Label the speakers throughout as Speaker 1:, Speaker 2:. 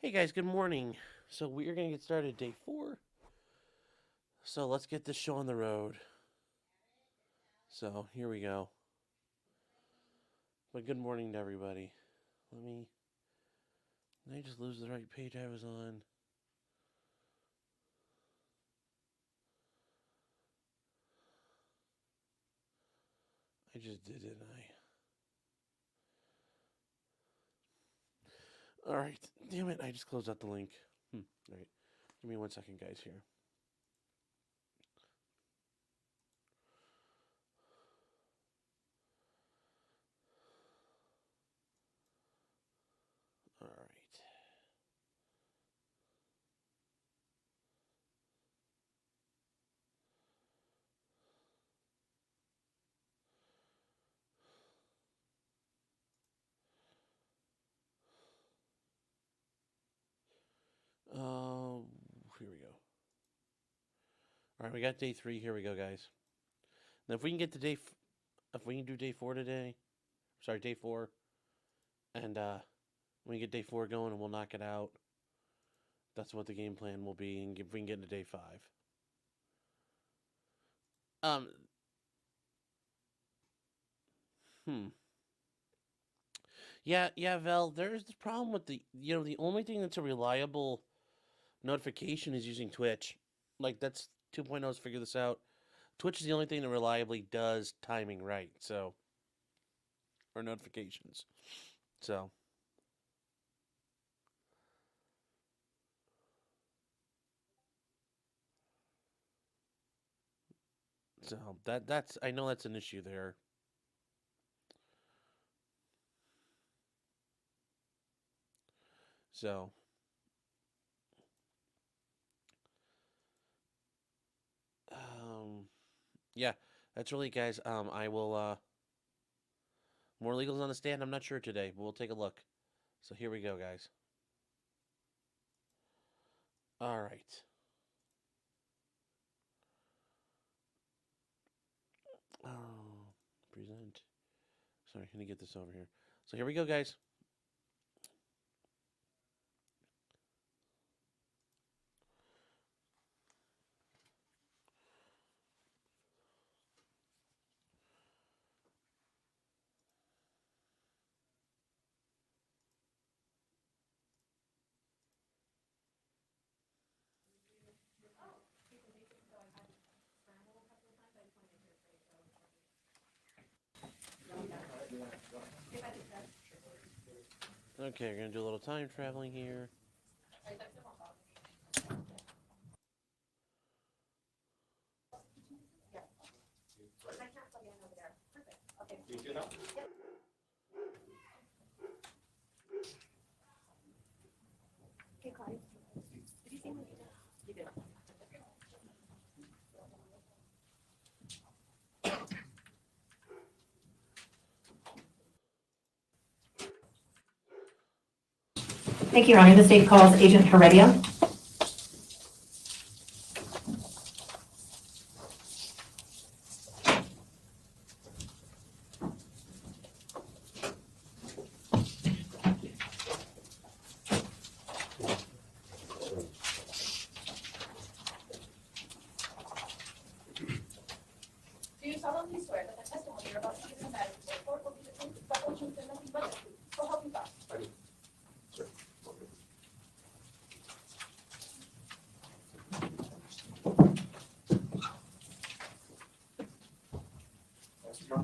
Speaker 1: Hey guys, good morning. So we're going to get started day 4. So let's get this show on the road. So here we go. But good morning to everybody. Did I just lose the right page I was on? I just did, didn't I? Alright, damn it, I just closed out the link. Alright, give me 1 second, guys, here. Alright. Here we go. Alright, we got day 3. Here we go, guys. Now, if we can get to if we can do day 4 today, sorry, day 4, and we get day 4 going and we'll knock it out. That's what the game plan will be, and if we can get into day 5. Yeah, Vel, there's the problem with the only thing that's a reliable notification is using Twitch. Like, that's 2.0's figure this out. Twitch is the only thing that reliably does timing right, so, or notifications. So that's I know that's an issue there. So yeah, that's really, guys. I will more legals on the stand. I'm not sure today, but we'll take a look. So here we go, guys. All right. Present. Sorry, let me get this over here. So here we go, guys. Okay, we're gonna do a little time traveling here.
Speaker 2: Thank you, Your Honor. The state calls Agent Heria.
Speaker 3: Do you solemnly swear that the testimony you're about to give in the matter before court will be the truth, the whole truth, and nothing but the truth? So help me God.
Speaker 4: I do. Sir.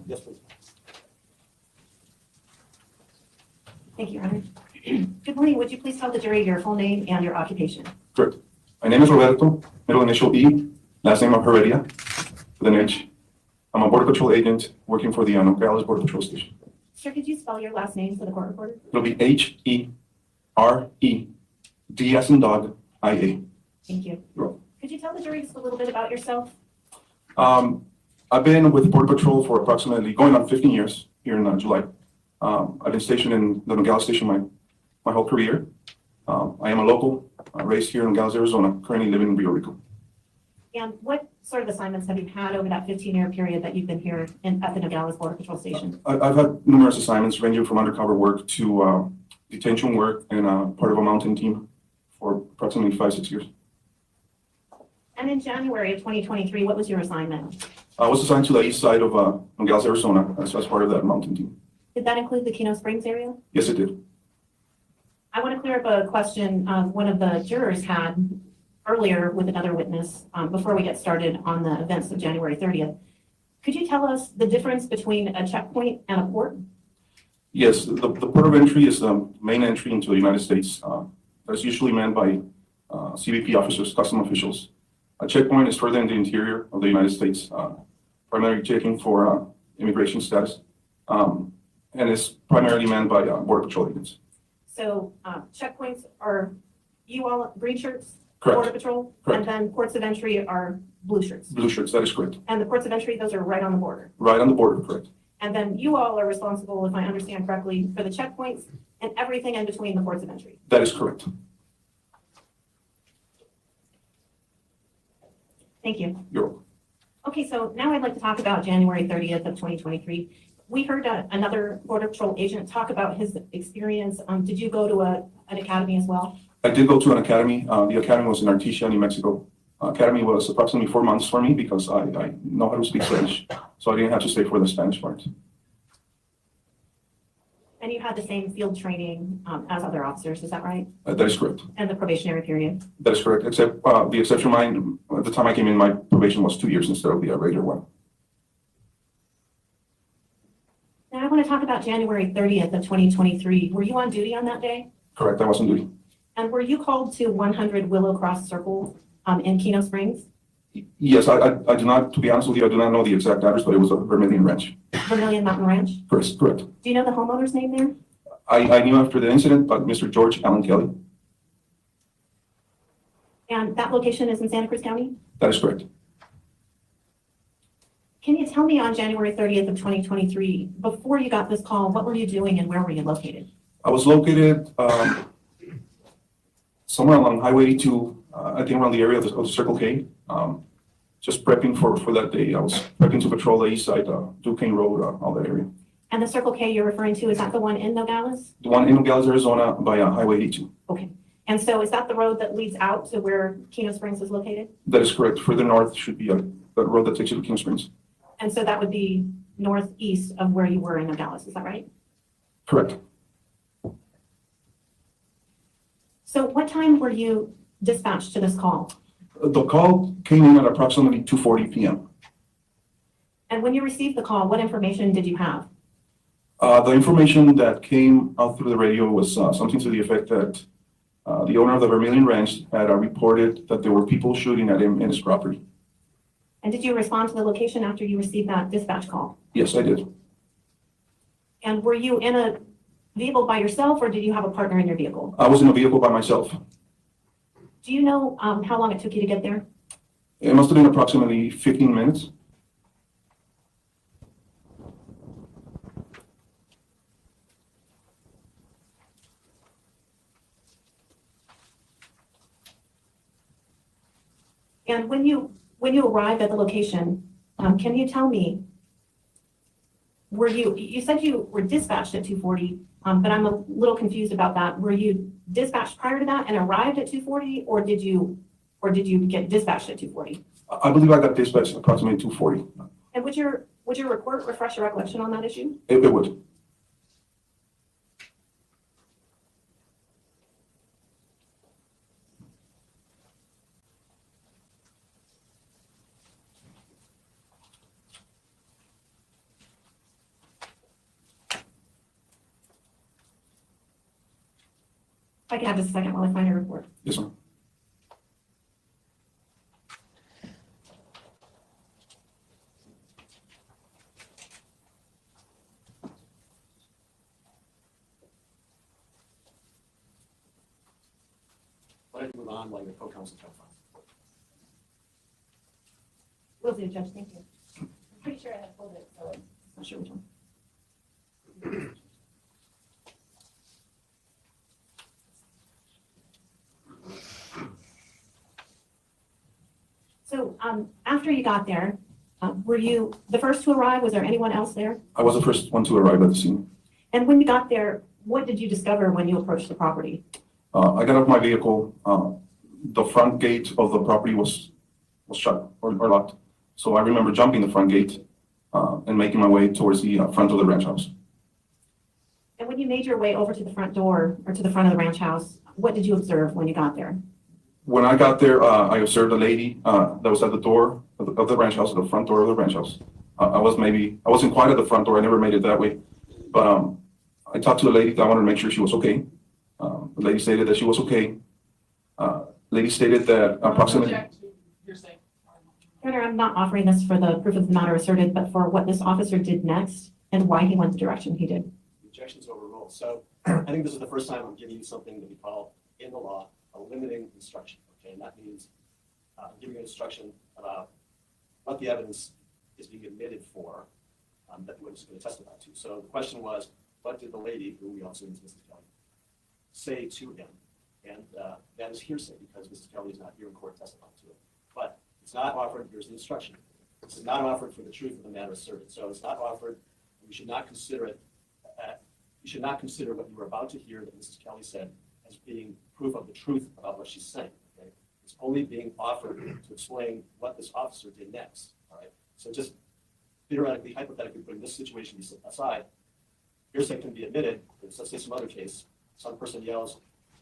Speaker 4: Yes, please.
Speaker 2: Thank you, Your Honor. Good morning. Would you please tell the jury your full name and your occupation?
Speaker 4: Correct. My name is Roberto, middle initial E, last name of Heredia, with an H. I'm a Border Patrol agent working for the Nogales Border Patrol Station.
Speaker 2: Sir, could you spell your last name for the court reporter?
Speaker 4: It'll be H-E-R-E-D as in dog, I-A.
Speaker 2: Thank you.
Speaker 4: You're welcome.
Speaker 2: Could you tell the jury just a little bit about yourself?
Speaker 4: I've been with Border Patrol for approximately going on 15 years here in July. I've been stationed in the Nogales Station my whole career. I am a local, raised here in Nogales, Arizona, currently living in Rio Rico.
Speaker 2: And what sort of assignments have you had over that 15-year period that you've been here at the Nogales Border Patrol Station?
Speaker 4: I've had numerous assignments ranging from undercover work to detention work and part of a mountain team for approximately 5-6 years.
Speaker 2: And in January of 2023, what was your assignment?
Speaker 4: I was assigned to the east side of Nogales, Arizona, as part of that mountain team.
Speaker 2: Did that include the Kino Springs area?
Speaker 4: Yes, it did.
Speaker 2: I want to clear up a question one of the jurors had earlier with another witness before we get started on the events of January 30th. Could you tell us the difference between a checkpoint and a port?
Speaker 4: Yes, the port of entry is the main entry into the United States. That's usually manned by CBP officers, custom officials. A checkpoint is further in the interior of the United States, primarily checking for immigration status, and is primarily manned by Border Patrol agents.
Speaker 2: So checkpoints are you all green shirts?
Speaker 4: Correct.
Speaker 2: Border Patrol?
Speaker 4: Correct.
Speaker 2: And then ports of entry are blue shirts?
Speaker 4: Blue shirts, that is correct.
Speaker 2: And the ports of entry, those are right on the border?
Speaker 4: Right on the border, correct.
Speaker 2: And then you all are responsible, if I understand correctly, for the checkpoints and everything in between the ports of entry?
Speaker 4: That is correct.
Speaker 2: Thank you.
Speaker 4: You're welcome.
Speaker 2: Okay, so now I'd like to talk about January 30th of 2023. We heard another Border Patrol agent talk about his experience. Did you go to an academy as well?
Speaker 4: I did go to an academy. The academy was in Artesia, New Mexico. Academy was approximately 4 months for me because I know how to speak Spanish, so I didn't have to stay for the Spanish part.
Speaker 2: And you had the same field training as other officers, is that right?
Speaker 4: That is correct.
Speaker 2: And the probationary period?
Speaker 4: That is correct, except the exception mine, at the time I came in, my probation was 2 years instead of the regular one.
Speaker 2: Now I want to talk about January 30th of 2023. Were you on duty on that day?
Speaker 4: Correct, I was on duty.
Speaker 2: And were you called to 100 Willow Cross Circle in Kino Springs?
Speaker 4: Yes, I do not, to be honest with you, I do not know the exact address, but it was a Vermilion Ranch.
Speaker 2: Vermilion Mountain Ranch?
Speaker 4: Correct.
Speaker 2: Do you know the homeowner's name there?
Speaker 4: I knew after the incident, but Mr. George Allen Kelly.
Speaker 2: And that location is in Santa Cruz County?
Speaker 4: That is correct.
Speaker 2: Can you tell me on January 30th of 2023, before you got this call, what were you doing and where were you located?
Speaker 4: I was located somewhere along Highway 82, I think around the area of the Circle K. Just prepping for that day. I was prepping to patrol the east side, Duquesne Road, all that area.
Speaker 2: And the Circle K you're referring to, is that the one in Nogales?
Speaker 4: The one in Nogales, Arizona by Highway 82.
Speaker 2: Okay. And so is that the road that leads out to where Kino Springs is located?
Speaker 4: That is correct. Further north should be the road that takes you to Kino Springs.
Speaker 2: And so that would be northeast of where you were in Nogales, is that right?
Speaker 4: Correct.
Speaker 2: So what time were you dispatched to this call?
Speaker 4: The call came in at approximately 2:40 p.m.
Speaker 2: And when you received the call, what information did you have?
Speaker 4: The information that came out through the radio was something to the effect that the owner of the Vermilion Ranch had reported that there were people shooting at him in his property.
Speaker 2: And did you respond to the location after you received that dispatch call?
Speaker 4: Yes, I did.
Speaker 2: And were you in a vehicle by yourself or did you have a partner in your vehicle?
Speaker 4: I was in a vehicle by myself.
Speaker 2: Do you know how long it took you to get there?
Speaker 4: It must have been approximately 15 minutes.
Speaker 2: And when you arrived at the location, can you tell me, you said you were dispatched at 2:40, but I'm a little confused about that. Were you dispatched prior to that and arrived at 2:40, or did you get dispatched at 2:40?
Speaker 4: I believe I got dispatched approximately 2:40.
Speaker 2: And would your report refresh your recollection on that issue?
Speaker 4: It would.
Speaker 2: If I could have just a second while I find your report.
Speaker 4: Yes, ma'am.
Speaker 1: Why don't you move on while your co-counsel talks?
Speaker 2: Will do, Judge, thank you. I'm pretty sure I have pulled it, so I'm not sure which one. So after you got there, were you the first to arrive? Was there anyone else there?
Speaker 4: I was the first one to arrive at the scene.
Speaker 2: And when you got there, what did you discover when you approached the property?
Speaker 4: I got off my vehicle. The front gate of the property was shut or locked. So I remember jumping the front gate and making my way towards the front of the ranch house.
Speaker 2: And when you made your way over to the front door or to the front of the ranch house, what did you observe when you got there?
Speaker 4: When I got there, I observed a lady that was at the door of the ranch house, at the front door of the ranch house. I wasn't quite at the front door. I never made it that way. But I talked to the lady. I wanted to make sure she was okay. The lady stated that she was okay. Lady stated that approximately.
Speaker 2: Your Honor, I'm not offering this for the proof of the matter asserted, but for what this officer did next and why he went the direction he did.
Speaker 5: The objection's overruled. So I think this is the first time I'm giving you something that we call in the law a limiting instruction. Okay, and that means giving an instruction about what the evidence is being admitted for that the witness is going to testify to. So the question was, what did the lady, who we also use Mrs. Kelly, say to him? And that is hearsay because Mrs. Kelly is not here in court testifying to it. But it's not offered. Here's the instruction. This is not offered for the truth of the matter asserted. So it's not offered. You should not consider it. You should not consider what you were about to hear that Mrs. Kelly said as being proof of the truth about what she's saying. Okay? It's only being offered to explain what this officer did next. All right. So just theoretically, hypothetically, putting this situation aside, hearsay can be admitted. Let's say some other case. Some person yells,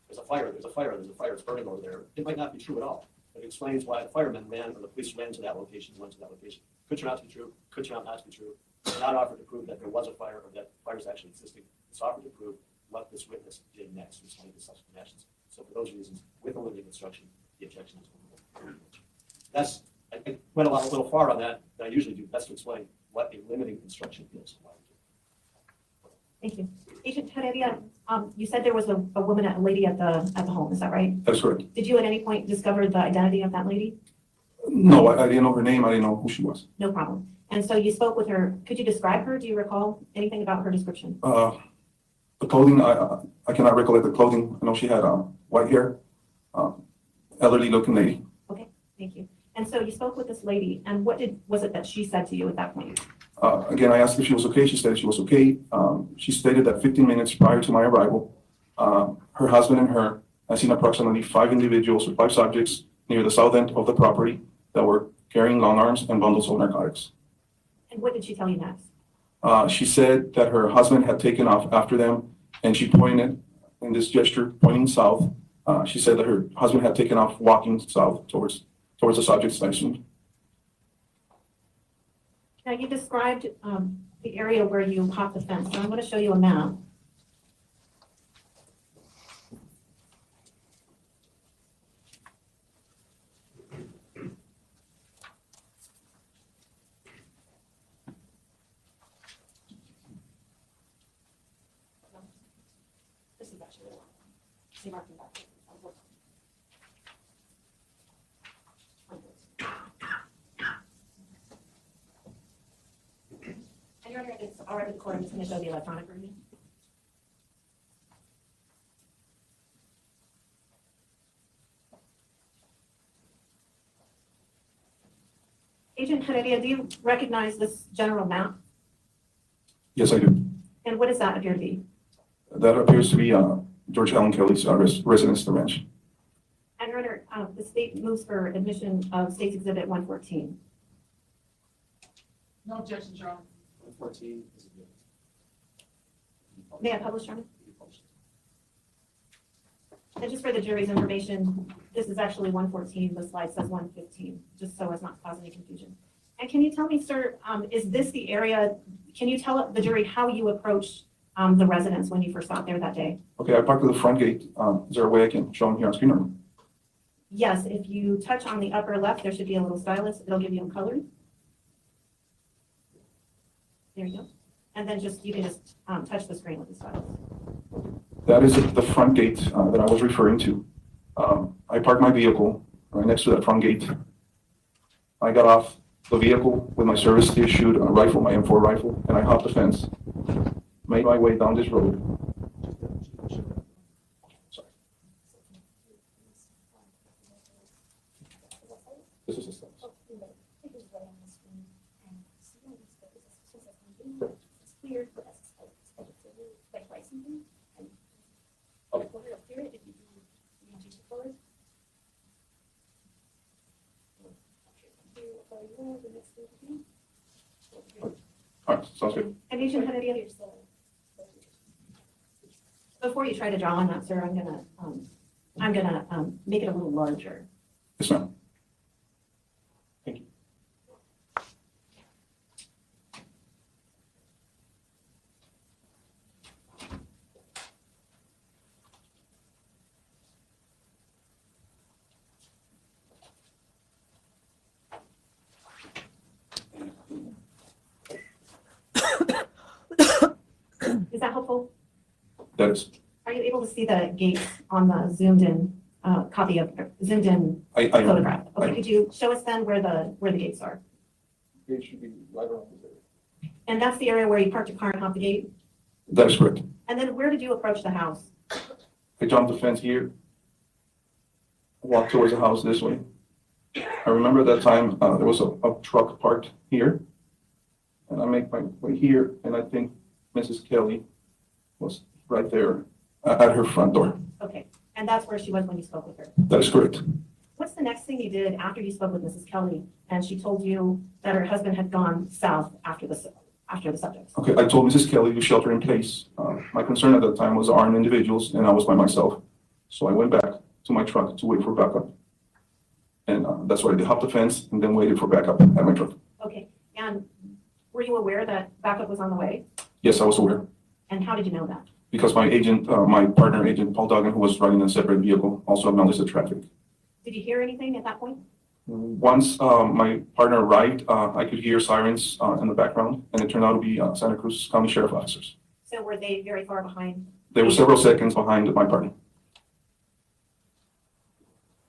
Speaker 5: "There's a fire! There's a fire! There's a fire! It's burning over there." It might not be true at all. It explains why the firemen ran or the police ran to that location, went to that location. Could turn out to be true, could turn out not to be true. It's not offered to prove that there was a fire or that fire is actually existing. It's offered to prove what this witness did next, responding to subsequent actions. So for those reasons, with a limiting instruction, the objection is overruled. That's, I went a little far on that than I usually do. That's to explain what a limiting instruction is.
Speaker 2: Thank you. Agent Heria, you said there was a woman, a lady at the home, is that right?
Speaker 4: That's correct.
Speaker 2: Did you at any point discover the identity of that lady?
Speaker 4: No, I didn't know her name. I didn't know who she was.
Speaker 2: No problem. And so you spoke with her. Could you describe her? Do you recall anything about her description?
Speaker 4: The clothing, I cannot recollect the clothing. I know she had white hair, elderly looking lady.
Speaker 2: Okay, thank you. And so you spoke with this lady, and what was it that she said to you at that point?
Speaker 4: Again, I asked if she was okay. She said she was okay. She stated that 15 minutes prior to my arrival, her husband and her had seen approximately 5 individuals or 5 subjects near the south end of the property that were carrying long arms and bundles of narcotics.
Speaker 2: And what did she tell you next?
Speaker 4: She said that her husband had taken off after them, and she pointed in this gesture, pointing south. She said that her husband had taken off walking south towards the subjects, I assumed.
Speaker 2: Now, you described the area where you hopped the fence, and I'm going to show you a map. This is actually the one. See, marking back. And Your Honor, it's already recorded. I'm just going to show the electronic version. Agent Heredia, do you recognize this general map?
Speaker 4: Yes, I do.
Speaker 2: And what does that appear to be?
Speaker 4: That appears to be George Allen Kelly's residence, the ranch.
Speaker 2: And Your Honor, the state moves for admission of State's Exhibit 114.
Speaker 6: No objection, Your Honor.
Speaker 5: 114 is a good.
Speaker 2: May I publish, Your Honor? And just for the jury's information, this is actually 114. The slide says 115, just so as not to cause any confusion. And can you tell me, sir, is this the area, can you tell the jury how you approached the residence when you first got there that day?
Speaker 4: Okay, I parked at the front gate. Is there a way I can show them here on screen? Or?
Speaker 2: Yes, if you touch on the upper left, there should be a little stylus. It'll give you a color. There you go. And then you can just touch the screen with the stylus.
Speaker 4: That is the front gate that I was referring to. I parked my vehicle right next to that front gate. I got off the vehicle with my service-issued rifle, my M4 rifle, and I hopped the fence, made my way down this road. Sorry. This is a step. All right, sounds good.
Speaker 2: And Agent Heria, before you try to draw on that, sir, I'm gonna make it a little larger.
Speaker 4: Yes, ma'am. Thank you.
Speaker 2: Is that helpful?
Speaker 4: That is,
Speaker 2: Are you able to see the gates on the zoomed in copy of, zoomed in
Speaker 4: I am.
Speaker 2: photograph?
Speaker 4: I
Speaker 2: Okay,
Speaker 4: am.
Speaker 2: could you show us then where the gates are?
Speaker 4: It should be right around this area.
Speaker 2: And that's the area where you parked your car and hopped the gate?
Speaker 4: That is correct.
Speaker 2: And then where did you approach the house?
Speaker 4: I jumped the fence here, walked towards the house this way. I remember at that time, there was a truck parked here. And I make my way here, and I think Mrs. Kelly was right there at her front door.
Speaker 2: Okay, and that's where she was when you spoke with her.
Speaker 4: That is correct.
Speaker 2: What's the next thing you did after you spoke with Mrs. Kelly and she told you that her husband had gone south after the subject?
Speaker 4: Okay, I told Mrs. Kelly to shelter in place. My concern at that time was armed individuals, and I was by myself. So I went back to my truck to wait for backup. And that's why I hopped the fence and then waited for backup at my truck.
Speaker 2: Okay, and were you aware that backup was on the way?
Speaker 4: Yes, I was aware,
Speaker 2: And how did you know that?
Speaker 4: because my agent, my partner agent, Paul Duggan, who was driving a separate vehicle, also acknowledged the traffic.
Speaker 2: Did you hear anything at that point?
Speaker 4: Once my partner arrived, I could hear sirens in the background, and it turned out to be Santa Cruz County Sheriff officers.
Speaker 2: So were they very far behind?
Speaker 4: They were several seconds behind my partner.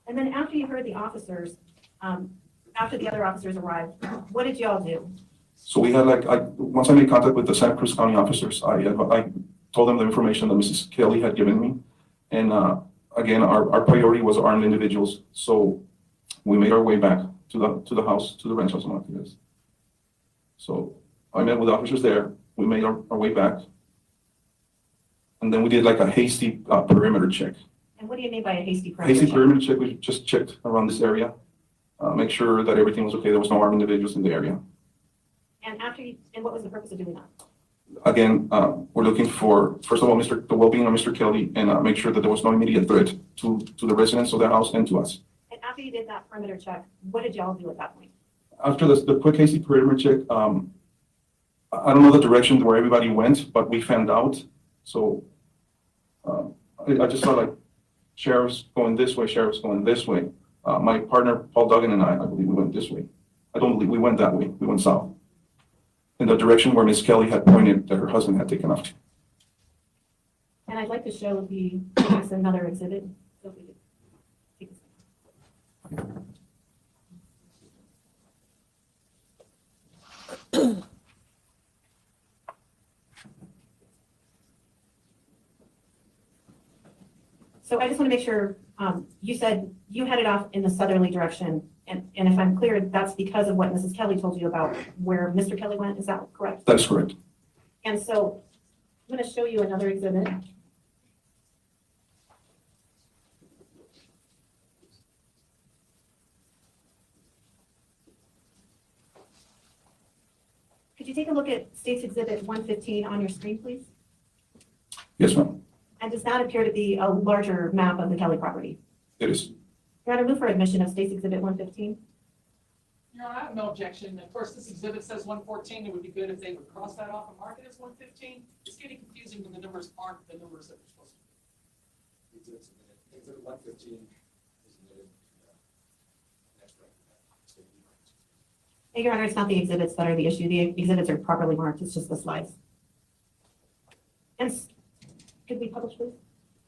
Speaker 2: And then after you heard the officers, after the other officers arrived, what did y'all do?
Speaker 4: So we had once I made contact with the Santa Cruz County officers, I told them the information that Mrs. Kelly had given me. And again, our priority was armed individuals. So we made our way back to the house, to the ranch house in Nogales. So I met with officers there. We made our way back. And then we did like a hasty perimeter check.
Speaker 2: And what do you mean by a hasty perimeter
Speaker 4: Hasty
Speaker 2: check?
Speaker 4: perimeter check, we just checked around this area, make sure that everything was okay. There was no armed individuals in the area.
Speaker 2: And what was the purpose of doing that?
Speaker 4: Again, we're looking for, first of all, the well-being of Mr. Kelly, and make sure that there was no immediate threat to the residents of the house and to us.
Speaker 2: And after you did that perimeter check, what did y'all do at that point?
Speaker 4: After the quick hasty perimeter check, I don't know the direction where everybody went, but we fanned out. So I just saw like sheriffs going this way, sheriffs going this way. My partner, Paul Duggan, and I believe we went this way. I don't believe we went that way. We went south, in the direction where Miss Kelly had pointed that her husband had taken off.
Speaker 2: And I'd like to show this another exhibit. So if we could take a second. So I just want to make sure, you said you headed off in the southerly direction, and if I'm clear, that's because of what Mrs. Kelly told you about where Mr. Kelly went, is that correct?
Speaker 4: That is correct.
Speaker 2: And so I'm going to show you another exhibit. Could you take a look at State's Exhibit 115 on your screen, please?
Speaker 4: Yes, ma'am.
Speaker 2: And does that appear to be a larger map of the Kelly property?
Speaker 4: It is.
Speaker 2: Your Honor, move for admission of State's Exhibit 115.
Speaker 6: Your Honor, I have no objection. Of course, this exhibit says 114. It would be good if they would cross that off and mark it as 115. It's getting confusing when the numbers aren't the numbers that we're supposed to be.
Speaker 5: Exhibit 115 is submitted.
Speaker 2: Your Honor, it's not the exhibits that are the issue. The exhibits are properly marked. It's just the slides. And could we publish, please,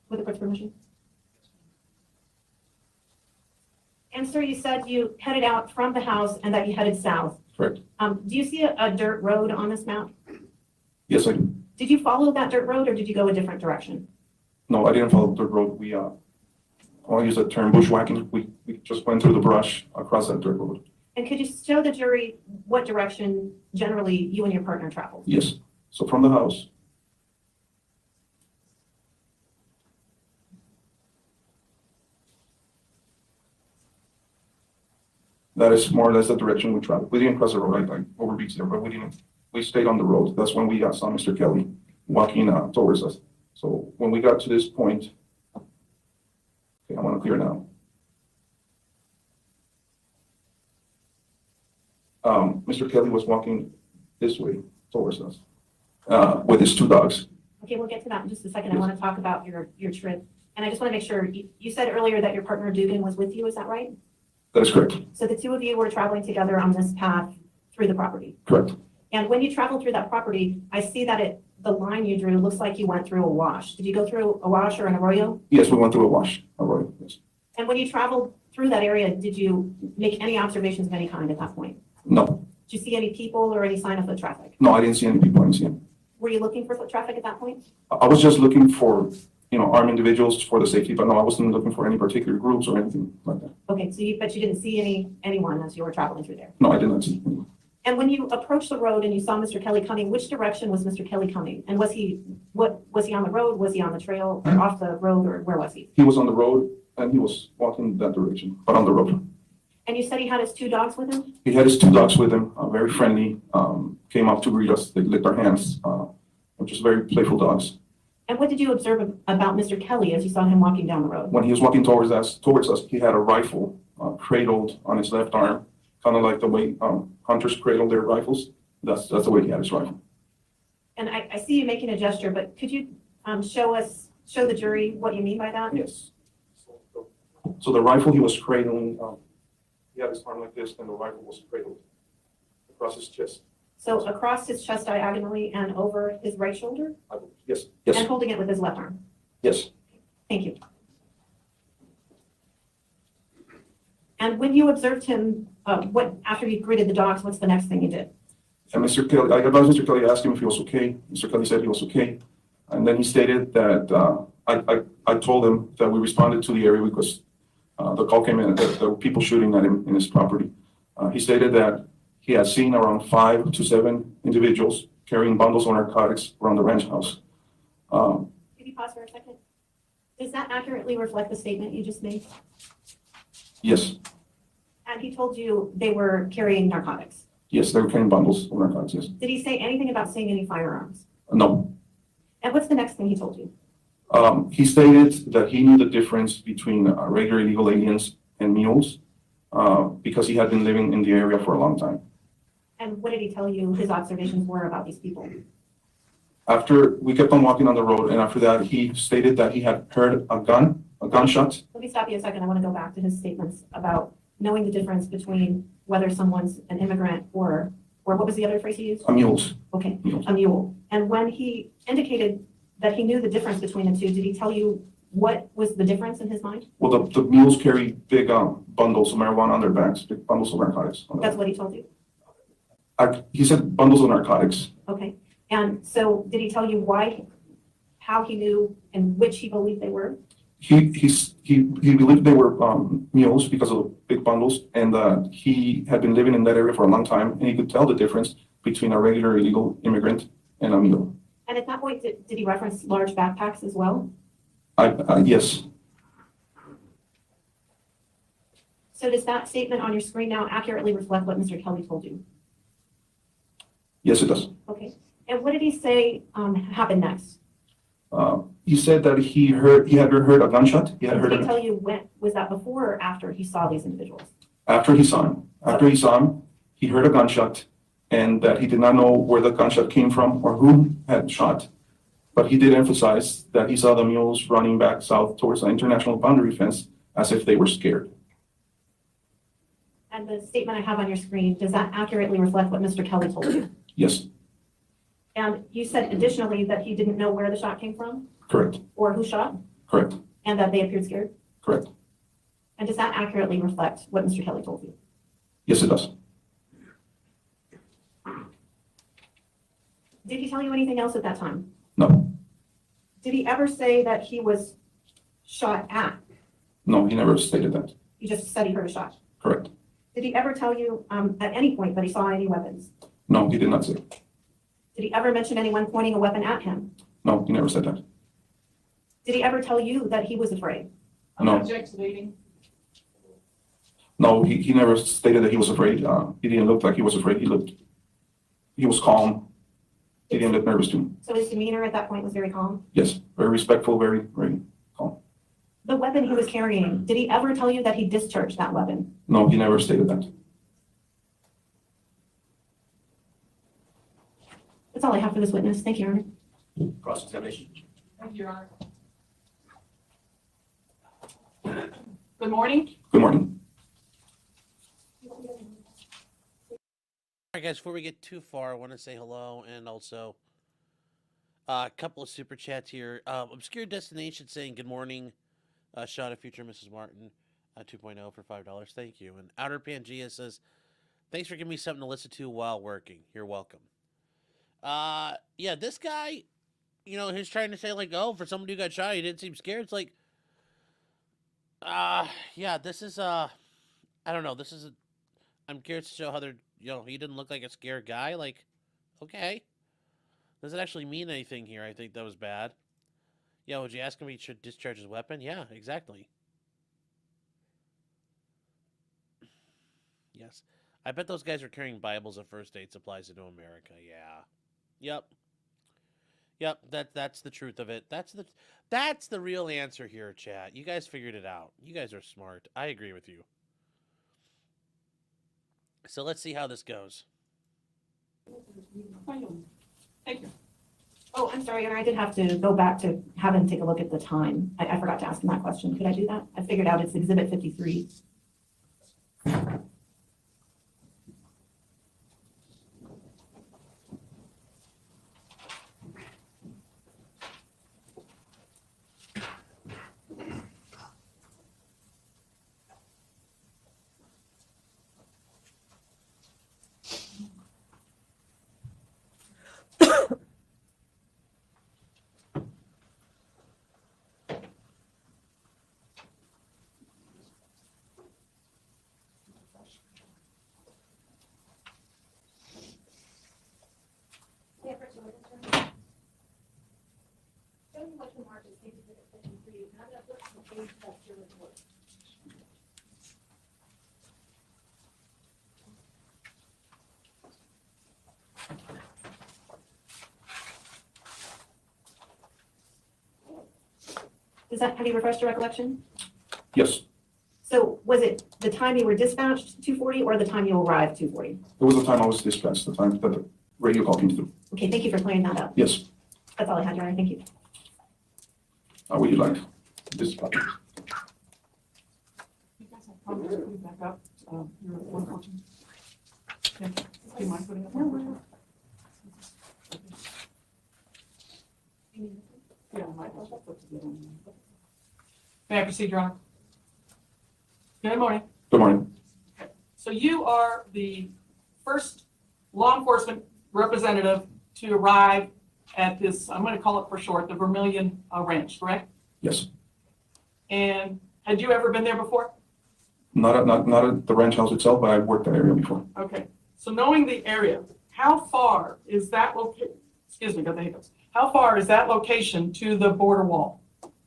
Speaker 2: with the court's permission? And sir, you said you headed out from the house and that you headed south.
Speaker 4: Correct.
Speaker 2: Do you see a dirt road on this map?
Speaker 4: Yes, I do.
Speaker 2: Did you follow that dirt road or did you go a different direction?
Speaker 4: No, I didn't follow the road. I'll use that term, bushwhacking. We just went through the brush across that dirt road.
Speaker 2: And could you show the jury what direction generally you and your partner traveled?
Speaker 4: Yes. So from the house, that is more or less the direction we traveled. We didn't cross the road, like over beach there, but we didn't we stayed on the road. That's when we saw Mr. Kelly walking towards us. So when we got to this point, okay, I want to clear now. Mr. Kelly was walking this way towards us with his two dogs.
Speaker 2: Okay, we'll get to that in just a second. I want to talk about your trip. And I just want to make sure, you said earlier that your partner Dugan was with you, is that right?
Speaker 4: That is correct.
Speaker 2: So the two of you were traveling together on this path through the property.
Speaker 4: Correct.
Speaker 2: And when you traveled through that property, I see that the line you drew looks like you went through a wash. Did you go through a wash or an arroyo?
Speaker 4: Yes, we went through a wash. Arroyo, yes.
Speaker 2: And when you traveled through that area, did you make any observations of any kind at that point?
Speaker 4: No,
Speaker 2: Did you see any people or any sign of foot traffic?
Speaker 4: no, I didn't see any people. I didn't see them.
Speaker 2: Were you looking for foot traffic at that point?
Speaker 4: I was just looking for, armed individuals for the safety, but no, I wasn't looking for any particular groups or anything like that.
Speaker 2: Okay, so but you didn't see anyone as you were traveling through there?
Speaker 4: No, I did not see anyone.
Speaker 2: And when you approached the road and you saw Mr. Kelly coming, which direction was Mr. Kelly coming? And was he on the road? Was he on the trail, or off the road, or where was he?
Speaker 4: He was on the road and he was walking that direction, but on the road.
Speaker 2: And you said he had his two dogs with him?
Speaker 4: He had his two dogs with him, very friendly, came up to greet us. They licked our hands, just very playful dogs.
Speaker 2: And what did you observe about Mr. Kelly as you saw him walking down the road?
Speaker 4: When he was walking towards us, he had a rifle cradled on his left arm, kind of like the way hunters cradle their rifles. That's the way he had his rifle.
Speaker 2: And I see you making a gesture, but could you show the jury what you mean by that?
Speaker 4: Yes. So the rifle he was cradling, he had his arm like this, and the rifle was cradled across his chest.
Speaker 2: So across his chest diagonally and over his right shoulder?
Speaker 4: Yes,
Speaker 2: And
Speaker 4: yes,
Speaker 2: holding it with his left arm?
Speaker 4: yes.
Speaker 2: Thank you. And when you observed him, after you greeted the dogs, what's the next thing you did?
Speaker 4: And Mr. Kelly, I advised Mr. Kelly, asked him if he was okay. Mr. Kelly said he was okay. And then he stated that I told him that we responded to the area because the call came in that there were people shooting at him in his property. He stated that he had seen around 5 to 7 individuals carrying bundles of narcotics around the ranch house.
Speaker 2: Can you pause for a second? Does that accurately reflect the statement you just made?
Speaker 4: Yes,
Speaker 2: And he told you they were carrying narcotics.
Speaker 4: yes, they were carrying bundles of narcotics, yes.
Speaker 2: Did he say anything about seeing any firearms?
Speaker 4: No.
Speaker 2: And what's the next thing he told you?
Speaker 4: He stated that he knew the difference between regular illegal aliens and mules because he had been living in the area for a long time.
Speaker 2: And what did he tell you his observations were about these people?
Speaker 4: After we kept on walking on the road, and after that, he stated that he had heard a gunshot.
Speaker 2: Let me stop you a second. I want to go back to his statements about knowing the difference between whether someone's an immigrant or what was the other phrase he used?
Speaker 4: Mules.
Speaker 2: Okay,
Speaker 4: Mules.
Speaker 2: a mule. And when he indicated that he knew the difference between the two, did he tell you what was the difference in his mind?
Speaker 4: Well, the mules carry big bundles of marijuana on their backs, big bundles of narcotics.
Speaker 2: That's what he told you?
Speaker 4: He said bundles of narcotics.
Speaker 2: Okay. And so did he tell you how he knew and which he believed they were?
Speaker 4: He believed they were mules because of the big bundles, and he had been living in that area for a long time, and he could tell the difference between a regular illegal immigrant and a mule.
Speaker 2: And at that point, did he reference large backpacks as well?
Speaker 4: Yes,
Speaker 2: So does that statement on your screen now accurately reflect what Mr. Kelly told you?
Speaker 4: yes, it does.
Speaker 2: Okay. And what did he say happened next?
Speaker 4: He said that he had heard a gunshot. He had heard
Speaker 2: Did he
Speaker 4: it
Speaker 2: tell you when, was that before or after he saw these individuals?
Speaker 4: after he saw him. After he saw him, he heard a gunshot, and that he did not know where the gunshot came from or who had shot. But he did emphasize that he saw the mules running back south towards the international boundary fence as if they were scared.
Speaker 2: And the statement I have on your screen, does that accurately reflect what Mr. Kelly told you?
Speaker 4: Yes,
Speaker 2: And you said additionally that he didn't know where the shot came from
Speaker 4: correct,
Speaker 2: or who shot,
Speaker 4: correct,
Speaker 2: and that they appeared scared?
Speaker 4: correct.
Speaker 2: And does that accurately reflect what Mr. Kelly told you?
Speaker 4: Yes, it does.
Speaker 2: Did he tell you anything else at that time?
Speaker 4: No,
Speaker 2: Did he ever say that he was shot at?
Speaker 4: no, he never stated that.
Speaker 2: He just said he heard a shot.
Speaker 4: Correct.
Speaker 2: Did he ever tell you at any point that he saw any weapons?
Speaker 4: No, he did not say.
Speaker 2: Did he ever mention anyone pointing a weapon at him?
Speaker 4: No, he never said that.
Speaker 2: Did he ever tell you that he was afraid?
Speaker 4: No.
Speaker 6: Objects leading.
Speaker 4: No, he never stated that he was afraid. He didn't look like he was afraid. He he was calm. He didn't look nervous to me.
Speaker 2: So his demeanor at that point was very calm?
Speaker 4: Yes, very respectful, very, very calm.
Speaker 2: The weapon he was carrying, did he ever tell you that he discharged that weapon?
Speaker 4: No, he never stated that.
Speaker 2: That's all I have for this witness. Thank you, Your Honor.
Speaker 5: Cross-examination.
Speaker 6: Thank you, Your Honor. Good morning.
Speaker 4: Good morning.
Speaker 1: All right, guys, before we get too far, I want to say hello and also a couple of super chats here. Obscure Destination saying good morning. Shot of future Mrs. Martin 2.0 for $5. Thank you. And Outer Pangea says, thanks for giving me something to listen to while working. You're welcome. Yeah, this guy, you know, he's trying to say like, oh, for someone who got shot, he didn't seem scared. It's like, yeah, this is, I don't know. This is, I'm curious to show how they're, you know, he didn't look like a scared guy. Like, okay. Does it actually mean anything here? I think that was bad. Yeah, would you ask him if he should discharge his weapon? Yeah, exactly. Yes. I bet those guys are carrying Bibles of first aid supplies into America. Yeah. Yep. Yep, that's the truth of it. That's the real answer here, chat. You guys figured it out. You guys are smart. I agree with you. So let's see how this goes.
Speaker 6: Thank you.
Speaker 2: Oh, I'm sorry, Your Honor. I did have to go back to have him take a look at the time. I forgot to ask him that question. Could I do that? I figured out it's Exhibit 53.
Speaker 3: Yeah, first of all, show me what the mark is, maybe it's 53, how that looks in the page that's your report.
Speaker 2: Have you refreshed your recollection?
Speaker 4: Yes,
Speaker 2: So was it the time you were dispatched 2:40 or the time you arrived 2:40?
Speaker 4: it was the time I was dispatched, the time that the radio call came through.
Speaker 2: Okay, thank you for clearing that up.
Speaker 4: Yes,
Speaker 2: That's all I had, Your Honor. Thank you.
Speaker 4: how would you like? Dispatch.
Speaker 6: You guys have problems putting back up, your 114? Yeah. Do you mind putting up? 114? Yeah, I might. May I proceed, Your Honor? Good morning.
Speaker 4: Good morning.
Speaker 6: So you are the first law enforcement representative to arrive at this, I'm going to call it for short, the Vermilion Ranch, correct?
Speaker 4: Yes,
Speaker 6: And had you ever been there before?
Speaker 4: not at the ranch house itself, but I've worked that area before.
Speaker 6: Okay, so knowing the area, how far is that excuse me, got the hiccups. How far is that location to the border wall?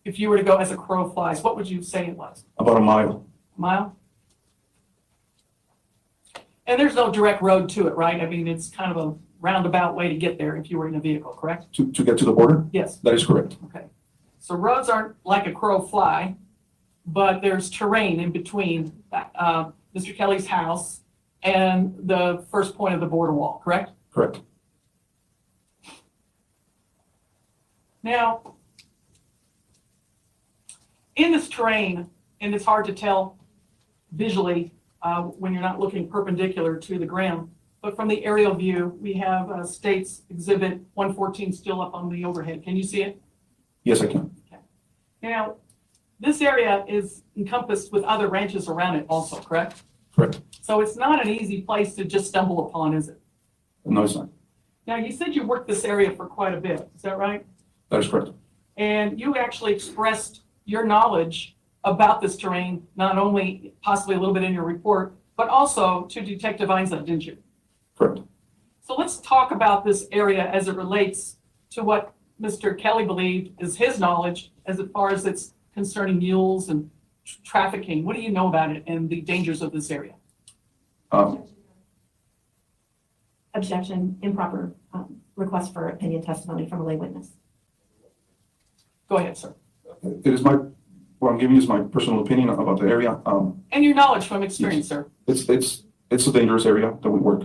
Speaker 6: If you were to go as a crow flies, what would you say it was?
Speaker 4: About a mile.
Speaker 6: A mile? And there's no direct road to it, right? I mean, it's kind of a roundabout way to get there if you were in a vehicle, correct?
Speaker 4: To get to the border?
Speaker 6: Yes,
Speaker 4: That is correct.
Speaker 6: okay. So roads aren't like a crow fly, but there's terrain in between Mr. Kelly's house and the first point of the border wall, correct?
Speaker 4: Correct.
Speaker 6: Now, in this terrain, and it's hard to tell visually when you're not looking perpendicular to the ground, but from the aerial view, we have State's Exhibit 114 still up on the overhead. Can you see it?
Speaker 4: Yes, I can.
Speaker 6: Now, this area is encompassed with other ranches around it also, correct?
Speaker 4: Correct.
Speaker 6: So it's not an easy place to just stumble upon, is it?
Speaker 4: No, it's not.
Speaker 6: Now, you said you worked this area for quite a bit, is that right?
Speaker 4: That is correct.
Speaker 6: And you actually expressed your knowledge about this terrain, not only possibly a little bit in your report, but also to Detective Einstein, didn't you?
Speaker 4: Correct.
Speaker 6: So let's talk about this area as it relates to what Mr. Kelly believed is his knowledge as far as it's concerning mules and trafficking. What do you know about it and the dangers of this area?
Speaker 2: Objection, improper request for opinion testimony from a lay witness.
Speaker 6: Go ahead, sir.
Speaker 4: It is what I'm giving you is my personal opinion about the area.
Speaker 6: And your knowledge from experience, sir.
Speaker 4: It's a dangerous area that we work.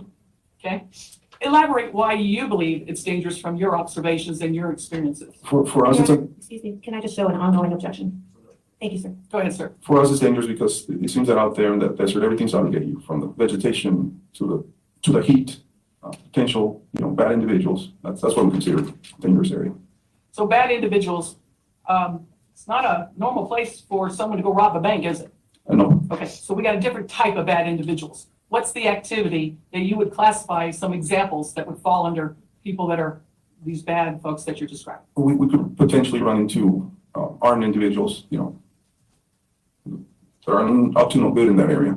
Speaker 6: Okay? Elaborate why you believe it's dangerous from your observations and your experiences.
Speaker 4: For us, it's
Speaker 2: Excuse me, can I just show an ongoing objection? Thank you, sir.
Speaker 6: Go ahead, sir.
Speaker 4: for us, it's dangerous because it seems that out there in that desert, everything's out to get you, from the vegetation to the heat, potential, bad individuals. That's what we consider a dangerous area.
Speaker 6: So bad individuals, it's not a normal place for someone to go rob a bank, is it?
Speaker 4: I know.
Speaker 6: Okay, so we got a different type of bad individuals. What's the activity that you would classify some examples that would fall under people that are these bad folks that you're describing?
Speaker 4: We could potentially run into armed individuals, that are up to no good in that area.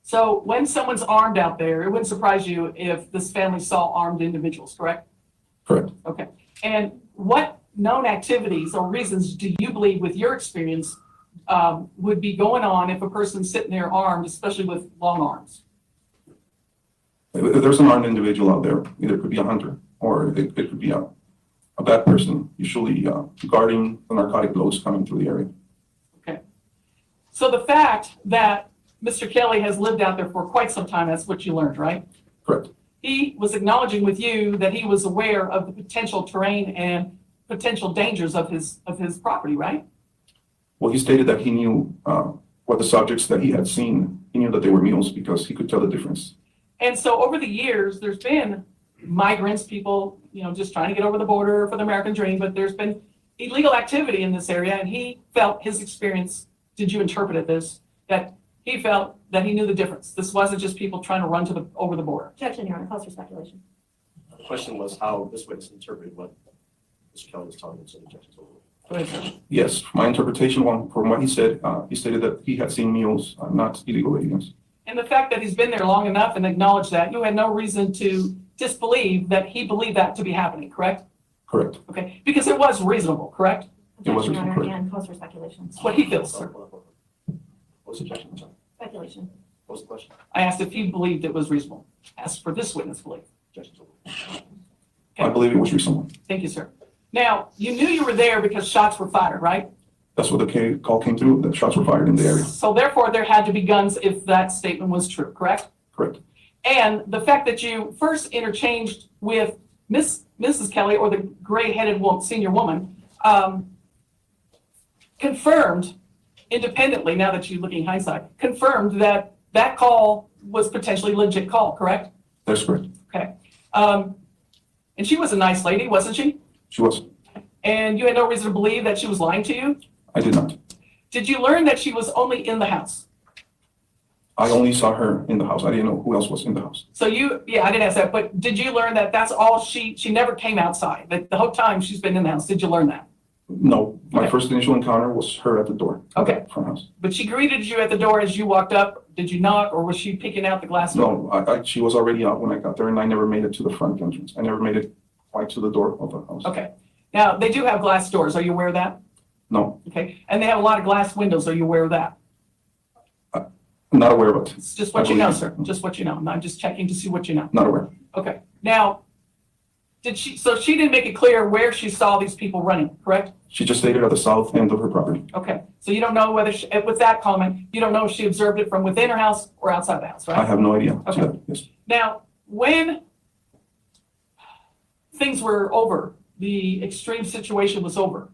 Speaker 6: So when someone's armed out there, it wouldn't surprise you if this family saw armed individuals, correct?
Speaker 4: Correct.
Speaker 6: Okay. And what known activities or reasons do you believe, with your experience, would be going on if a person's sitting there armed, especially with long arms?
Speaker 4: If there's an armed individual out there, either it could be a hunter or it could be a bad person, usually guarding the narcotic loads coming through the area.
Speaker 6: Okay. So the fact that Mr. Kelly has lived out there for quite some time, that's what you learned, right?
Speaker 4: Correct.
Speaker 6: He was acknowledging with you that he was aware of the potential terrain and potential dangers of his property, right?
Speaker 4: Well, he stated that he knew what the subjects that he had seen, he knew that they were mules because he could tell the difference.
Speaker 6: And so over the years, there's been migrants, people, just trying to get over the border for the American dream, but there's been illegal activity in this area, and he felt his experience, did you interpret it this, that he felt that he knew the difference. This wasn't just people trying to run over the border.
Speaker 2: Objection, Your Honor, calls for speculation.
Speaker 5: The question was how this witness interpreted what Mr. Kelly was telling us in objections.
Speaker 6: Go ahead, sir.
Speaker 4: Yes, my interpretation from what he said, he stated that he had seen mules, not illegal aliens.
Speaker 6: And the fact that he's been there long enough and acknowledged that, you had no reason to disbelieve that he believed that to be happening, correct?
Speaker 4: Correct.
Speaker 6: Okay, because it was reasonable, correct?
Speaker 4: It was
Speaker 2: Objection, Your Honor,
Speaker 4: correct.
Speaker 2: again, calls for speculation.
Speaker 6: It's what he feels, sir.
Speaker 5: What was the objection? I'm sorry.
Speaker 2: Speculation.
Speaker 5: What was the question?
Speaker 6: I asked if he believed it was reasonable. Asked for this witness belief.
Speaker 5: Objections over.
Speaker 4: I believe it was reasonable.
Speaker 6: Thank you, sir. Now, you knew you were there because shots were fired, right?
Speaker 4: That's what the call came through, that shots were fired in the area.
Speaker 6: So therefore, there had to be guns if that statement was true, correct?
Speaker 4: Correct.
Speaker 6: And the fact that you first interchanged with Mrs. Kelly, or the gray-headed senior woman, confirmed independently, now that you're looking hindsight, confirmed that that call was potentially legit call, correct?
Speaker 4: That's correct.
Speaker 6: Okay. And she was a nice lady, wasn't she?
Speaker 4: She was.
Speaker 6: And you had no reason to believe that she was lying to you?
Speaker 4: I did not.
Speaker 6: Did you learn that she was only in the house?
Speaker 4: I only saw her in the house. I didn't know who else was in the house.
Speaker 6: So I didn't ask that, but did you learn that that's all she never came outside, that the whole time she's been in the house? Did you learn that?
Speaker 4: No, my
Speaker 6: Okay.
Speaker 4: first initial encounter was her at the door. of
Speaker 6: Okay.
Speaker 4: that front house.
Speaker 6: But she greeted you at the door as you walked up. Did you knock, or was she peeking out the glass door?
Speaker 4: No, she was already out when I got there, and I never made it to the front entrance. I never made it quite to the door of the house.
Speaker 6: Okay. Now, they do have glass doors. Are you aware of that?
Speaker 4: No,
Speaker 6: Okay. And they have a lot of glass windows. Are you aware of that?
Speaker 4: not aware of it.
Speaker 6: It's just what you know,
Speaker 4: believe
Speaker 6: sir.
Speaker 4: you.
Speaker 6: Just what you know. I'm just checking to see what you know.
Speaker 4: Not aware.
Speaker 6: Okay. Now, so she didn't make it clear where she saw these people running, correct?
Speaker 4: She just stayed at the south end of her property.
Speaker 6: Okay. So you don't know whether, with that comment, you don't know if she observed it from within her house or outside the house,
Speaker 4: I
Speaker 6: right?
Speaker 4: have no idea.
Speaker 6: Okay.
Speaker 4: Yes.
Speaker 6: Now, when things were over, the extreme situation was over,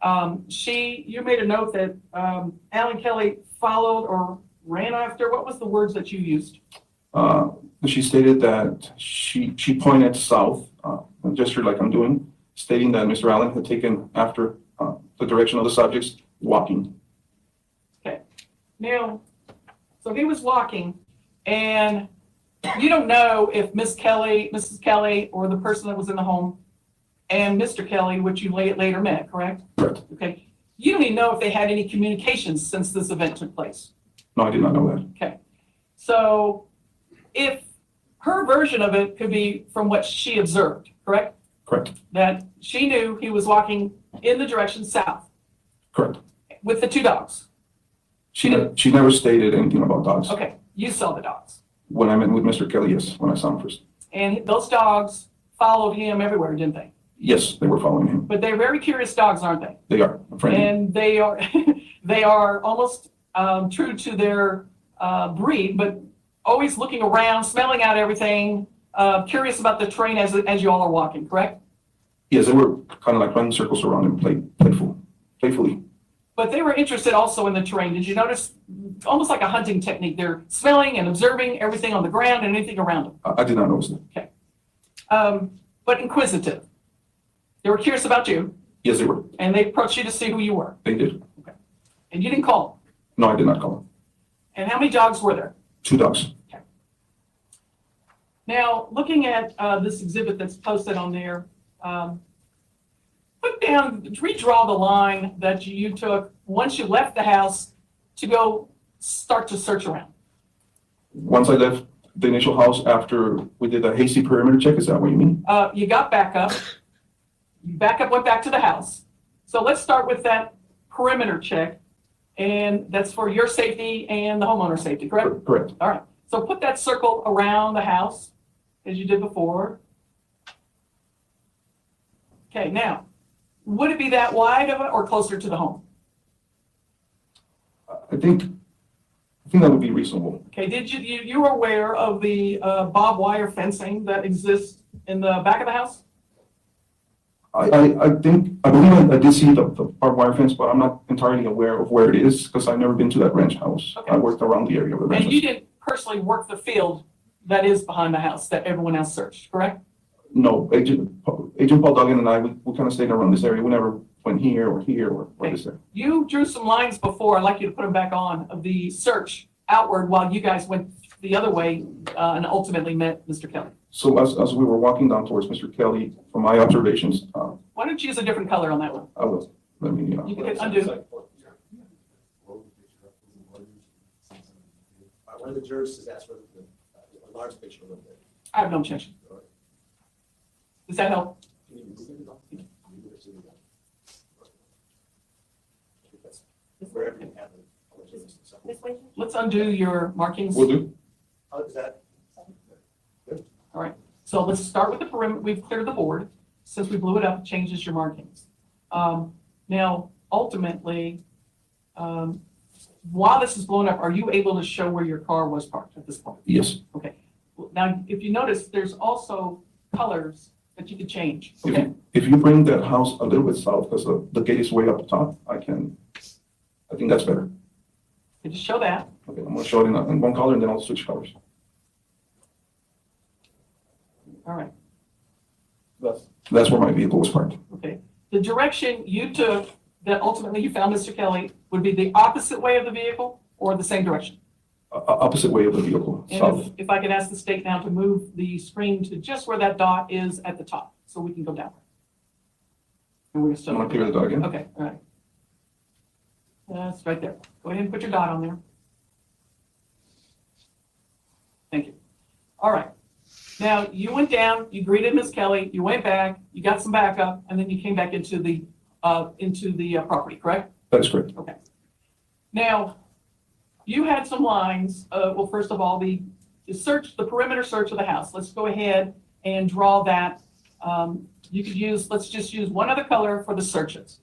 Speaker 6: you made a note that Alan Kelly followed or ran after, what was the words that you used?
Speaker 4: She stated that she pointed south, a gesture like I'm doing, stating that Mr. Allen had taken after the direction of the subjects walking.
Speaker 6: Now, so he was walking, and you don't know if Mrs. Kelly, or the person that was in the home, and Mr. Kelly, which you later met, correct?
Speaker 4: Correct.
Speaker 6: Okay. You don't even know if they had any communications since this event took place.
Speaker 4: No, I did not know that.
Speaker 6: Okay. So if her version of it could be from what she observed, correct?
Speaker 4: Correct.
Speaker 6: That she knew he was walking in the direction south
Speaker 4: Correct.
Speaker 6: with the two dogs.
Speaker 4: She never stated anything about dogs.
Speaker 6: Okay. You saw the dogs.
Speaker 4: When I met with Mr. Kelly, yes, when I saw him first.
Speaker 6: And those dogs followed him everywhere, didn't they?
Speaker 4: Yes, they were following him.
Speaker 6: But they're very curious dogs, aren't they?
Speaker 4: They are friendly.
Speaker 6: And they are, they are almost true to their breed, but always looking around, smelling out everything, curious about the terrain as you all are walking, correct?
Speaker 4: Yes, they were kind of like running circles around him, playfully.
Speaker 6: But they were interested also in the terrain. Did you notice, almost like a hunting technique, they're smelling and observing everything on the ground and anything around them.
Speaker 4: I did not notice that.
Speaker 6: But inquisitive. They were curious about you,
Speaker 4: Yes, they were.
Speaker 6: and they approached you to see who you were.
Speaker 4: They did.
Speaker 6: And you didn't call them.
Speaker 4: No, I did not call them.
Speaker 6: And how many dogs were there?
Speaker 4: 2 dogs.
Speaker 6: Now, looking at this exhibit that's posted on there, redraw the line that you took once you left the house to go start to search around.
Speaker 4: Once I left the initial house after we did a hasty perimeter check, is that what you mean?
Speaker 6: You got back up. You went back to the house. So let's start with that perimeter check. And that's for your safety and the homeowner's safety, correct?
Speaker 4: Correct.
Speaker 6: All right. So put that circle around the house as you did before. Okay, now, would it be that wide of it or closer to the home?
Speaker 4: I think that would be reasonable.
Speaker 6: Okay, you were aware of the barbed wire fencing that exists in the back of the house?
Speaker 4: I believe I did see the barbed wire fence, but I'm not entirely aware of where it is because I've never been to that ranch house.
Speaker 6: Okay.
Speaker 4: I worked around the area of the ranch
Speaker 6: And you
Speaker 4: house.
Speaker 6: didn't personally work the field that is behind the house that everyone else searched, correct?
Speaker 4: No, Agent Paul Duggan and I, we kind of stayed around this area. We never went here or this there.
Speaker 6: You drew some lines before, I'd like you to put them back on, of the search outward while you guys went the other way and ultimately met Mr. Kelly.
Speaker 4: So as we were walking down towards Mr. Kelly, from my observations,
Speaker 6: Why don't you use a different color on that one?
Speaker 4: I was, let me,
Speaker 6: You can hit undo.
Speaker 5: One of the jurors has asked for a large picture of it.
Speaker 6: I have no objection. Does that help?
Speaker 5: Can you move it? Move it to the back. I think that's wherever you have it. I'll let you listen to something.
Speaker 2: This way?
Speaker 6: Let's undo your markings.
Speaker 4: will do.
Speaker 5: Oh, is that?
Speaker 6: All right, so let's start with the perimeter. We've cleared the board. Since we blew it up, it changes your markings. Now, ultimately, while this is blown up, are you able to show where your car was parked at this point?
Speaker 4: Yes.
Speaker 6: Okay. Now, if you notice, there's also colors that you could change, okay?
Speaker 4: If you bring that house a little bit south, because the gate is way up top, I think that's better.
Speaker 6: You just show that.
Speaker 4: Okay, I'm gonna show it in one color and then I'll switch colors.
Speaker 6: All right,
Speaker 4: That's where my vehicle was parked.
Speaker 6: okay. The direction you took that ultimately you found Mr. Kelly would be the opposite way of the vehicle or the same direction?
Speaker 4: Opposite way of the vehicle,
Speaker 6: And
Speaker 4: south.
Speaker 6: if I could ask the state now to move the screen to just where that dot is at the top, so we can go down. And we're
Speaker 4: I'm
Speaker 6: still.
Speaker 4: gonna clear the dot again.
Speaker 6: Okay, all right. That's right there. Go ahead and put your dot on there. Thank you. All right. Now, you went down, you greeted Ms. Kelly, you went back, you got some backup, and then you came back into the property, correct?
Speaker 4: That is correct.
Speaker 6: Okay. Now, you had some lines, well, first of all, the perimeter search of the house. Let's go ahead and draw that. You could use, let's just use one other color for the searches.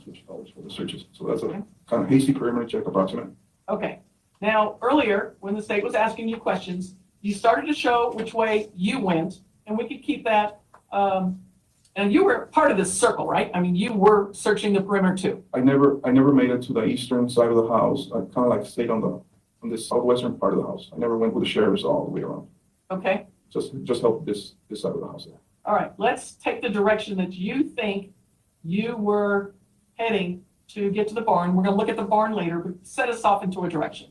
Speaker 4: Switch colors for the searches. So that's a kind of hasty perimeter check approximate.
Speaker 6: Okay. Now, earlier, when the state was asking you questions, you started to show which way you went, and we could keep that. And you were part of this circle, right? I mean, you were searching the perimeter too.
Speaker 4: I never made it to the eastern side of the house. I kind of like stayed on this southwestern part of the house. I never went with the sheriffs all the way around.
Speaker 6: Okay.
Speaker 4: Just help this side of the house there.
Speaker 6: All right. Let's take the direction that you think you were heading to get to the barn. We're going to look at the barn later, but set us off into a direction.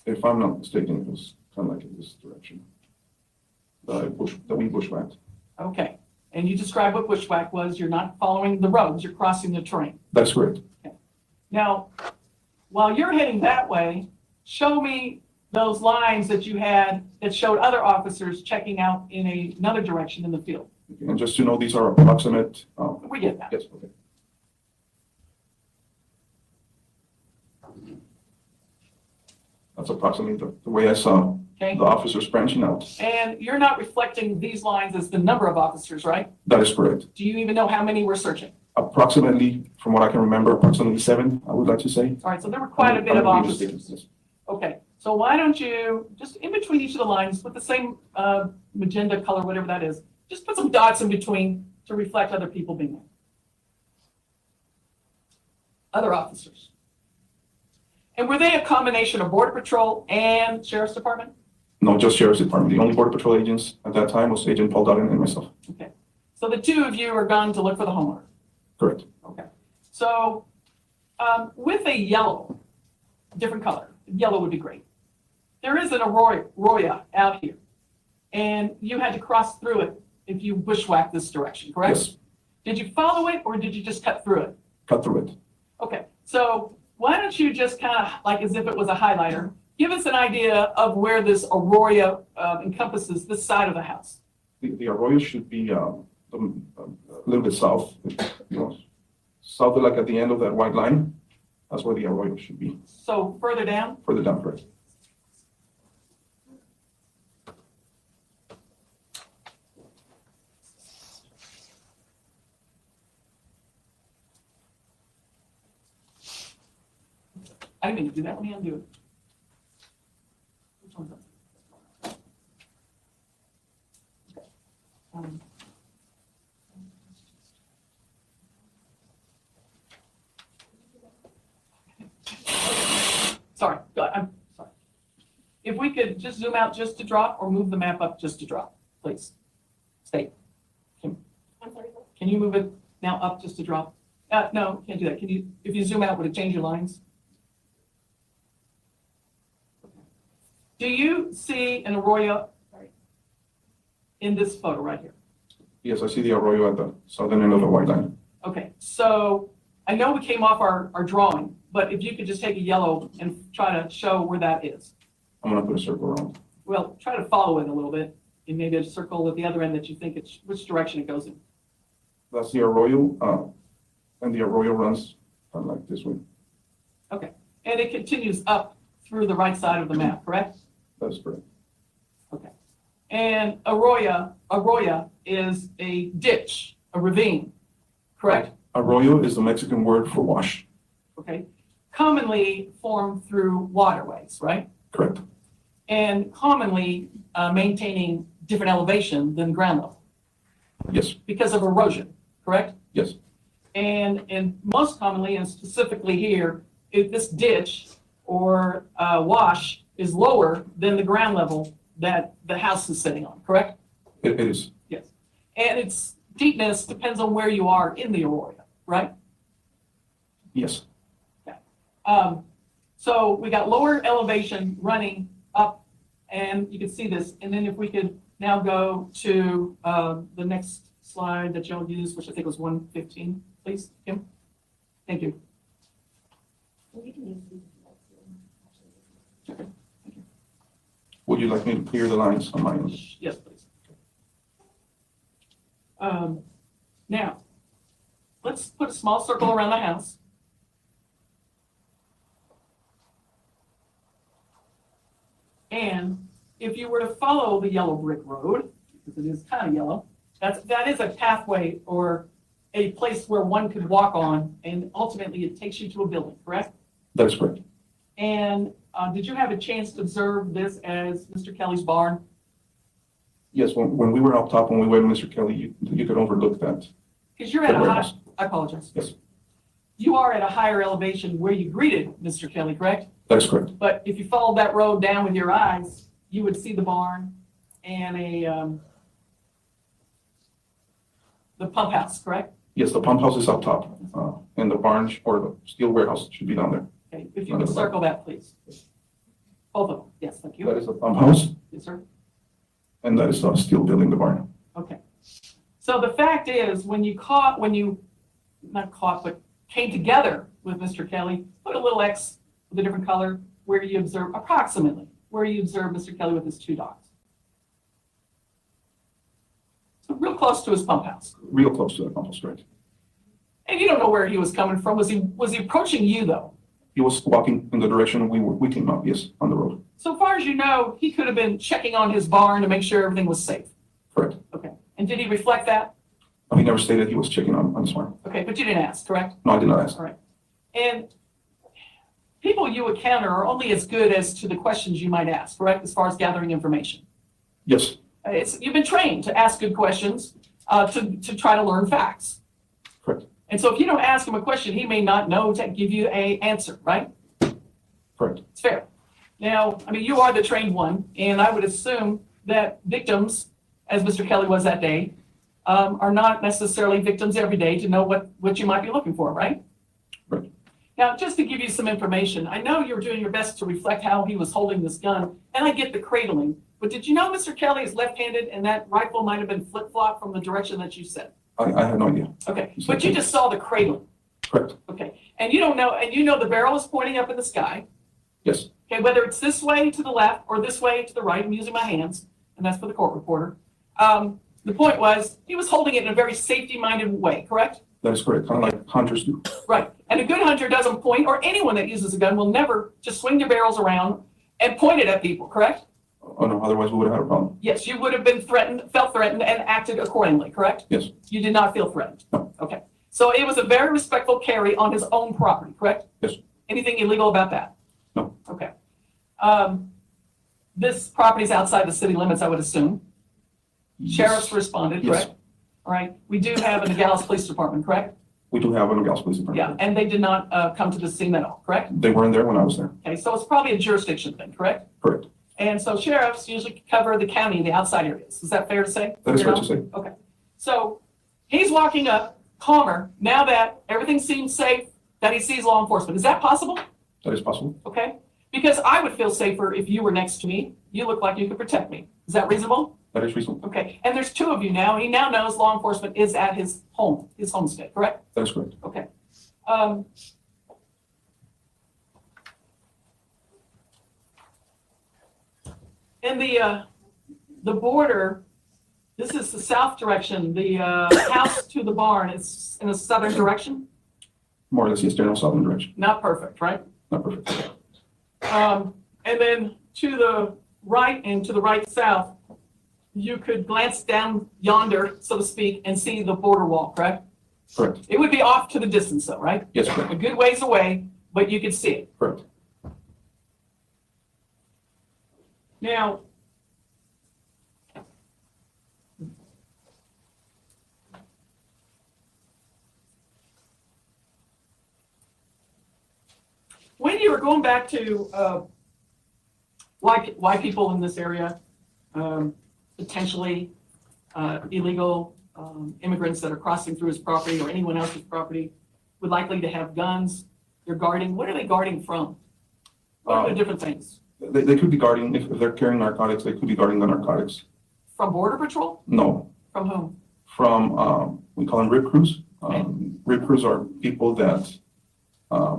Speaker 4: If I'm not mistaken, it was kind of like in this direction. That we bushwhacked.
Speaker 6: Okay. And you described what bushwhack was. You're not following the roads. You're crossing the terrain.
Speaker 4: That's correct.
Speaker 6: Now, while you're heading that way, show me those lines that you had that showed other officers checking out in another direction in the field.
Speaker 4: And just to know, these are approximate.
Speaker 6: We get that.
Speaker 4: Yes, okay. That's approximately the way I saw
Speaker 6: Okay?
Speaker 4: the officers branching out.
Speaker 6: And you're not reflecting these lines as the number of officers, right?
Speaker 4: That is correct.
Speaker 6: Do you even know how many were searching?
Speaker 4: Approximately, from what I can remember, approximately 7, I would like to say.
Speaker 6: All right, so there were quite a bit of
Speaker 4: I'm gonna be
Speaker 6: officers.
Speaker 4: mistaken, yes.
Speaker 6: Okay, so why don't you, just in between each of the lines, with the same magenta color, whatever that is, just put some dots in between to reflect other people being there. Other officers. And were they a combination of Border Patrol and Sheriff's Department?
Speaker 4: No, just Sheriff's Department. The only Border Patrol agents at that time was Agent Paul Dutton and myself.
Speaker 6: Okay, so the two of you are gone to look for the homeowner.
Speaker 4: Correct.
Speaker 6: Okay, so with a yellow, different color, yellow would be great. There is an arroyo out here, and you had to cross through it if you bushwhacked this direction, correct?
Speaker 4: Yes,
Speaker 6: Did you follow it, or did you just cut through it?
Speaker 4: cut through it.
Speaker 6: Okay, so why don't you just kind of, like as if it was a highlighter, give us an idea of where this arroyo encompasses this side of the house.
Speaker 4: The arroyo should be a little bit south, south of like at the end of that white line. That's where the arroyo should be,
Speaker 6: So further down?
Speaker 4: further down, correct.
Speaker 6: I didn't mean to do that, let me undo it. Which one's up? Okay. Sorry, I'm sorry. If we could just zoom out just to drop, or move the map up just to drop, please. Stay.
Speaker 2: I'm sorry.
Speaker 6: Can you move it now up just to drop? No, can't do that. Can you, if you zoom out, would it change your lines? Do you see an arroyo in this photo right here?
Speaker 4: Yes, I see the arroyo at the southern end of the white line.
Speaker 6: Okay, so I know we came off our drawing, but if you could just take a yellow and try to show where that is.
Speaker 4: I'm gonna put a circle around.
Speaker 6: Well, try to follow it a little bit, and maybe a circle at the other end that you think it's, which direction it goes in.
Speaker 4: That's the arroyo, and the arroyo runs like this way.
Speaker 6: Okay, and it continues up through the right side of the map, correct?
Speaker 4: That's correct.
Speaker 6: Okay. And arroyo is a ditch, a ravine, correct?
Speaker 4: Arroyo is the Mexican word for wash.
Speaker 6: Okay. Commonly formed through waterways, right?
Speaker 4: Correct.
Speaker 6: And commonly maintaining different elevation than ground level
Speaker 4: Yes,
Speaker 6: because of erosion, correct?
Speaker 4: yes,
Speaker 6: And most commonly, and specifically here, if this ditch or wash is lower than the ground level that the house is sitting on, correct?
Speaker 4: it is.
Speaker 6: Yes. And its deepness depends on where you are in the arroyo, right?
Speaker 4: Yes,
Speaker 6: So we got lower elevation running up, and you can see this. And then if we could now go to the next slide that y'all used, which I think was 115, please, Kim. Thank you. Okay.
Speaker 4: would you like me to clear the lines on my end?
Speaker 6: Yes, please. Now, let's put a small circle around the house. And if you were to follow the yellow brick road, because it is kind of yellow, that is a pathway or a place where one could walk on, and ultimately it takes you to a building, correct?
Speaker 4: That is correct.
Speaker 6: And did you have a chance to observe this as Mr. Kelly's barn?
Speaker 4: Yes, when we were up top, when we went, Mr. Kelly, you could overlook that.
Speaker 6: Because you're at a
Speaker 4: The
Speaker 6: high,
Speaker 4: warehouse.
Speaker 6: I apologize.
Speaker 4: Yes,
Speaker 6: You are at a higher elevation where you greeted Mr. Kelly, correct?
Speaker 4: that is correct.
Speaker 6: But if you followed that road down with your eyes, you would see the barn and the pump house, correct?
Speaker 4: Yes, the pump house is up top, and the barn or the steel warehouse should be down there.
Speaker 6: Okay, if you could circle that, please. Both of them, yes, thank
Speaker 4: That
Speaker 6: you.
Speaker 4: is the pump house,
Speaker 6: Yes, sir.
Speaker 4: and that is the steel building, the barn.
Speaker 6: Okay. So the fact is, when you not caught, but came together with Mr. Kelly, put a little X with a different color where you observe, approximately, where you observe Mr. Kelly with his two dogs. So real close to his pump house.
Speaker 4: Real close to the pump house, correct.
Speaker 6: And you don't know where he was coming from. Was he approaching you though?
Speaker 4: He was walking in the direction we came up, yes, on the road.
Speaker 6: So far as you know, he could have been checking on his barn to make sure everything was safe.
Speaker 4: Correct.
Speaker 6: Okay. And did he reflect that?
Speaker 4: He never stated he was checking on his farm.
Speaker 6: Okay, but you didn't ask, correct?
Speaker 4: No, I did not ask.
Speaker 6: All right. And people you encounter are only as good as to the questions you might ask, correct, as far as gathering information?
Speaker 4: Yes,
Speaker 6: You've been trained to ask good questions, to try to learn facts.
Speaker 4: correct,
Speaker 6: And so if you don't ask him a question, he may not know to give you a answer, right?
Speaker 4: correct.
Speaker 6: It's fair. Now, I mean, you are the trained one, and I would assume that victims, as Mr. Kelly was that day, are not necessarily victims every day to know what you might be looking for, right?
Speaker 4: Right.
Speaker 6: Now, just to give you some information, I know you're doing your best to reflect how he was holding this gun, and I get the cradling, but did you know Mr. Kelly is left-handed and that rifle might have been flip-flop from the direction that you said?
Speaker 4: I had no idea.
Speaker 6: Okay, but you just saw the cradling,
Speaker 4: Correct,
Speaker 6: okay? And you don't know, and you know the barrel is pointing up in the sky,
Speaker 4: yes,
Speaker 6: okay, whether it's this way to the left or this way to the right, I'm using my hands, and that's for the court reporter. The point was, he was holding it in a very safety-minded way, correct?
Speaker 4: that is correct, kind of like hunters do.
Speaker 6: Right, and a good hunter doesn't point, or anyone that uses a gun will never just swing their barrels around and point it at people, correct?
Speaker 4: Oh, no, otherwise we would have had a problem.
Speaker 6: Yes, you would have been threatened, felt threatened, and acted accordingly, correct?
Speaker 4: Yes,
Speaker 6: You did not feel threatened?
Speaker 4: No.
Speaker 6: Okay, so it was a very respectful carry on his own property, correct?
Speaker 4: Yes.
Speaker 6: Anything illegal about that?
Speaker 4: No.
Speaker 6: Okay. This property's outside the city limits, I would assume. Sheriff's responded,
Speaker 4: Yes.
Speaker 6: correct? All right, we do have a Nogales Police Department, correct?
Speaker 4: We do have a Nogales Police Department.
Speaker 6: Yeah, and they did not come to the scene at all, correct?
Speaker 4: They weren't there when I was there.
Speaker 6: Okay, so it's probably a jurisdiction thing, correct?
Speaker 4: Correct.
Speaker 6: And so sheriffs usually cover the county, the outside areas. Is that fair to say?
Speaker 4: That is fair to
Speaker 6: know?
Speaker 4: say.
Speaker 6: Okay, so he's walking up calmer now that everything seems safe, that he sees law enforcement. Is that possible?
Speaker 4: That is possible.
Speaker 6: Okay, because I would feel safer if you were next to me. You look like you could protect me. Is that reasonable?
Speaker 4: That is reasonable.
Speaker 6: Okay, and there's two of you now. He now knows law enforcement is at his home, his homestead, correct?
Speaker 4: That is correct.
Speaker 6: Okay. In the border, this is the south direction. The house to the barn is in a southern direction.
Speaker 4: More or less, yes, general southern direction.
Speaker 6: Not perfect, right?
Speaker 4: Not perfect.
Speaker 6: And then to the right and to the right south, you could glance down yonder, so to speak, and see the border wall, correct?
Speaker 4: Correct.
Speaker 6: It would be off to the distance though, right?
Speaker 4: Yes,
Speaker 6: A
Speaker 4: correct.
Speaker 6: good ways away, but you could see it.
Speaker 4: Correct.
Speaker 6: Now, when you were going back to why people in this area, potentially illegal immigrants that are crossing through his property or anyone else's property, would likely to have guns, they're guarding, what are they guarding from? What are the different things?
Speaker 4: They could be guarding, if they're carrying narcotics, they could be guarding the narcotics.
Speaker 6: From Border Patrol?
Speaker 4: No,
Speaker 6: From whom?
Speaker 4: from, we call them rip crews. Rip crews are people that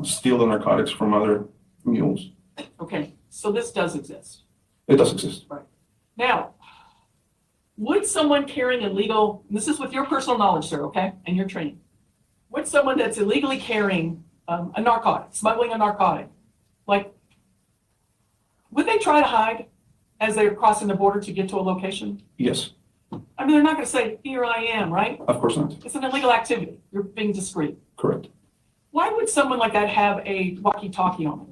Speaker 4: steal the narcotics from other mules.
Speaker 6: Okay, so this does exist.
Speaker 4: It does exist.
Speaker 6: Now, would someone carrying illegal, and this is with your personal knowledge, sir, okay, and your training, would someone that's illegally carrying a narcotic, smuggling a narcotic, like, would they try to hide as they're crossing the border to get to a location?
Speaker 4: Yes,
Speaker 6: I mean, they're not going to say, here I am, right?
Speaker 4: of course not.
Speaker 6: It's an illegal activity. You're being discreet.
Speaker 4: Correct.
Speaker 6: Why would someone like that have a walkie-talkie on them?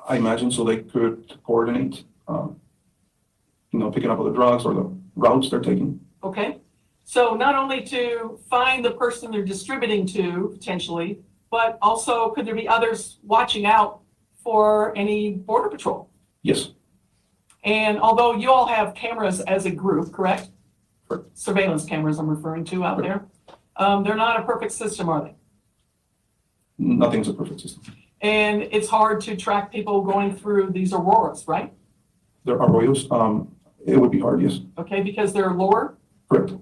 Speaker 4: I imagine so they could coordinate, picking up other drugs or the routes they're taking.
Speaker 6: Okay, so not only to find the person they're distributing to potentially, but also could there be others watching out for any border patrol?
Speaker 4: Yes,
Speaker 6: And although you all have cameras as a group, correct?
Speaker 4: Correct.
Speaker 6: Surveillance cameras I'm referring to out there. They're not a perfect system, are they?
Speaker 4: nothing's a perfect system.
Speaker 6: And it's hard to track people going through these auroras, right?
Speaker 4: There are arroyos, it would be hard, yes.
Speaker 6: Okay, because they're lower.
Speaker 4: Correct.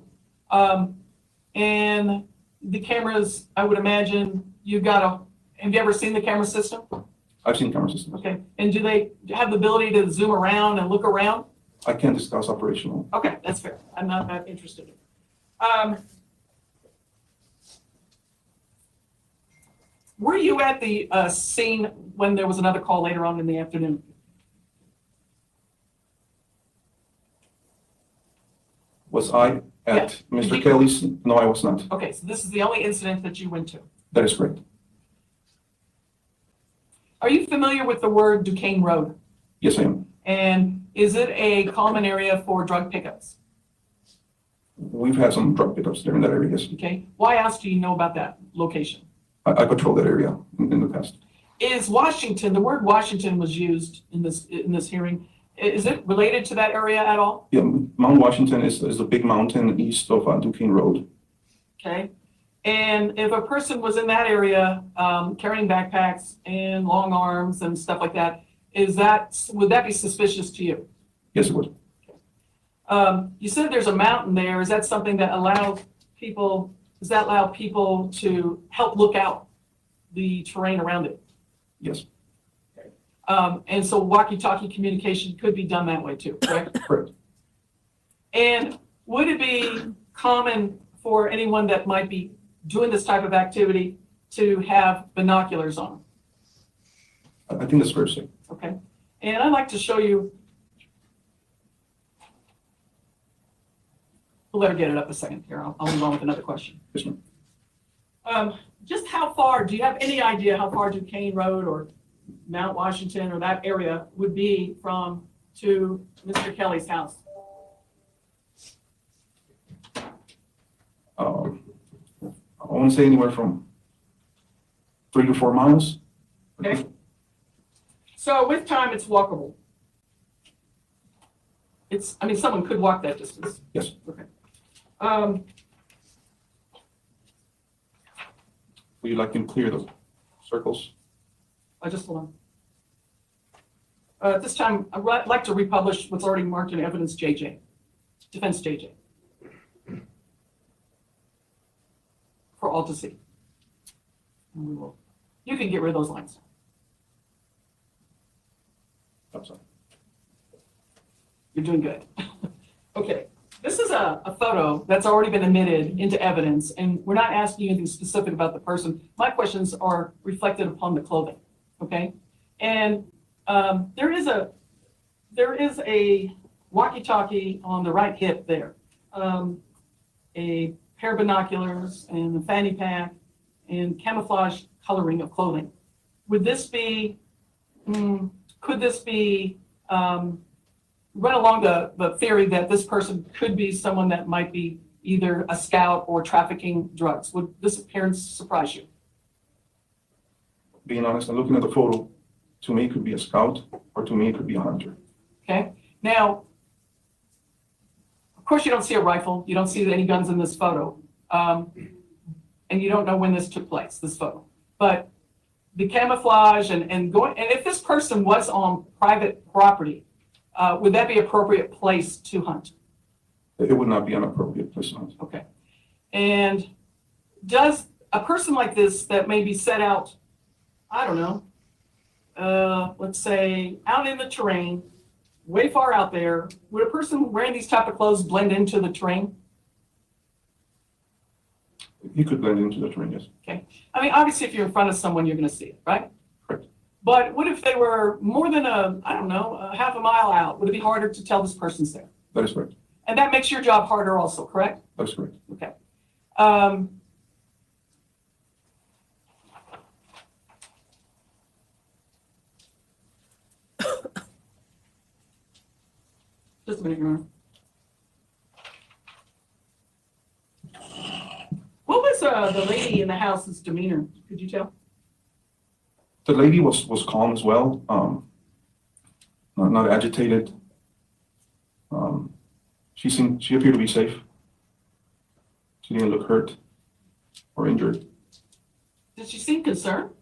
Speaker 6: And the cameras, I would imagine have you ever seen the camera system?
Speaker 4: I've seen camera systems.
Speaker 6: Okay, and do they have the ability to zoom around and look around?
Speaker 4: I can't discuss operational.
Speaker 6: Okay, that's fair. I'm not that interested. Were you at the scene when there was another call later on in the afternoon?
Speaker 4: Was I at
Speaker 6: Yeah.
Speaker 4: Mr. Kelly's? No, I was not.
Speaker 6: Okay, so this is the only incident that you went to.
Speaker 4: That is correct.
Speaker 6: Are you familiar with the word Duquesne Road?
Speaker 4: Yes, I am.
Speaker 6: And is it a common area for drug pickups?
Speaker 4: We've had some drug pickups there in that area, yes.
Speaker 6: Okay, why else do you know about that location?
Speaker 4: I patrol that area in the past.
Speaker 6: Is Washington, the word Washington was used in this hearing, is it related to that area at all?
Speaker 4: Yeah, Mount Washington is the big mountain east of Duquesne Road.
Speaker 6: Okay, and if a person was in that area carrying backpacks and long arms and stuff like that, would that be suspicious to you?
Speaker 4: Yes, it would.
Speaker 6: You said there's a mountain there. Is that something that allows people, does that allow people to help look out the terrain around it?
Speaker 4: Yes,
Speaker 6: And so walkie-talkie communication could be done that way too, correct?
Speaker 4: correct.
Speaker 6: And would it be common for anyone that might be doing this type of activity to have binoculars on?
Speaker 4: I think that's fair to say.
Speaker 6: Okay, and I'd like to show you. We'll let her get it up a second here. I'll move on with another question.
Speaker 4: Yes, ma'am.
Speaker 6: Just how far, do you have any idea how far Duquesne Road or Mount Washington or that area would be to Mr. Kelly's house?
Speaker 4: I want to say anywhere from 3 to 4 miles.
Speaker 6: Okay. So with time, it's walkable. Someone could walk that distance.
Speaker 4: Yes.
Speaker 6: Okay.
Speaker 4: Would you like to clear the circles?
Speaker 6: I just hold on. At this time, I'd like to republish what's already marked in evidence JJ, defense JJ, for all to see. And we will. You can get rid of those lines.
Speaker 4: I'm sorry.
Speaker 6: You're doing good. Okay, this is a photo that's already been admitted into evidence, and we're not asking you anything specific about the person. My questions are reflected upon the clothing, okay? And there is a walkie-talkie on the right hip there, a pair of binoculars and a fanny pack and camouflage coloring of clothing. Would this be, could this be run along the theory that this person could be someone that might be either a scout or trafficking drugs? Would this appearance surprise you?
Speaker 4: Being honest, and looking at the photo, to me, it could be a scout, or to me, it could be a hunter.
Speaker 6: Okay, now, of course, you don't see a rifle, you don't see any guns in this photo, and you don't know when this took place, this photo. But the camouflage and if this person was on private property, would that be appropriate place to hunt?
Speaker 4: It would not be an appropriate place to hunt.
Speaker 6: Okay. And does a person like this that may be set out, I don't know, let's say out in the terrain, way far out there, would a person wearing these type of clothes blend into the terrain?
Speaker 4: He could blend into the terrain, yes.
Speaker 6: Okay. Obviously, if you're in front of someone, you're going to see it, right?
Speaker 4: Correct.
Speaker 6: But what if they were more than a half a mile out? Would it be harder to tell this person's there?
Speaker 4: That is correct.
Speaker 6: And that makes your job harder also, correct?
Speaker 4: That is correct.
Speaker 6: Okay. Just a minute, Your Honor. What was the lady in the house's demeanor? Could you tell?
Speaker 4: The lady was calm as well, not agitated. She appeared to be safe. She didn't look hurt or injured.
Speaker 6: Did she seem concerned?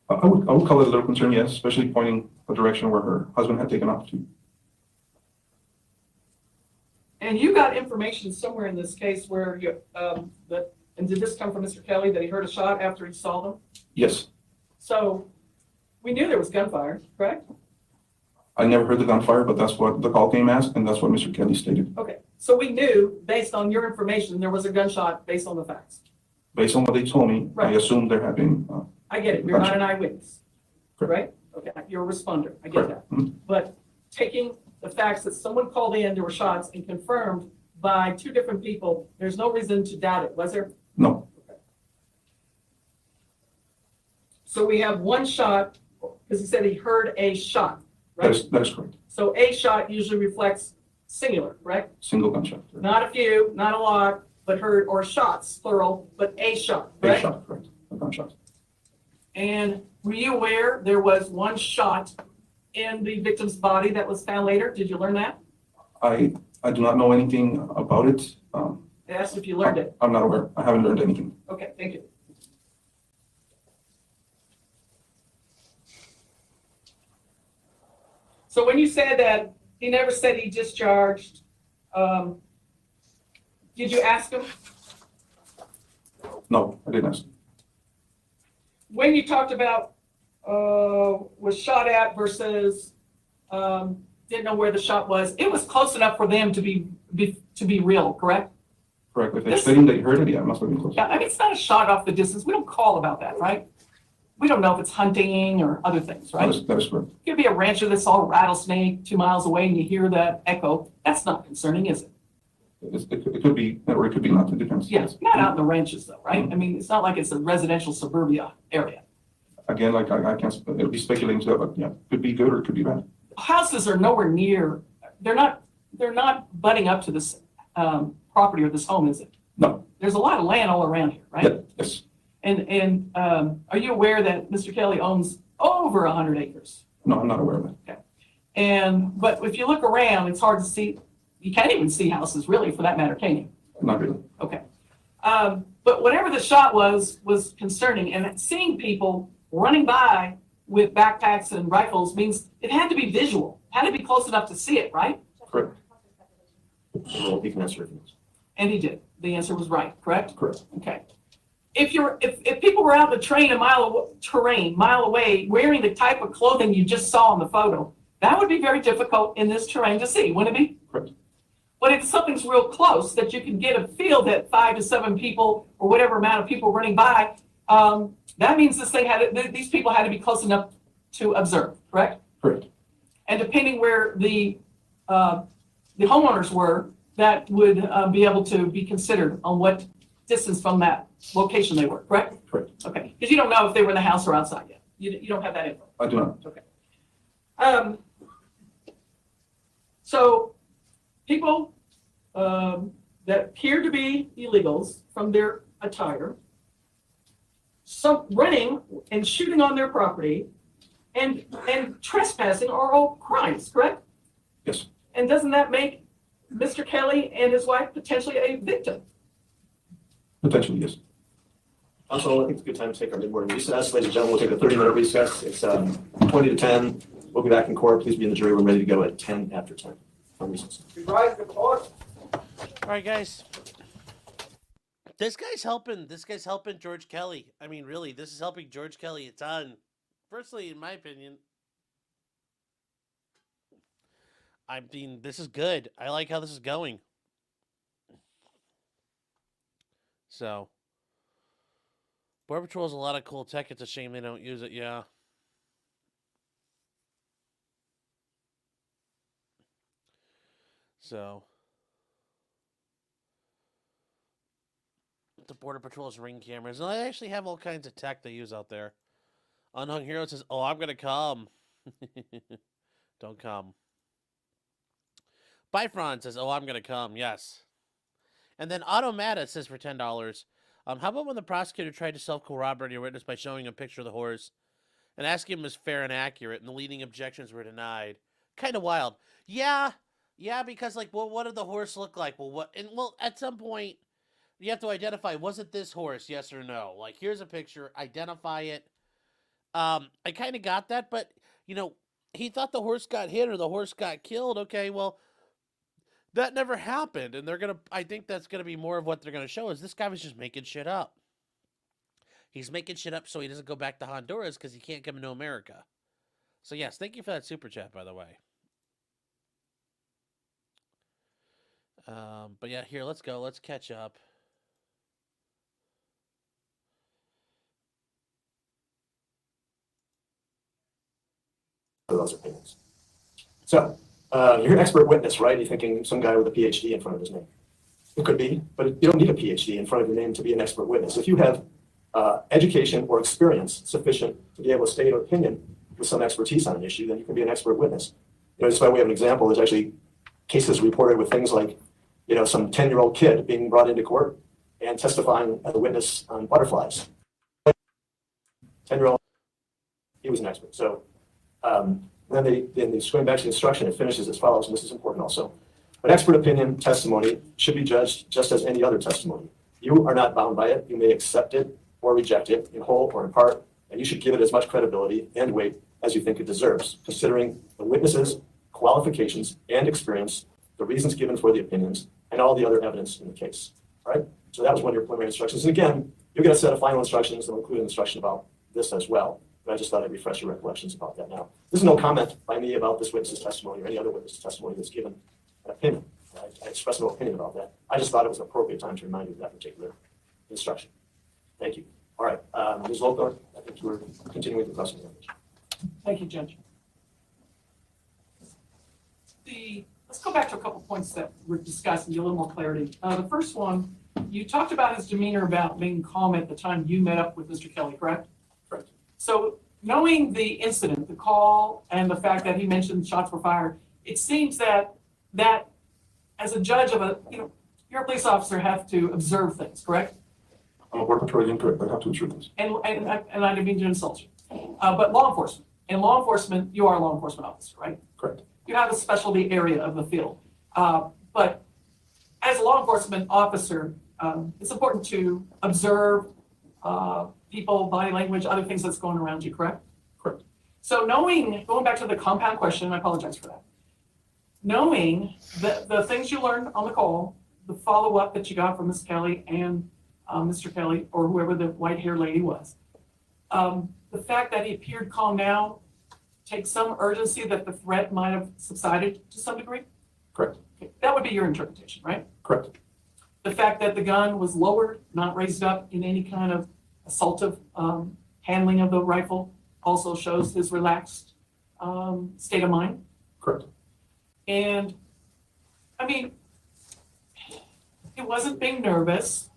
Speaker 4: I would call it a little concern, yes, especially pointing the direction where her husband had taken off to.
Speaker 6: And you got information somewhere in this case where you, and did this come from Mr. Kelly, that he heard a shot after he saw them?
Speaker 4: Yes,
Speaker 6: So we knew there was gunfire, correct?
Speaker 4: I never heard the gunfire, but that's what the call came as, and that's what Mr. Kelly stated.
Speaker 6: Okay, so we knew, based on your information, there was a gunshot based on the facts.
Speaker 4: Based on what they told me, I
Speaker 6: Right.
Speaker 4: assume there have been,
Speaker 6: I get it, you're not an eyewitness,
Speaker 4: Correct.
Speaker 6: right? Okay, you're a responder, I get that.
Speaker 4: Mhm.
Speaker 6: But taking the facts that someone called in, there were shots, and confirmed by two different people, there's no reason to doubt it, was there?
Speaker 4: No,
Speaker 6: So we have one shot, because he said he heard a shot,
Speaker 4: that
Speaker 6: right?
Speaker 4: is correct.
Speaker 6: So a shot usually reflects singular, correct?
Speaker 4: Single gunshot.
Speaker 6: Not a few, not a lot, but heard, or shots, plural, but a shot,
Speaker 4: A
Speaker 6: correct?
Speaker 4: shot, correct. A gunshot.
Speaker 6: And were you aware there was one shot in the victim's body that was found later? Did you learn that?
Speaker 4: I do not know anything about it.
Speaker 6: I asked if you learned it.
Speaker 4: I'm not aware. I haven't learned anything.
Speaker 6: Okay, thank you. So when you said that he never said he discharged, did you ask him?
Speaker 4: No, I didn't ask.
Speaker 6: When you talked about was shot at versus didn't know where the shot was, it was close enough for them to be real, correct?
Speaker 4: Correct. If they're
Speaker 6: This-
Speaker 4: stating that you heard it, yeah, it must have been close.
Speaker 6: Yeah, I mean, it's not a shot off the distance. We don't call about that, right? We don't know if it's hunting or other things, right?
Speaker 4: That is correct.
Speaker 6: It could be a rancher that saw a rattlesnake 2 miles away and you hear that echo. That's not concerning, is it?
Speaker 4: It could be, or it could be not. It depends.
Speaker 6: Yes, not out in the ranches though, right? I mean, it's not like it's a residential suburbia area.
Speaker 4: Again, like I can't, it'll be speculating to that, but yeah, could be good or it could be bad.
Speaker 6: Houses are nowhere near, they're not butting up to this property or this home, is it?
Speaker 4: No.
Speaker 6: There's a lot of land all around here, right?
Speaker 4: Yeah, yes.
Speaker 6: And are you aware that Mr. Kelly owns over 100 acres?
Speaker 4: No, I'm not aware of that.
Speaker 6: But if you look around, it's hard to see, you can't even see houses really for that matter, can you?
Speaker 4: Not really.
Speaker 6: Okay. But whatever the shot was concerning, and seeing people running by with backpacks and rifles means it had to be visual, had to be close enough to see it, right?
Speaker 4: Correct.
Speaker 5: Well, he can answer if he wants.
Speaker 6: And he did. The answer was right, correct?
Speaker 4: Correct.
Speaker 6: Okay. If people were out in the terrain mile away, wearing the type of clothing you just saw in the photo, that would be very difficult in this terrain to see, wouldn't it be?
Speaker 4: Correct.
Speaker 6: But if something's real close, that you can get a feel that 5 to 7 people or whatever amount of people running by, that means these people had to be close enough to observe, correct?
Speaker 4: Correct.
Speaker 6: And depending where the homeowners were, that would be able to be considered on what distance from that location they were, correct?
Speaker 4: Correct.
Speaker 6: Okay, because you don't know if they were in the house or outside yet. You don't have that info.
Speaker 4: I do not.
Speaker 6: So people that appear to be illegals from their attire, some running and shooting on their property and trespassing are all crimes, correct?
Speaker 4: Yes.
Speaker 6: And doesn't that make Mr. Kelly and his wife potentially a victim?
Speaker 4: Potentially, yes.
Speaker 5: Council, I think it's a good time to take our mid-morning recess. Ladies and gentlemen, we'll take a 30-minute recess. It's 20 to 10. We'll be back in court. Please be in the jury room ready to go at 10 after 10. Recess.
Speaker 1: All right, guys. This guy's helping George Kelly. I mean, really, this is helping George Kelly a ton. Personally, in my opinion, I mean, this is good. I like how this is going. So, Border Patrol has a lot of cool tech. It's a shame they don't use it. Yeah. So, the Border Patrol's ring cameras. And they actually have all kinds of tech they use out there. Unhung Hero says, "Oh, I'm gonna come." Don't come. Bifron says, "Oh, I'm gonna come." Yes. And then Automata says for $10. How about when the prosecutor tried to self-corroborate your witness by showing a picture of the horse and asking him if it was fair and accurate, and the leading objections were denied? Kind of wild. Yeah, because like, well, what did the horse look like? Well, at some point, you have to identify, was it this horse? Yes or no? Like, here's a picture. Identify it. I kind of got that, but he thought the horse got hit or the horse got killed. Okay, well, that never happened, and I think that's gonna be more of what they're gonna show is this guy was just making shit up. He's making shit up so he doesn't go back to Honduras because he can't come into America. So yes, thank you for that super chat, by the way. But yeah, here, let's go. Let's catch up.
Speaker 5: those opinions. So, you're an expert witness, right? You're thinking some guy with a PhD in front of his name. It could be, but you don't need a PhD in front of your name to be an expert witness. If you have education or experience sufficient to be able to state an opinion with some expertise on an issue, then you can be an expert witness. Just by way of an example, there's actually cases reported with things like, some 10-year-old kid being brought into court and testifying as a witness on butterflies. 10-year-old, he was an expert. So then the going back to the instruction, it finishes as follows, and this is important also. But expert opinion testimony should be judged just as any other testimony. You are not bound by it. You may accept it or reject it in whole or in part, and you should give it as much credibility and weight as you think it deserves, considering the witnesses' qualifications and experience, the reasons given for the opinions, and all the other evidence in the case. All right? So that was one of your preliminary instructions. And again, you'll get a set of final instructions that will include an instruction about this as well. But I just thought I'd refresh your recollections about that now. This is no comment by me about this witness's testimony or any other witness's testimony that's given an opinion. I express no opinion about that. I just thought it was an appropriate time to remind you of that particular instruction. Thank you. All right, Ms. Lothar, I think you were continuing with the question.
Speaker 6: Thank you, Judge. Let's go back to a couple points that were discussed and get a little more clarity. The first one, you talked about his demeanor about being calm at the time you met up with Mr. Kelly, correct?
Speaker 5: Correct.
Speaker 6: So knowing the incident, the call, and the fact that he mentioned shots were fired, it seems that as a judge of you're a police officer, have to observe things, correct?
Speaker 4: I'm a border patrol agent, correct, I have to ensure this.
Speaker 6: And I didn't mean to insult you. But law enforcement, you are a law enforcement officer, right?
Speaker 4: Correct.
Speaker 6: You have a specialty area of the field. But as a law enforcement officer, it's important to observe people, body language, other things that's going around you, correct?
Speaker 4: Correct.
Speaker 6: So going back to the compound question, I apologize for that. Knowing the things you learned on the call, the follow-up that you got from Ms. Kelly and Mr. Kelly, or whoever the white-haired lady was, the fact that he appeared calm now takes some urgency that the threat might have subsided to some degree?
Speaker 4: Correct.
Speaker 6: Okay. That would be your interpretation, right?
Speaker 4: Correct.
Speaker 6: The fact that the gun was lowered, not raised up in any kind of assaultive handling of the rifle also shows his relaxed state of mind.
Speaker 4: Correct.
Speaker 6: And I mean, he wasn't being nervous.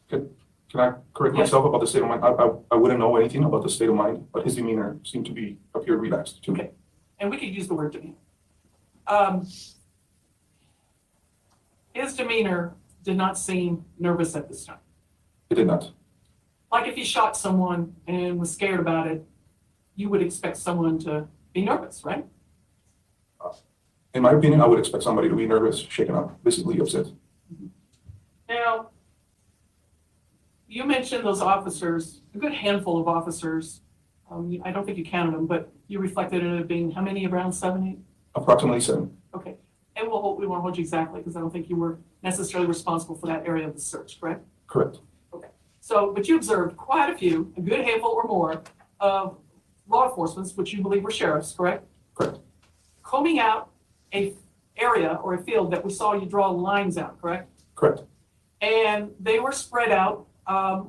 Speaker 4: Can I correct myself about the state of mind? I wouldn't know anything about the state of mind, but his demeanor seemed to appear relaxed to me.
Speaker 6: Okay. And we could use the word demeanor. His demeanor did not seem nervous at this time.
Speaker 4: It did not.
Speaker 6: Like if he shot someone and was scared about it, you would expect someone to be nervous, right?
Speaker 4: In my opinion, I would expect somebody to be nervous, shaken up, visibly upset.
Speaker 6: Now, you mentioned those officers, a good handful of officers. I don't think you counted them, but you reflected it as being how many, around 7, 8?
Speaker 4: Approximately 7.
Speaker 6: Okay. And we won't hold you exactly because I don't think you were necessarily responsible for that area of the search, correct?
Speaker 4: Correct.
Speaker 6: Okay. So, but you observed quite a few, a good handful or more of law enforcement, which you believe were sheriffs, correct?
Speaker 4: Correct.
Speaker 6: Combing out a area or a field that we saw you draw lines out, correct?
Speaker 4: Correct.
Speaker 6: And they were spread out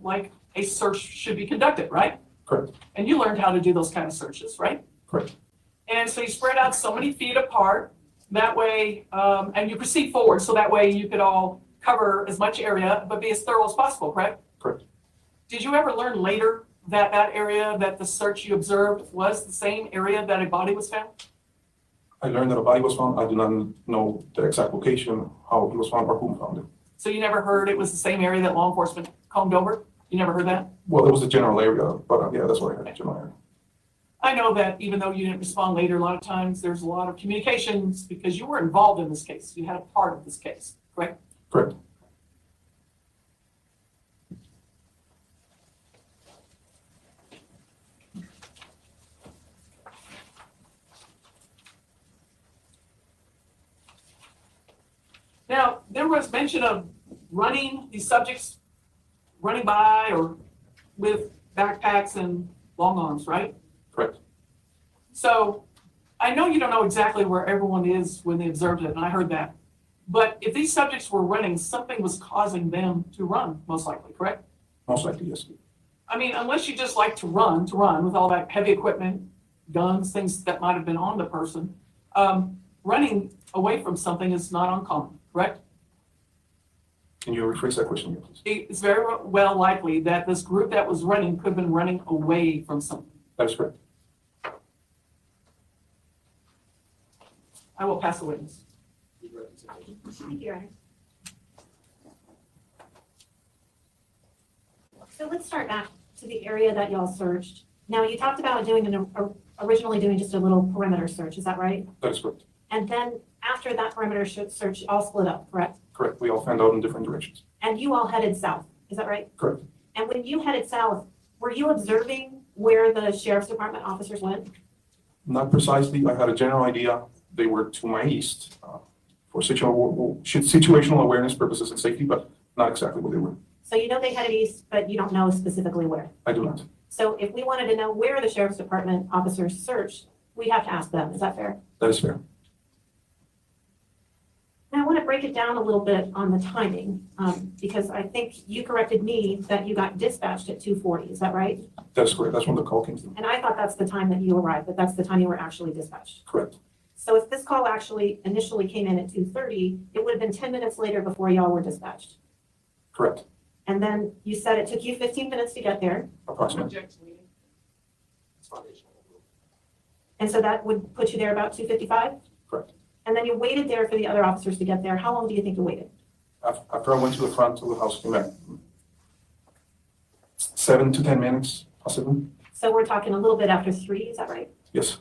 Speaker 6: like a search should be conducted, right?
Speaker 4: Correct.
Speaker 6: And you learned how to do those kind of searches, right?
Speaker 4: Correct.
Speaker 6: And so you spread out so many feet apart, that way, and you proceed forward, so that way you could all cover as much area, but be as thorough as possible, correct?
Speaker 4: Correct.
Speaker 6: Did you ever learn later that that area that the search you observed was the same area that a body was found?
Speaker 4: I learned that a body was found. I do not know the exact location, how he was found, or who found it.
Speaker 6: So you never heard it was the same area that law enforcement combed over? You never heard that?
Speaker 4: Well, it was a general area, but yeah, that's what I heard, general area.
Speaker 6: I know that even though you didn't respond later, a lot of times there's a lot of communications because you were involved in this case. You had a part of this case, correct?
Speaker 4: Correct.
Speaker 6: Now, there was mention of running these subjects, running by or with backpacks and long arms, right?
Speaker 4: Correct.
Speaker 6: So I know you don't know exactly where everyone is when they observed it, and I heard that. But if these subjects were running, something was causing them to run, most likely, correct?
Speaker 4: Most likely, yes.
Speaker 6: I mean, unless you just like to run with all that heavy equipment, guns, things that might have been on the person. Running away from something is not uncommon, correct?
Speaker 4: Can you rephrase that question, please?
Speaker 6: It's very well likely that this group that was running could have been running away from something.
Speaker 4: That is correct.
Speaker 6: I will pass the witness.
Speaker 2: Thank you, Your Honor. So let's start back to the area that y'all searched. Now, you talked about originally doing just a little perimeter search, is that right?
Speaker 4: That is correct.
Speaker 2: And then after that perimeter search, all split up, correct?
Speaker 4: Correct. We all fanned out in different directions.
Speaker 2: And you all headed south, is that right?
Speaker 4: Correct.
Speaker 2: And when you headed south, were you observing where the sheriff's department officers went?
Speaker 4: Not precisely. I had a general idea. They were to my east for situational awareness purposes and safety, but not exactly where they were.
Speaker 2: So you know they headed east, but you don't know specifically where.
Speaker 4: I do not.
Speaker 2: So if we wanted to know where the sheriff's department officers searched, we'd have to ask them. Is that fair?
Speaker 4: That is fair.
Speaker 2: Now, I want to break it down a little bit on the timing, because I think you corrected me that you got dispatched at 2:40. Is that right?
Speaker 4: That is correct. That's when the call came through.
Speaker 2: And I thought that's the time that you arrived, but that's the time you were actually dispatched.
Speaker 4: Correct.
Speaker 2: So if this call actually initially came in at 2:30, it would have been 10 minutes later before y'all were dispatched.
Speaker 4: Correct.
Speaker 2: And then you said it took you 15 minutes to get there.
Speaker 4: Approximately.
Speaker 2: And so that would put you there about 2:55?
Speaker 4: Correct.
Speaker 2: And then you waited there for the other officers to get there. How long do you think you waited?
Speaker 4: After I went to the front of the house, came back. 7 to 10 minutes, possibly.
Speaker 2: So we're talking a little bit after 3, is that right?
Speaker 4: Yes.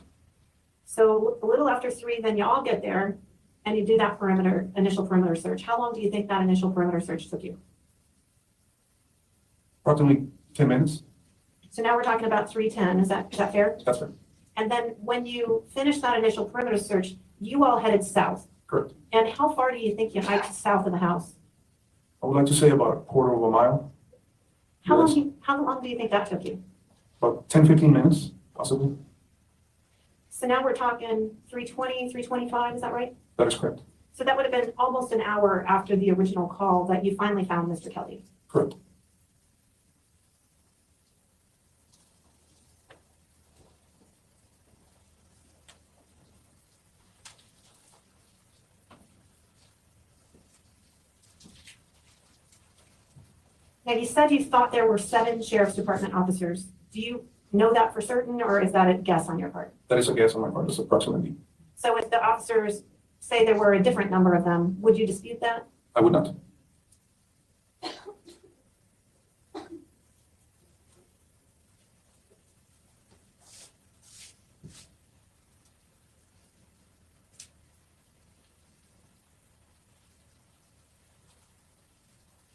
Speaker 2: So a little after 3, then you all get there and you do that initial perimeter search. How long do you think that initial perimeter search took you?
Speaker 4: Approximately 10 minutes.
Speaker 2: So now we're talking about 3:10. Is that fair?
Speaker 4: That's fair.
Speaker 2: And then when you finished that initial perimeter search, you all headed south.
Speaker 4: Correct.
Speaker 2: And how far do you think you hiked south of the house?
Speaker 4: I would like to say about a quarter of a mile.
Speaker 2: How
Speaker 4: Yes.
Speaker 2: long do you think that took you?
Speaker 4: About 10, 15 minutes, possibly.
Speaker 2: So now we're talking 3:20, 3:25, is that right?
Speaker 4: That is correct.
Speaker 2: So that would have been almost an hour after the original call that you finally found Mr. Kelly.
Speaker 4: Correct.
Speaker 2: Now, you said you thought there were 7 sheriff's department officers. Do you know that for certain, or is that a guess on your part?
Speaker 4: That is a guess on my part. It's approximately.
Speaker 2: So if the officers say there were a different number of them, would you dispute that?
Speaker 4: I would not.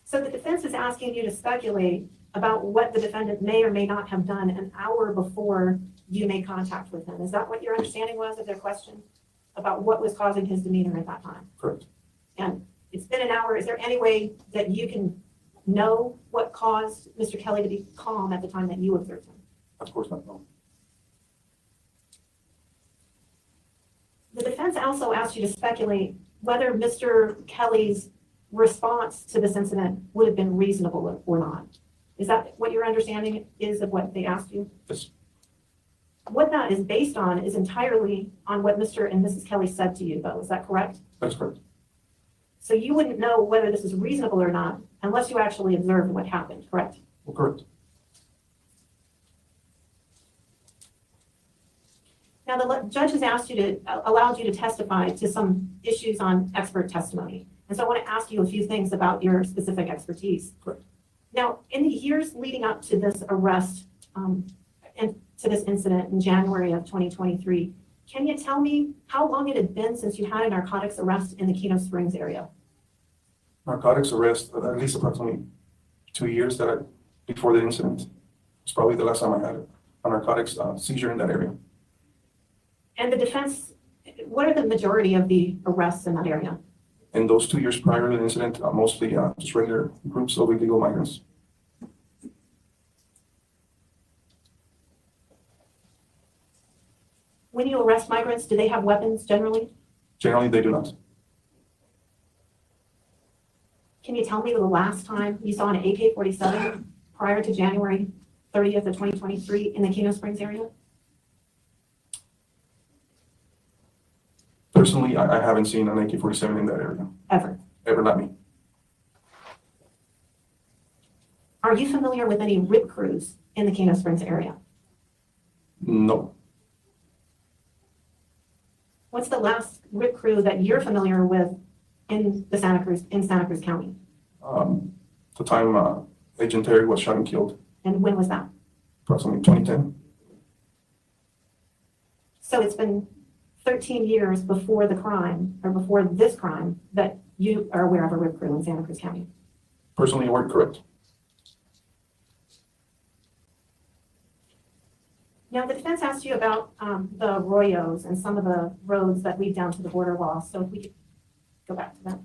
Speaker 2: So the defense is asking you to speculate about what the defendant may or may not have done an hour before you made contact with him. Is that what your understanding was of their question? About what was causing his demeanor at that time?
Speaker 4: Correct.
Speaker 2: And it's been an hour. Is there any way that you can know what caused Mr. Kelly to be calm at the time that you observed him?
Speaker 4: Of course not, no.
Speaker 2: The defense also asked you to speculate whether Mr. Kelly's response to this incident would have been reasonable or not. Is that what your understanding is of what they asked you?
Speaker 4: Yes.
Speaker 2: What that is based on is entirely on what Mr. and Mrs. Kelly said to you, though. Is that correct?
Speaker 4: That's correct.
Speaker 2: So you wouldn't know whether this is reasonable or not unless you actually observed what happened, correct?
Speaker 4: Well, correct.
Speaker 2: Now, the judge has allowed you to testify to some issues on expert testimony. And so I want to ask you a few things about your specific expertise.
Speaker 4: Correct.
Speaker 2: Now, in the years leading up to this arrest and to this incident in January of 2023, can you tell me how long it had been since you had a narcotics arrest in the Kino Springs area?
Speaker 4: Narcotics arrest, at least approximately 2 years before the incident. It's probably the last time I had a narcotics seizure in that area.
Speaker 2: And the defense, what are the majority of the arrests in that area?
Speaker 4: In those 2 years prior to the incident, mostly just regular groups of illegal migrants.
Speaker 2: When you arrest migrants, do they have weapons generally?
Speaker 4: Generally, they do not.
Speaker 2: Can you tell me the last time you saw an AK-47 prior to January 30th of 2023 in the Kino Springs area?
Speaker 4: Personally, I haven't seen an AK-47 in that area,
Speaker 2: ever?
Speaker 4: ever, not me.
Speaker 2: Are you familiar with any RIP crews in the Kino Springs area?
Speaker 4: No,
Speaker 2: What's the last RIP crew that you're familiar with in Santa Cruz County?
Speaker 4: the time Agent Terry was shot and killed,
Speaker 2: And when was that?
Speaker 4: approximately 2010.
Speaker 2: So it's been 13 years before the crime, or before this crime, that you are aware of a RIP crew in Santa Cruz County.
Speaker 4: Personally, you weren't correct.
Speaker 2: Now, the defense asked you about the arroyos and some of the roads that lead down to the border wall. So if we could go back to that.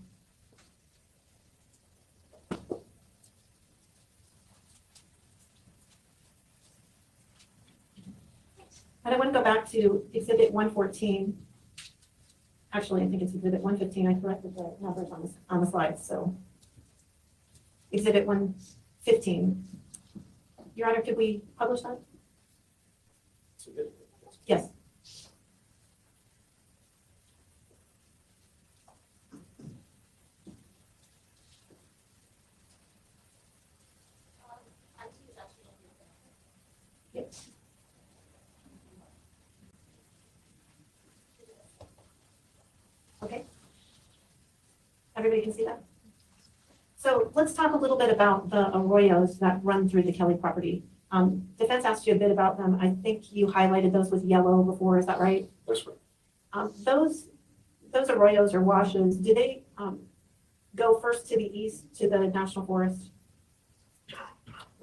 Speaker 2: And I want to go back to Exhibit 114. Actually, I think it's Exhibit 115. I corrected the numbers on the slides, so. Exhibit 115. Your Honor, could we publish that? Yes. Yes. Okay. Everybody can see that? So let's talk a little bit about the arroyos that run through the Kelly property. Defense asked you a bit about them. I think you highlighted those with yellow before, is that right?
Speaker 4: That's right.
Speaker 2: Those arroyos or washes, do they go first to the east to the National Forest?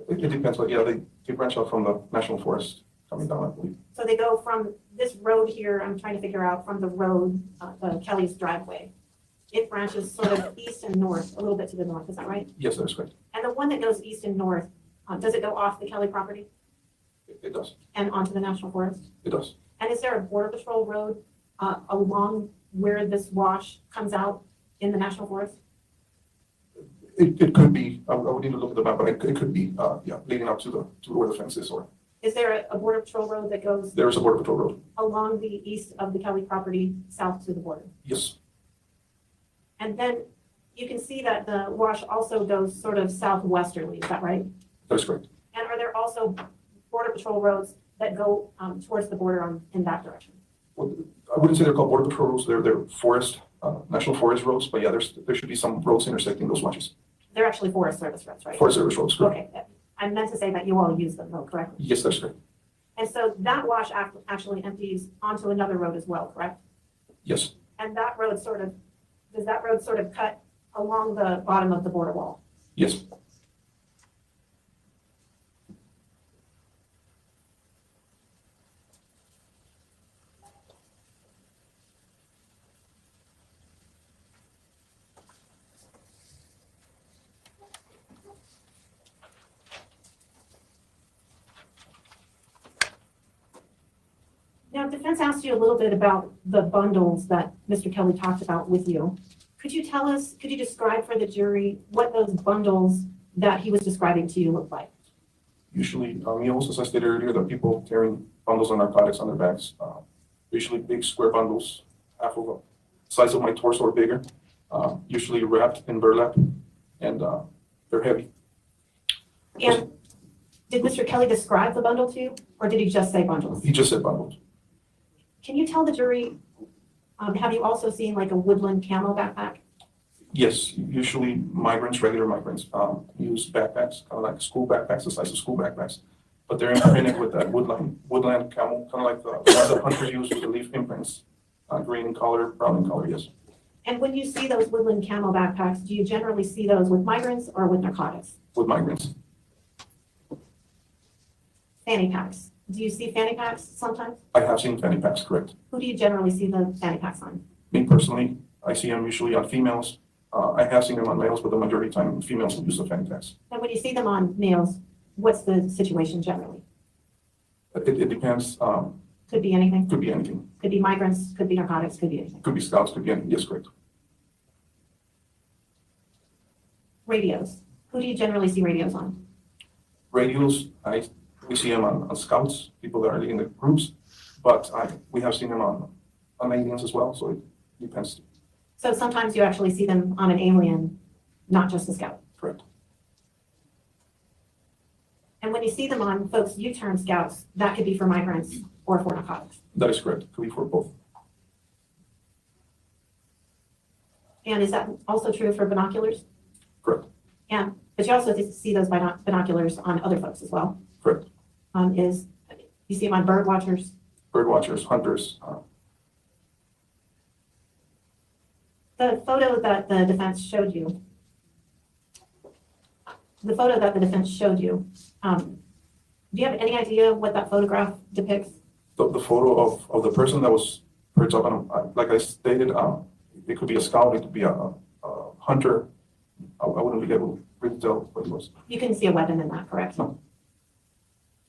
Speaker 4: It depends, but yeah, they branch out from the National Forest coming down, I believe.
Speaker 2: So they go from this road here, I'm trying to figure out from the road, the Kelly's driveway. It branches sort of east and north, a little bit to the north, is that right?
Speaker 4: Yes, that's correct.
Speaker 2: And the one that goes east and north, does it go off the Kelly property
Speaker 4: It does.
Speaker 2: and onto the National Forest?
Speaker 4: It does.
Speaker 2: And is there a Border Patrol road along where this wash comes out in the National Forest?
Speaker 4: It could be, I would need to look at the map, but it could be, yeah, leading up to where the fence is, or
Speaker 2: Is there a Border Patrol road that goes
Speaker 4: there is a Border Patrol road.
Speaker 2: along the east of the Kelly property, south to the border?
Speaker 4: Yes,
Speaker 2: And then you can see that the wash also goes sort of southwesterly, is that right?
Speaker 4: that is correct.
Speaker 2: And are there also Border Patrol roads that go towards the border in that direction?
Speaker 4: Well, I wouldn't say they're called Border Patrol roads, they're forest, National Forest roads, but yeah, there should be some roads intersecting those watches.
Speaker 2: They're actually Forest Service roads, right?
Speaker 4: Forest Service roads, correct?
Speaker 2: Okay, I meant to say that you all use them though, correctly?
Speaker 4: Yes, that's correct.
Speaker 2: And so that wash actually empties onto another road as well, correct?
Speaker 4: Yes,
Speaker 2: And that road does that road sort of cut along the bottom of the border wall?
Speaker 4: yes.
Speaker 2: Now, defense asked you a little bit about the bundles that Mr. Kelly talked about with you. Could you describe for the jury what those bundles that he was describing to you look like?
Speaker 4: Usually mules, as I stated earlier, the people carrying bundles of narcotics on their backs, usually big square bundles, half of the size of my torso or bigger, usually wrapped in burlap, and they're heavy.
Speaker 2: And did Mr. Kelly describe the bundle to you, or did he just say bundles?
Speaker 4: He just said bundles.
Speaker 2: Can you tell the jury, have you also seen like a woodland camo backpack?
Speaker 4: Yes, usually migrants, regular migrants, use backpacks, kind of like school backpacks, the size of school backpacks. But they're imprinted with that woodland camel, kind of like the ones that hunters use with the leaf imprints, green in color, brown in color, yes.
Speaker 2: And when you see those woodland camo backpacks, do you generally see those with migrants or with narcotics?
Speaker 4: With migrants.
Speaker 2: Fanny packs. Do you see fanny packs sometimes?
Speaker 4: I have seen fanny packs, correct.
Speaker 2: Who do you generally see the fanny packs on?
Speaker 4: Me personally, I see them usually on females. I have seen them on males, but the majority of the time females will use the fanny packs.
Speaker 2: And when you see them on males, what's the situation generally?
Speaker 4: It depends,
Speaker 2: Could be anything.
Speaker 4: could be anything.
Speaker 2: Could be migrants, could be narcotics, could be anything.
Speaker 4: Could be scouts, could be anything, yes, correct.
Speaker 2: Radios. Who do you generally see radios on?
Speaker 4: Radios, we see them on scouts, people that are leading the groups, but we have seen them on aliens as well, so Depends.
Speaker 2: So sometimes you actually see them on an alien, not just a scout.
Speaker 4: Correct.
Speaker 2: And when you see them on folks' U-turn scouts, that could be for migrants or for narcotics.
Speaker 4: That is correct. Could be for both.
Speaker 2: And is that also true for binoculars?
Speaker 4: Correct.
Speaker 2: And, but you also see those binoculars on other folks as well.
Speaker 4: Correct.
Speaker 2: You see them on bird watchers.
Speaker 4: Bird watchers, hunters.
Speaker 2: The photo that the defense showed you, do you have any idea what that photograph depicts?
Speaker 4: The photo of the person that was perched up on him, like I stated, it could be a scout, it could be a hunter. I wouldn't be able to really tell what it was.
Speaker 2: You can see a weapon in that, correct?
Speaker 4: No.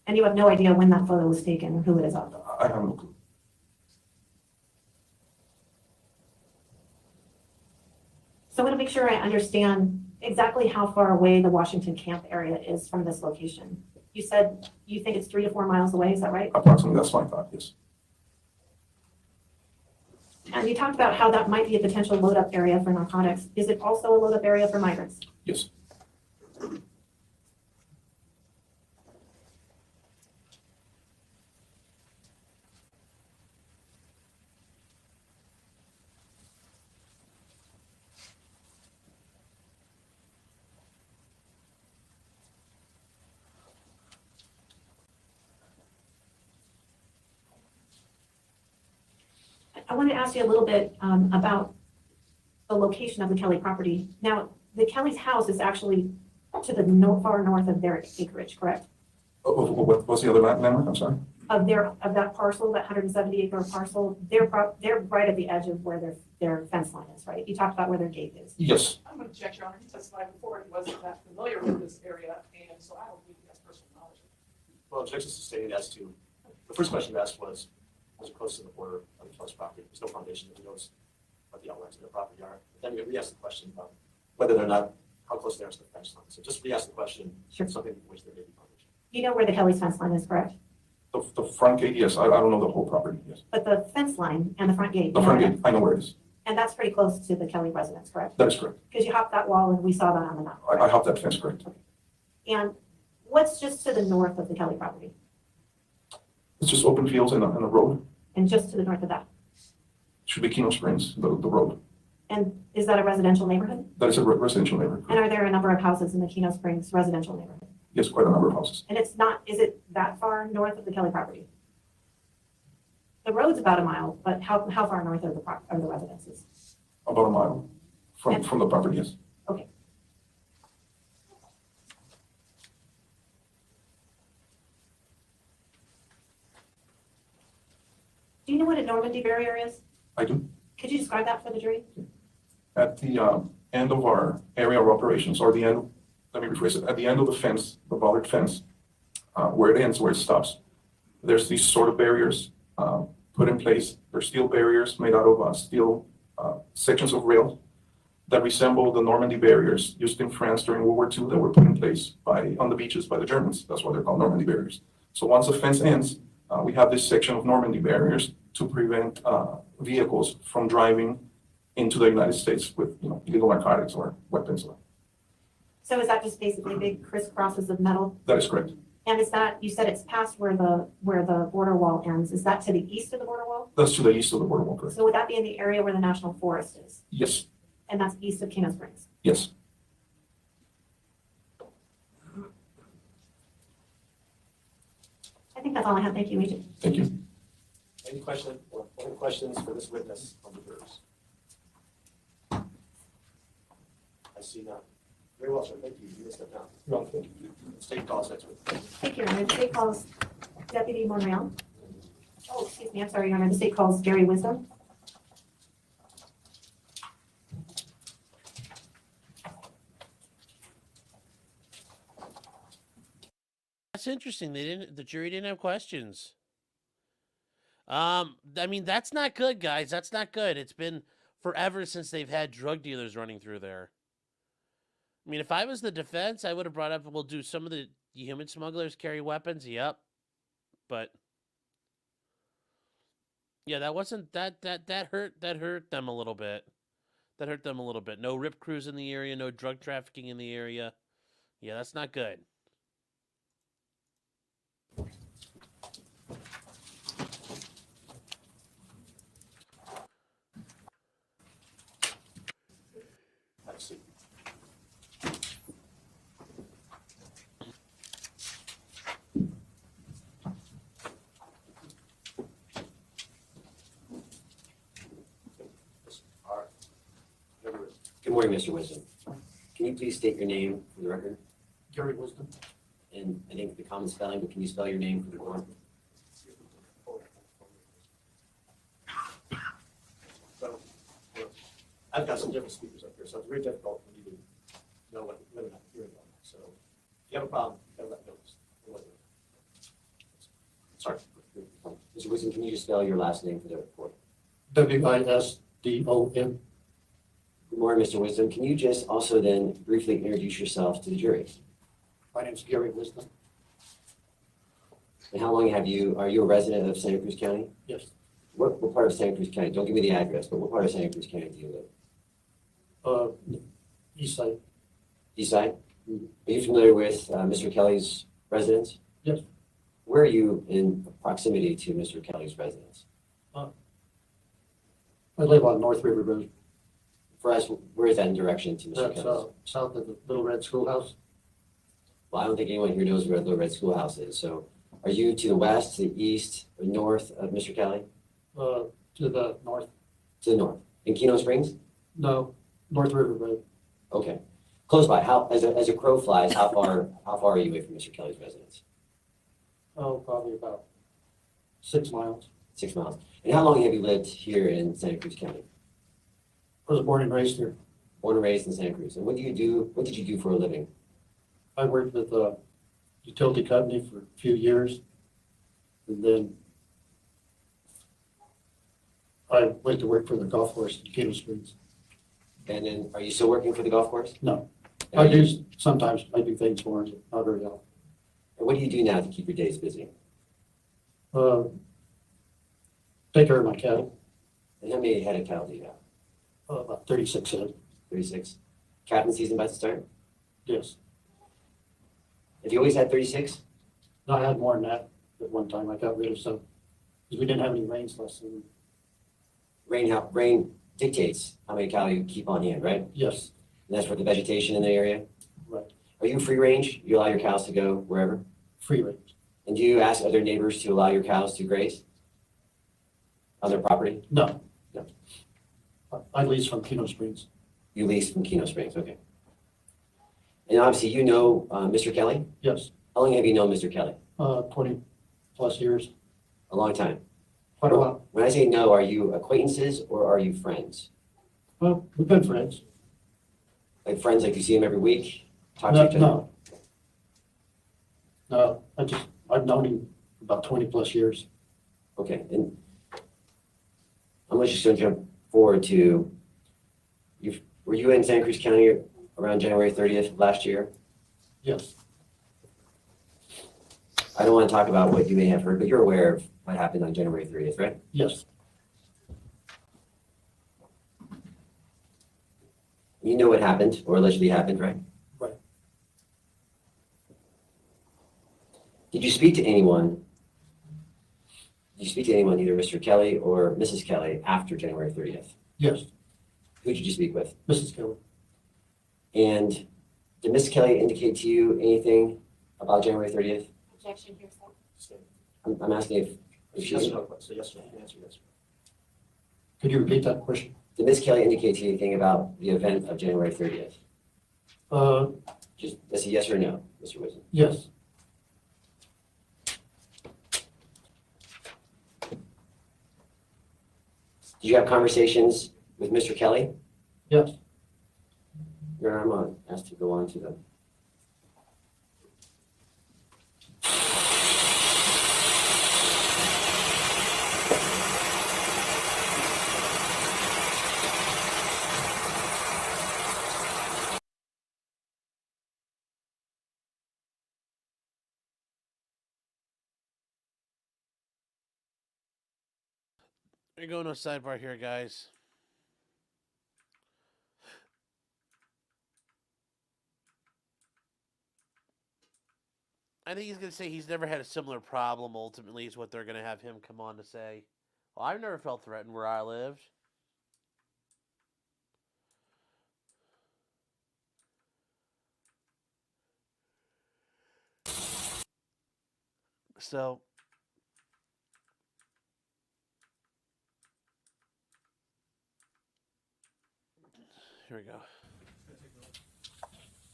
Speaker 2: And you have no idea when that photo was taken or who it is of?
Speaker 4: I have no clue.
Speaker 2: So I want to make sure I understand exactly how far away the Washington camp area is from this location. You said you think it's 3 to 4 miles away, is that right?
Speaker 4: Approximately, that's my thought, yes.
Speaker 2: And you talked about how that might be a potential load-up area for narcotics. Is it also a load-up area for migrants?
Speaker 4: Yes.
Speaker 2: I want to ask you a little bit about the location of the Kelly property. Now, the Kelly's house is actually to the far north of their acreage, correct?
Speaker 4: What was the other landmark? I'm sorry.
Speaker 2: Of that parcel, that 170 acre parcel, they're right at the edge of where their fence line is, right? You talked about where their gate is.
Speaker 4: Yes.
Speaker 6: I'm going to check, Your Honor. He testified before he wasn't that familiar with this area, and so I don't believe he has personal knowledge.
Speaker 5: Well, objections sustained as to, the first question you asked was it close to the border of the Kelly's property? There's no foundation that knows what the outlines of their property are. But then you re-asked the question about whether they're not, how close they are to the fence line. So just re-ask the question,
Speaker 2: Sure.
Speaker 5: something which there may be foundation.
Speaker 2: You know where the Kelly's fence line is, correct?
Speaker 4: The front gate, yes. I don't know the whole property, yes.
Speaker 2: But the fence line and the front gate.
Speaker 4: The
Speaker 2: you
Speaker 4: front
Speaker 2: know
Speaker 4: gate, I know where it is.
Speaker 2: And that's pretty close to the Kelly residence, correct?
Speaker 4: That is correct.
Speaker 2: Because you hopped that wall and we saw that on the map.
Speaker 4: I hopped that fence, correct.
Speaker 2: And what's just to the north of the Kelly property?
Speaker 4: It's just open fields and a road.
Speaker 2: And just to the north of that?
Speaker 4: Should be Kino Springs, the road.
Speaker 2: And is that a residential neighborhood?
Speaker 4: That is a residential neighborhood.
Speaker 2: And are there a number of houses in the Kino Springs residential neighborhood?
Speaker 4: Yes, quite a number of houses.
Speaker 2: And it's not, is it that far north of the Kelly property? The road's about a mile, but how far north are the residences?
Speaker 4: About a mile from the property, yes.
Speaker 2: Okay. Do you know what a Normandy barrier is?
Speaker 4: I do.
Speaker 2: Could you describe that for the jury?
Speaker 4: At the end of our area of operations, or the end, let me rephrase it, at the end of the fence, the bollard fence, where it ends, where it stops, there's these sort of barriers put in place. They're steel barriers made out of steel sections of rail that resemble the Normandy barriers used in France during World War II that were put in place on the beaches by the Germans. That's why they're called Normandy barriers. So once the fence ends, we have this section of Normandy barriers to prevent vehicles from driving into the United States with illegal narcotics or weapons.
Speaker 2: So is that just basically big crisscrosses of metal?
Speaker 4: That is correct.
Speaker 2: And is that, you said it's past where the border wall ends. Is that to the east of the border wall?
Speaker 4: That's to the east of the border wall, correct?
Speaker 2: So would that be in the area where the National Forest is?
Speaker 4: Yes,
Speaker 2: And that's east of Kino Springs?
Speaker 4: yes.
Speaker 2: I think that's all I have. Thank you, Agent.
Speaker 4: Thank you.
Speaker 5: Any question or other questions for this witness from the jurors? I see none. Very well, sir. Thank you. You may step down. State calls next witness.
Speaker 2: Thank you, Your Honor. The state calls Deputy Montreal. Oh, excuse me. I'm sorry, Your Honor. The state calls Gary Wisdom.
Speaker 1: That's interesting. The jury didn't have questions. I mean, that's not good, guys. That's not good. It's been forever since they've had drug dealers running through there. I mean, if I was the defense, I would have brought up, well, do some of the human smugglers carry weapons? Yep. But Yeah, that wasn't that hurt them a little bit. That hurt them a little bit. No rip crews in the area, no drug trafficking in the area. Yeah, that's not good.
Speaker 5: I see. All right.
Speaker 7: Good morning, Mr. Wisdom. Can you please state your name for the record?
Speaker 8: Gary Wisdom.
Speaker 7: And I think the common spelling, but can you spell your name for the board?
Speaker 5: So, I've got some different speakers up here, so it's very difficult for you to know whether or not you're hearing them. So if you have a problem, you gotta let me know. Sorry.
Speaker 7: Mr. Wisdom, can you just spell your last name for the report?
Speaker 8: Wisdom.
Speaker 7: Good morning, Mr. Wisdom. Can you just also then briefly introduce yourself to the jury?
Speaker 8: My name's Gary Wisdom.
Speaker 7: And how long are you a resident of Santa Cruz County?
Speaker 8: Yes.
Speaker 7: What part of Santa Cruz County? Don't give me the address, but what part of Santa Cruz County do you live?
Speaker 8: East side.
Speaker 7: East side? Are you familiar with Mr. Kelly's residence?
Speaker 8: Yes.
Speaker 7: Where are you in proximity to Mr. Kelly's residence?
Speaker 8: I live on North River Road.
Speaker 7: For us, where is that in direction to Mr.
Speaker 8: That's
Speaker 7: Kelly's?
Speaker 8: south of the Little Red Schoolhouse.
Speaker 7: Well, I don't think anyone here knows where the Red Schoolhouse is. So are you to the west, to the east, or north of Mr. Kelly?
Speaker 8: To the north.
Speaker 7: To the north. In Kino Springs?
Speaker 8: No, North River Road.
Speaker 7: Okay. Close by. How, as a crow flies, how far are you away from Mr. Kelly's residence?
Speaker 8: Oh, probably about 6 miles.
Speaker 7: 6 miles. And how long have you lived here in Santa Cruz County?
Speaker 8: I was born and raised here.
Speaker 7: Born and raised in Santa Cruz. And what did you do for a living?
Speaker 8: I worked with a utility company for a few years. And then I went to work for the golf course in Kino Springs.
Speaker 7: And then, are you still working for the golf course?
Speaker 8: No,
Speaker 7: And
Speaker 8: I
Speaker 7: are you-
Speaker 8: do, sometimes I do things for them, but not very often.
Speaker 7: And what do you do now to keep your days busy?
Speaker 8: Take care of my cattle,
Speaker 7: And how many head of cattle do you have?
Speaker 8: about 36 head.
Speaker 7: 36. Calving season about to start?
Speaker 8: Yes.
Speaker 7: Have you always had 36?
Speaker 8: No, I had more than that at one time. I got rid of some, because we didn't have any rains last season.
Speaker 7: Rain dictates how many cattle you keep on hand, right? And
Speaker 8: Yes,
Speaker 7: that's for the vegetation in the area?
Speaker 8: right.
Speaker 7: Are you free range? You allow your cows to go wherever?
Speaker 8: Free range.
Speaker 7: And do you ask other neighbors to allow your cows to graze on their property?
Speaker 8: No.
Speaker 7: No.
Speaker 8: I lease from Kino Springs.
Speaker 7: You lease from Kino Springs, okay. And obviously, you know Mr. Kelly?
Speaker 8: Yes,
Speaker 7: How long have you known Mr. Kelly?
Speaker 8: 20 plus years.
Speaker 7: A long time.
Speaker 8: Quite a while.
Speaker 7: When I say no, are you acquaintances or are you friends?
Speaker 8: Well, we've been friends.
Speaker 7: Like friends, like you see him every week? Talk to each other?
Speaker 8: No. No, I've known him about 20 plus years.
Speaker 7: Okay, and I'm just going to jump forward to, were you in Santa Cruz County around January 30th of last year?
Speaker 8: Yes,
Speaker 7: I don't want to talk about what you may have heard, but you're aware of what happened on January 30th, right?
Speaker 8: yes,
Speaker 7: You know what happened or allegedly happened, right?
Speaker 8: Right.
Speaker 7: Did you speak to anyone? Did you speak to anyone, either Mr. Kelly or Mrs. Kelly, after January 30th?
Speaker 8: yes,
Speaker 7: Who did you speak with?
Speaker 8: Mrs. Kelly.
Speaker 7: And did Mrs. Kelly indicate to you anything about January 30th?
Speaker 2: Objection here, sir.
Speaker 7: I'm asking if
Speaker 5: Yes
Speaker 7: she's,
Speaker 5: or no, so yes or no, answer yes.
Speaker 8: Could you repeat that question?
Speaker 7: did Ms. Kelly indicate to you anything about the event of January 30th? Just, that's a yes or no, Mr. Wisdom.
Speaker 8: Yes,
Speaker 7: Did you have conversations with Mr. Kelly?
Speaker 8: yes.
Speaker 7: Your Honor, I'm asked to go on to the.
Speaker 1: We're going to a sidebar here, guys. I think he's going to say he's never had a similar problem, ultimately, is what they're going to have him come on to say. Well, I've never felt threatened where I lived. So, here we go.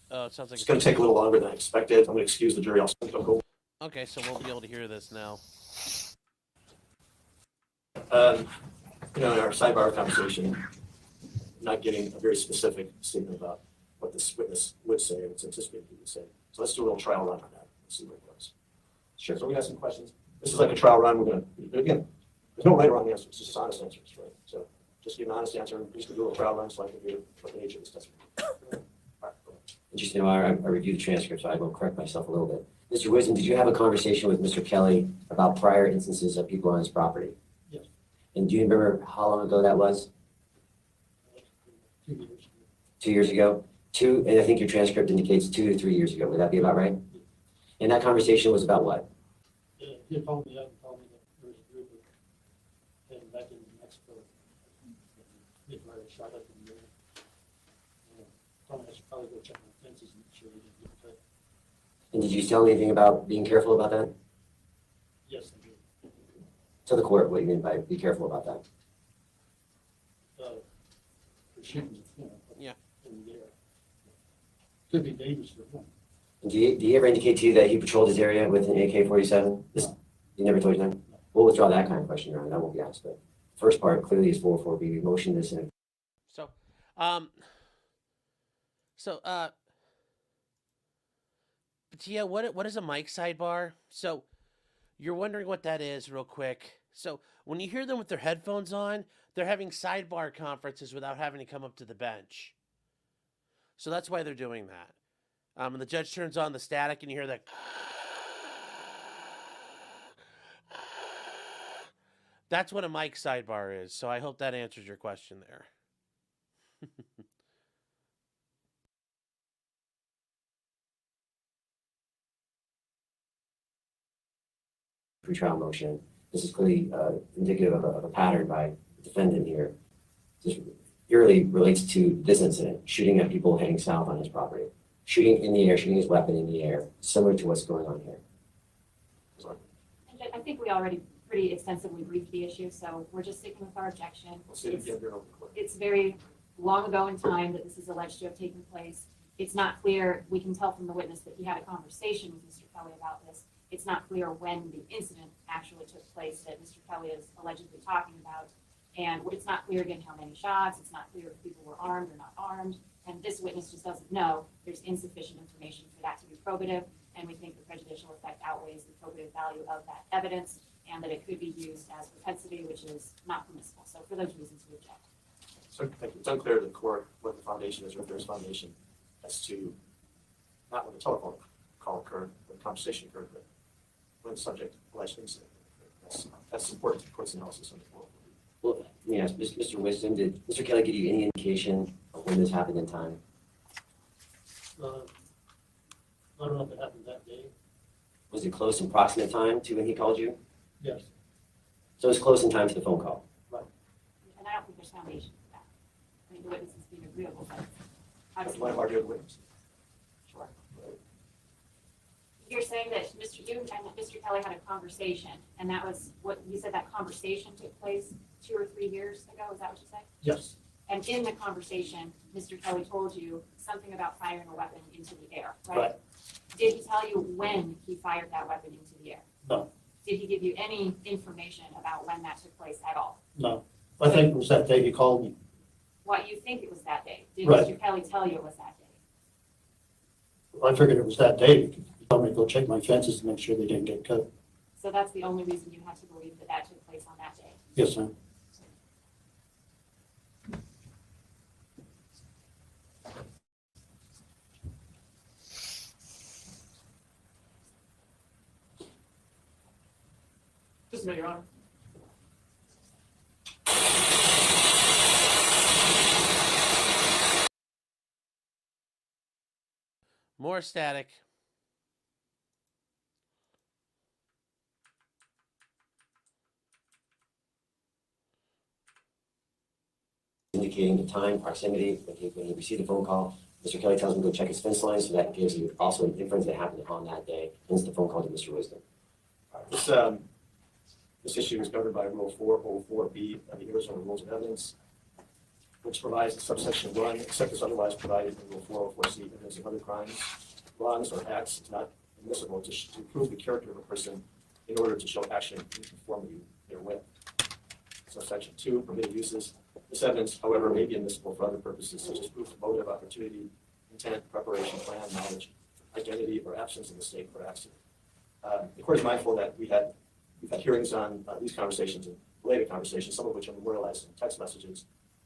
Speaker 1: Oh, it sounds like
Speaker 5: It's gonna take a little longer than I expected. I'm gonna excuse the jury. I'll go.
Speaker 1: Okay, so we'll be able to hear this now.
Speaker 5: In our sidebar conversation, not getting a very specific statement about what this witness would say, or what's anticipated he would say. So let's do a little trial run on that, and see where it goes. Sure, so we got some questions. This is like a trial run. We're gonna, again, there's no right or wrong answers, it's just honest answers, right? So just give an honest answer, and we're just gonna do a little trial run, so I can hear what the nature of this testimony. All right, go ahead.
Speaker 7: Just, I reviewed the transcript, so I will correct myself a little bit. Mr. Wisdom, did you have a conversation with Mr. Kelly about prior instances of people on his property?
Speaker 8: Yes.
Speaker 7: And do you remember how long ago that was?
Speaker 8: 2 years.
Speaker 7: 2 years ago? And I think your transcript indicates 2 to 3 years ago. Would that be about right? And that conversation was about what?
Speaker 8: He had told me that and told me that there was a group of heading back into Mexico. They fired a shot up in the air. Told me I should probably go check my fences and make sure they didn't get cut.
Speaker 7: And did you tell me anything about being careful about that?
Speaker 8: Yes, I did.
Speaker 7: Tell the court what you mean by be careful about that.
Speaker 8: For shooting,
Speaker 1: Yeah.
Speaker 8: in the air. Could be dangerous for him.
Speaker 7: And did he ever indicate to you that he patrolled his area with an AK-47? He never told you that? We'll withdraw that kind of question, Your Honor. That won't be asked, but first part clearly is 404B. Motion this in.
Speaker 1: So, but yeah, what is a mic sidebar? So, you're wondering what that is, real quick. So, when you hear them with their headphones on, they're having sidebar conferences without having to come up to the bench. So that's why they're doing that. And the judge turns on the static, and you hear that. That's what a mic sidebar is. So I hope that answers your question there.
Speaker 7: Pretrial motion. This is clearly indicative of a pattern by the defendant here. This purely relates to this incident, shooting at people heading south on his property. Shooting in the air, shooting his weapon in the air, similar to what's going on here.
Speaker 9: I think we already pretty extensively briefed the issue, so we're just sticking with our objection.
Speaker 5: Let's see if you have your own record.
Speaker 9: It's very long ago in time that this is alleged to have taken place. It's not clear, we can tell from the witness that he had a conversation with Mr. Kelly about this. It's not clear when the incident actually took place that Mr. Kelly is allegedly talking about. And it's not clear again how many shots, it's not clear if people were armed or not armed. And this witness just doesn't know. There's insufficient information for that to be probative. And we think the prejudicial effect outweighs the probative value of that evidence and that it could be used as propensity, which is not permissible. So for those reasons, we object.
Speaker 5: So thank you. It's unclear to the court what the foundation is or if there's foundation as to not when the telephone call occurred, when the conversation occurred, but when the subject alleged incident occurred. That's important to the court's analysis on the floor.
Speaker 7: Well, let me ask, Mr. Wisdom, did Mr. Kelly give you any indication of when this happened in time?
Speaker 8: I don't know if it happened that day.
Speaker 7: Was it close in proximate time to when he called you?
Speaker 8: Yes.
Speaker 7: So it was close in time to the phone call.
Speaker 9: And I don't think there's foundation for that. I mean, the witness is being agreeable, but how does
Speaker 5: You want to argue with the witness?
Speaker 9: Sure. You're saying that you and Mr. Kelly had a conversation, and that was what, you said that conversation took place 2 or 3 years ago, is that what you said?
Speaker 8: Yes.
Speaker 9: And in the conversation, Mr. Kelly told you something about firing a weapon into the air, right?
Speaker 8: Right.
Speaker 9: Did he tell you when he fired that weapon into the air?
Speaker 8: No.
Speaker 9: Did he give you any information about when that took place at all?
Speaker 8: No. I think it was that day he called me.
Speaker 9: What you think it was that day? Did
Speaker 8: Right.
Speaker 9: Mr. Kelly tell you it was that day?
Speaker 8: I figured it was that day. He told me to go check my fences to make sure they didn't get cut.
Speaker 9: So that's the only reason you have to believe that that took place on that day?
Speaker 8: Yes, ma'am.
Speaker 6: Just a minute, Your Honor.
Speaker 1: more static.
Speaker 7: Indicating the time, proximity, when he received a phone call. Mr. Kelly tells him to go check his fence line, so that gives you also an inference that happened on that day, hence the phone call to Mr. Wisdom.
Speaker 5: This issue is governed by Rule 404B of the Arizona Rules of Evidence, which provides in subsection 1, except as otherwise provided in Rule 404C, evidence of other crimes, wrongs, or acts is not admissible to prove the character of a person in order to show action in conformity therewith. Subsection 2, permitted uses. This evidence, however, may be admissible for other purposes, such as proof of motive, opportunity, intent, preparation, plan, knowledge, identity, or absence of mistake or accident. The court is mindful that we've had hearings on these conversations and related conversations, some of which are memorialized in text messages.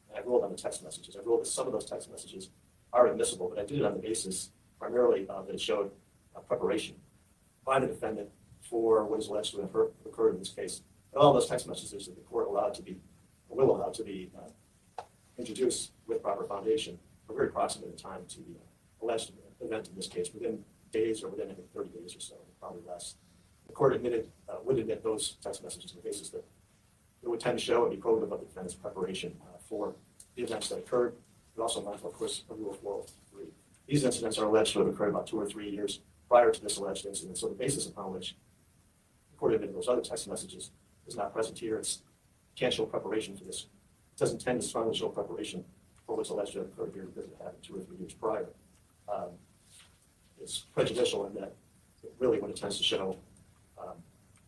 Speaker 5: And I've ruled on the text messages. I've ruled that some of those text messages are admissible, but I did it on the basis primarily that it showed preparation by the defendant for what is alleged to have occurred in this case. And all those text messages that the court will allow to be introduced with proper foundation are very proximate in time to the alleged event in this case, within days or within, I think, 30 days or so, probably less. The court would admit those text messages on the basis that it would tend to show and be probative of the defendant's preparation for the events that occurred, but also mindful, of course, of Rule 403. These incidents are alleged to have occurred about 2 or 3 years prior to this alleged incident, so the basis upon which the court admitted those other text messages is not present here. It can't show preparation for this. It doesn't tend to strongly show preparation for what's alleged to have occurred here because it happened 2 or 3 years prior. It's prejudicial in that really what it tends to show,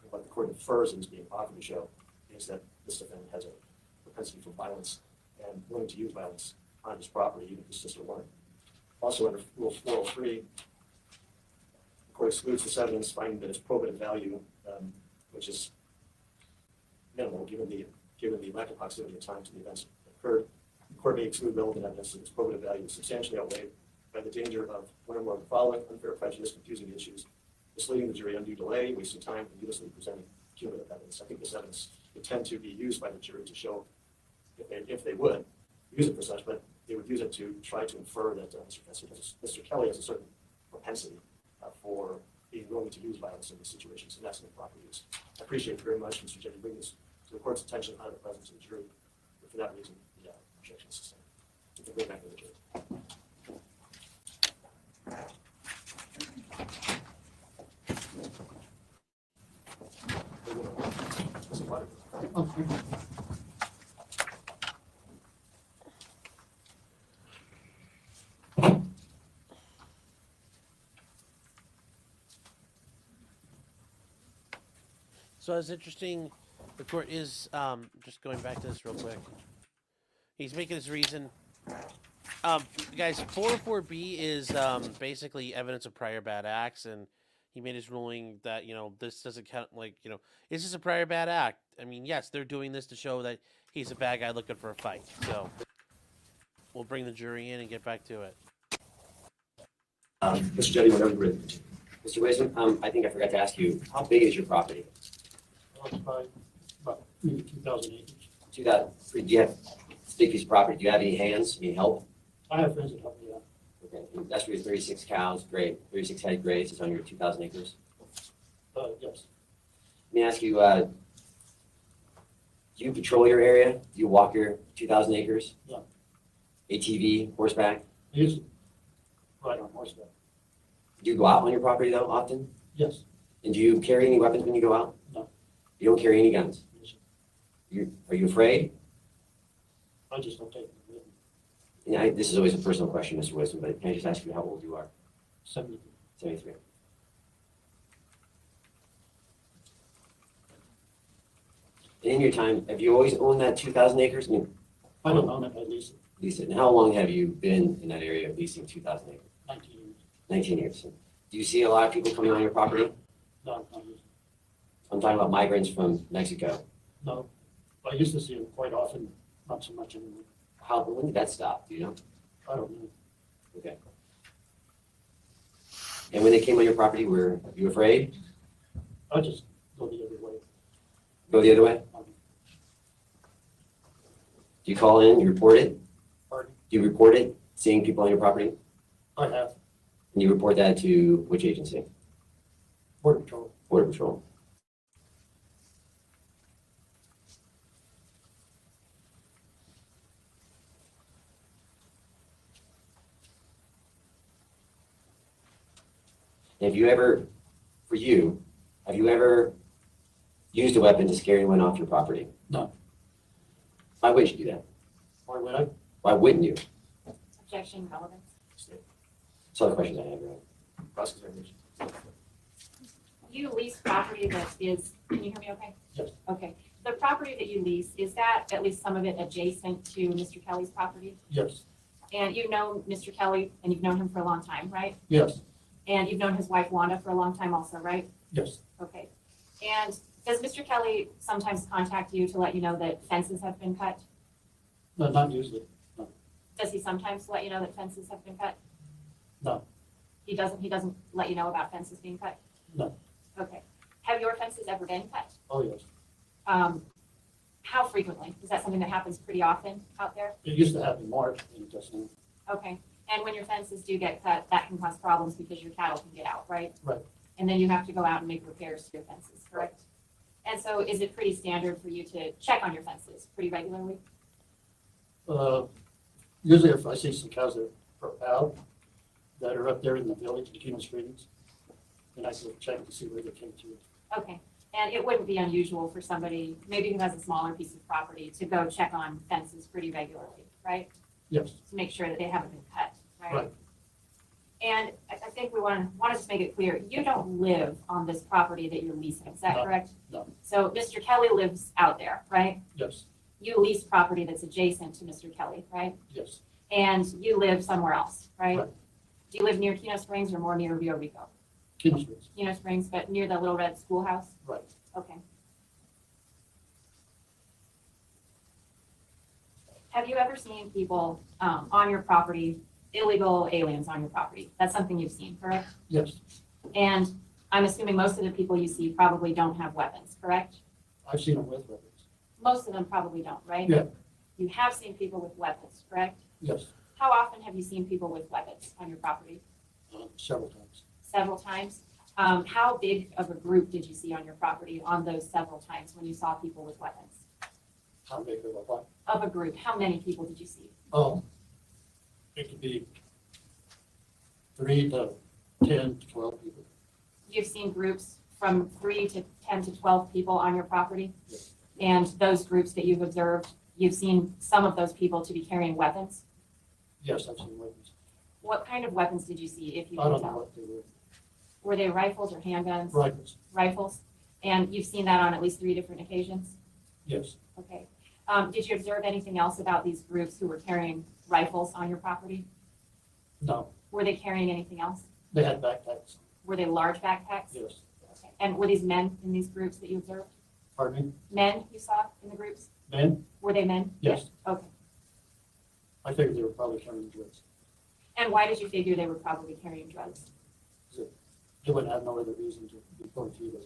Speaker 5: what the court infers is being offered to show, is that this defendant has a propensity for violence and willing to use violence on his property, even if his sister weren't. Also under Rule 403, the court excludes this evidence, finding that its probative value, which is minimal given the lack of proximity of time to the events that occurred. The court may exclude relevant evidence that its probative value is substantially outweighed by the danger of one or more of the following: unfair prejudice, confusing the issues, misleading the jury, undue delay, wasting time, and needlessly presenting cumulative evidence. I think this evidence would tend to be used by the jury to show, if they would use it for such, but they would use it to try to infer that Mr. Kelly has a certain propensity for being willing to use violence in these situations, and that's an improper use. I appreciate very much, Mr. Jennings, bringing this to the court's attention out of the presence of the jury, but for that reason, the objection is sustained. You can bring back to the jury.
Speaker 1: So it's interesting. The court is just going back to this real quick. He's making his reason. Guys, 404B is basically evidence of prior bad acts, and he made his ruling that this doesn't count. Is this a prior bad act? I mean, yes, they're doing this to show that he's a bad guy looking for a fight. So we'll bring the jury in and get back to it.
Speaker 5: Mr. Jennings, whenever you're ready.
Speaker 7: Mr. Wisdom, I think I forgot to ask you, how big is your property?
Speaker 8: Occupied about maybe 2,000 acres.
Speaker 7: Do you have this big piece of property? Do you have any hands? Any help?
Speaker 8: I have friends that help me out.
Speaker 7: Okay, and that's for your 36 cows, great. 36 head graze is on your 2,000 acres.
Speaker 8: Yes,
Speaker 7: Let me ask you, do you patrol your area? Do you walk your 2,000 acres?
Speaker 8: No.
Speaker 7: ATV, horseback?
Speaker 8: I used to ride on horseback.
Speaker 7: Do you go out on your property though, often?
Speaker 8: Yes,
Speaker 7: And do you carry any weapons when you go out?
Speaker 8: No.
Speaker 7: You don't carry any guns?
Speaker 8: yes,
Speaker 7: Are you afraid?
Speaker 8: I just don't take them with me.
Speaker 7: And this is always a personal question, Mr. Wisdom, but can I just ask you how old you are?
Speaker 8: 70.
Speaker 7: 73. And in your time, have you always owned that 2,000 acres?
Speaker 8: I don't own it, I lease it,
Speaker 7: Lease it. And how long have you been in that area leasing 2,000 acres?
Speaker 8: 19 years.
Speaker 7: 19 years. Do you see a lot of people coming on your property?
Speaker 8: No, I used,
Speaker 7: I'm talking about migrants from Mexico.
Speaker 8: no, I used to see them quite often, not so much anymore.
Speaker 7: When did that stop? Do you know?
Speaker 8: I don't know.
Speaker 7: Okay. And when they came on your property, were you afraid?
Speaker 8: I just go the other way.
Speaker 7: Go the other way? Do you call in, you report it?
Speaker 8: Pardon?
Speaker 7: Do you report it, seeing people on your property?
Speaker 8: I have.
Speaker 7: And you report that to which agency?
Speaker 8: Border Patrol.
Speaker 7: Border Patrol. Have you ever, for you, have you ever used a weapon to scare anyone off your property?
Speaker 8: No.
Speaker 7: Why would you do that?
Speaker 8: Why would I?
Speaker 7: Why wouldn't you?
Speaker 9: Objection, relevance.
Speaker 7: That's all the questions I have, Your Honor.
Speaker 5: Cross-examination.
Speaker 9: You lease property that is, can you hear me okay?
Speaker 8: Yes.
Speaker 9: Okay. The property that you lease, is that at least some of it adjacent to Mr. Kelly's property?
Speaker 8: Yes,
Speaker 9: And you've known Mr. Kelly and you've known him for a long time, right?
Speaker 8: yes,
Speaker 9: And you've known his wife Wanda for a long time also, right?
Speaker 8: yes.
Speaker 9: Okay. And does Mr. Kelly sometimes contact you to let you know that fences have been cut?
Speaker 8: No, not usually.
Speaker 9: Does he sometimes let you know that fences have been cut?
Speaker 8: No.
Speaker 9: He doesn't let you know about fences being cut?
Speaker 8: No.
Speaker 9: Okay. Have your fences ever been cut?
Speaker 8: Oh, yes.
Speaker 9: How frequently? Is that something that happens pretty often out there?
Speaker 8: It used to happen more, and it doesn't.
Speaker 9: Okay. And when your fences do get cut, that can cause problems because your cattle can get out, right?
Speaker 8: Right.
Speaker 9: And then you have to go out and make repairs to your fences, correct? And so is it pretty standard for you to check on your fences pretty regularly?
Speaker 8: Usually if I see some cows that are out, that are up there in the village, in Kino Springs, then I go check to see where they came to.
Speaker 9: Okay. And it wouldn't be unusual for somebody, maybe who has a smaller piece of property, to go check on fences pretty regularly, right?
Speaker 8: Yes,
Speaker 9: To make sure that they haven't been cut, right?
Speaker 8: right.
Speaker 9: And I think we want to just make it clear, you don't live on this property that you're leasing, is that
Speaker 8: No,
Speaker 9: correct?
Speaker 8: no.
Speaker 9: So Mr. Kelly lives out there, right?
Speaker 8: Yes,
Speaker 9: You lease property that's adjacent to Mr. Kelly, right?
Speaker 8: yes.
Speaker 9: And you live somewhere else, right?
Speaker 8: Right.
Speaker 9: Do you live near Kino Springs or more near Rio Rico?
Speaker 8: Kino Springs,
Speaker 9: Kino Springs, but near the Little Red Schoolhouse?
Speaker 8: right.
Speaker 9: Okay. Have you ever seen people on your property, illegal aliens on your property? That's something you've seen, correct?
Speaker 8: Yes,
Speaker 9: And I'm assuming most of the people you see probably don't have weapons, correct?
Speaker 8: I've seen them with weapons.
Speaker 9: Most of them probably don't, right?
Speaker 8: Yeah.
Speaker 9: You have seen people with weapons, correct?
Speaker 8: Yes,
Speaker 9: How often have you seen people with weapons on your property?
Speaker 8: several times.
Speaker 9: Several times? How big of a group did you see on your property on those several times when you saw people with weapons?
Speaker 8: How big of a what?
Speaker 9: Of a group, how many people did you see?
Speaker 8: Oh, it could be 3 to 10 to 12 people.
Speaker 9: You've seen groups from 3 to 10 to 12 people on your property?
Speaker 8: Yes.
Speaker 9: And those groups that you've observed, you've seen some of those people to be carrying weapons?
Speaker 8: Yes, I've seen weapons.
Speaker 9: What kind of weapons did you see, if you
Speaker 8: I
Speaker 9: can
Speaker 8: don't know
Speaker 9: tell?
Speaker 8: what they were.
Speaker 9: Were they rifles or handguns?
Speaker 8: Rifles,
Speaker 9: Rifles? And you've seen that on at least 3 different occasions?
Speaker 8: yes.
Speaker 9: Okay. Did you observe anything else about these groups who were carrying rifles on your property?
Speaker 8: No,
Speaker 9: Were they carrying anything else?
Speaker 8: they had backpacks,
Speaker 9: Were they large backpacks?
Speaker 8: yes.
Speaker 9: Okay. And were these men in these groups that you observed?
Speaker 8: Pardon me?
Speaker 9: Men you saw in the groups?
Speaker 8: Ben?
Speaker 9: Were they men?
Speaker 8: Yes.
Speaker 9: Okay.
Speaker 8: I figured they were probably carrying drugs.
Speaker 9: And why did you figure they were probably carrying drugs?
Speaker 8: They wouldn't have no other reason to be going through those,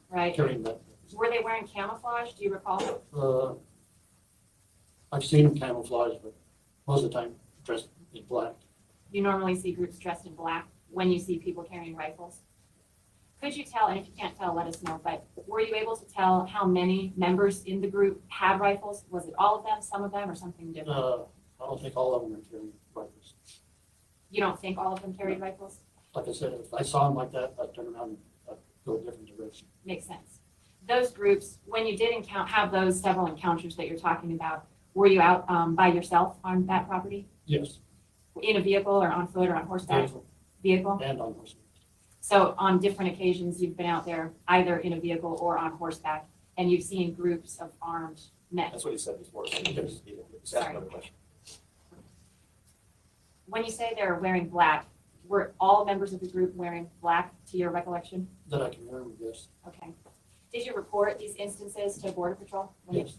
Speaker 9: Right?
Speaker 8: carrying that.
Speaker 9: Were they wearing camouflage? Do you recall?
Speaker 8: I've seen them camouflage, but most of the time dressed in black.
Speaker 9: You normally see groups dressed in black when you see people carrying rifles. Could you tell, and if you can't tell, let us know, but were you able to tell how many members in the group had rifles? Was it all of them, some of them, or something different?
Speaker 8: I don't think all of them are carrying rifles.
Speaker 9: You don't think all of them carried rifles?
Speaker 8: Like I said, if I saw them like that, I'd turn around and I'd go a different direction.
Speaker 9: Makes sense. Those groups, when you did have those several encounters that you're talking about, were you out by yourself on that property?
Speaker 8: Yes,
Speaker 9: In a vehicle or on foot or on horseback?
Speaker 8: vehicle
Speaker 9: Vehicle?
Speaker 8: and on horseback.
Speaker 9: So on different occasions, you've been out there either in a vehicle or on horseback, and you've seen groups of armed men.
Speaker 5: That's what he said before. So
Speaker 8: Yes.
Speaker 5: just ask another question.
Speaker 9: When you say they're wearing black, were all members of the group wearing black to your recollection?
Speaker 8: That I can remember, yes.
Speaker 9: Okay. Did you report these instances to Border Patrol?
Speaker 8: Yes.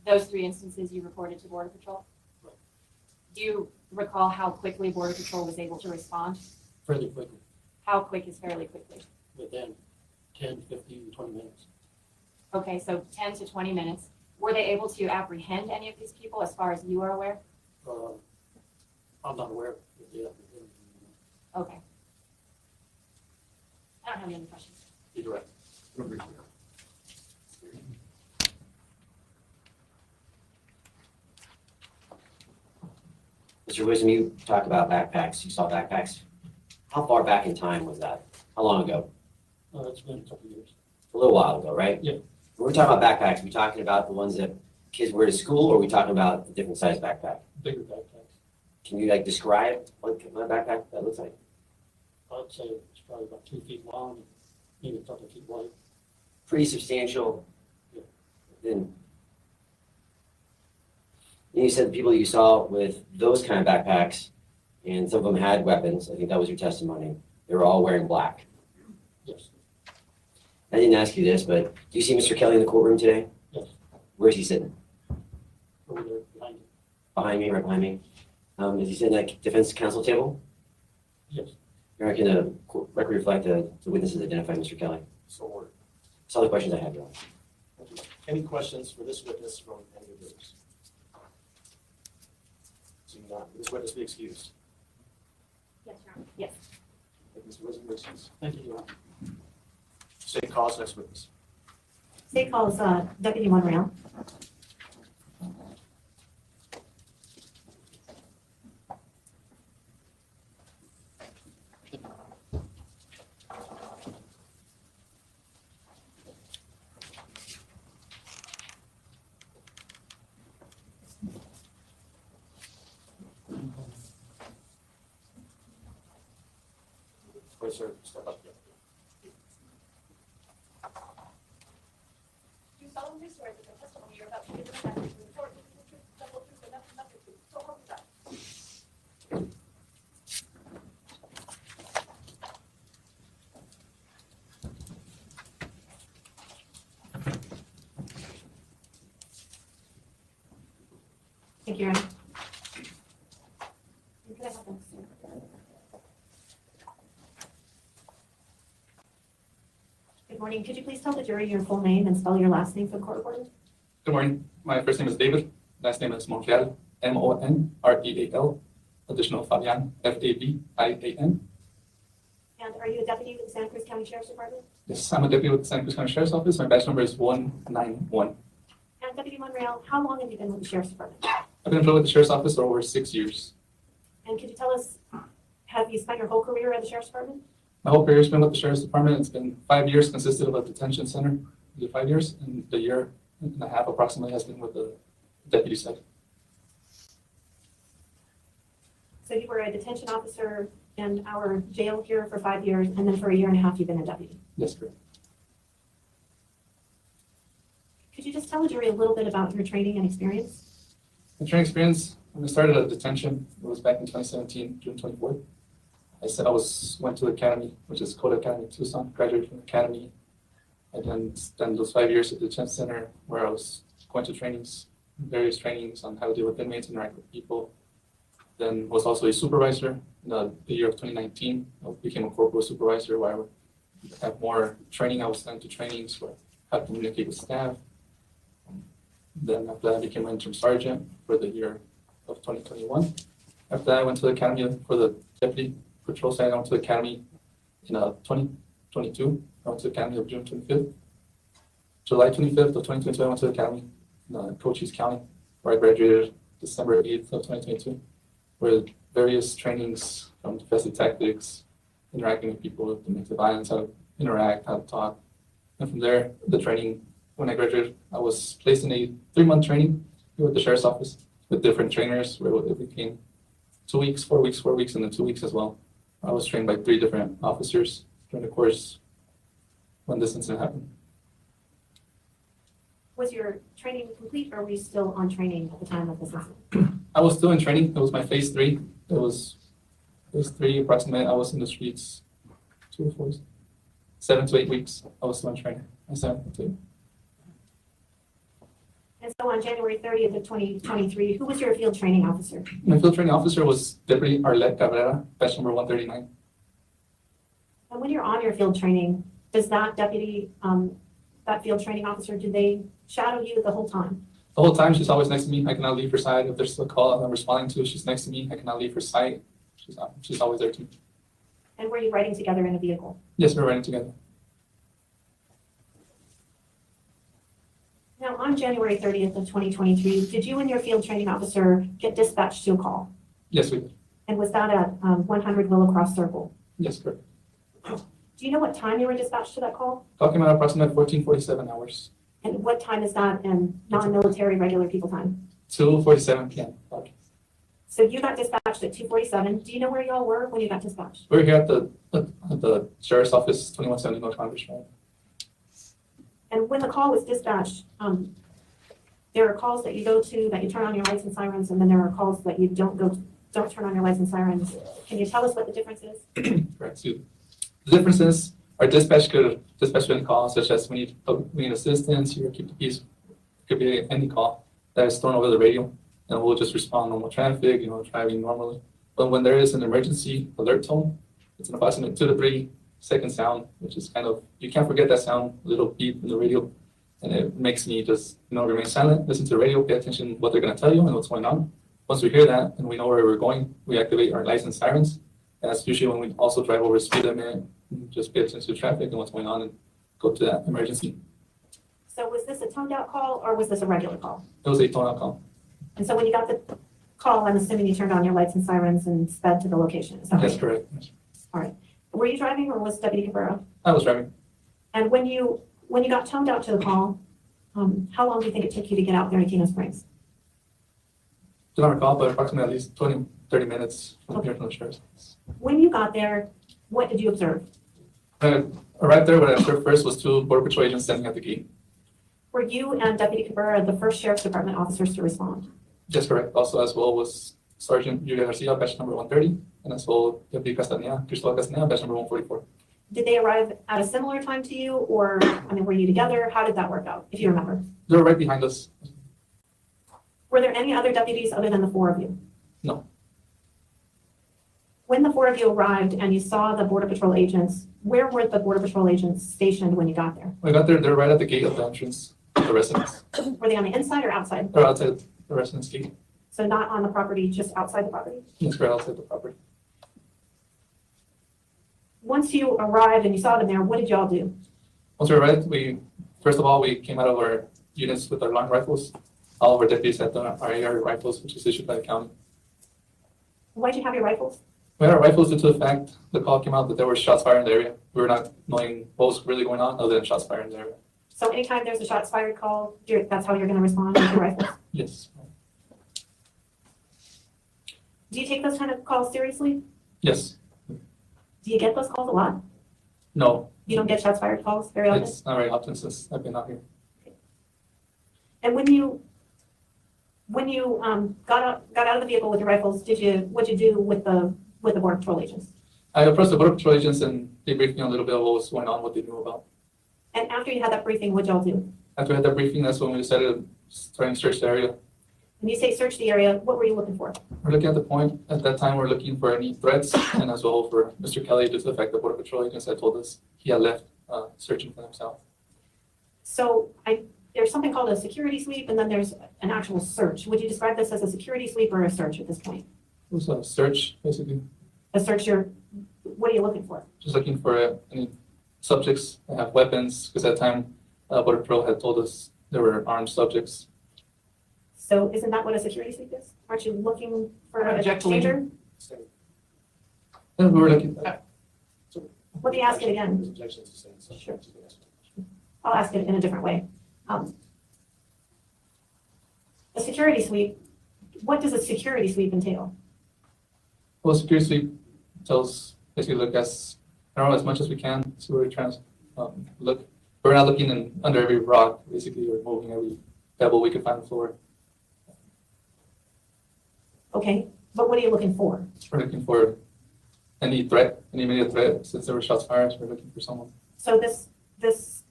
Speaker 9: Those 3 instances you reported to Border Patrol?
Speaker 8: Right.
Speaker 9: Do you recall how quickly Border Patrol was able to respond?
Speaker 8: Fairly quickly,
Speaker 9: How quick is fairly quickly?
Speaker 8: within 10, 15, 20 minutes.
Speaker 9: Okay, so 10 to 20 minutes. Were they able to apprehend any of these people as far as you are aware?
Speaker 8: I'm not aware if they have.
Speaker 9: Okay. I don't have any other questions.
Speaker 5: Be direct.
Speaker 7: Mr. Wisdom, you talked about backpacks, you saw backpacks. How far back in time was that? How long ago?
Speaker 8: It's been a couple of years.
Speaker 7: A little while ago, right?
Speaker 8: Yeah.
Speaker 7: When we're talking about backpacks, are we talking about the ones that kids wear to school, or are we talking about a different size backpack?
Speaker 8: Bigger backpacks.
Speaker 7: Can you like describe what my backpack that looks like?
Speaker 8: I'd say it's probably about 2 feet long, and maybe a couple of feet wide.
Speaker 7: Pretty substantial.
Speaker 8: Yeah.
Speaker 7: Then you said the people you saw with those kind of backpacks, and some of them had weapons. I think that was your testimony. They were all wearing black.
Speaker 8: Yes,
Speaker 7: I didn't ask you this, but do you see Mr. Kelly in the courtroom today?
Speaker 8: yes,
Speaker 7: Where's he sitting?
Speaker 8: over there behind it.
Speaker 7: Behind me, right behind me. Is he sitting at the defense counsel table?
Speaker 8: Yes,
Speaker 7: Your Honor, can the record reflect the witnesses identify Mr. Kelly?
Speaker 5: So ordered.
Speaker 7: That's all the questions I have, Your Honor.
Speaker 5: Thank you. Any questions for this witness from any of yours? Seeing none, will this witness be excused?
Speaker 9: Yes, Your Honor. Yes.
Speaker 5: Thank you, Mr. Wisdom, you're excused.
Speaker 8: thank you, Your Honor.
Speaker 5: State cause, next witness.
Speaker 2: State calls Deputy Montreal.
Speaker 5: Please, sir, step up.
Speaker 3: Do you solemnly swear that the testimony you're about to give in the matter is the truth, the whole truth, and nothing but the truth? So help me God.
Speaker 2: Thank you, Your Honor. Could I have them, sir? Good morning. Could you please tell the jury your full name and spell your last name for the court reporter?
Speaker 10: Good morning. My first name is David. Last name is Montreal, Monreal. Additional Fabian, Fabian.
Speaker 2: And are you a deputy with the Santa Cruz County Sheriff's Department?
Speaker 10: Yes, I'm a deputy with the Santa Cruz County Sheriff's Office. My badge number is 191.
Speaker 2: And Deputy Montreal, how long have you been with the Sheriff's Department?
Speaker 10: I've been employed with the Sheriff's Office for over 6 years.
Speaker 2: And could you tell us, have you spent your whole career at the Sheriff's Department?
Speaker 10: My whole career has been with the Sheriff's Department. It's been 5 years, consisted of a detention center, 5 years, and the year and a half approximately has been with the deputy side.
Speaker 2: So you were a detention officer in our jail here for 5 years, and then for a year and a half, you've been a deputy.
Speaker 10: Yes, correct.
Speaker 2: Could you just tell the jury a little bit about your training and experience?
Speaker 10: My training experience, when I started at detention, it was back in 2017, June 24th. Went to the academy, which is Code Academy Tucson, graduated from the academy. And then spent those 5 years at the detention center where I was going to trainings, various trainings on how to deal with inmates, interact with people. Then was also a supervisor in the year of 2019. I became a corporal supervisor where I would have more training. I was sent to trainings where how to communicate with staff. Then after that, I became an interim sergeant for the year of 2021. After that, I went to the academy for the deputy patrol side. I went to the academy in 2022. I went to the academy of June 25th. July 25th of 2022, I went to the academy in Cochise County, where I graduated December 8th of 2022, where various trainings from defensive tactics, interacting with people with domestic violence, how to interact, how to talk. And from there, the training, when I graduated, I was placed in a 3-month training here with the Sheriff's Office with different trainers, where it became 2 weeks, 4 weeks, 4 weeks, and then 2 weeks as well. I was trained by 3 different officers during the course when this incident happened.
Speaker 2: Was your training complete, or were you still on training at the time of this incident?
Speaker 10: I was still in training. It was my phase 3. It was phase 3 approximately. I was in the streets 2 or 4, 7 to 8 weeks. I was still in training. I said,
Speaker 2: And so on January 30th of 2023, who was your field training officer?
Speaker 10: my field training officer was Deputy Arlette Cabrera, badge number 139.
Speaker 2: And when you're on your field training, does that deputy, that field training officer, do they shadow you the whole time?
Speaker 10: The whole time, she's always next to me. I cannot leave her side. If there's a call I'm responding to, she's next to me. I cannot leave her side. She's always there to me.
Speaker 2: And were you riding together in a vehicle?
Speaker 10: Yes, we're riding together.
Speaker 2: Now, on January 30th of 2023, did you and your field training officer get dispatched to a call?
Speaker 10: Yes, we did.
Speaker 2: And was that at 100 Willow Cross Circle?
Speaker 10: Yes, correct.
Speaker 2: Do you know what time you were dispatched to that call?
Speaker 10: Talking about approximately 14:47 hours,
Speaker 2: And what time is that in non-military regular people time?
Speaker 10: 2:47 p.m. Okay.
Speaker 2: So you got dispatched at 2:47. Do you know where y'all were when you got dispatched?
Speaker 10: We're here at the sheriff's office, 2170 North Congress Drive.
Speaker 2: And when the call was dispatched, there are calls that you go to that you turn on your lights and sirens, and then there are calls that you don't turn on your lights and sirens. Can you tell us what the difference is?
Speaker 10: Correct. So the differences are dispatch any call, such as we need assistance, you keep the peace. It could be any call that is thrown over the radio, and we'll just respond normal traffic, driving normally. But when there is an emergency alert tone, it's an approximate 2 to 3 second sound, which is kind of, you can't forget that sound, little beep in the radio. And it makes me just, remain silent, listen to the radio, pay attention to what they're gonna tell you and what's going on. Once we hear that and we know where we're going, we activate our lights and sirens. That's usually when we also drive over speed limit, just pay attention to traffic and what's going on and go to that emergency.
Speaker 2: So was this a toned out call or was this a regular call?
Speaker 10: It was a tone-out call.
Speaker 2: And so when you got the call, I'm assuming you turned on your lights and sirens and sped to the location. Is that
Speaker 10: That's
Speaker 2: right?
Speaker 10: correct.
Speaker 2: All right. Were you driving or was Deputy Cabrera?
Speaker 10: I was driving.
Speaker 2: And when you got toned out to the call, how long do you think it took you to get out there to Kino Springs?
Speaker 10: Do not recall, but approximately at least 20, 30 minutes from here from the sheriff's.
Speaker 2: When you got there, what did you observe?
Speaker 10: Right there, what I observed first was 2 Border Patrol agents standing at the gate.
Speaker 2: Were you and Deputy Cabrera the first Sheriff's Department officers to respond?
Speaker 10: That's correct. Also, as well, was Sergeant Yulia Garcia, batch number 130, and as well, Deputy Castañeda, batch number 144.
Speaker 2: Did they arrive at a similar time to you, or, were you together? How did that work out, if you remember?
Speaker 10: They were right behind us.
Speaker 2: Were there any other deputies other than the 4 of you?
Speaker 10: No.
Speaker 2: When the 4 of you arrived and you saw the Border Patrol agents, where were the Border Patrol agents stationed when you got there?
Speaker 10: When we got there, they're right at the gate of the entrance of the residence.
Speaker 2: Were they on the inside or outside?
Speaker 10: They're outside the residence gate.
Speaker 2: So not on the property, just outside the property?
Speaker 10: Yes, right outside the property.
Speaker 2: Once you arrived and you saw them there, what did y'all do?
Speaker 10: Once we arrived, first of all, we came out of our units with our long rifles. All of our deputies had our AR rifles, which is issued by the county.
Speaker 2: Why'd you have your rifles?
Speaker 10: We had our rifles due to the fact the call came out that there were shots fired in the area. We were not knowing what was really going on other than shots fired in the area.
Speaker 2: So anytime there's a shots fired call, that's how you're gonna respond with your rifles?
Speaker 10: Yes.
Speaker 2: Do you take those kind of calls seriously?
Speaker 10: Yes.
Speaker 2: Do you get those calls a lot?
Speaker 10: No.
Speaker 2: You don't get shots fired calls very often?
Speaker 10: It's not very often since I've been out here.
Speaker 2: And when you got out of the vehicle with your rifles, what'd you do with the Border Patrol agents?
Speaker 10: I approached the Border Patrol agents and they briefed me a little bit of what was going on, what they knew about.
Speaker 2: And after you had that briefing, what'd y'all do?
Speaker 10: After we had that briefing, that's when we decided to try and search the area.
Speaker 2: When you say search the area, what were you looking for?
Speaker 10: We're looking at the point, at that time, we're looking for any threats and as well for Mr. Kelly, due to the fact that Border Patrol agents had told us he had left searching for himself.
Speaker 2: So there's something called a security sweep and then there's an actual search. Would you describe this as a security sweep or a search at this point?
Speaker 10: It was a search, basically,
Speaker 2: A search, what are you looking for?
Speaker 10: just looking for any subjects that have weapons, because at that time, Border Patrol had told us there were armed subjects.
Speaker 2: So isn't that what a security sweep is? Aren't you looking for a
Speaker 6: Object to
Speaker 2: danger?
Speaker 10: And we were looking,
Speaker 2: Let me ask it again.
Speaker 5: There's objections to saying so.
Speaker 2: Sure. I'll ask it in a different way. A security sweep, what does a security sweep entail?
Speaker 10: well, security sweep tells, basically look as much as we can, see where we're trying to look. We're not looking under every rock, basically, or moving every pebble we could find on the floor.
Speaker 2: Okay, but what are you looking for?
Speaker 10: We're looking for any threat, any immediate threat, since there were shots fired, we're looking for someone.
Speaker 2: So this,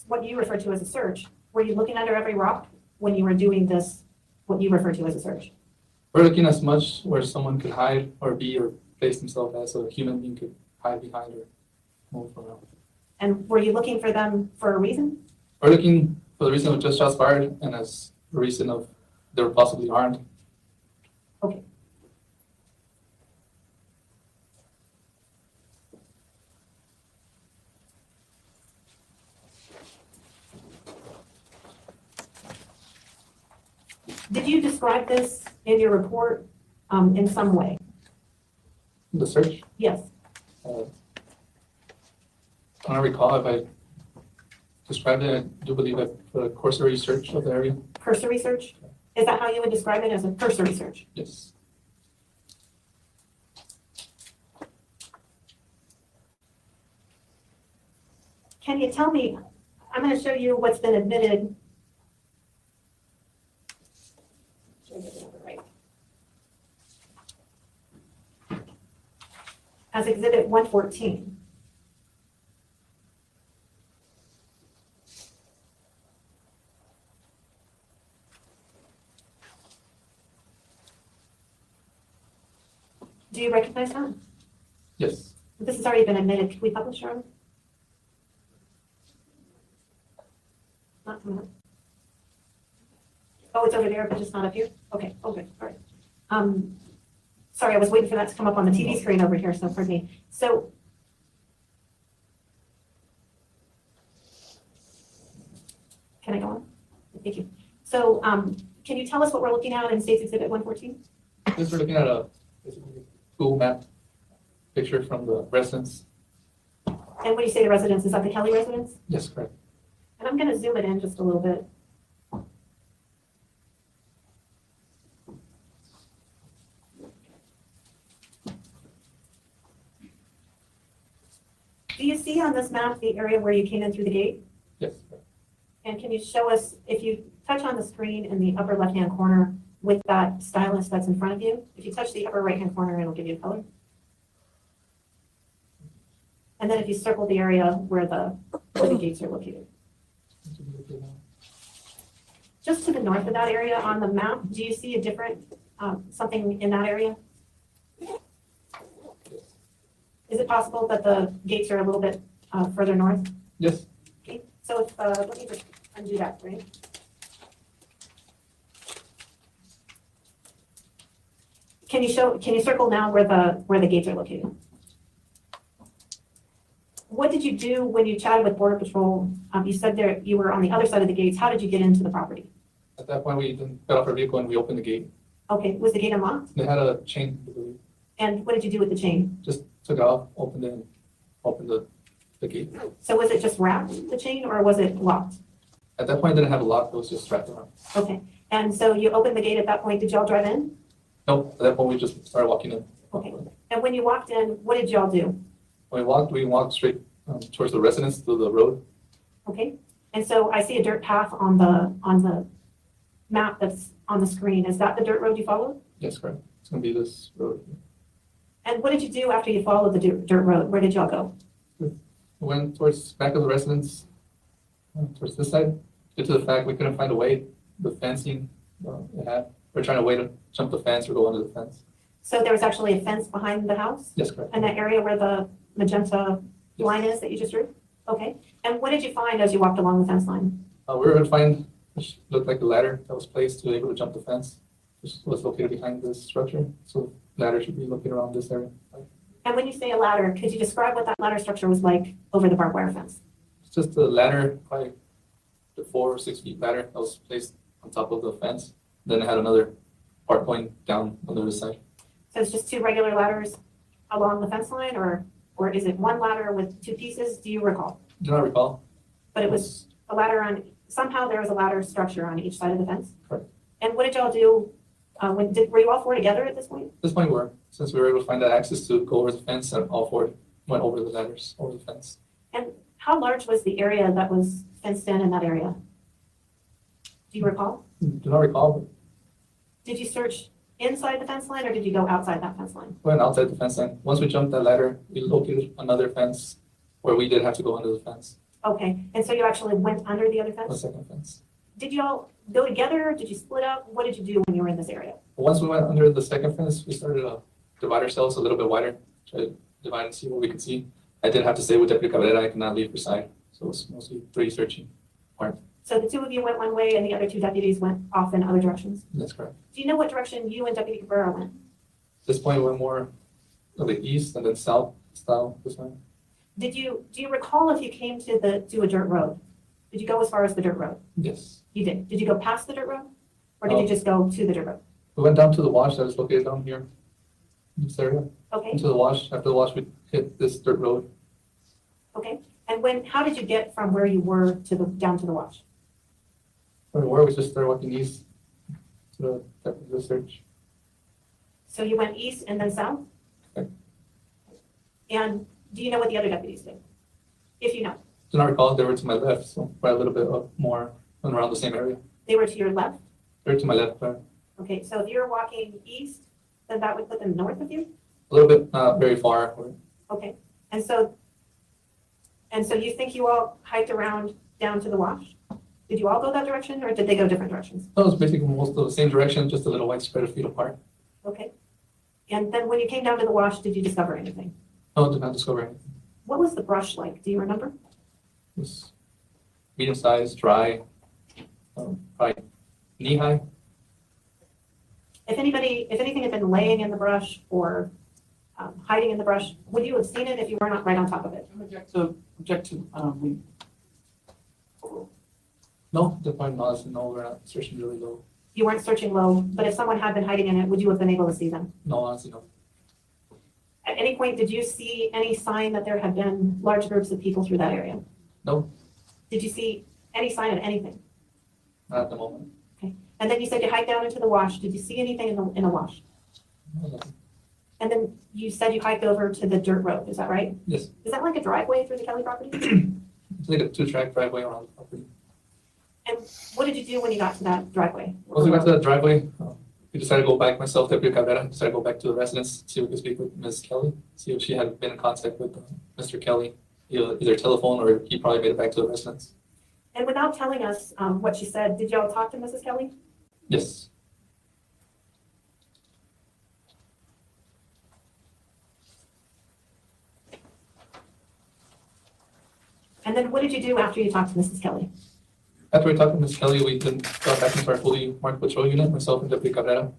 Speaker 2: what you refer to as a search, were you looking under every rock when you were doing this, what you refer to as a search?
Speaker 10: We're looking as much where someone could hide or be or place themselves as a human being could hide behind or move around.
Speaker 2: And were you looking for them for a reason?
Speaker 10: We're looking for the reason of just shots fired and as the reason of they were possibly armed.
Speaker 2: Did you describe this in your report in some way?
Speaker 10: The search,
Speaker 2: Yes.
Speaker 10: I don't recall if I described it. I do believe I put a cursory search of the area.
Speaker 2: Cursory search? Is that how you would describe it, as a cursory search?
Speaker 10: Yes.
Speaker 2: Can you tell me, I'm going to show you what's been admitted. As Exhibit 114. Do you recognize that?
Speaker 10: Yes.
Speaker 2: This has already been admitted. Can we publish our? Not coming up. Oh, it's over there, but just not up here? Okay, okay, all right. Sorry, I was waiting for that to come up on the TV screen over here, so pardon me. So. Can I go on? Thank you. So, can you tell us what we're looking at in State's Exhibit 114?
Speaker 10: This we're looking at a Google map picture from the residence.
Speaker 2: And when you say the residence, is that the Kelly residence?
Speaker 10: Yes, correct.
Speaker 2: And I'm gonna zoom it in just a little bit. Do you see on this map the area where you came in through the gate?
Speaker 10: Yes. Correct.
Speaker 2: And can you show us, if you touch on the screen in the upper left-hand corner with that stylus that's in front of you, if you touch the upper right-hand corner, it'll give you a color. And then if you circle the area where the gates are located. Just to the north of that area on the map, do you see a different, something in that area? Is it possible that the gates are a little bit further north?
Speaker 10: Yes.
Speaker 2: Okay, so if, let me just undo that, right? Can you circle now where the gates are located? What did you do when you chatted with Border Patrol? You said there you were on the other side of the gates. How did you get into the property?
Speaker 10: At that point, we then got off our vehicle and we opened the gate.
Speaker 2: Okay, was the gate unlocked?
Speaker 10: They had a chain, I believe.
Speaker 2: And what did you do with the chain?
Speaker 10: Just took it off, opened it, and opened the gate.
Speaker 2: So was it just wrapped, the chain, or was it locked?
Speaker 10: At that point, it didn't have a lock, it was just wrapped around.
Speaker 2: Okay, and so you opened the gate at that point. Did y'all drive in?
Speaker 10: Nope, at that point, we just started walking in.
Speaker 2: Okay, and when you walked in, what did y'all do?
Speaker 10: When we walked straight towards the residence to the road.
Speaker 2: Okay, and so I see a dirt path on the map that's on the screen. Is that the dirt road you followed?
Speaker 10: Yes, correct. It's gonna be this road.
Speaker 2: And what did you do after you followed the dirt road? Where did y'all go?
Speaker 10: We went towards back of the residence, towards this side, due to the fact we couldn't find a way, the fencing it had. We're trying to wait to jump the fence or go under the fence.
Speaker 2: So there was actually a fence behind the house?
Speaker 10: Yes, correct.
Speaker 2: And that area where the magenta line is that you just drew? Okay, and what did you find as you walked along the fence line?
Speaker 10: We were able to find, which looked like a ladder that was placed to be able to jump the fence, which was located behind this structure. So ladder should be located around this area.
Speaker 2: And when you say a ladder, could you describe what that ladder structure was like over the barbed wire fence?
Speaker 10: It's just a ladder, probably the 4 or 6 feet ladder that was placed on top of the fence. Then it had another part going down on the other side.
Speaker 2: So it's just 2 regular ladders along the fence line, or is it one ladder with 2 pieces? Do you recall?
Speaker 10: Do not recall.
Speaker 2: But it was a ladder on, somehow there was a ladder structure on each side of the fence?
Speaker 10: Correct.
Speaker 2: And what did y'all do? Were you all 4 together at this point?
Speaker 10: At this point, since we were able to find that access to go over the fence, and all 4 went over the ladders, over the fence.
Speaker 2: And how large was the area that was fenced in that area? Do you recall?
Speaker 10: Do not recall, but
Speaker 2: Did you search inside the fence line, or did you go outside that fence line?
Speaker 10: we went outside the fence line. Once we jumped that ladder, we located another fence where we did have to go under the fence,
Speaker 2: Okay, and so you actually went under the other
Speaker 10: the
Speaker 2: fence?
Speaker 10: second fence.
Speaker 2: Did y'all go together? Did you split up? What did you do when you were in this area?
Speaker 10: Once we went under the second fence, we started to divide ourselves a little bit wider, try to divide and see what we could see. I did have to stay with Deputy Cabrera, I could not leave her side, so it was mostly 3 searching.
Speaker 2: So the 2 of you went one way and the other 2 deputies went off in other directions?
Speaker 10: That's correct.
Speaker 2: Do you know what direction you and Deputy Cabrera went?
Speaker 10: At this point, we went more of the east and then south style this time.
Speaker 2: Do you recall if you came to a dirt road? Did you go as far as the dirt road?
Speaker 10: Yes.
Speaker 2: You did. Did you go past the dirt road? Or did you
Speaker 10: Oh.
Speaker 2: just go to the dirt road?
Speaker 10: We went down to the wash that is located down here in this area.
Speaker 2: Okay,
Speaker 10: Into the wash. After the wash, we hit this dirt road.
Speaker 2: okay. And how did you get from where you were down to the wash?
Speaker 10: Where we were, we just started walking east to the search.
Speaker 2: So you went east and then south?
Speaker 10: Okay.
Speaker 2: And do you know what the other deputies did? If you know,
Speaker 10: Do not recall, they were to my left, so by a little bit of more and around the same area.
Speaker 2: they were to your left?
Speaker 10: They were to my left,
Speaker 2: Okay, so if you're walking east, then that would put them north of you?
Speaker 10: a little bit, not very far.
Speaker 2: Okay, and so you think you all hiked around down to the wash? Did you all go that direction, or did they go different directions?
Speaker 10: That was basically most of the same direction, just a little widespread of feet apart.
Speaker 2: Okay. And then when you came down to the wash, did you discover anything?
Speaker 10: No, did not discover anything.
Speaker 2: What was the brush like? Do you remember?
Speaker 10: It was medium sized, dry, probably knee high.
Speaker 2: If anything had been laying in the brush or hiding in the brush, would you have seen it if you were not right on top of it?
Speaker 6: Object to,
Speaker 10: No, the point was, no, we're not searching really low.
Speaker 2: You weren't searching low, but if someone had been hiding in it, would you have been able to see them?
Speaker 10: No, honestly, no.
Speaker 2: At any point, did you see any sign that there had been large groups of people through that area?
Speaker 10: No.
Speaker 2: Did you see any sign of anything?
Speaker 10: Not at the moment.
Speaker 2: And then you said you hiked down into the wash. Did you see anything in the wash?
Speaker 10: No, nothing.
Speaker 2: And then you said you hiked over to the dirt road. Is that right?
Speaker 10: Yes,
Speaker 2: Is that like a driveway through the Kelly property?
Speaker 10: it's like a 2-track driveway around the property.
Speaker 2: And what did you do when you got to that driveway?
Speaker 10: Once we got to that driveway, we decided to go back, myself, Gabriel Cuen-Buitimea, decided to go back to the residence, see if we could speak with Ms. Kelly, see if she had been in contact with Mr. Kelly, either telephone or he probably made it back to the residence.
Speaker 2: And without telling us what she said, did y'all talk to Mrs. Kelly?
Speaker 10: Yes.
Speaker 2: And then what did you do after you talked to Mrs. Kelly?
Speaker 10: After we talked to Ms. Kelly, we then got back into our fully marked patrol unit, myself and Deputy Cabrera,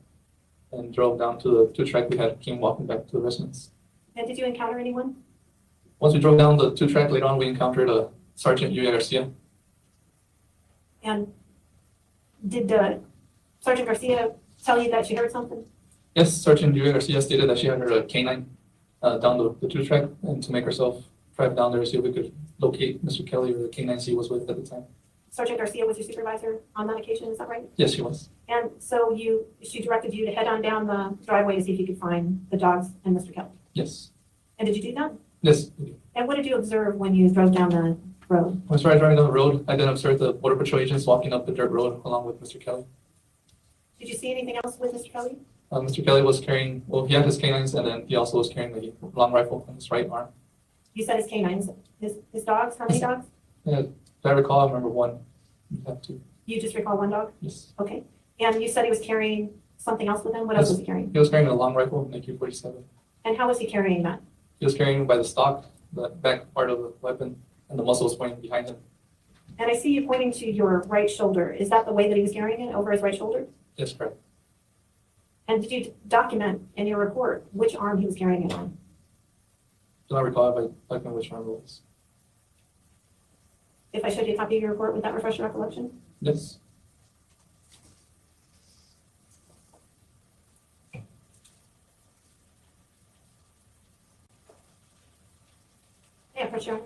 Speaker 10: and drove down to the 2-track we had, came walking back to the residence.
Speaker 2: And did you encounter anyone?
Speaker 10: Once we drove down the 2-track, later on, we encountered a Sergeant Heria Garcia.
Speaker 2: And did Sergeant Garcia tell you that she heard something?
Speaker 10: Yes, Sergeant Heria Garcia stated that she had her canine down the 2-track and to make herself drive down there to see if we could locate Mr. Kelly or the canine she was with at the time.
Speaker 2: Sergeant Garcia was your supervisor on that occasion, is that right?
Speaker 10: Yes, she was.
Speaker 2: And so she directed you to head on down the driveway to see if you could find the dogs and Mr. Kelly.
Speaker 10: Yes.
Speaker 2: And did you do that?
Speaker 10: Yes.
Speaker 2: And what did you observe when you drove down the road?
Speaker 10: When I started driving down the road, I then observed the Border Patrol agents walking up the dirt road along with Mr. Kelly.
Speaker 2: Did you see anything else with Mr. Kelly?
Speaker 10: Mr. Kelly was carrying, well, he had his canines and then he also was carrying the long rifle on his right arm.
Speaker 2: You said his canines, his dogs, how many dogs?
Speaker 10: If I recall, I remember one. I have two.
Speaker 2: You just recall one dog?
Speaker 10: Yes.
Speaker 2: Okay. And you said he was carrying something else with him? What else was he carrying?
Speaker 10: He was carrying a long rifle, an AK-47.
Speaker 2: And how was he carrying that?
Speaker 10: He was carrying by the stock, the back part of the weapon, and the muzzle was pointing behind him.
Speaker 2: And I see you pointing to your right shoulder. Is that the way that he was carrying it, over his right shoulder?
Speaker 10: Yes, correct.
Speaker 2: And did you document in your report which arm he was carrying it on?
Speaker 10: Do not recall if I know which arm it was.
Speaker 2: If I showed you a copy of your report, would that refresh your recollection?
Speaker 10: Yes.
Speaker 2: Yeah, for sure.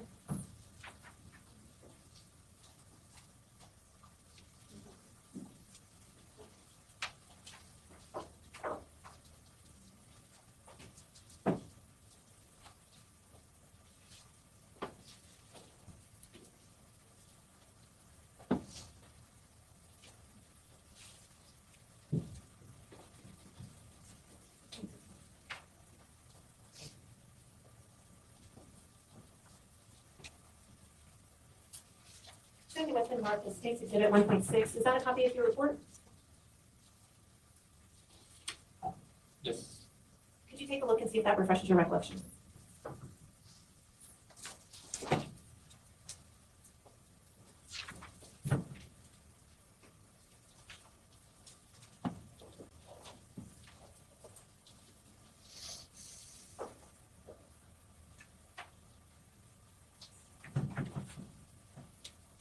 Speaker 2: Showing the weapon marked as States Exhibit 1.6. Is that a copy of your report?
Speaker 10: Yes.
Speaker 2: Could you take a look and see if that refreshes your recollection?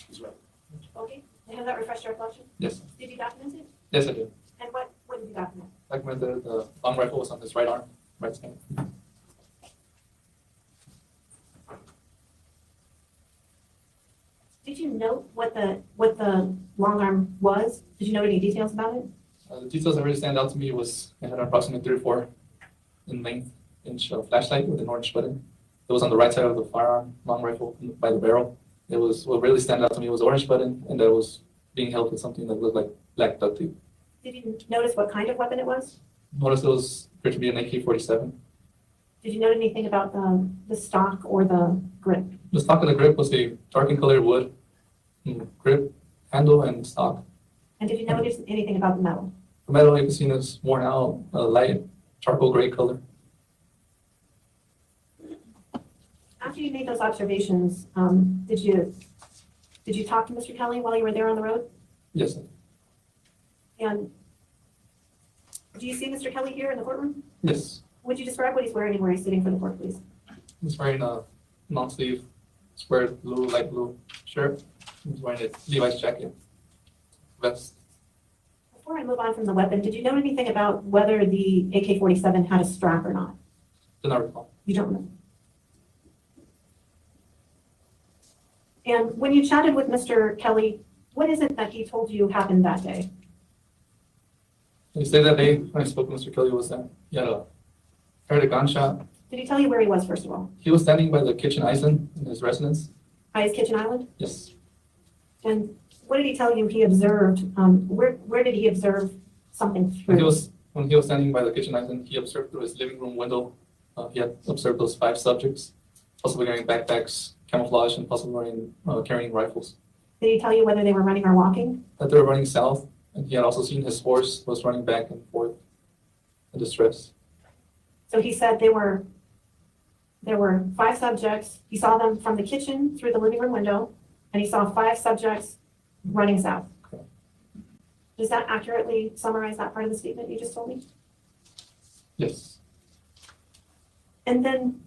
Speaker 5: He's right.
Speaker 2: Okay, and has that refreshed your recollection?
Speaker 10: Yes.
Speaker 2: Did you document it?
Speaker 10: Yes, I do.
Speaker 2: And what did you document?
Speaker 10: Document the long rifle was on his right arm, right side.
Speaker 2: Did you note what the long arm was? Did you note any details about it?
Speaker 10: The details that really stand out to me was it had approximately 3 or 4 in length inch flashlight with an orange button. It was on the right side of the firearm, long rifle by the barrel. It was, what really stand out to me was orange button, and that was being held with something that looked like black duct tape.
Speaker 2: Did you notice what kind of weapon it was?
Speaker 10: Notice it was appeared to be an AK-47.
Speaker 2: Did you note anything about the stock or the grip?
Speaker 10: The stock of the grip was a dark colored wood grip, handle, and stock.
Speaker 2: And did you notice anything about the metal?
Speaker 10: The metal you can see is worn out, a light charcoal gray color.
Speaker 2: After you made those observations, did you talk to Mr. Kelly while you were there on the road?
Speaker 10: Yes,
Speaker 2: And do you see Mr. Kelly here in the courtroom?
Speaker 10: yes.
Speaker 2: Would you describe what he's wearing and where he's sitting for the court, please?
Speaker 10: He's wearing a long sleeve, square blue, light blue shirt. He's wearing a Levi's jacket, vest.
Speaker 2: Before I move on from the weapon, did you know anything about whether the AK-47 had a strap or not?
Speaker 10: Do not recall.
Speaker 2: You don't know. And when you chatted with Mr. Kelly, what is it that he told you happened that day?
Speaker 10: He said that day when I spoke to Mr. Kelly was that he had heard a gunshot.
Speaker 2: Did he tell you where he was, first of all?
Speaker 10: He was standing by the kitchen island in his residence.
Speaker 2: By his kitchen island?
Speaker 10: Yes.
Speaker 2: And what did he tell you he observed? Where did he observe something
Speaker 10: When
Speaker 2: through?
Speaker 10: he was standing by the kitchen island, he observed through his living room window. He had observed those 5 subjects, possibly wearing backpacks, camouflage, and possibly carrying rifles.
Speaker 2: Did he tell you whether they were running or walking?
Speaker 10: That they were running south, and he had also seen his horse was running back and forth in distress.
Speaker 2: So he said there were 5 subjects. He saw them from the kitchen through the living room window, and he saw 5 subjects running south.
Speaker 10: Correct.
Speaker 2: Does that accurately summarize that part of the statement you just told me?
Speaker 10: Yes.
Speaker 2: And then,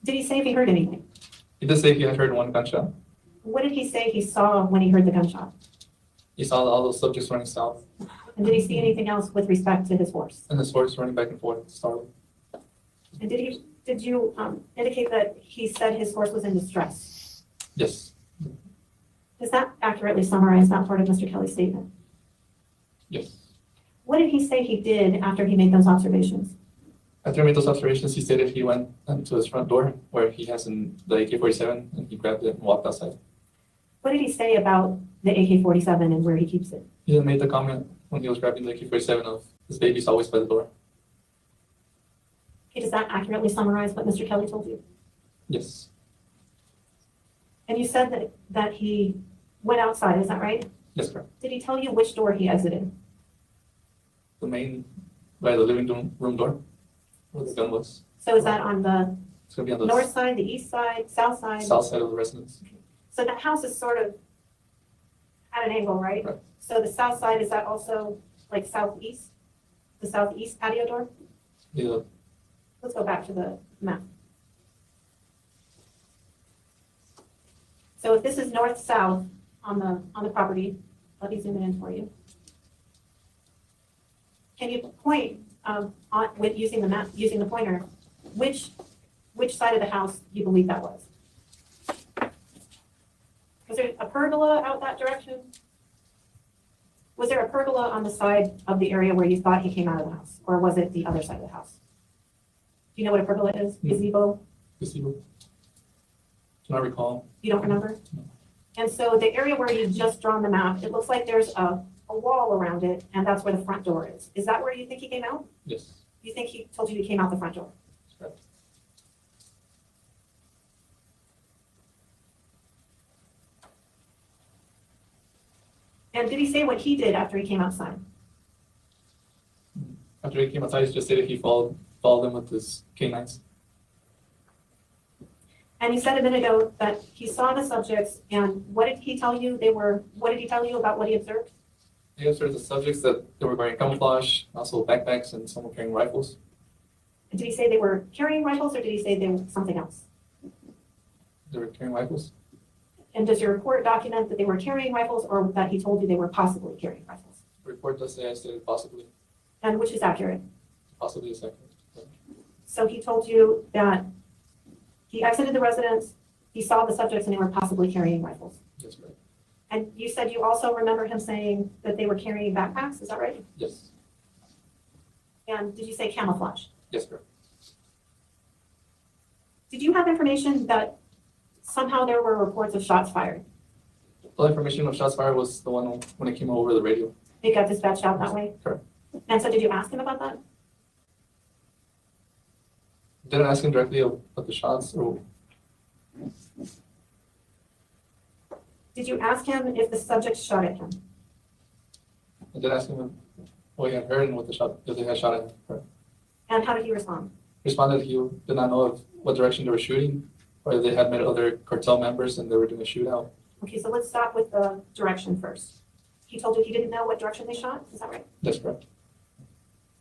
Speaker 2: did he say if he heard anything?
Speaker 10: He did say he had heard 1 gunshot.
Speaker 2: What did he say he saw when he heard the gunshot?
Speaker 10: He saw all those subjects running south,
Speaker 2: And did he see anything else with respect to his horse?
Speaker 10: and his horse running back and forth, startled.
Speaker 2: And did you indicate that he said his horse was in distress?
Speaker 10: Yes.
Speaker 2: Does that accurately summarize that part of Mr. Kelly's statement?
Speaker 10: Yes.
Speaker 2: What did he say he did after he made those observations?
Speaker 10: After he made those observations, he stated he went to his front door where he has the AK-47, and he grabbed it and walked outside.
Speaker 2: What did he say about the AK-47 and where he keeps it?
Speaker 10: He then made the comment when he was grabbing the AK-47 of his baby's always by the door.
Speaker 2: Okay, does that accurately summarize what Mr. Kelly told you?
Speaker 10: Yes.
Speaker 2: And you said that he went outside, is that right?
Speaker 10: Yes, correct.
Speaker 2: Did he tell you which door he exited?
Speaker 10: The main, by the living room door, where the gun was.
Speaker 2: So is that on the
Speaker 10: It's gonna be on the
Speaker 2: north side, the east side, south side?
Speaker 10: south side of the residence.
Speaker 2: So that house is sort of at an angle, right?
Speaker 10: Right.
Speaker 2: So the south side, is that also like southeast? The southeast patio door?
Speaker 10: Yeah.
Speaker 2: Let's go back to the map. So if this is north-south on the property, let me zoom it in for you. Can you point with using the map, using the pointer, which side of the house you believe that was? Was there a pergola out that direction? Was there a pergola on the side of the area where you thought he came out of the house? Or was it the other side of the house? Do you know what a pergola is? Gazebo?
Speaker 10: Gazebo. Do not recall.
Speaker 2: You don't remember?
Speaker 10: No.
Speaker 2: And so the area where you've just drawn the map, it looks like there's a wall around it, and that's where the front door is. Is that where you think he came out?
Speaker 10: Yes.
Speaker 2: You think he told you he came out the front door?
Speaker 10: Correct.
Speaker 2: And did he say what he did after he came outside?
Speaker 10: After he came outside, he just stated he followed them with his canines.
Speaker 2: And you said a minute ago that he saw the subjects, and what did he tell you what did he tell you about what he observed?
Speaker 10: He observed the subjects that they were wearing camouflage, also backpacks, and some were carrying rifles.
Speaker 2: Did he say they were carrying rifles, or did he say they were something else?
Speaker 10: They were carrying rifles.
Speaker 2: And does your report document that they were carrying rifles, or that he told you they were possibly carrying rifles?
Speaker 10: report does say I stated possibly,
Speaker 2: And which is accurate?
Speaker 10: possibly a second.
Speaker 2: So he told you that he exited the residence, he saw the subjects and they were possibly carrying rifles.
Speaker 10: Yes, correct.
Speaker 2: And you said you also remember him saying that they were carrying backpacks, is that right?
Speaker 10: Yes,
Speaker 2: And did you say camouflage?
Speaker 10: yes, correct.
Speaker 2: Did you have information that somehow there were reports of shots fired?
Speaker 10: All information of shots fired was the one when it came over the radio.
Speaker 2: It got dispatched out that way?
Speaker 10: Correct.
Speaker 2: And so did you ask him about that?
Speaker 10: Didn't ask him directly about the shots or
Speaker 2: Did you ask him if the subjects shot at him?
Speaker 10: I did ask him what he had heard and what the shot, if they had shot at him. Correct.
Speaker 2: And how did he respond?
Speaker 10: Responded he did not know of what direction they were shooting or if they had met other cartel members and they were doing a shootout.
Speaker 2: Okay, so let's stop with the direction first. He told you he didn't know what direction they shot, is that right?
Speaker 10: That's correct.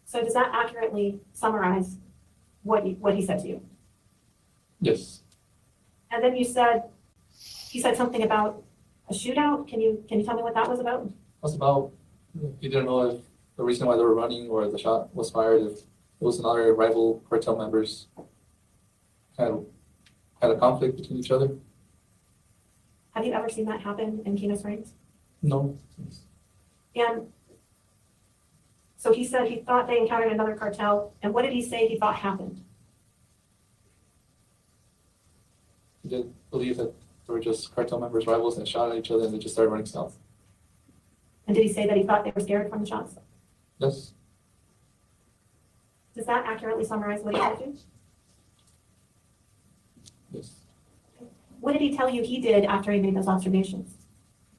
Speaker 2: So does that accurately summarize what he said to you?
Speaker 10: Yes.
Speaker 2: And then you said, he said something about a shootout. Can you tell me what that was about?
Speaker 10: That's about, he didn't know if the reason why they were running or the shot was fired, if it was another rival cartel members had a conflict between each other.
Speaker 2: Have you ever seen that happen in Kino Springs?
Speaker 10: No.
Speaker 2: And so he said he thought they encountered another cartel, and what did he say he thought happened?
Speaker 10: He did believe that they were just cartel members, rivals, and shot at each other and they just started running south.
Speaker 2: And did he say that he thought they were scared from the shots?
Speaker 10: Yes.
Speaker 2: Does that accurately summarize what he told you?
Speaker 10: Yes.
Speaker 2: What did he tell you he did after he made those observations?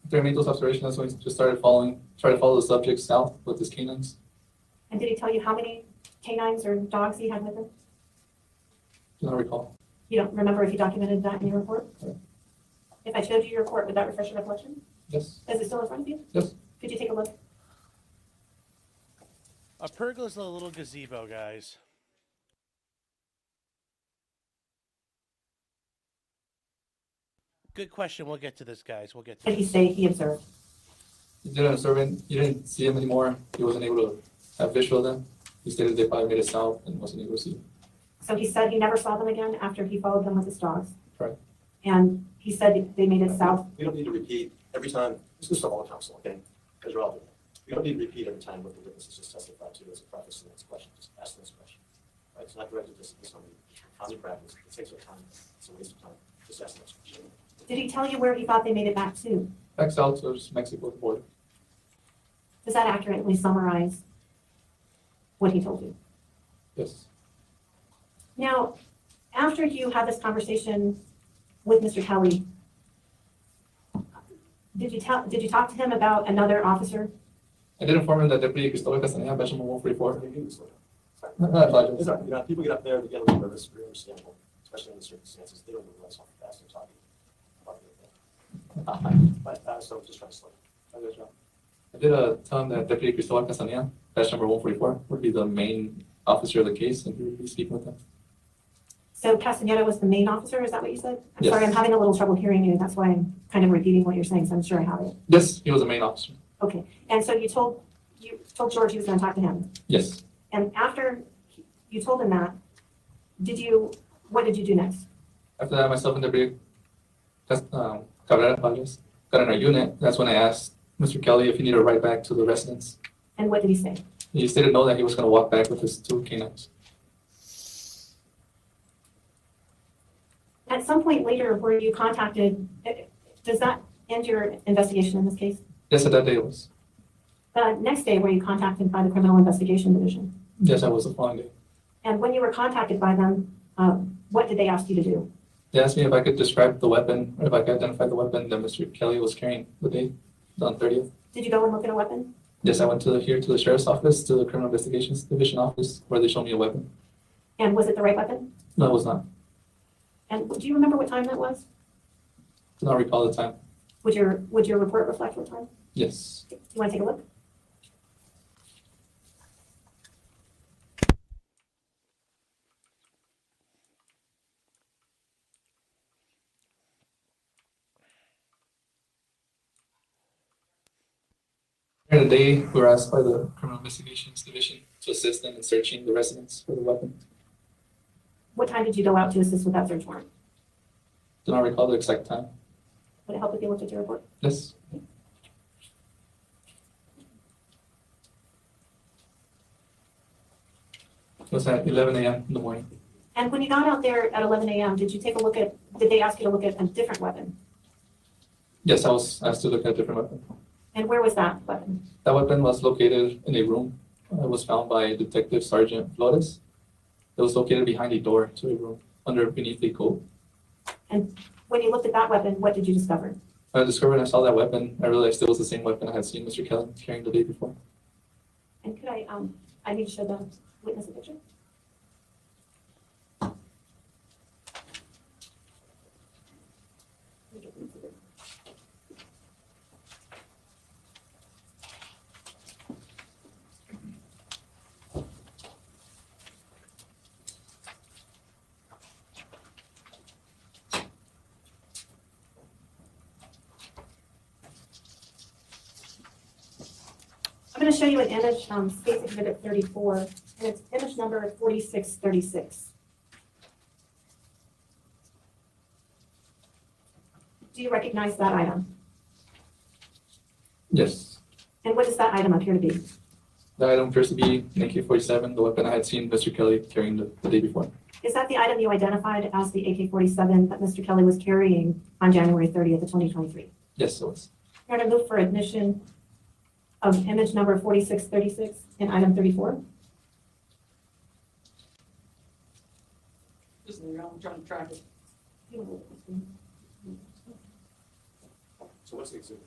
Speaker 10: After I made those observations, that's when he just tried to follow the subject south with his canines.
Speaker 2: And did he tell you how many canines or dogs he had with him?
Speaker 10: Do not recall.
Speaker 2: You don't remember if you documented that in your report?
Speaker 10: No.
Speaker 2: If I showed you your report, would that refresh your recollection?
Speaker 10: Yes.
Speaker 2: Is it still in front of you?
Speaker 10: Yes.
Speaker 2: Could you take a look?
Speaker 1: A pergola's a little gazebo, guys. Good question. We'll get to this, guys. We'll get to
Speaker 2: Did he
Speaker 1: this.
Speaker 2: say he observed?
Speaker 10: He didn't observe him. He didn't see him anymore. He wasn't able to have visual of them. He stated they probably made it south and wasn't able to see.
Speaker 2: So he said he never saw them again after he followed them with his dogs.
Speaker 10: Correct.
Speaker 2: And he said they made it south.
Speaker 5: We don't need to repeat every time, this is to all counsel, okay? Because you're all doing it. We don't need to repeat every time what the witnesses just testified to as a preface to the next question. Just ask the next question. Right? It's not directed to somebody. Common practice. It takes our time. It's a waste of time. Just ask the next question.
Speaker 2: Did he tell you where he thought they made it back to?
Speaker 10: Back south towards Mexico border.
Speaker 2: Does that accurately summarize what he told you?
Speaker 10: Yes.
Speaker 2: Now, after you had this conversation with Mr. Kelly, did you talk to him about another officer?
Speaker 10: I did inform him that Deputy Cristóbal Castañeda, badge number 144.
Speaker 5: You can slow down. Sorry.
Speaker 10: I apologize.
Speaker 5: It's all right. You know, people get up there, they get a little nervous, very understandable, especially in the circumstances. They don't realize how fast they're talking about it. But, so just try to slow down.
Speaker 10: I did tell him that Deputy Cristóbal Castañeda, badge number 144, would be the main officer of the case and he would be speaking with him.
Speaker 2: So Castañeda was the main officer, is that what you said? I'm
Speaker 10: Yes.
Speaker 2: sorry, I'm having a little trouble hearing you. That's why I'm kind of repeating what you're saying, so I'm sure I have it.
Speaker 10: Yes, he was the main officer.
Speaker 2: Okay, and so you told George he was gonna talk to him.
Speaker 10: Yes.
Speaker 2: And after you told him that, what did you do next?
Speaker 10: After that, myself and Deputy Cabrera got in our unit. That's when I asked Mr. Kelly if he needed a ride back to the residence.
Speaker 2: And what did he say?
Speaker 10: He stated no, that he was going to walk back with his 2 canines.
Speaker 2: At some point later, were you contacted, does that end your investigation in this case?
Speaker 10: Yes, at that day it was.
Speaker 2: The next day, were you contacted by the Criminal Investigation Division?
Speaker 10: Yes, I was the following day.
Speaker 2: And when you were contacted by them, what did they ask you to do?
Speaker 10: They asked me if I could describe the weapon, or if I could identify the weapon that Mr. Kelly was carrying the day, on 30th.
Speaker 2: Did you go and look at a weapon?
Speaker 10: Yes, I went to the sheriff's office, to the Criminal Investigations Division office, where they showed me a weapon.
Speaker 2: And was it the right weapon?
Speaker 10: No, it was not.
Speaker 2: And do you remember what time that was?
Speaker 10: Do not recall the time.
Speaker 2: Would your report reflect what time?
Speaker 10: Yes.
Speaker 2: Do you want to take a look?
Speaker 10: During the day, we were asked by the Criminal Investigations Division to assist them in searching the residence for the weapon.
Speaker 2: What time did you go out to assist with that search warrant?
Speaker 10: Do not recall the exact time.
Speaker 2: Would it help if you looked at your report?
Speaker 10: Yes. It was at 11 a.m. in the morning.
Speaker 2: And when you got out there at 11 a.m., did they ask you to look at a different weapon?
Speaker 10: Yes, I was asked to look at a different weapon.
Speaker 2: And where was that weapon?
Speaker 10: That weapon was located in a room. It was found by Detective Sergeant Flores. It was located behind a door to a room beneath a coat.
Speaker 2: And when you looked at that weapon, what did you discover?
Speaker 10: When I discovered and I saw that weapon, I realized it was the same weapon I had seen Mr. Kelly carrying the day before.
Speaker 2: And could I need to show the witness a picture? I'm going to show you an image from State's Exhibit 34, and it's image number 4636. Do you recognize that item?
Speaker 10: Yes.
Speaker 2: And what does that item appear to be?
Speaker 10: The item appears to be an AK-47, the weapon I had seen Mr. Kelly carrying the day before.
Speaker 2: Is that the item you identified as the AK-47 that Mr. Kelly was carrying on January 30th of 2023?
Speaker 10: Yes, it was.
Speaker 2: You're going to move for admission of image number 4636 in item 34.
Speaker 6: Just, I'm trying to track it.
Speaker 5: So what's the exhibit?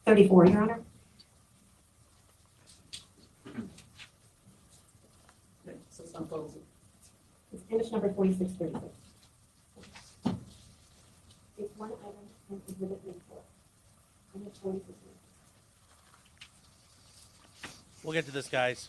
Speaker 2: 34, Your Honor.
Speaker 6: Okay, so it's not photos.
Speaker 2: It's image number 4636. It's one item in exhibit 34. Image 4636.
Speaker 1: We'll get to this, guys.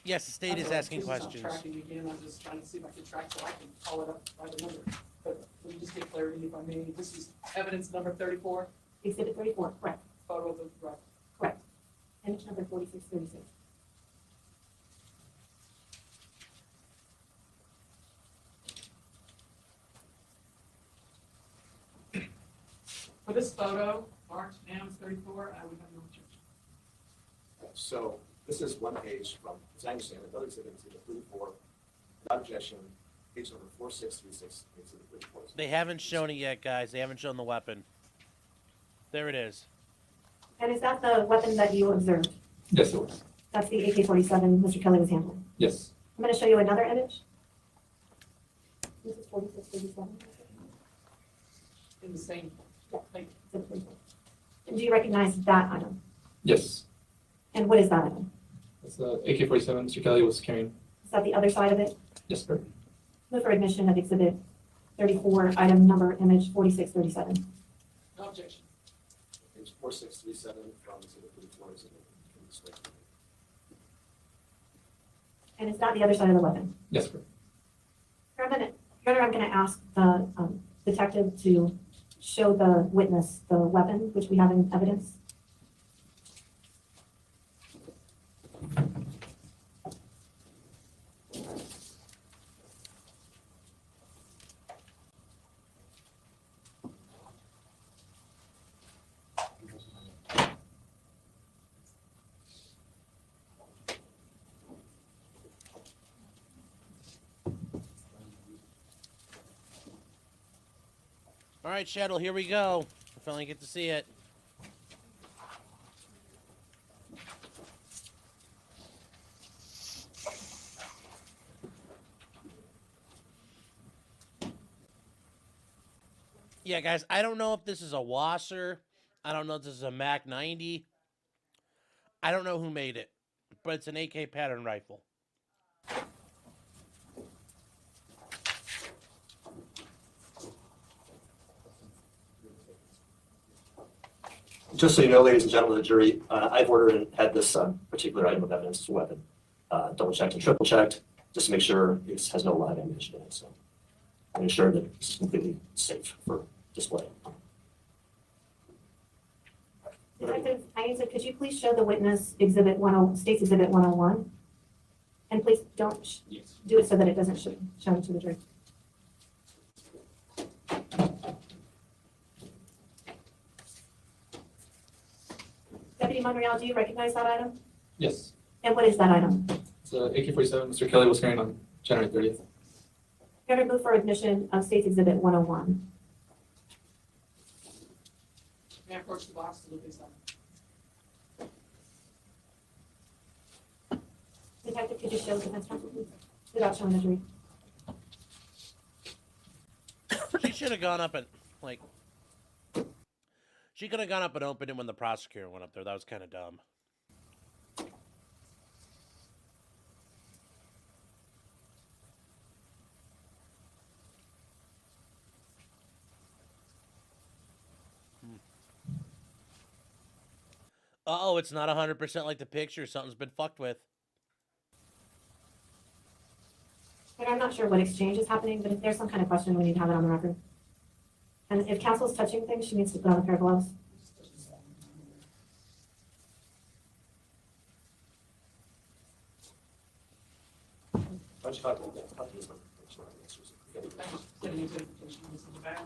Speaker 1: Yes, the state is asking questions.
Speaker 6: I'm tracking again, I'm just trying to see if I can track so I can call it up by the number. But let me just get clarity if I may. This is evidence number 34,
Speaker 2: Exhibit 34, correct,
Speaker 6: photo of the rifle.
Speaker 2: correct. Image number 4636.
Speaker 6: For this photo, March M 34, I would have no objection.
Speaker 5: So this is one page from, as I understand it, other exhibit, exhibit 34, without objection, page number 4636, exhibit 34.
Speaker 1: They haven't shown it yet, guys. They haven't shown the weapon. There it is.
Speaker 2: And is that the weapon that you observed?
Speaker 10: Yes, it was.
Speaker 2: That's the AK-47 Mr. Kelly was handling.
Speaker 10: Yes.
Speaker 2: I'm going to show you another image. This is 4637.
Speaker 6: In the same, like,
Speaker 2: Exhibit 34. And do you recognize that item?
Speaker 10: Yes.
Speaker 2: And what is that item?
Speaker 10: It's the AK-47 Mr. Kelly was carrying.
Speaker 2: Is that the other side of it?
Speaker 10: Yes, sir.
Speaker 2: Move for admission of exhibit 34, item number, image 4637.
Speaker 6: no objection.
Speaker 5: Page 4637 from exhibit 34, exhibit 34.
Speaker 2: And is that the other side of the weapon?
Speaker 10: Yes, sir.
Speaker 2: Your Honor, I'm going to ask the detective to show the witness the weapon, which we have in evidence.
Speaker 1: All right, Shadow, here we go. I finally get to see it. Yeah, guys, I don't know if this is a Wasser. I don't know if this is a Mac 90. I don't know who made it, but it's an AK pattern rifle.
Speaker 5: Just so you know, ladies and gentlemen of the jury, I've ordered and had this particular item of evidence as a weapon double checked and triple checked, just to make sure it has no live ammunition in it. So I'm ensure that it's completely safe for display.
Speaker 2: Detective Aiza, could you please show the witness exhibit 10, State's Exhibit 101? And please don't
Speaker 5: Yes.
Speaker 2: do it so that it doesn't show to the jury. Deputy Montreal, do you recognize that item?
Speaker 10: Yes.
Speaker 2: And what is that item?
Speaker 10: It's AK-47. Mr. Kelly was hearing on January 30th.
Speaker 2: Your Honor, move for admission of State's Exhibit 101.
Speaker 6: May I approach the box to look inside?
Speaker 2: Detective, could you show the defense counsel, please? Without showing the jury.
Speaker 1: She should have gone up and, like, she could have gone up and opened it when the prosecutor went up there. That was kind of dumb. Uh-oh, it's not 100% like the picture. Something's been fucked with.
Speaker 2: But I'm not sure what exchange is happening, but if there's some kind of question, we need to have it on the record. And if counsel's touching things, she needs to put on a pair of gloves.
Speaker 5: Why don't you talk to this one?
Speaker 6: Getting into the back.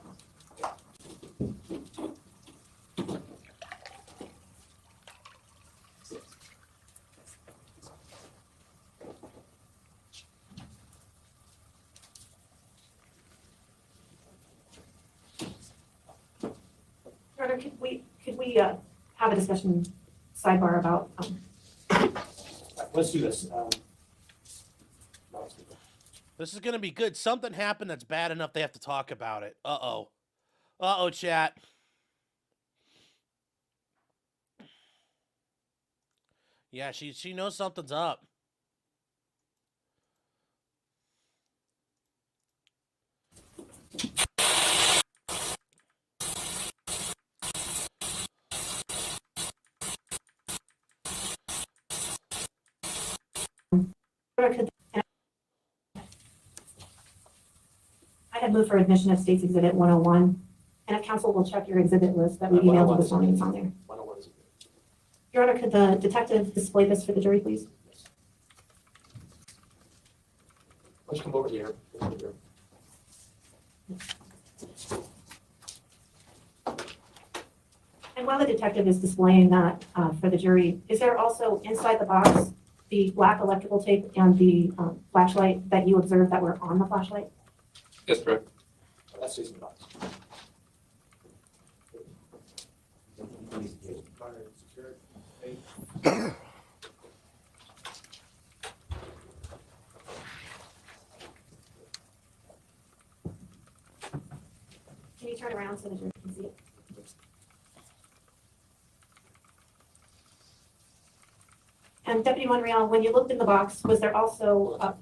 Speaker 2: Your Honor, could we have a discussion sidebar about,
Speaker 5: Let's do this.
Speaker 1: This is going to be good. Something happened that's bad enough they have to talk about it. Uh-oh. Uh-oh, chat. Yeah, she knows something's up.
Speaker 2: I had moved for admission of State's Exhibit 101, and if counsel will check your exhibit list that we emailed you this morning, it's on there.
Speaker 5: 101 is good.
Speaker 2: Your Honor, could the detective display this for the jury, please?
Speaker 5: Why don't you come over here? Come over here.
Speaker 2: And while the detective is displaying that for the jury, is there also inside the box the black electrical tape and the flashlight that you observed that were on the flashlight?
Speaker 10: Yes, correct.
Speaker 5: That's Jason Box.
Speaker 2: Can you turn around so the jury can see it? And Deputy Montreal, when you looked in the box, was there also,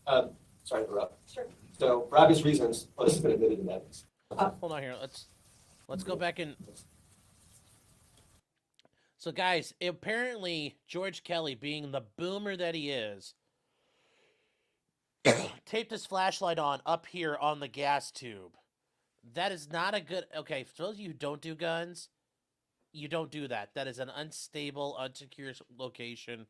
Speaker 5: Sorry to interrupt.
Speaker 2: Sure.
Speaker 5: So for obvious reasons, this has been admitted in evidence.
Speaker 1: Hold on here. Let's go back and... So, guys, apparently George Kelly, being the boomer that he is, taped his flashlight on up here on the gas tube. That is not a good... Okay, for those of you who don't do guns, you don't do that. That is an unstable, unsecure location.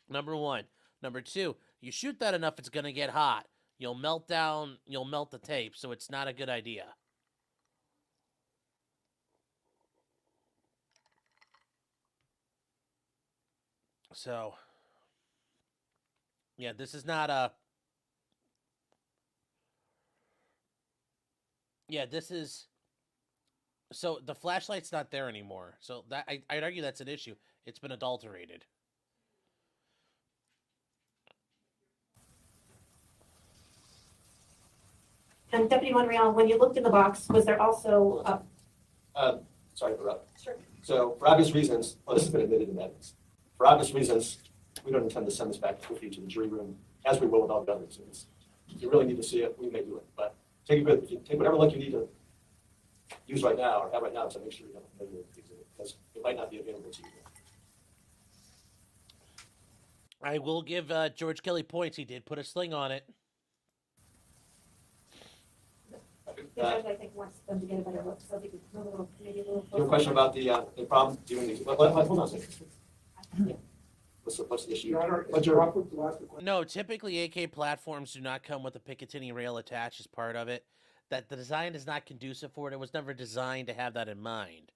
Speaker 1: Number one. Number two, you shoot that enough, it's going to get hot. You'll melt the tape, so it's not a good idea. So, yeah, this is not a... Yeah, this is... So, the flashlight's not there anymore. So, that I'd argue that's an issue. It's been adulterated.
Speaker 2: and Deputy Montreal, when you looked in the box, was there also,
Speaker 5: Sorry to interrupt.
Speaker 2: Sure.
Speaker 5: So for obvious reasons, this has been admitted in evidence. For obvious reasons, we don't intend to send this back with you to the jury room, as we will with all the other exhibits. If you really need to see it, we may do it, but take whatever look you need to use right now or have right now to make sure you don't have the exhibit, because it might not be available to you.
Speaker 1: I will give George Kelly points. He did put a sling on it.
Speaker 2: The judge, I think, wants them to get a better look, so they could move a little, maybe a little.
Speaker 5: You have a question about the problem doing the, hold on a second. What's the issue?
Speaker 8: Your Honor,
Speaker 5: What's
Speaker 8: it's
Speaker 5: your,
Speaker 8: proper to ask a question.
Speaker 1: No, typically AK platforms do not come with a Picatinny rail attached as part of it. That the design is not conducive for it. It was never designed to have that in mind.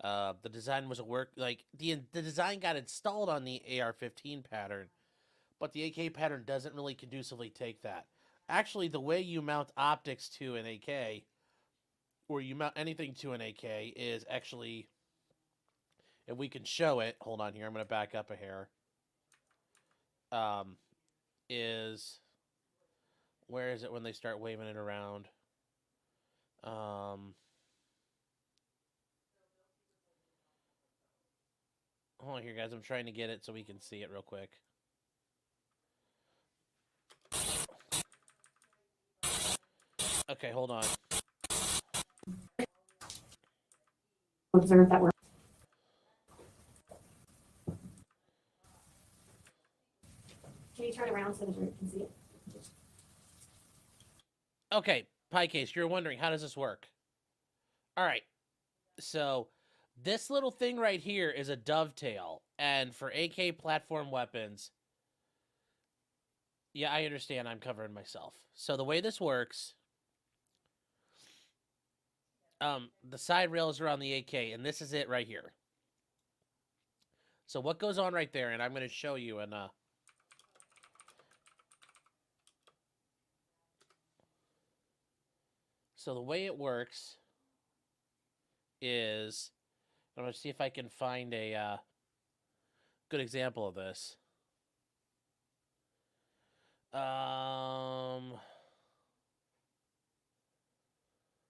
Speaker 1: The design was the design got installed on the AR-15 pattern, but the AK pattern doesn't really conducively take that. Actually, the way you mount optics to an AK, or you mount anything to an AK, is actually, if we can show it, hold on here, I'm going to back up a hair, is, where is it when they start waving it around? Hold on here, guys. I'm trying to get it so we can see it real quick. Okay, hold on.
Speaker 2: Observe that we're. Can you turn around so the jury can see it?
Speaker 1: Okay, pie case, you're wondering, how does this work? All right, so this little thing right here is a dovetail, and for AK platform weapons, yeah, I understand I'm covering myself. So the way this works, the side rails are on the AK, and this is it right here. So what goes on right there, and I'm going to show you in so the way it works is, I'm going to see if I can find a good example of this.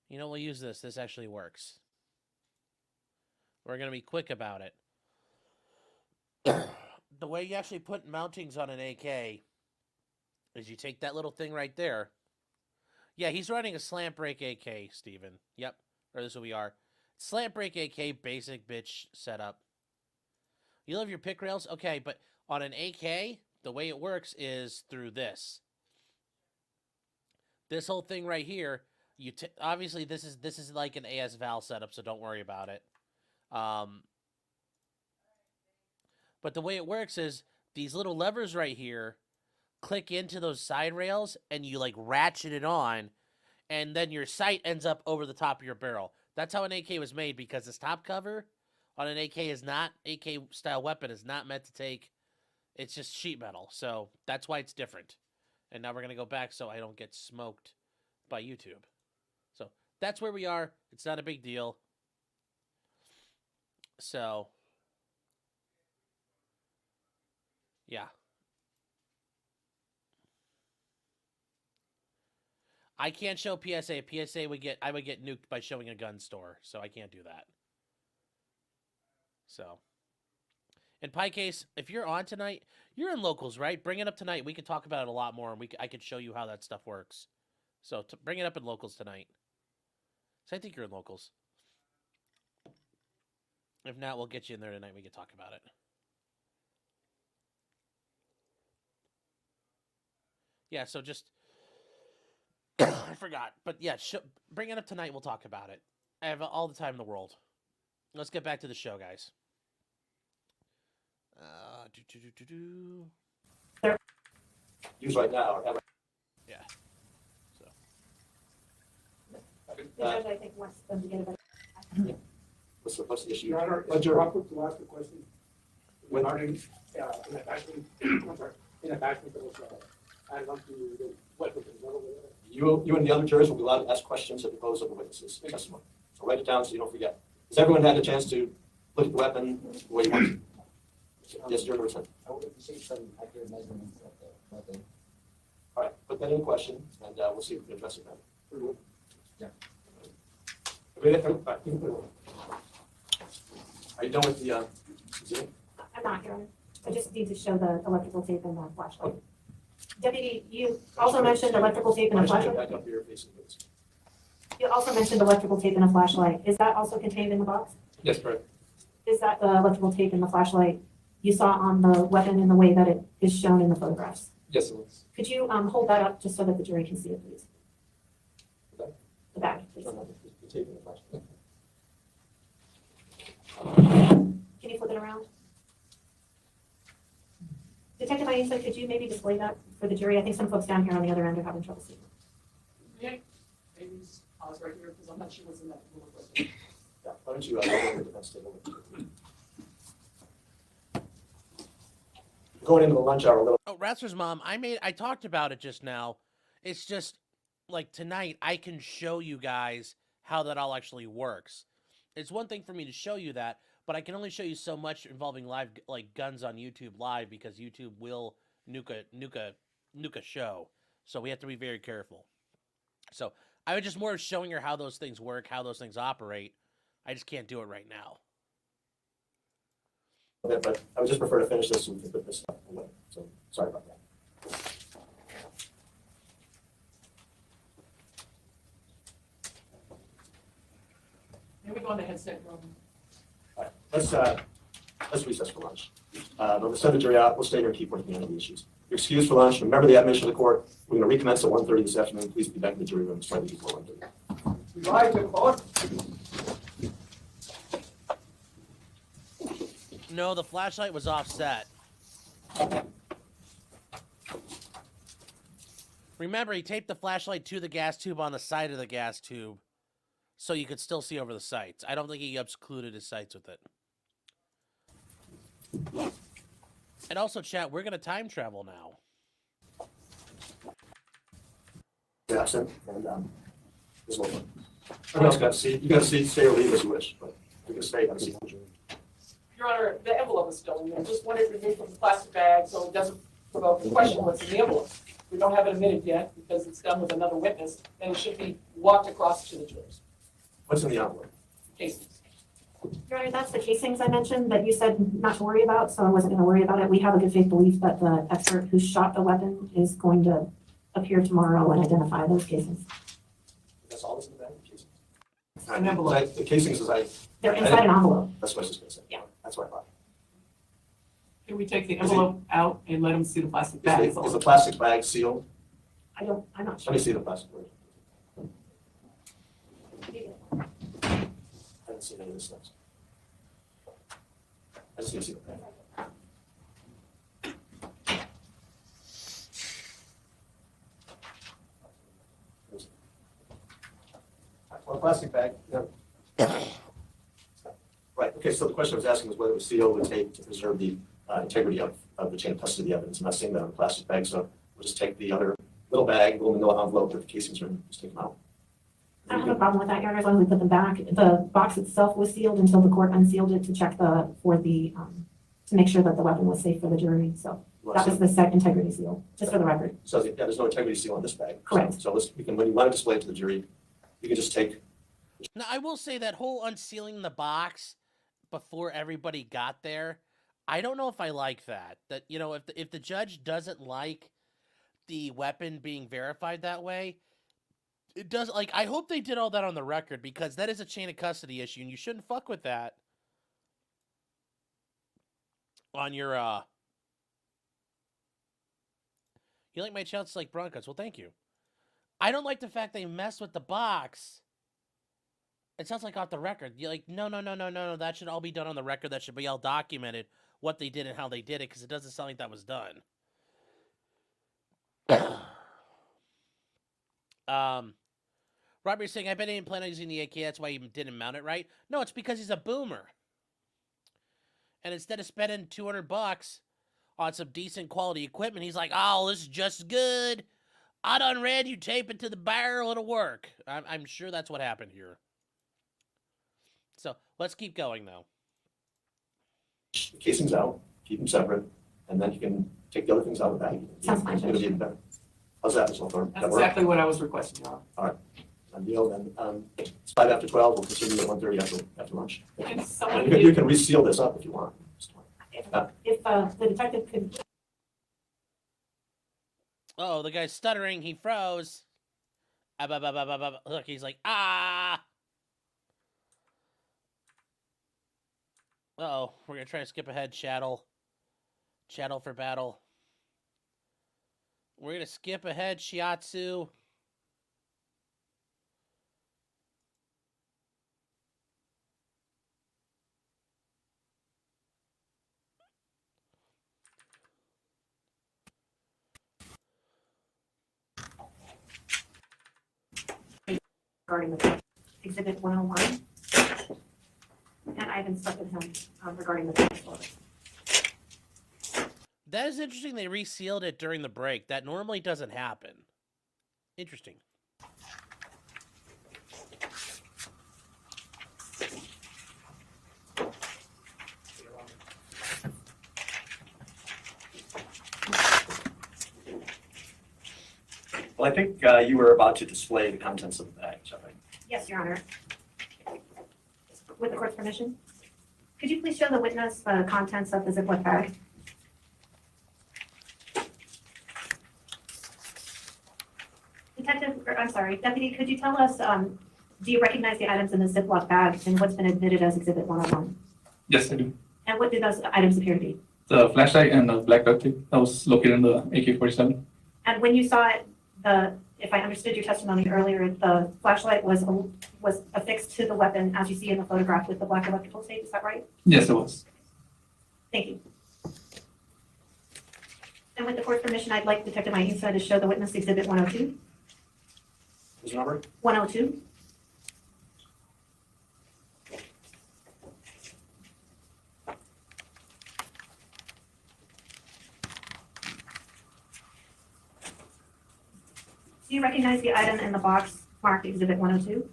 Speaker 1: You know, we'll use this. This actually works. We're going to be quick about it. The way you actually put mountings on an AK is you take that little thing right there. Yeah, he's running a slant brake AK, Steven. Yep, or this is what we are. Slant brake AK, basic bitch setup. You love your pick rails? Okay, but on an AK, the way it works is through this. This whole thing right here, obviously this is like an AS Val setup, so don't worry about it. But the way it works is these little levers right here click into those side rails, and you like ratchet it on, and then your sight ends up over the top of your barrel. That's how an AK was made, because this top cover on an AK is not, AK style weapon is not meant to take, it's just sheet metal. So that's why it's different. And now we're going to go back so I don't get smoked by YouTube. So that's where we are. It's not a big deal. So, yeah. I can't show PSA. PSA I would get nuked by showing a gun store, so I can't do that. So, in Pie Case, if you're on tonight, you're in locals, right? Bring it up tonight. We could talk about it a lot more, and I could show you how that stuff works. So bring it up in locals tonight. So I think you're in locals. If not, we'll get you in there tonight. We can talk about it. Yeah. So just. I forgot, but yeah, bring it up tonight. We'll talk about it. I have all the time in the world. Let's get back to the show, guys.
Speaker 5: use right now.
Speaker 1: Yeah. So.
Speaker 2: The judge, I think, wants them to get a better.
Speaker 5: What's the issue?
Speaker 8: Your Honor,
Speaker 5: What's
Speaker 8: it's
Speaker 5: your,
Speaker 8: proper to ask a question regarding, an attachment, I'm sorry, an attachment that was, added on to the weapon.
Speaker 5: you and the other jurors will be allowed to ask questions at the close of the witness's testimony. So write it down so you don't forget. Has everyone had a chance to look at the weapon the way you want? Yes, Juror Lieutenant.
Speaker 7: I would see some accurate measurements of the weapon.
Speaker 5: All right, put that in question, and we'll see if we can address it now.
Speaker 7: Yeah.
Speaker 5: Are you done with the exhibit?
Speaker 2: I'm not, Your Honor. I just need to show the electrical tape and the flashlight. Deputy, you also mentioned electrical tape and a
Speaker 5: Why don't you
Speaker 2: flashlight?
Speaker 5: back up here facing this?
Speaker 2: You also mentioned electrical tape and a flashlight. Is that also contained in the box?
Speaker 10: Yes, correct.
Speaker 2: Is that the electrical tape and the flashlight you saw on the weapon in the way that it is shown in the photographs?
Speaker 10: Yes, it was.
Speaker 2: Could you hold that up just so that the jury can see it, please?
Speaker 5: Okay.
Speaker 2: The back.
Speaker 7: the tape in the flashlight.
Speaker 2: Can you flip it around? Detective Ayesa, could you maybe display that for the jury? I think some folks down here on the other end are having trouble seeing.
Speaker 6: Yeah, maybe just pause right here, because I'm not sure what's in that little question.
Speaker 5: Yeah, why don't you, go to the defense table? Going into the lunch hour a little.
Speaker 1: Oh, Ratzer's mom, I talked about it just now. It's just like tonight I can show you guys how that all actually works. It's one thing for me to show you that, but I can only show you so much involving live like guns on YouTube live because YouTube will nuke a show. So we have to be very careful. So I was just more showing her how those things work, how those things operate. I just can't do it right now.
Speaker 5: Okay, but I would just prefer to finish this so we can put this stuff away. So sorry about that.
Speaker 6: Maybe go on the headset room.
Speaker 5: All right, let's recess for lunch. We'll send the jury out. We'll stay here and keep working on the issues. You're excused for lunch. Remember the admission of the court. We're going to recommence at 1:30 this afternoon. Please be back in the jury room slightly before 1:30.
Speaker 6: Rise to court.
Speaker 1: No, the flashlight was offset. Remember, he taped the flashlight to the gas tube on the side of the gas tube so you could still see over the sights. I don't think he obscluded his sights with it. And also, chat, we're going to time travel now.
Speaker 5: Absent and this one. Everyone else got a seat. You got a seat. Stay or leave as you wish, but you can stay. Have a seat.
Speaker 6: Your Honor, the envelope is still in there. Just want it removed from the plastic bag so it doesn't provoke a question what's in the envelope. We don't have it admitted yet because it's done with another witness, and it should be walked across to the jurors.
Speaker 5: What's in the envelope?
Speaker 6: Casings.
Speaker 2: Your Honor, that's the casings I mentioned that you said not to worry about, so I wasn't gonna worry about it. We have a good faith belief that the expert who shot the weapon is going to appear tomorrow and identify those casings.
Speaker 5: That's all that's in the bag. Casings.
Speaker 6: An envelope.
Speaker 5: The casings is
Speaker 2: They're inside an envelope.
Speaker 5: That's what I was just going to say.
Speaker 2: Yeah.
Speaker 5: That's what I thought.
Speaker 6: Can we take the envelope out and let them see the plastic bag?
Speaker 5: Is the plastic bag sealed?
Speaker 2: I'm not sure.
Speaker 5: Let me see the plastic bag. I didn't see any of this stuff. I just need to see the bag. Well, plastic bag, no. Right, okay, so the question I was asking was whether it was sealed with tape to preserve the integrity of the chain of custody evidence. I'm not saying that on a plastic bag, so we'll just take the other little bag, little manila envelope with the casings are in, just take them out.
Speaker 2: I don't have a problem with that, Your Honor, as long as we put them back. The box itself was sealed until the court unsealed it to check to make sure that the weapon was safe for the jury. So that was the integrity seal, just for the record.
Speaker 5: So yeah, there's no integrity seal on this bag.
Speaker 2: Correct.
Speaker 5: So when you want to display it to the jury, you can just take.
Speaker 1: Now, I will say that whole unsealing the box before everybody got there, I don't know if I like that. That, you know, if the judge doesn't like the weapon being verified that way, it does, like, I hope they did all that on the record because that is a chain of custody issue and you shouldn't fuck with that on your, you like my chances like Broncos? Well, thank you. I don't like the fact they messed with the box. It sounds like off the record. You're like, no. That should all be done on the record. That should be all documented, what they did and how they did it, because it doesn't sound like that was done. Robert's saying, I bet he didn't plan on using the AK. That's why he didn't mount it right. No, it's because he's a boomer. And instead of spending $200 on some decent quality equipment, he's like, oh, this is just good. I done read you tape it to the barrel, it'll work. I'm sure that's what happened here. So let's keep going, though.
Speaker 5: The casings out, keep them separate, and then you can take the other things out of the bag.
Speaker 2: Sounds fine,
Speaker 5: It'll be even better. How's that, Ms. Hawthorne?
Speaker 6: That's exactly what I was requesting, Your Honor.
Speaker 5: And Neil, then it's 5 after 12. We'll continue at 1:30 after lunch.
Speaker 6: Can
Speaker 5: And
Speaker 6: someone
Speaker 5: you can reseal this up if you want.
Speaker 2: If the detective could,
Speaker 1: Oh, the guy's stuttering. He froze. Look, he's like, ah. Uh-oh, we're going to try to skip ahead, Chattel. Chattel for battle. We're going to skip ahead, Shiatsu.
Speaker 2: regarding the exhibit 101. And I've instructed him regarding the tax order.
Speaker 1: That is interesting. They resealed it during the break. That normally doesn't happen. Interesting.
Speaker 5: Well, I think you were about to display the contents of the bag, is that right?
Speaker 2: Yes, Your Honor. With the court's permission, could you please show the witness the contents of the Ziploc bag? Deputy, could you tell us, do you recognize the items in the Ziploc bag and what's been admitted as Exhibit 101?
Speaker 10: Yes, I do.
Speaker 2: And what do those items appear to be?
Speaker 10: The flashlight and the black duct tape that was located in the AK-47.
Speaker 2: And when you saw it, if I understood your testimony earlier, the flashlight was affixed to the weapon as you see in the photograph with the black electrical tape, is that right?
Speaker 10: Yes, it was.
Speaker 2: Thank you. And with the court's permission, I'd like Detective Maisa to show the witness Exhibit 102.
Speaker 5: What's the number?
Speaker 2: 102. Do you recognize the item in the box marked Exhibit 102?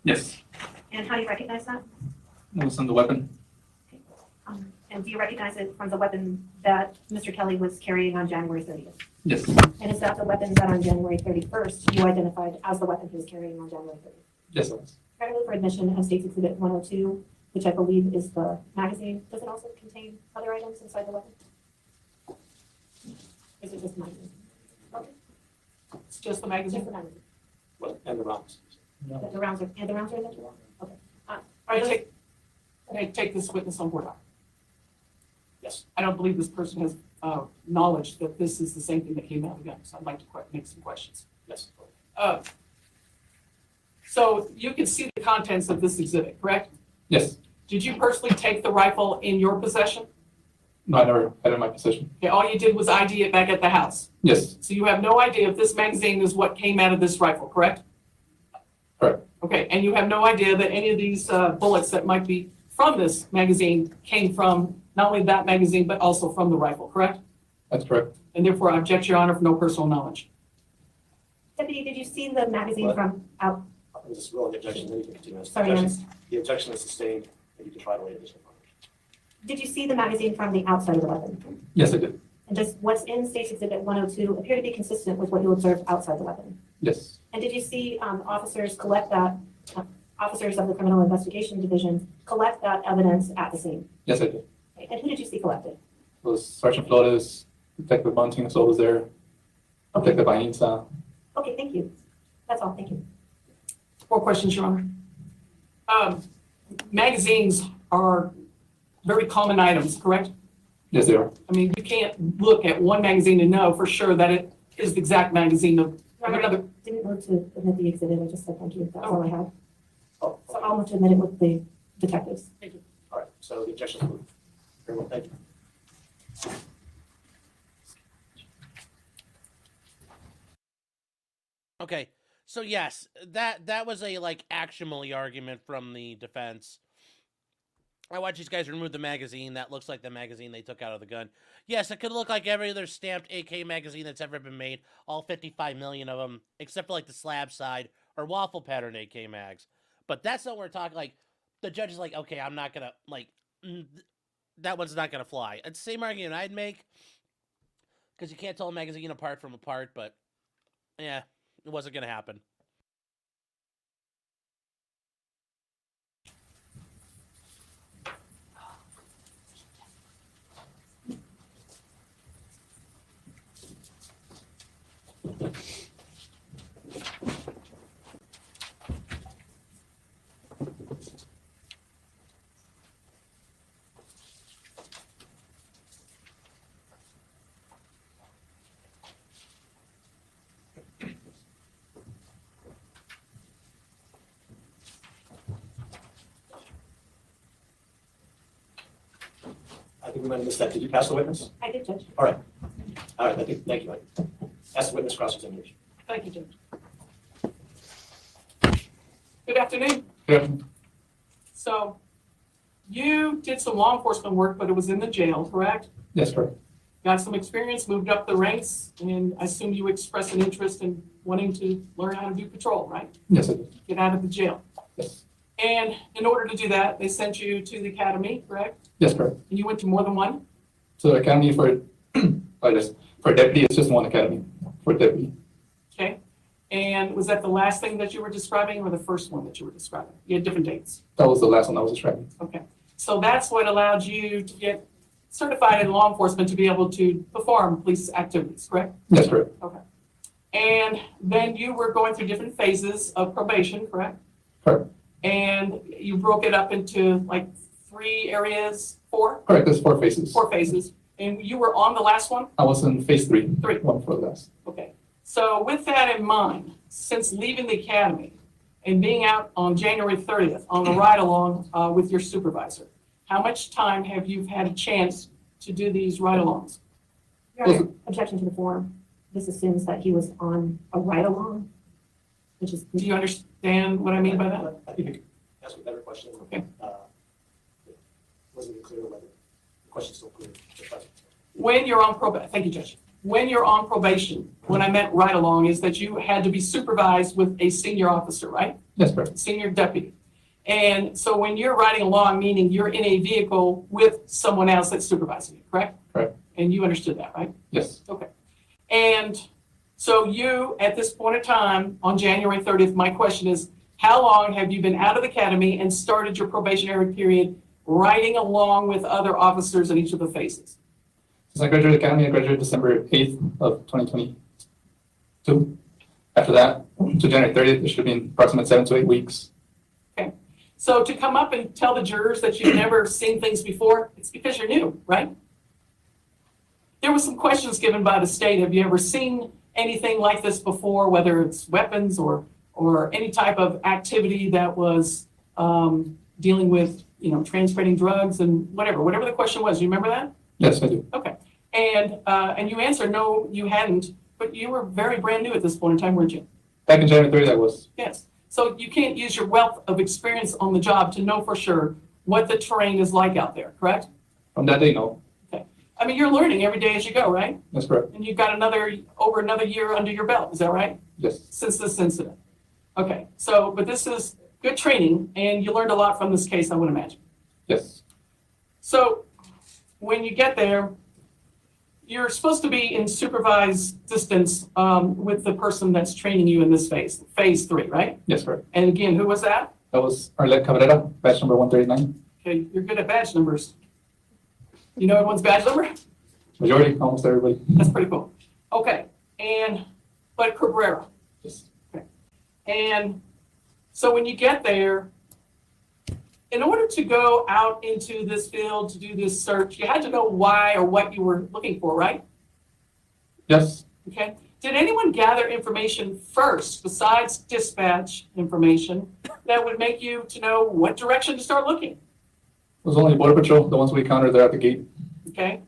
Speaker 10: Yes,
Speaker 2: And how do you recognize that?
Speaker 10: it was in the weapon.
Speaker 2: And do you recognize it from the weapon that Mr. Kelly was carrying on January 30th?
Speaker 10: Yes,
Speaker 2: And is that the weapon that on January 31st you identified as the weapon he was carrying on January 30th?
Speaker 10: yes, it was.
Speaker 2: Credited for admission of State's Exhibit 102, which I believe is the magazine. Does it also contain other items inside the weapon? Is it just the magazine? Okay,
Speaker 6: It's just the
Speaker 2: just
Speaker 6: magazine.
Speaker 2: the magazine.
Speaker 5: What, and the rounds?
Speaker 2: The rounds are, and the rounds are in the drawer? Okay.
Speaker 6: I take this witness on board.
Speaker 5: Yes.
Speaker 6: I don't believe this person has knowledge that this is the same thing that came out again, so I'd like to make some questions.
Speaker 5: Yes.
Speaker 6: So you can see the contents of this exhibit, correct?
Speaker 10: Yes.
Speaker 6: Did you personally take the rifle in your possession?
Speaker 10: No, I never had it in my possession.
Speaker 6: Okay, all you did was ID it back at the house.
Speaker 10: Yes,
Speaker 6: So you have no idea if this magazine is what came out of this rifle, correct?
Speaker 10: correct.
Speaker 6: Okay, and you have no idea that any of these bullets that might be from this magazine came from not only that magazine, but also from the rifle, correct?
Speaker 10: That's correct.
Speaker 6: And therefore, I object, Your Honor, for no personal knowledge.
Speaker 2: Deputy, did you see the magazine
Speaker 5: What?
Speaker 2: from out?
Speaker 5: I'm just ruling the objection, then you can continue.
Speaker 2: Sorry,
Speaker 5: The objection is sustained, and you can try to lay additional comment.
Speaker 2: Did you see the magazine from the outside of the weapon?
Speaker 10: Yes, I did.
Speaker 2: And does what's in State's Exhibit 102 appear to be consistent with what you observed outside the weapon?
Speaker 10: Yes,
Speaker 2: And did you see officers collect that, officers of the Criminal Investigation Division collect that evidence at the scene?
Speaker 10: yes, I did. It
Speaker 2: And who did you see collect it?
Speaker 10: was Sergeant Flores, Detective Bunting, as well as there,
Speaker 2: Okay,
Speaker 10: Detective Ainsa.
Speaker 2: okay, thank you. That's all, thank you.
Speaker 6: More questions, Your Honor? Magazines are very common items, correct?
Speaker 10: Yes, they are.
Speaker 6: I mean, you can't look at one magazine and know for sure that it is the exact magazine of another.
Speaker 2: Didn't move to admit the exhibit, I just said thank you, that's all I had.
Speaker 5: Oh,
Speaker 2: So I'll move to admit it with the detectives.
Speaker 5: all right, so the objection is moved. Very well, thank you.
Speaker 1: Okay, so yes, that was a like actionable argument from the defense. I watched these guys remove the magazine. That looks like the magazine they took out of the gun. Yes, it could look like every other stamped AK magazine that's ever been made, all 55 million of them, except for like the slab side or waffle pattern AK mags. But that's not what we're talking. Like the judge is like, okay, I'm not gonna like that one's not gonna fly. It's the same argument I'd make because you can't tell a magazine apart from a part. But yeah, it wasn't gonna happen.
Speaker 5: I think we might have missed that. Did you pass the witness?
Speaker 2: I did, Judge.
Speaker 5: All right, I think, thank you. As to witness cross-examination.
Speaker 6: Thank you, Judge. Good afternoon.
Speaker 10: Yeah.
Speaker 6: So you did some law enforcement work, but it was in the jail, correct?
Speaker 10: Yes, correct.
Speaker 6: Got some experience, moved up the ranks, and I assume you expressed an interest in wanting to learn how to do patrol, right?
Speaker 10: Yes, I do.
Speaker 6: Get out of the jail.
Speaker 10: Yes.
Speaker 6: And in order to do that, they sent you to the academy, correct?
Speaker 10: Yes, correct.
Speaker 6: And you went to more than one?
Speaker 10: So the academy for, for deputy, it's just one academy for deputy.
Speaker 6: Okay. And was that the last thing that you were describing or the first one that you were describing? You had different dates.
Speaker 10: That was the last one I was describing.
Speaker 6: Okay. So that's what allowed you to get certified in law enforcement to be able to perform police activities, correct?
Speaker 10: Yes, correct.
Speaker 6: Okay. And then you were going through different phases of probation, correct?
Speaker 10: Correct.
Speaker 6: And you broke it up into like 3 areas, 4?
Speaker 10: Correct, there's 4 phases.
Speaker 6: 4 phases. And you were on the last one?
Speaker 10: I was in phase 3.
Speaker 6: 3.
Speaker 10: One for the last.
Speaker 6: Okay. So with that in mind, since leaving the academy and being out on January 30th on the ride-along with your supervisor, how much time have you had a chance to do these ride-alongs?
Speaker 2: Your Honor, objection to the form. This assumes that he was on a ride-along, which is.
Speaker 6: Do you understand what I mean by that?
Speaker 5: I think you could ask a better question.
Speaker 6: Okay.
Speaker 5: It wasn't clear whether the question's still clear.
Speaker 6: When you're on probation, thank you, Judge. When you're on probation, what I meant ride-along is that you had to be supervised with a senior officer, right?
Speaker 10: Yes, correct.
Speaker 6: Senior deputy. And so when you're riding along, meaning you're in a vehicle with someone else that's supervising you, correct?
Speaker 10: Correct.
Speaker 6: And you understood that, right?
Speaker 10: Yes.
Speaker 6: Okay. And so you, at this point in time, on January 30th, my question is, how long have you been out of the academy and started your probationary period riding along with other officers in each of the phases?
Speaker 10: Since I graduated academy, I graduated December 8th of 2022. After that, to January 30th, it should have been approximately 7 to 8 weeks.
Speaker 6: Okay. So to come up and tell the jurors that you've never seen things before, it's because you're new, right? There were some questions given by the state. Have you ever seen anything like this before, whether it's weapons or any type of activity that was dealing with, transporting drugs and whatever the question was? You remember that?
Speaker 10: Yes, I do.
Speaker 6: Okay. And you answered, no, you hadn't, but you were very brand new at this point in time, weren't you?
Speaker 10: Back in January 30th, I was.
Speaker 6: Yes. So you can't use your wealth of experience on the job to know for sure what the terrain is like out there, correct?
Speaker 10: From that day, no.
Speaker 6: Okay. I mean, you're learning every day as you go, right?
Speaker 10: That's correct.
Speaker 6: And you've got over another year under your belt, is that right?
Speaker 10: Yes.
Speaker 6: Since this incident. Okay. So, but this is good training and you learned a lot from this case, I would imagine.
Speaker 10: Yes.
Speaker 6: So when you get there, you're supposed to be in supervised distance with the person that's training you in this phase 3, right?
Speaker 10: Yes, correct.
Speaker 6: And again, who was that?
Speaker 10: That was Arlette Cabrera, batch number 139.
Speaker 6: Okay, you're good at badge numbers. You know everyone's badge number?
Speaker 10: Majority, almost everybody.
Speaker 6: That's pretty cool. Okay, but Cabrera.
Speaker 10: Yes.
Speaker 6: Okay. And so when you get there, in order to go out into this field to do this search, you had to know why or what you were looking for, right?
Speaker 10: Yes.
Speaker 6: Okay. Did anyone gather information first, besides dispatch information, that would make you to know what direction to start looking?
Speaker 10: It was only Border Patrol, the ones we encountered there at the gate.
Speaker 6: Okay.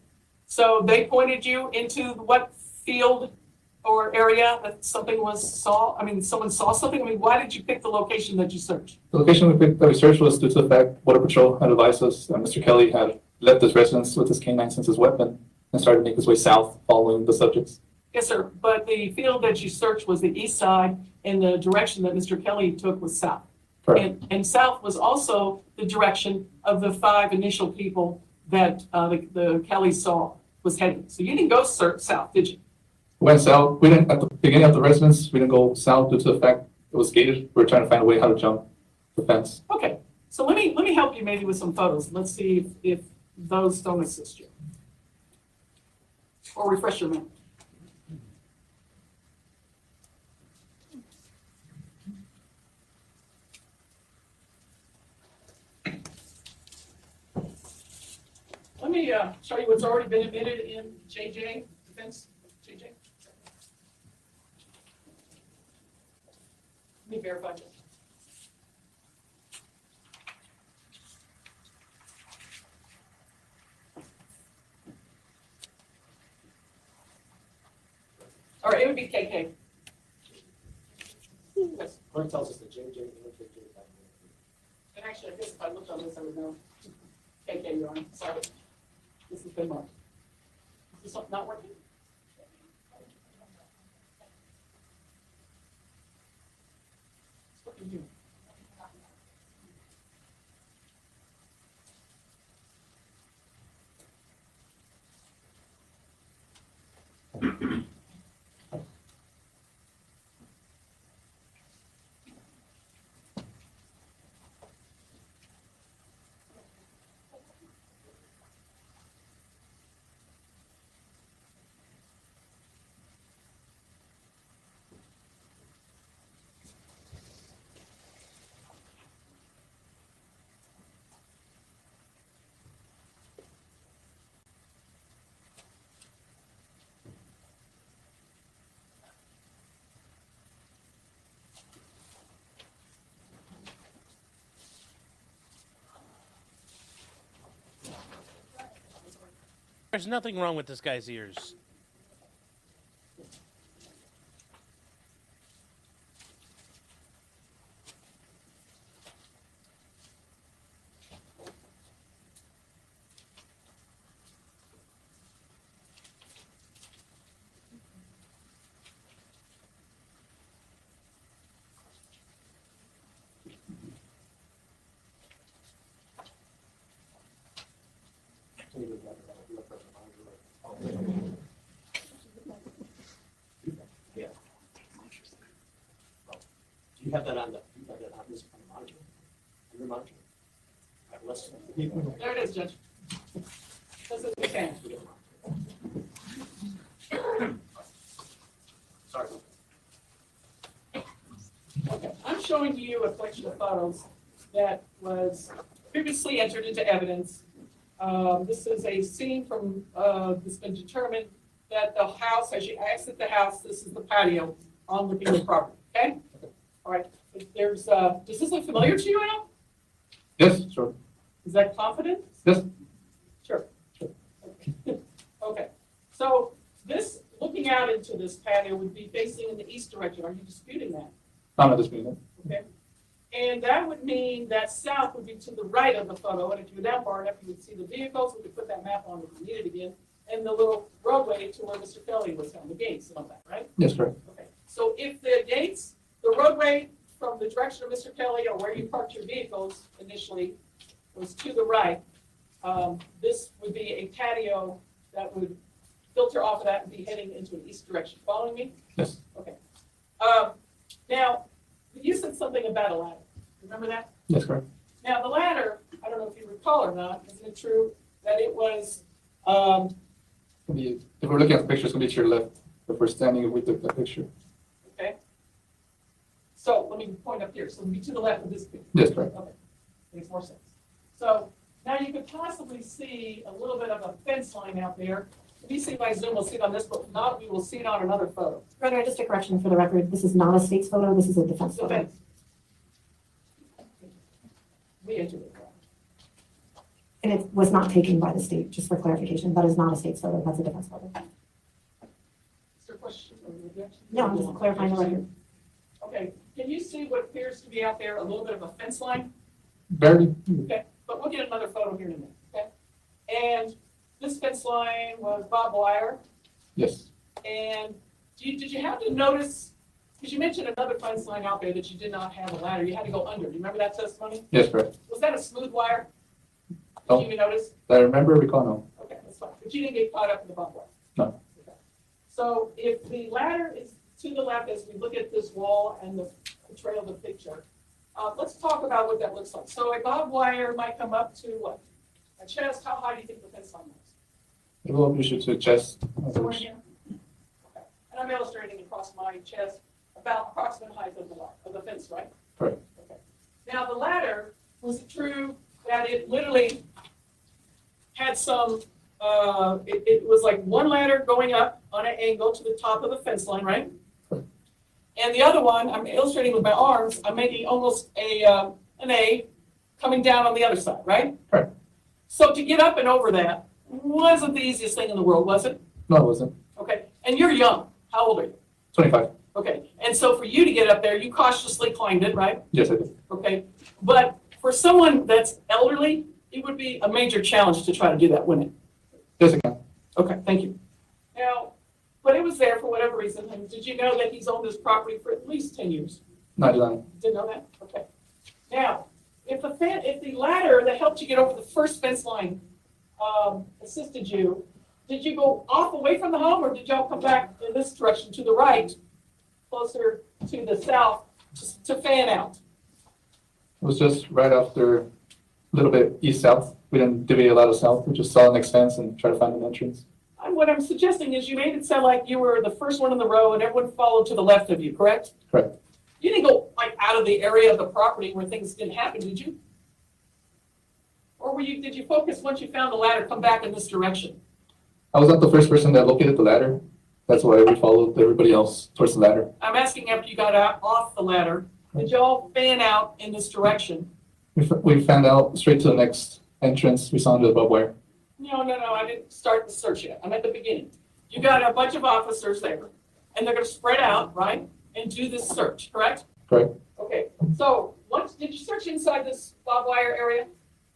Speaker 6: So they pointed you into what field or area that someone saw something? I mean, why did you pick the location that you searched?
Speaker 10: The location that we searched was due to the fact Border Patrol had advised us that Mr. Kelly had left his residence with his canine since his weapon and started to make his way south following the subjects.
Speaker 6: Yes, sir. But the field that you searched was the east side and the direction that Mr. Kelly took was south.
Speaker 10: Correct.
Speaker 6: And south was also the direction of the 5 initial people that the Kelly saw was heading. So you didn't go south, did you?
Speaker 10: We went south. We didn't, at the beginning of the residence, we didn't go south due to the fact it was gated. We were trying to find a way how to jump the fence.
Speaker 6: Okay. So let me help you maybe with some photos. Let's see if those don't assist you. Or refresh your memory. Let me show you what's already been admitted in JJ defense. JJ. Let me verify this. All right, be KK. Yes.
Speaker 5: Clerk tells us that JJ indicated that.
Speaker 6: And actually, I guess if I looked on this, I would know. KK, Your Honor, sorry. This has been marked. Is this something not working? It's working here.
Speaker 1: There's nothing wrong with this guy's ears.
Speaker 5: Yeah. Do you have that on the, you have that on this monitor? Your monitor? All right, let's.
Speaker 6: There it is, Judge. This is the can.
Speaker 5: Sorry.
Speaker 6: Okay, I'm showing you a collection of photos that was previously entered into evidence. This is a scene from, it's been determined that the house, as you exit the house, this is the patio on looking at the property, okay? All right, there's, does this look familiar to you, Al?
Speaker 10: Yes, sure.
Speaker 6: Is that confident?
Speaker 10: Yes.
Speaker 6: Sure. Okay, so this, looking out into this patio would be facing in the east direction. Are you disputing that?
Speaker 10: I'm not disputing it.
Speaker 6: Okay. And that would mean that south would be to the right of the photo, and if you go down far enough, you would see the vehicles. We could put that map on if we need it again, and the little roadway to where Mr. Kelly was on the gates and all that, right?
Speaker 10: Yes, correct.
Speaker 6: Okay. So if the gates, the roadway from the direction of Mr. Kelly or where you parked your vehicles initially was to the right, this would be a patio that would filter off of that and be heading into an east direction. Following me?
Speaker 10: Yes.
Speaker 6: Okay. Now, you said something about a ladder. Remember that?
Speaker 10: Yes, correct.
Speaker 6: Now, the ladder, I don't know if you recall or not, isn't it true that it was,
Speaker 10: If we're looking at the picture, it's going to be to your left. If we're standing with the picture.
Speaker 6: okay? So let me point up here. So it'll be to the left of this picture.
Speaker 10: Yes, correct.
Speaker 6: Okay, makes more sense. So now you could possibly see a little bit of a fence line out there. If you see by Zoom, we'll see it on this, but if not, we will see it on another photo.
Speaker 2: Your Honor, just a correction for the record, this is not a state's photo, this is a defense
Speaker 6: The
Speaker 2: photo.
Speaker 6: fence. We entered it.
Speaker 2: And it was not taken by the state, just for clarification, that is not a state's photo, that's a defense photo.
Speaker 6: Is there a question or objection?
Speaker 2: No, I'm just clarifying the record.
Speaker 6: Okay, can you see what appears to be out there, a little bit of a fence line?
Speaker 10: Barely.
Speaker 6: Okay, but we'll get another photo here in a minute, okay? And this fence line was barbed wire,
Speaker 10: Yes.
Speaker 6: and did you have to notice, because you mentioned another fence line out there that you did not have a ladder, you had to go under, do you remember that testimony?
Speaker 10: Yes, correct.
Speaker 6: Was that a smooth wire? Did
Speaker 10: No.
Speaker 6: you even notice?
Speaker 10: I remember, recall, no.
Speaker 6: Okay, that's fine, but you didn't get caught up in the barbed wire?
Speaker 10: No.
Speaker 6: Okay. So if the ladder is to the left as we look at this wall and the trail of the picture, let's talk about what that looks like. So a barbed wire might come up to what? A chest, how high do you think the fence line is?
Speaker 10: It will push you to the chest.
Speaker 6: Somewhere here? Okay. And I'm illustrating across my chest about approximate height of the fence, right?
Speaker 10: Correct.
Speaker 6: Okay. Now, the ladder, was it true that it literally had some, it was like one ladder going up on an angle to the top of the fence line, right?
Speaker 10: Correct.
Speaker 6: And the other one, I'm illustrating with my arms, I'm making almost an A coming down on the other side, right?
Speaker 10: Correct.
Speaker 6: So to get up and over that wasn't the easiest thing in the world, was it?
Speaker 10: No, it wasn't.
Speaker 6: Okay, and you're young. How old are you?
Speaker 10: 25.
Speaker 6: Okay, and so for you to get up there, you cautiously climbed it, right?
Speaker 10: Yes, I did.
Speaker 6: Okay, but for someone that's elderly, it would be a major challenge to try to do that, wouldn't it?
Speaker 10: Yes, I can.
Speaker 6: Okay, thank you. Now, but it was there for whatever reason, and did you know that he's owned this property for at least 10 years?
Speaker 10: Not done.
Speaker 6: Didn't know that? Okay. Now, if the ladder that helped you get over the first fence line assisted you, did you go off away from the home, or did y'all come back in this direction to the right, closer to the south, to fan out?
Speaker 10: It was just right after, a little bit east-south. We didn't deviate a lot of south. We just saw the next fence and try to find an entrance.
Speaker 6: And what I'm suggesting is you made it sound like you were the first one in the row and everyone followed to the left of you, correct?
Speaker 10: Correct.
Speaker 6: You didn't go like out of the area of the property where things didn't happen, did you? Or did you focus, once you found the ladder, come back in this direction?
Speaker 10: I was not the first person that located the ladder. That's why we followed everybody else towards the ladder.
Speaker 6: I'm asking after you got out off the ladder, did y'all fan out in this direction?
Speaker 10: We found out straight to the next entrance. We saw the barbed wire.
Speaker 6: No, I didn't start the search yet. I'm at the beginning. You got a bunch of officers there, and they're gonna spread out, right, and do this search, correct?
Speaker 10: Correct.
Speaker 6: Okay, so did you search inside this barbed wire area?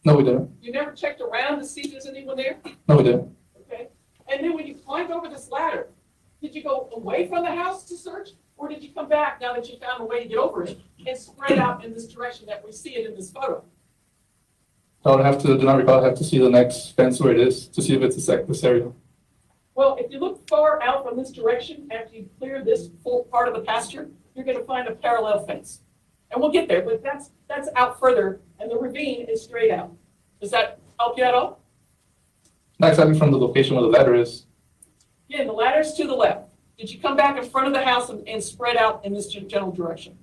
Speaker 10: No, we didn't.
Speaker 6: You never checked around to see if there's anyone there?
Speaker 10: No, we didn't.
Speaker 6: Okay, and then when you climbed over this ladder, did you go away from the house to search? Or did you come back now that you found a way to get over it and spread out in this direction that we see it in this photo?
Speaker 10: I would have to, do not recall, I have to see the next fence where it is to see if it's this area.
Speaker 6: Well, if you look far out from this direction, after you clear this full part of the pasture, you're gonna find a parallel fence. And we'll get there, but that's out further, and the ravine is straight out. Does that help you at all?
Speaker 10: Not exactly from the location where the ladder is.
Speaker 6: Again, the ladder's to the left. Did you come back in front of the house and spread out in this general direction?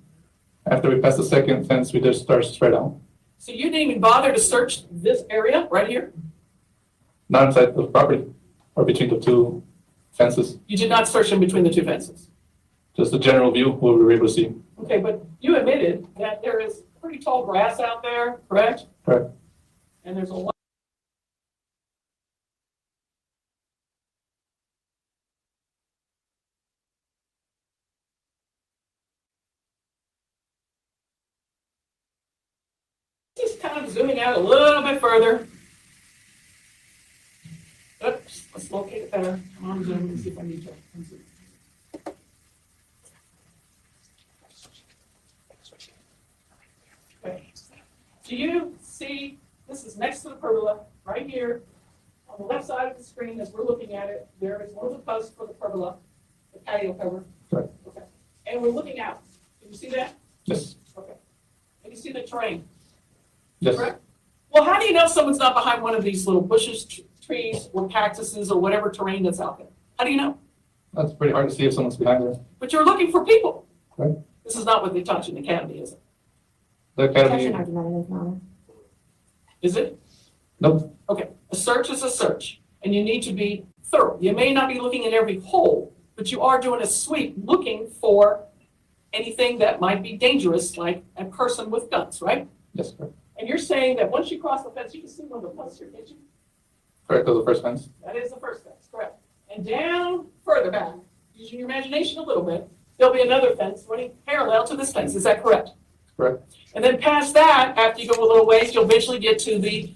Speaker 10: After we passed the second fence, we just started spread out.
Speaker 6: So you didn't even bother to search this area right here?
Speaker 10: Not inside the property or between the two fences.
Speaker 6: You did not search in between the two fences?
Speaker 10: Just a general view what we were able to see.
Speaker 6: Okay, but you admitted that there is pretty tall grass out there, correct?
Speaker 10: Correct.
Speaker 6: And there's a lot. Just kind of zooming out a little bit further. Oops, let's locate it better. Come on, zoom and see if I need to. Okay. Do you see, this is next to the pergola, right here, on the left side of the screen as we're looking at it, there is one of the posts for the pergola, the patio cover.
Speaker 10: Right.
Speaker 6: Okay. And we're looking out. Can you see that?
Speaker 10: Yes.
Speaker 6: Okay. And you see the terrain,
Speaker 10: Yes.
Speaker 6: correct? Well, how do you know someone's not behind one of these little bushes, trees, or cactuses, or whatever terrain that's out there? How do you know?
Speaker 10: That's pretty hard to see if someone's behind there.
Speaker 6: But you're looking for people.
Speaker 10: Right.
Speaker 6: This is not what they taught you in the academy, is it?
Speaker 10: The
Speaker 2: Objection,
Speaker 10: academy,
Speaker 2: argumentative, Your Honor.
Speaker 6: Is it?
Speaker 10: nope.
Speaker 6: Okay, a search is a search, and you need to be thorough. You may not be looking in every hole, but you are doing a sweep looking for anything that might be dangerous, like a person with guns, right?
Speaker 10: Yes, correct.
Speaker 6: And you're saying that once you cross the fence, you can see one of the posts here, can't you?
Speaker 10: Correct, that was the first fence.
Speaker 6: That is the first fence, correct. And down further back, using your imagination a little bit, there'll be another fence running parallel to this fence. Is that correct?
Speaker 10: Correct.
Speaker 6: And then past that, after you go a little ways, you'll eventually get to the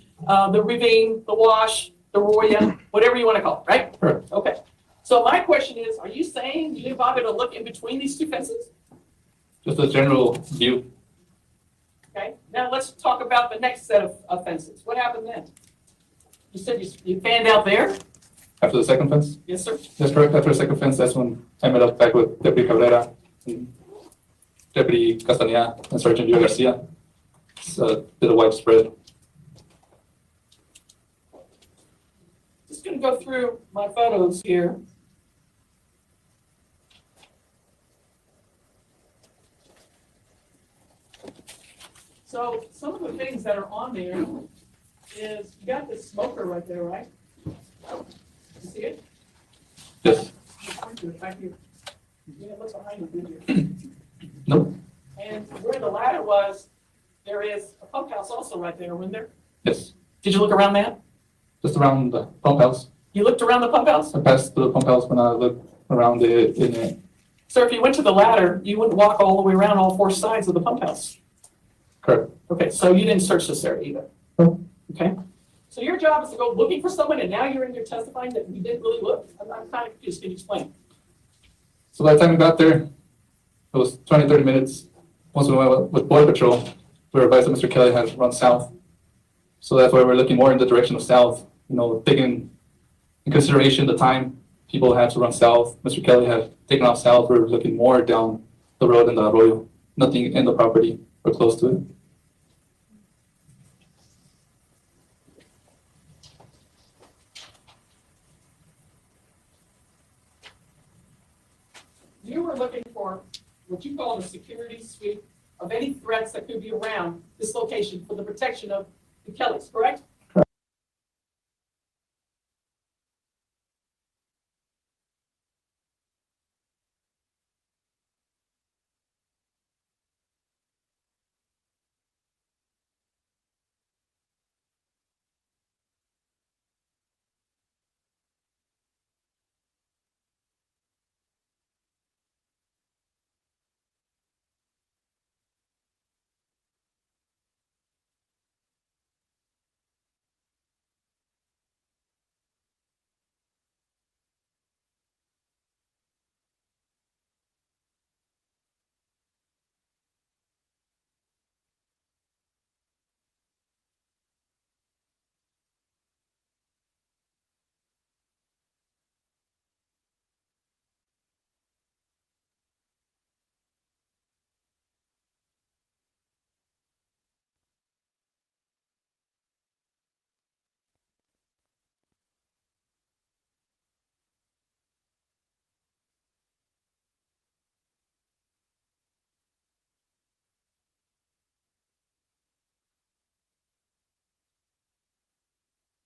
Speaker 6: ravine, the wash, the Heria, whatever you want to call it, right?
Speaker 10: Correct.
Speaker 6: Okay. So my question is, are you saying you didn't bother to look in between these two fences?
Speaker 10: Just a general view.
Speaker 6: Okay. Now let's talk about the next set of fences. What happened then? You said you fanned out there?
Speaker 10: After the second fence?
Speaker 6: Yes, sir.
Speaker 10: That's correct. After the second fence, that's when I met up back with Deputy Cabrera, and Deputy Castañeda, and Sergeant Gio Garcia. It's a bit of widespread.
Speaker 6: Just going to go through my photos here. So some of the things that are on there is, you got this smoker right there, right? You see it?
Speaker 10: Yes.
Speaker 6: Back here. You didn't look behind you, did you?
Speaker 10: Nope.
Speaker 6: And where the ladder was, there is a pump house also right there, wasn't there?
Speaker 10: Yes.
Speaker 6: Did you look around that?
Speaker 10: Just around the pump house.
Speaker 6: You looked around the pump house?
Speaker 10: I passed the pump house when I looked around it in it.
Speaker 6: So if you went to the ladder, you wouldn't walk all the way around all four sides of the pump house.
Speaker 10: Correct.
Speaker 6: Okay, so you didn't search this area either?
Speaker 10: No.
Speaker 6: Okay. So your job is to go looking for someone, and now you're in here testifying that we didn't really look? I'm kind of confused. Can you explain?
Speaker 10: So by the time we got there, it was 20, 30 minutes. Once we went with Border Patrol, we were advised that Mr. Kelly had run south. So that's why we're looking more in the direction of south, taking in consideration the time people had to run south. Mr. Kelly had taken off south. We're looking more down the road in the arroyo, nothing in the property or close to it.
Speaker 6: You were looking for what you call a security sweep of any threats that could be around this location for the protection of the Kellys, correct?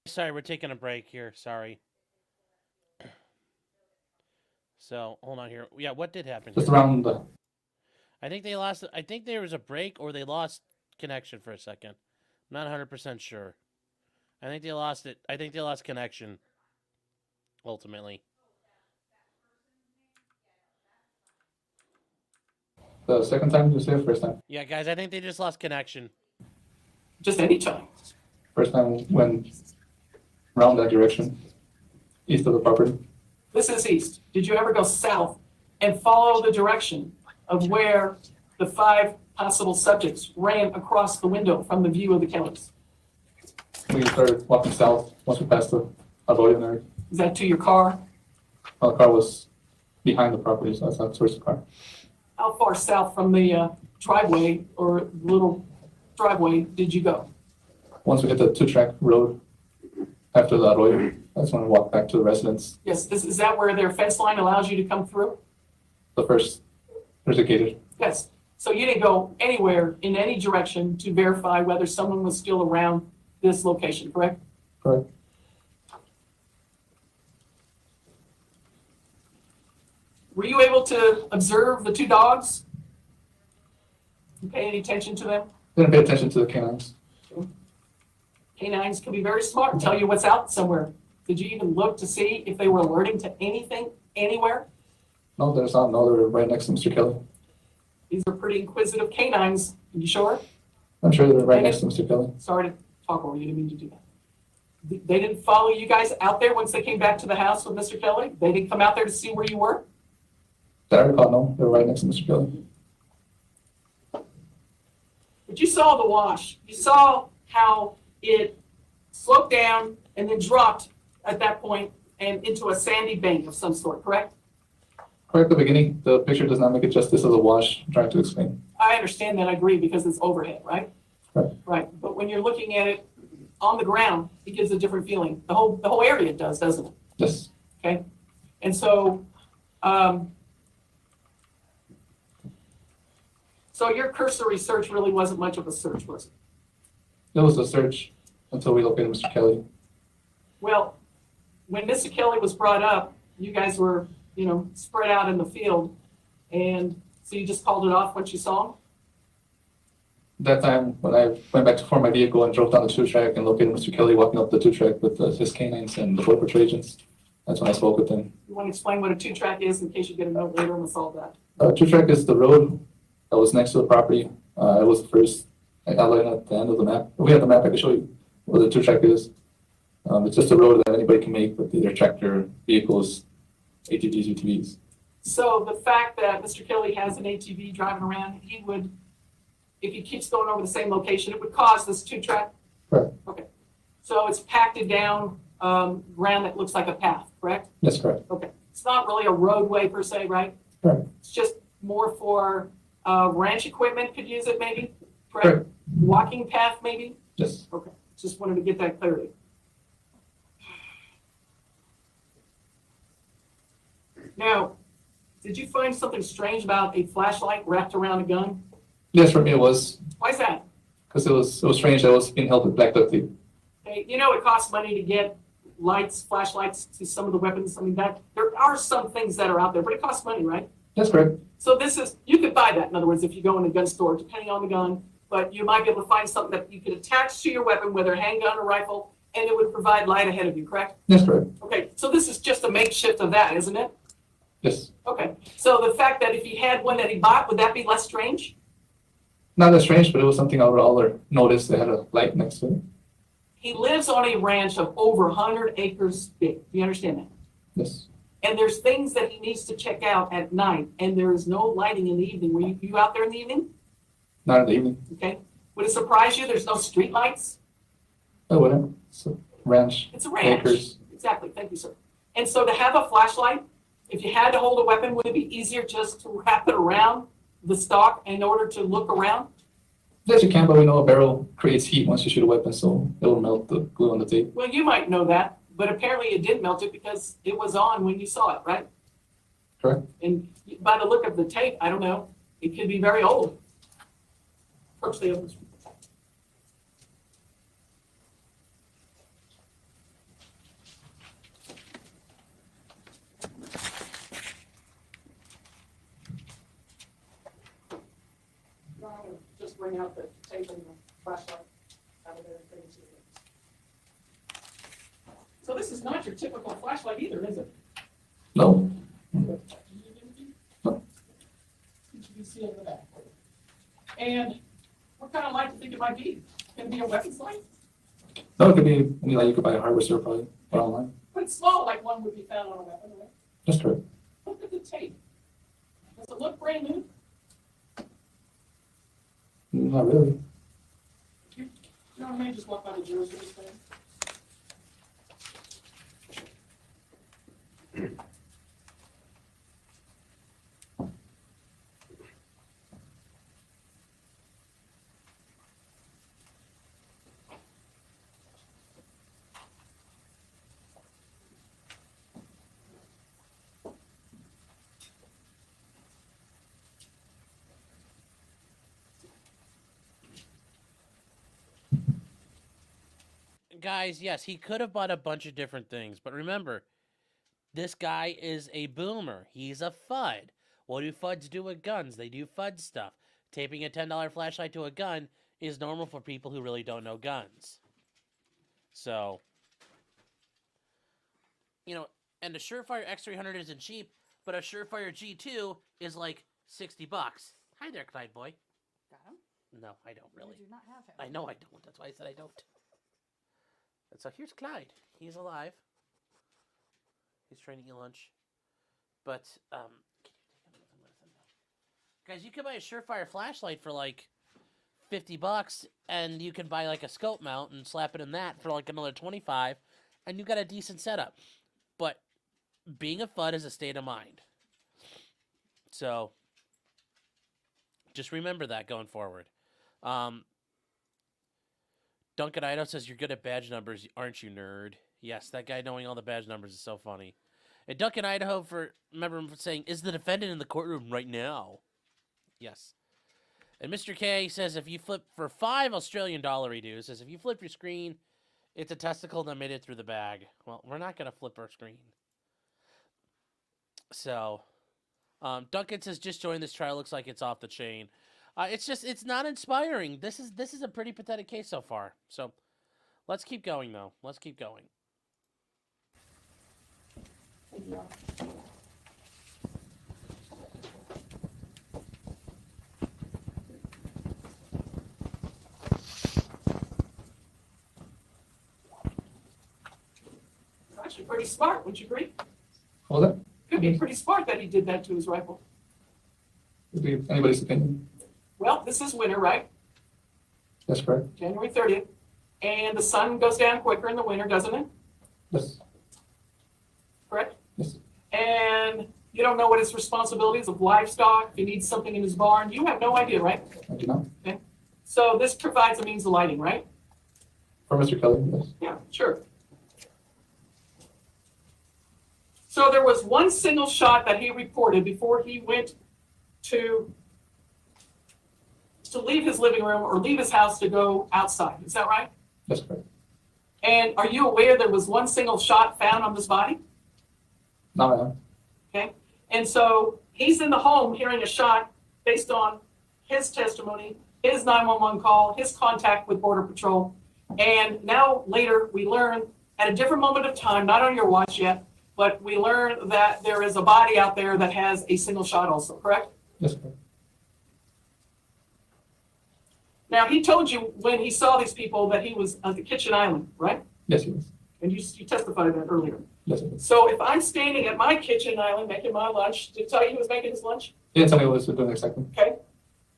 Speaker 1: Sorry, we're taking a break here. Sorry. So hold on here. Yeah, what did happen?
Speaker 10: Just
Speaker 1: Here?
Speaker 10: around the,
Speaker 1: I think they lost. I think there was a break or they lost connection for a second. Not 100% sure. I think they lost it. I think they lost connection. Ultimately.
Speaker 10: the second time you say it, first time.
Speaker 1: Yeah, guys, I think they just lost connection.
Speaker 6: Just any time.
Speaker 10: First time went around that direction, east of the property.
Speaker 6: This is east. Did you ever go south and follow the direction of where the 5 possible subjects ran across the window from the view of the Kellys?
Speaker 10: We started walking south once we passed the arroyo area.
Speaker 6: Is that to your car?
Speaker 10: The car was behind the property, so that's not towards the car.
Speaker 6: How far south from the driveway or little driveway did you go?
Speaker 10: Once we hit the 2-track road after the arroyo, that's when we walked back to the residence.
Speaker 6: Yes, is that where their fence line allows you to come through?
Speaker 10: The first, there's a gated.
Speaker 6: Yes. So you didn't go anywhere in any direction to verify whether someone was still around this location, correct?
Speaker 10: Correct.
Speaker 6: Were you able to observe the 2 dogs? You pay any attention to them?
Speaker 10: Didn't pay attention to the canines.
Speaker 6: Canines can be very smart and tell you what's out somewhere. Did you even look to see if they were alerting to anything, anywhere?
Speaker 10: No, there's not. No, they're right next to Mr. Kelly.
Speaker 6: These are pretty inquisitive canines. Are you sure?
Speaker 10: I'm sure they're right next to Mr. Kelly.
Speaker 6: Sorry to talk over you, didn't mean to do that. They didn't follow you guys out there once they came back to the house with Mr. Kelly? They didn't come out there to see where you were?
Speaker 10: That I recall, no, they're right next to Mr. Kelly.
Speaker 6: But you saw the wash. You saw how it sloped down and then dropped at that point and into a sandy bank of some sort, correct?
Speaker 10: Right at the beginning, the picture does not make it justice of the wash. I'm trying to explain.
Speaker 6: I understand that, I agree, because it's overhead, right?
Speaker 10: Right.
Speaker 6: Right, but when you're looking at it on the ground, it gives a different feeling. The whole area does, doesn't it?
Speaker 10: Yes.
Speaker 6: Okay? And so, so your cursory search really wasn't much of a search, was it?
Speaker 10: It was a search until we located Mr. Kelly.
Speaker 6: Well, when Mr. Kelly was brought up, you guys were, spread out in the field, and so you just called it off once you saw him?
Speaker 10: That time, when I went back to form my vehicle and drove down the 2-track and located Mr. Kelly walking up the 2-track with his canines and the Border Patrol agents, That's when I spoke with him.
Speaker 6: You want to explain what a two-track is in case you get a note later and we'll solve that?
Speaker 10: Two-track is the road that was next to the property. It was the first outline at the end of the map. If we have the map, I can show you where the two-track is. It's just a road that anybody can make with either tractor, vehicles, ATVs, UTVs.
Speaker 6: So the fact that Mr. Kelly has an ATV driving around, he would, if he keeps going over the same location, it would cause this two-track?
Speaker 10: Correct.
Speaker 6: Okay. So it's packed down ground that looks like a path, correct?
Speaker 10: That's correct.
Speaker 6: Okay. It's not really a roadway per se, right?
Speaker 10: Correct.
Speaker 6: It's just more for ranch equipment could use it maybe, correct?
Speaker 10: Correct.
Speaker 6: Walking path maybe?
Speaker 10: Yes.
Speaker 6: Okay. Just wanted to get that clarity. Now, did you find something strange about a flashlight wrapped around a gun?
Speaker 10: Yes, for me it was,
Speaker 6: Why is that?
Speaker 10: because it was strange that it was being held with black duct tape.
Speaker 6: Okay, you know it costs money to get lights, flashlights to some of the weapons. I mean, that there are some things that are out there, but it costs money, right?
Speaker 10: That's correct.
Speaker 6: So this is, you could buy that, in other words, if you go in a gun store, depending on the gun, but you might be able to find something that you could attach to your weapon, whether a handgun or rifle, and it would provide light ahead of you, correct?
Speaker 10: That's correct.
Speaker 6: Okay, so this is just a makeshift of that, isn't it?
Speaker 10: Yes.
Speaker 6: Okay, so the fact that if he had one that he bought, would that be less strange?
Speaker 10: Not that strange, but it was something I would all notice. They had a light next to it.
Speaker 6: He lives on a ranch of over 100 acres big. Do you understand that?
Speaker 10: Yes.
Speaker 6: And there's things that he needs to check out at night, and there is no lighting in the evening. Were you out there in the evening?
Speaker 10: Not in the evening.
Speaker 6: Okay. Would it surprise you there's no street lights?
Speaker 10: Oh, whatever. It's a ranch.
Speaker 6: It's a ranch.
Speaker 10: Acres.
Speaker 6: Exactly. Thank you, sir. And so to have a flashlight, if you had to hold a weapon, would it be easier just to wrap it around the stock in order to look around?
Speaker 10: Yes, you can, but we know a barrel creates heat once you shoot a weapon, so it will melt the glue on the tape.
Speaker 6: Well, you might know that, but apparently it did melt it because it was on when you saw it, right?
Speaker 10: Correct.
Speaker 6: And by the look of the tape, I don't know, it could be very old. Approach the evidence. Just bring out the tape and the flashlight out of there and bring it to you. So this is not your typical flashlight either, is it?
Speaker 10: No.
Speaker 6: No. You can see over that. And what kind of light do you think it might be? Can it be a weapons light?
Speaker 10: No, it could be any light you could buy at hardware store probably, or online.
Speaker 6: But it's small, like one would be found on a weapon, right?
Speaker 10: That's correct.
Speaker 6: Look at the tape. Does it look brand new?
Speaker 10: Not really.
Speaker 6: You know what I mean? Just walk by the jurors with this thing.
Speaker 1: Guys, yes, he could have bought a bunch of different things, but remember, this guy is a boomer. He's a FUD. What do FUDs do with guns? They do FUD stuff. Taping a $10 flashlight to a gun is normal for people who really don't know guns. So, you know, and a Surefire X300 isn't cheap, but a Surefire G2 is like $60. Hi there, Clyde boy.
Speaker 11: Got him?
Speaker 1: No, I don't really.
Speaker 11: You do not have him.
Speaker 1: I know I don't. That's why I said I don't. And so here's Clyde. He's alive. He's trying to eat lunch. But, can you take him with him now? Guys, you can buy a Surefire flashlight for like $50, and you can buy like a scope mount and slap it in that for like another $25, and you got a decent setup. But being a FUD is a state of mind. So, just remember that going forward. Duncan Idaho says, you're good at badge numbers, aren't you, nerd? Yes, that guy knowing all the badge numbers is so funny. And Duncan Idaho, remember him saying, is the defendant in the courtroom right now? Yes. And Mr. K says, if you flip for $5 Australian dollar, he do, says, if you flip your screen, it's a testicle that made it through the bag. Well, we're not going to flip our screen. So, Duncan says, just join this trial. Looks like it's off the chain. It's not inspiring. This is a pretty pathetic case so far. So, let's keep going, though. Let's keep going.
Speaker 2: Thank you.
Speaker 6: Actually, pretty smart, would you agree?
Speaker 10: What was that?
Speaker 6: Could be pretty smart that he did that to his rifle.
Speaker 10: Would be anybody's opinion.
Speaker 6: Well, this is winter, right?
Speaker 10: That's correct.
Speaker 6: January 30th. And the sun goes down quicker in the winter, doesn't it?
Speaker 10: Yes.
Speaker 6: Correct?
Speaker 10: Yes.
Speaker 6: And you don't know what his responsibilities of livestock, if he needs something in his barn, you have no idea, right?
Speaker 10: I do not.
Speaker 6: So this provides a means of lighting, right?
Speaker 10: For Mr. Kelly, yes.
Speaker 6: Yeah, sure. So there was one single shot that he reported before he went to leave his living room or leave his house to go outside. Is that right?
Speaker 10: That's correct.
Speaker 6: And are you aware there was one single shot found on this body?
Speaker 10: Now I am.
Speaker 6: Okay. And so he's in the home hearing a shot based on his testimony, his 911 call, his contact with Border Patrol. And now later we learn at a different moment of time, not on your watch yet, but we learn that there is a body out there that has a single shot also, correct?
Speaker 10: Yes, correct.
Speaker 6: Now, he told you when he saw these people that he was at the kitchen island, right?
Speaker 10: Yes, he was.
Speaker 6: And you testified that earlier.
Speaker 10: Yes, he was.
Speaker 6: So if I'm standing at my kitchen island making my lunch, did he tell you he was making his lunch?
Speaker 10: He didn't tell me what he was doing exactly.
Speaker 6: Okay.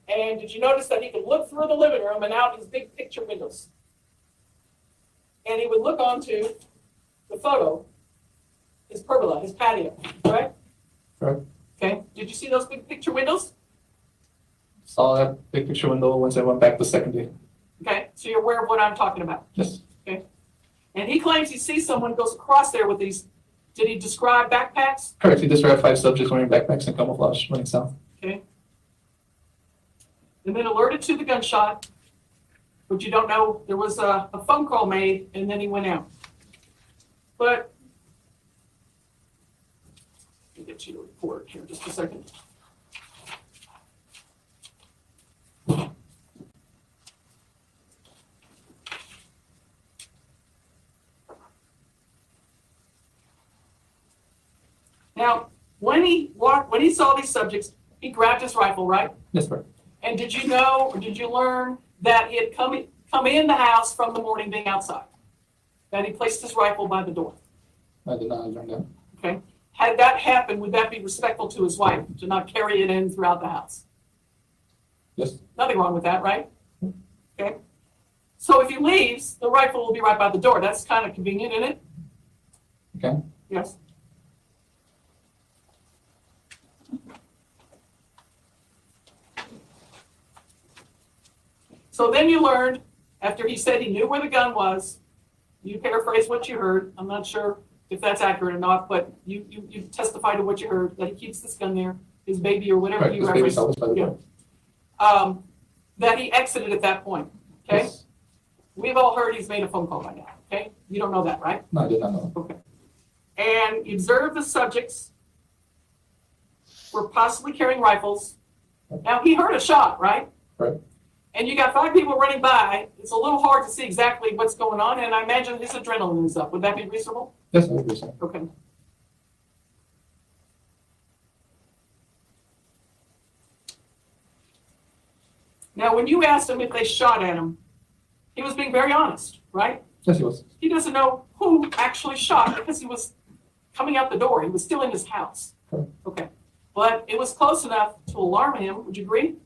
Speaker 6: And did you notice that he could look through the living room and out his big picture windows? And he would look onto the photo, his pergola, his patio, right?
Speaker 10: Correct.
Speaker 6: Okay. Did you see those big picture windows?
Speaker 10: Saw that big picture window once I went back the second day.
Speaker 6: Okay. So you're aware of what I'm talking about.
Speaker 10: Yes.
Speaker 6: And he claims he sees someone goes across there with these, did he describe backpacks?
Speaker 10: Correct. He described 5 subjects wearing backpacks and camouflage running south.
Speaker 6: Okay. And then alerted to the gunshot, but you don't know, there was a phone call made and then he went out. But, let me get to your report here just a second. Now, when he saw these subjects, he grabbed his rifle, right?
Speaker 10: Yes, correct.
Speaker 6: And did you know, or did you learn that he had come in the house from the morning being outside? That he placed his rifle by the door,
Speaker 10: I did not learn that.
Speaker 6: okay? Had that happened, would that be respectful to his wife, to not carry it in throughout the house?
Speaker 10: Yes.
Speaker 6: Nothing wrong with that, right? Okay. So if he leaves, the rifle will be right by the door. That's kind of convenient, isn't it?
Speaker 10: Okay.
Speaker 6: Yes. So then you learned, after he said he knew where the gun was, you paraphrase what you heard. I'm not sure if that's accurate or not, but you testified to what you heard, that he keeps this gun there, his baby or whatever
Speaker 10: Correct.
Speaker 6: you
Speaker 10: This baby
Speaker 6: referenced.
Speaker 10: saw this by the
Speaker 6: Yeah.
Speaker 10: door.
Speaker 6: That he exited at that point, okay?
Speaker 10: Yes.
Speaker 6: We've all heard he's made a phone call by now, okay? You don't know that, right?
Speaker 10: No, I did not know.
Speaker 6: Okay. And you observed the subjects were possibly carrying rifles. Now, he heard a shot, right?
Speaker 10: Right.
Speaker 6: And you got 5 people running by. It's a little hard to see exactly what's going on, and I imagine his adrenaline is up. Would that be reasonable?
Speaker 10: Yes, I agree, sir.
Speaker 6: Okay. Now, when you asked him if they shot at him, he was being very honest, right?
Speaker 10: Yes, he was.
Speaker 6: He doesn't know who actually shot because he was coming out the door. He was still in his house.
Speaker 10: Correct.
Speaker 6: Okay. But it was close enough to alarm him. Would you agree?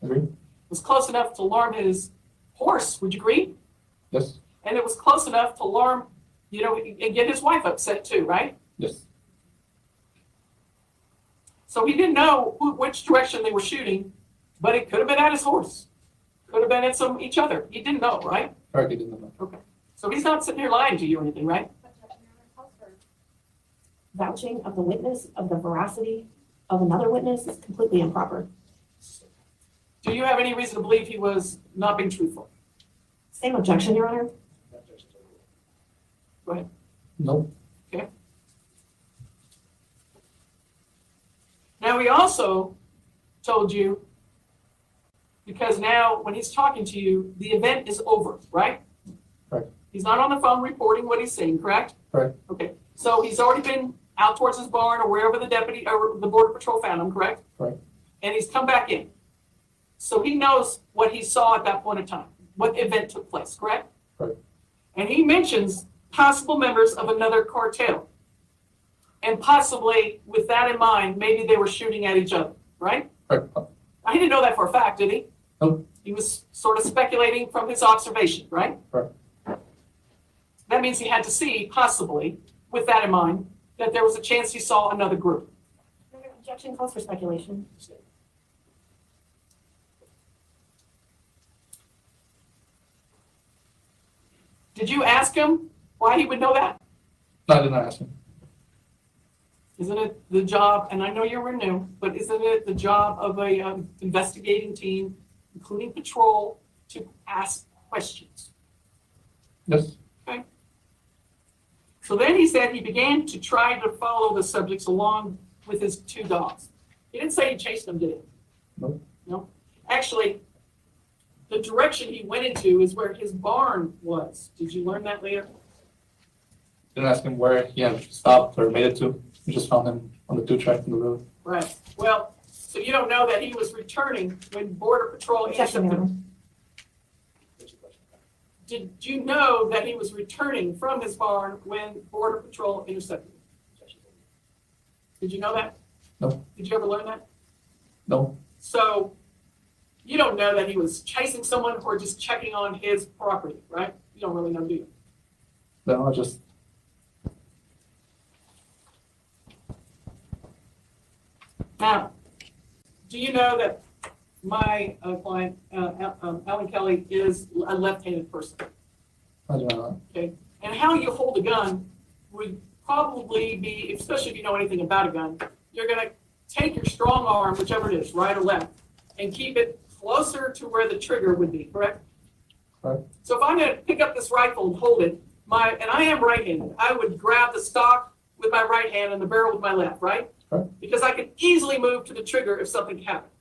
Speaker 10: Agree?
Speaker 6: It was close enough to alarm his horse. Would you agree?
Speaker 10: Yes.
Speaker 6: And it was close enough to alarm, and get his wife upset too, right?
Speaker 10: Yes.
Speaker 6: So he didn't know which direction they were shooting, but it could have been at his horse. Could have been at each other. He didn't know, right?
Speaker 10: Correct, he did not know.
Speaker 6: Okay. So he's not sitting here lying to you or anything, right?
Speaker 2: Vouching of the witness of the veracity of another witness is completely improper.
Speaker 6: Do you have any reason to believe he was not being truthful?
Speaker 2: Same objection, Your Honor.
Speaker 6: Go ahead.
Speaker 10: No.
Speaker 6: Now, he also told you, because now when he's talking to you, the event is over, right?
Speaker 10: Right.
Speaker 6: He's not on the phone reporting what he's saying, correct?
Speaker 10: Correct.
Speaker 6: Okay, so he's already been out towards his barn or wherever the deputy or the border patrol found him, correct?
Speaker 10: Correct.
Speaker 6: And he's come back in. So he knows what he saw at that point in time, what event took place, correct?
Speaker 10: Correct.
Speaker 6: And he mentions possible members of another cartel. And possibly, with that in mind, maybe they were shooting at each other, right?
Speaker 10: Correct.
Speaker 6: I didn't know that for a fact, did he?
Speaker 10: Nope.
Speaker 6: He was sort of speculating from his observation, right?
Speaker 10: Correct.
Speaker 6: That means he had to see, possibly, with that in mind, that there was a chance he saw another group.
Speaker 2: Objection calls for speculation.
Speaker 6: Did you ask him why he would know that?
Speaker 10: No, I did not ask him.
Speaker 6: Isn't it the job, and I know you're new, but isn't it the job of a investigating team, including patrol, to ask questions?
Speaker 10: Yes.
Speaker 6: Okay. So then he said he began to try to follow the subjects along with his two dogs. He didn't say he chased them, did he?
Speaker 10: No.
Speaker 6: No. Actually, the direction he went into is where his barn was. Did you learn that later?
Speaker 10: Didn't ask him where he had stopped or made it to. We just found him on the 2 track in the road.
Speaker 6: Right. Well, so you don't know that he was returning when Border Patrol
Speaker 2: Objection,
Speaker 6: intercepted
Speaker 2: Your
Speaker 6: him. Did you know that he was returning from his barn when Border Patrol intercepted him? Did you know that?
Speaker 10: No.
Speaker 6: Did you ever learn that?
Speaker 10: No.
Speaker 6: So you don't know that he was chasing someone or just checking on his property, right? You don't really know, do you?
Speaker 10: No, I just,
Speaker 6: Now, do you know that my client, Alan Kelly, is a left-handed person?
Speaker 10: I do not know.
Speaker 6: Okay, and how you hold a gun would probably be, especially if you know anything about a gun, you're gonna take your strong arm, whichever it is, right or left, and keep it closer to where the trigger would be, correct?
Speaker 10: Correct.
Speaker 6: So if I'm gonna pick up this rifle and hold it, and I am right-handed, I would grab the stock with my right hand and the barrel with my left, right?
Speaker 10: Correct.
Speaker 6: Because I could easily move to the trigger if something happened.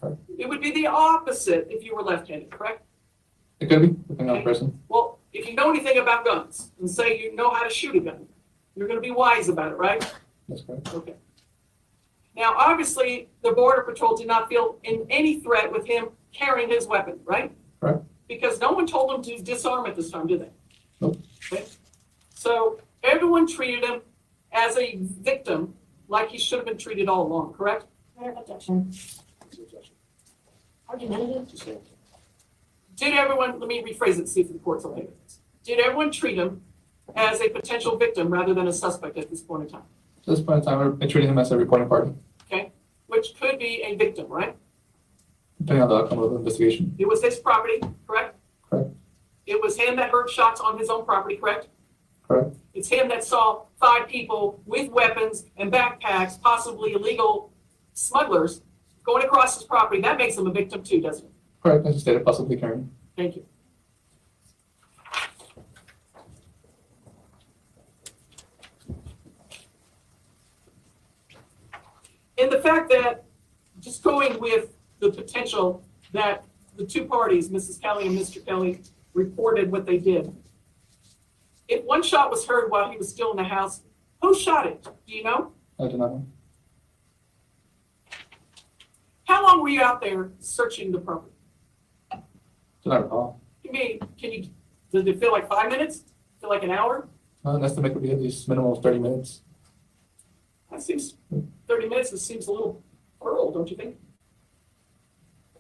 Speaker 10: Correct.
Speaker 6: It would be the opposite if you were left-handed, correct?
Speaker 10: It could be, depending on the person.
Speaker 6: Well, if you know anything about guns and say you know how to shoot a gun, you're going to be wise about it, right?
Speaker 10: That's correct.
Speaker 6: Okay. Now, obviously, the Border Patrol did not feel in any threat with him carrying his weapon, right?
Speaker 10: Correct.
Speaker 6: Because no one told him to disarm at this time, did they?
Speaker 10: Nope.
Speaker 6: Okay. So everyone treated him as a victim like he should have been treated all along, correct?
Speaker 2: Objection. Argumentative.
Speaker 6: Did everyone, let me rephrase it, see if the court's okay with this. Did everyone treat him as a potential victim rather than a suspect at this point in time?
Speaker 10: At this point in time, we're treating him as a reporting party,
Speaker 6: Okay, which could be a victim, right?
Speaker 10: depending on the outcome of the investigation.
Speaker 6: It was his property, correct?
Speaker 10: Correct.
Speaker 6: It was him that heard shots on his own property, correct?
Speaker 10: Correct.
Speaker 6: It's him that saw 5 people with weapons and backpacks, possibly illegal smugglers, going across his property. That makes him a victim too, doesn't it?
Speaker 10: Correct, as you stated, possibly carrying.
Speaker 6: Thank you. And the fact that, just going with the potential that the 2 parties, Mrs. Kelly and Mr. Kelly, reported what they did. If one shot was heard while he was still in the house, who shot it? Do you know?
Speaker 10: I do not know.
Speaker 6: How long were you out there searching the property?
Speaker 10: Do not recall.
Speaker 6: You mean, did it feel like 5 minutes? Feel like an hour?
Speaker 10: An estimate would be at least minimum of 30 minutes.
Speaker 6: That seems, 30 minutes, it seems a little early, don't you think?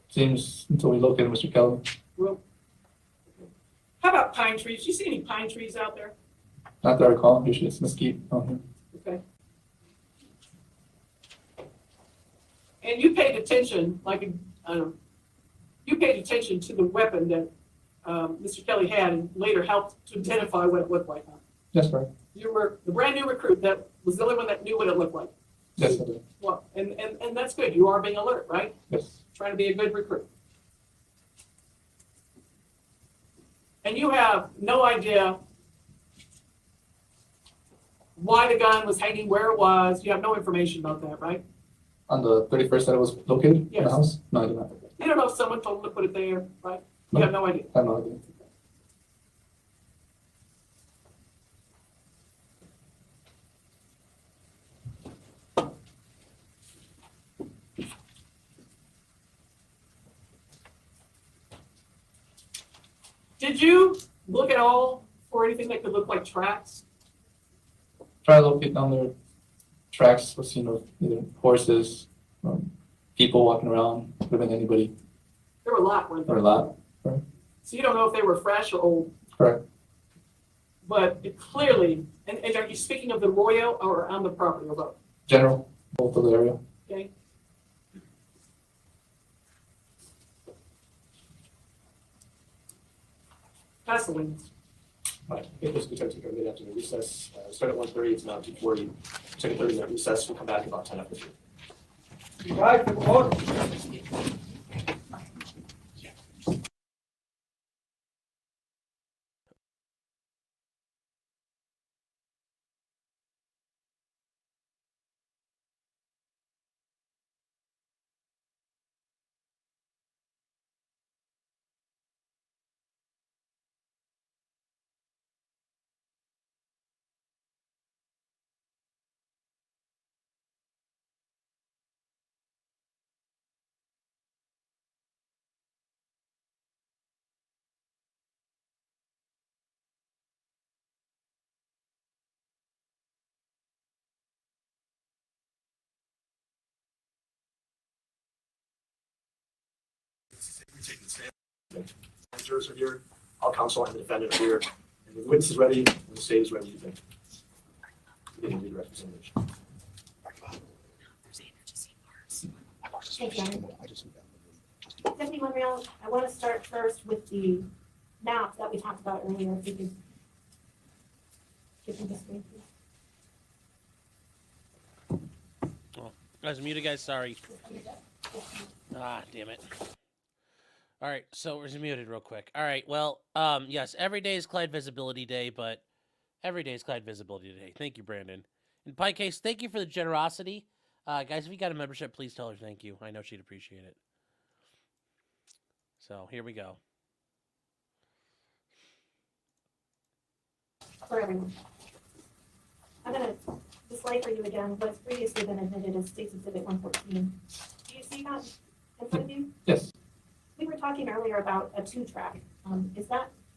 Speaker 10: Seems until we located Mr. Kelly.
Speaker 6: Well, how about pine trees? Do you see any pine trees out there?
Speaker 10: Not that I recall, usually it's mesquite on here.
Speaker 6: Okay. And you paid attention, you paid attention to the weapon that Mr. Kelly had and later helped to identify what it looked like, huh?
Speaker 10: Yes, correct.
Speaker 6: You were the brand new recruit that was the only one that knew what it looked like.
Speaker 10: Yes, I do.
Speaker 6: Well, and that's good. You are being alert, right?
Speaker 10: Yes.
Speaker 6: Trying to be a good recruit. And you have no idea why the gun was hanging where it was. You have no information about that, right?
Speaker 10: On the 31st that it was located in
Speaker 6: Yes.
Speaker 10: the house? No, I do not.
Speaker 6: You don't know if someone told them to put it there, right? You
Speaker 10: No.
Speaker 6: have no idea.
Speaker 10: I have no idea.
Speaker 6: Did you look at all for anything that could look like tracks?
Speaker 10: Try to locate down their tracks, was seen with either horses, people walking around, could have been anybody,
Speaker 6: There were a lot, weren't
Speaker 10: or a
Speaker 6: there?
Speaker 10: lot.
Speaker 6: So you don't know if they were fresh or old,
Speaker 10: Correct.
Speaker 6: but it clearly, and are you speaking of the arroyo or on the property or both?
Speaker 10: General, both of the area.
Speaker 6: Okay? Pass the wings.
Speaker 5: Right, I think this is going to take a mid-afternoon recess. Start at 1:30, it's now 2:40. Take a 30-minute recess, we'll come back about 10 after 3.
Speaker 8: Right, good morning.
Speaker 5: Jurors are here, all counsel and the defendant are here, and the witness is ready, and the state is ready to begin the representation.
Speaker 2: Thank you. Deputy Montreal, I want to start first with the map that we talked about earlier. If you could give me the screen, please.
Speaker 1: I was muted, guys. Sorry. Ah, damn it. All right, so we're muted real quick. All right, well, yes, every day is Clyde Visibility Day, but every day is Clyde Visibility Day. Thank you, Brandon. And Pie Case, thank you for the generosity. Guys, if you got a membership, please tell her thank you. I know she'd appreciate it. So here we go.
Speaker 2: For everyone. I'm going to display for you again what's previously been admitted as State's Exhibit 114. Do you see that in front of you?
Speaker 10: Yes.
Speaker 2: We were talking earlier about a two-track. Do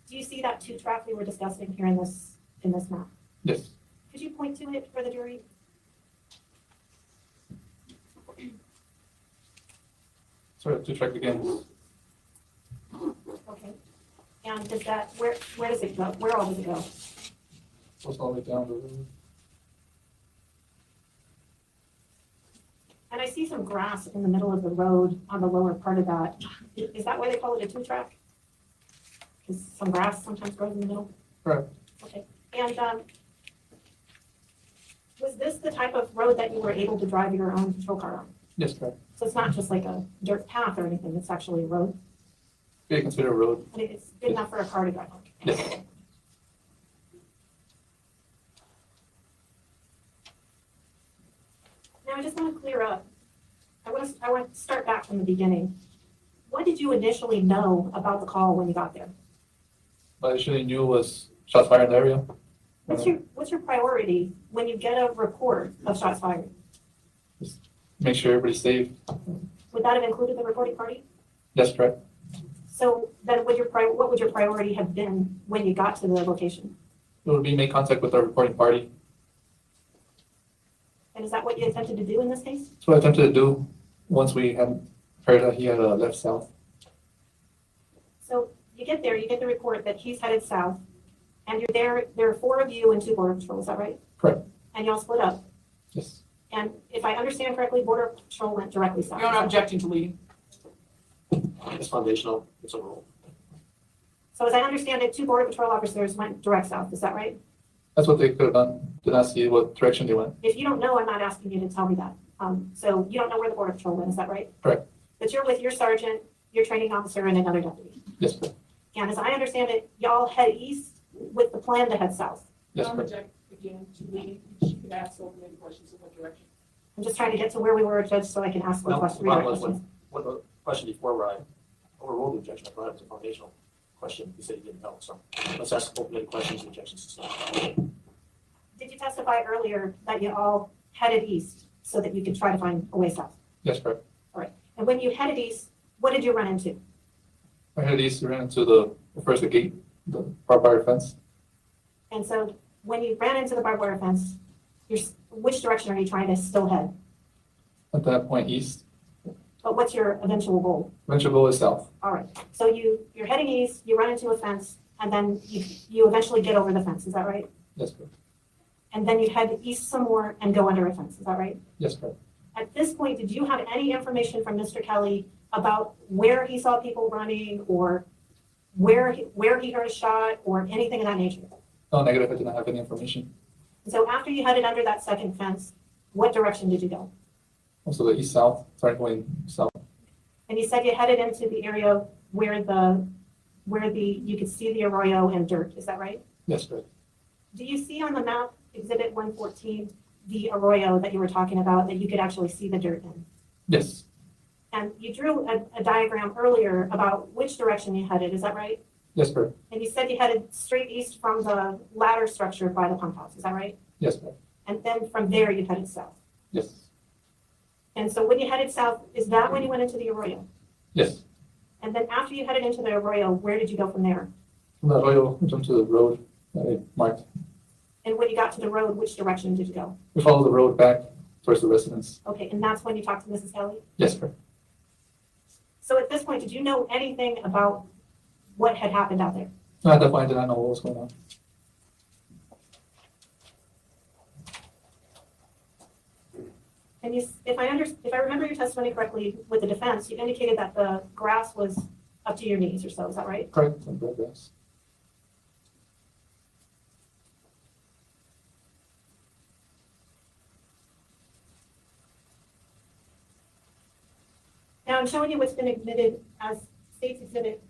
Speaker 2: you see that two-track we were discussing here in this map?
Speaker 10: Yes.
Speaker 2: Could you point to it for the jury?
Speaker 10: Sorry, to track begins.
Speaker 2: Okay. And does that, where does it go? Where all does it go?
Speaker 10: Goes all the way down the road.
Speaker 2: And I see some grass in the middle of the road on the lower part of that. Is that why they call it a two-track? Because some grass sometimes grows in the middle?
Speaker 10: Correct.
Speaker 2: Okay. And was this the type of road that you were able to drive your own patrol car on?
Speaker 10: Yes, correct.
Speaker 2: So it's not just like a dirt path or anything, it's actually a road?
Speaker 10: Be considered a road.
Speaker 2: And it's good enough for a car to drive on?
Speaker 10: Yes.
Speaker 2: Now, I just want to clear up. I want to start back from the beginning. What did you initially know about the call when you got there?
Speaker 10: What I initially knew was shots fired in the area.
Speaker 2: What's your priority when you get a report of shots fired?
Speaker 10: Make sure everybody's safe.
Speaker 2: Would that have included the reporting party?
Speaker 10: Yes, correct.
Speaker 2: So then what would your priority have been when you got to the location?
Speaker 10: It would be make contact with our reporting party.
Speaker 2: And is that what you attempted to do in this case?
Speaker 10: That's what I attempted to do once we had heard that he had left south.
Speaker 2: So you get there, you get the report that he's headed south, and you're there are 4 of you and 2 Border Patrol, is that right?
Speaker 10: Correct.
Speaker 2: And y'all split up.
Speaker 10: Yes.
Speaker 2: And if I understand correctly, Border Patrol went directly south.
Speaker 6: You're not objecting to leading.
Speaker 5: It's foundational, it's a rule.
Speaker 2: So as I understand it, 2 Border Patrol officers went direct south, is that right?
Speaker 10: That's what they could have done. Did not see what direction they went.
Speaker 2: If you don't know, I'm not asking you to tell me that. So you don't know where the Border Patrol went, is that right?
Speaker 10: Correct.
Speaker 2: But you're with your sergeant, your training officer, and another deputy.
Speaker 10: Yes, correct.
Speaker 2: And as I understand it, y'all head east with the plan to head south.
Speaker 10: Yes,
Speaker 6: Don't
Speaker 10: correct.
Speaker 6: object again to leading. She could ask open-ended questions in what direction.
Speaker 2: I'm just trying to get to where we were, Judge, so I can ask the
Speaker 5: No,
Speaker 2: question.
Speaker 5: the bottom was
Speaker 2: questions.
Speaker 5: What the question before where I overruled the objection, I thought it was a foundational question, you said you didn't know, so let's ask open-ended questions and objections to start.
Speaker 2: Did you testify earlier that you all headed east so that you could try to find a way south?
Speaker 10: Yes, correct.
Speaker 2: And when you headed east, what did you run into?
Speaker 10: I headed east, ran into the first gate, the barbed wire fence.
Speaker 2: And so when you ran into the barbed wire fence, which direction are you trying to still head?
Speaker 10: At that point, east.
Speaker 2: But what's your eventual goal?
Speaker 10: Eventual goal is south.
Speaker 2: All right, so you're heading east, you run into a fence, and then you eventually get over the fence, is that right?
Speaker 10: Yes, correct.
Speaker 2: And then you head east some more and go under a fence, is that right?
Speaker 10: Yes, correct.
Speaker 2: At this point, did you have any information from Mr. Kelly about where he saw people running or where he heard a shot or anything of that nature?
Speaker 10: No, negative. I did not have any information.
Speaker 2: So after you headed under that second fence, what direction did you go?
Speaker 10: Also, the east-south, started going south.
Speaker 2: And you said you headed into the area where you could see the arroyo and dirt, is that right?
Speaker 10: Yes, correct.
Speaker 2: Do you see on the map, Exhibit 114, the arroyo that you were talking about that you could actually see the dirt in?
Speaker 10: Yes,
Speaker 2: And you drew a diagram earlier about which direction you headed, is that right?
Speaker 10: yes, correct.
Speaker 2: And you said you headed straight east from the ladder structure by the pump house, is that right?
Speaker 10: Yes, correct.
Speaker 2: And then from there you headed south.
Speaker 10: Yes,
Speaker 2: And so when you headed south, is that when you went into the arroyo?
Speaker 10: yes.
Speaker 2: And then after you headed into the arroyo, where did you go from there?
Speaker 10: From the arroyo, we jumped to the road that I marked.
Speaker 2: And when you got to the road, which direction did you go?
Speaker 10: We followed the road back towards the residence.
Speaker 2: Okay, and that's when you talked to Mrs. Kelly?
Speaker 10: Yes, correct.
Speaker 2: So at this point, did you know anything about what had happened out there?
Speaker 10: No, at that point, I did not know what was going on.
Speaker 2: And if I remember your testimony correctly with the defense, you indicated that the grass was up to your knees or so, is that right?
Speaker 10: Correct, on the grass.
Speaker 2: Now I'm showing you what's been admitted as State's Exhibit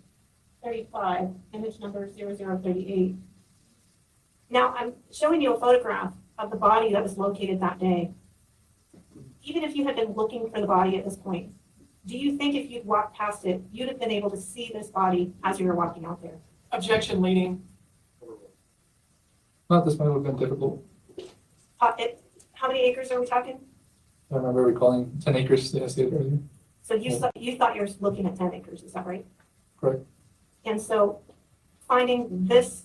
Speaker 2: 35, image number 0038. Now I'm showing you a photograph of the body that was located that day. Even if you had been looking for the body at this point, do you think if you'd walked past it, you'd have been able to see this body as you were walking out there?
Speaker 6: Objection, leading.
Speaker 10: Not at this point, it would have been difficult.
Speaker 2: How many acres are we talking?
Speaker 10: I remember recalling 10 acres, that I stated earlier.
Speaker 2: So you thought you were looking at 10 acres, is that right?
Speaker 10: Correct.
Speaker 2: And so finding this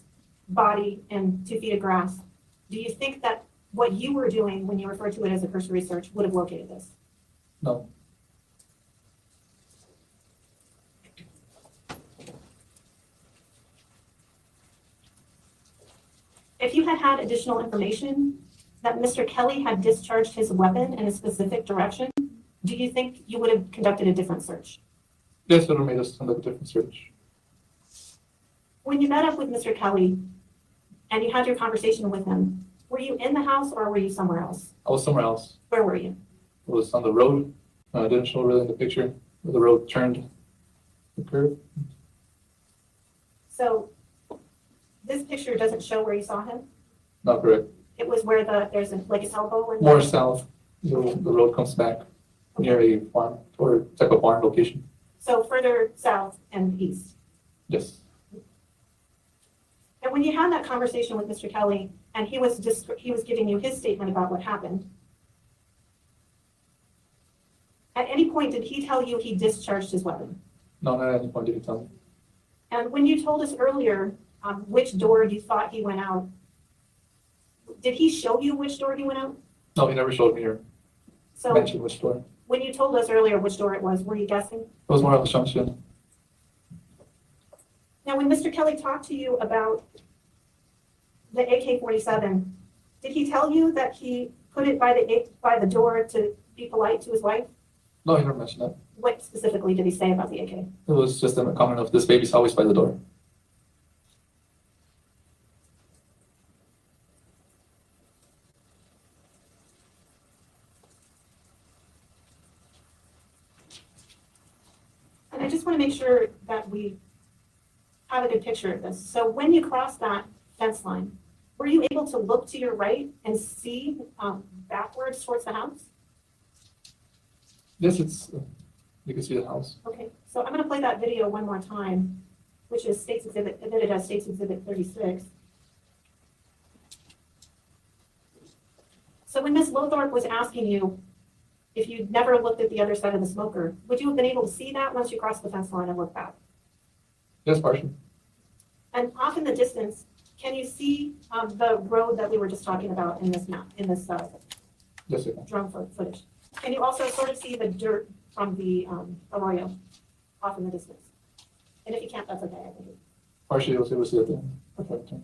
Speaker 2: body in 2 feet of grass, do you think that what you were doing when you referred to it as a cursory search would have located this?
Speaker 10: No,
Speaker 2: If you had had additional information that Mr. Kelly had discharged his weapon in a specific direction, do you think you would have conducted a different search?
Speaker 10: yes, it would have made us conduct a different search.
Speaker 2: When you met up with Mr. Kelly and you had your conversation with him, were you in the house or were you somewhere else?
Speaker 10: I was somewhere else.
Speaker 2: Where were you?
Speaker 10: It was on the road. I didn't show really in the picture where the road turned the curve.
Speaker 2: So this picture doesn't show where you saw him?
Speaker 10: Not correct.
Speaker 2: It was where there's like an elbow in
Speaker 10: More
Speaker 2: there?
Speaker 10: south, the road comes back near a farm or type of barn location.
Speaker 2: So further south and east.
Speaker 10: Yes,
Speaker 2: And when you had that conversation with Mr. Kelly and he was giving you his statement about what happened, at any point did he tell you he discharged his weapon?
Speaker 10: no, not at any point did he tell me.
Speaker 2: And when you told us earlier which door you thought he went out, did he show you which door he went out?
Speaker 10: No, he never showed me or
Speaker 2: So
Speaker 10: mentioned which door.
Speaker 2: when you told us earlier which door it was, were you guessing?
Speaker 10: It was more of a assumption.
Speaker 2: Now, when Mr. Kelly talked to you about the AK-47, did he tell you that he put it by the door to be polite to his wife?
Speaker 10: No, he never mentioned that.
Speaker 2: What specifically did he say about the AK?
Speaker 10: It was just a comment of this baby's always by the door.
Speaker 2: And I just want to make sure that we have a good picture of this. So when you crossed that fence line, were you able to look to your right and see backwards towards the house?
Speaker 10: Yes, it's, you can see the house.
Speaker 2: Okay, so I'm going to play that video one more time, which is admitted as State's Exhibit 36. So when Ms. Lothorpe was asking you if you'd never looked at the other side of the smoker, would you have been able to see that once you crossed the fence line and looked back?
Speaker 10: Yes, partially.
Speaker 2: And off in the distance, can you see the road that we were just talking about in this map, in this
Speaker 10: Yes, I can.
Speaker 2: drone footage? Can you also sort of see the dirt from the arroyo off in the distance? And if you can't, that's okay, I think.
Speaker 10: Partially, I was able to see at the end. Okay.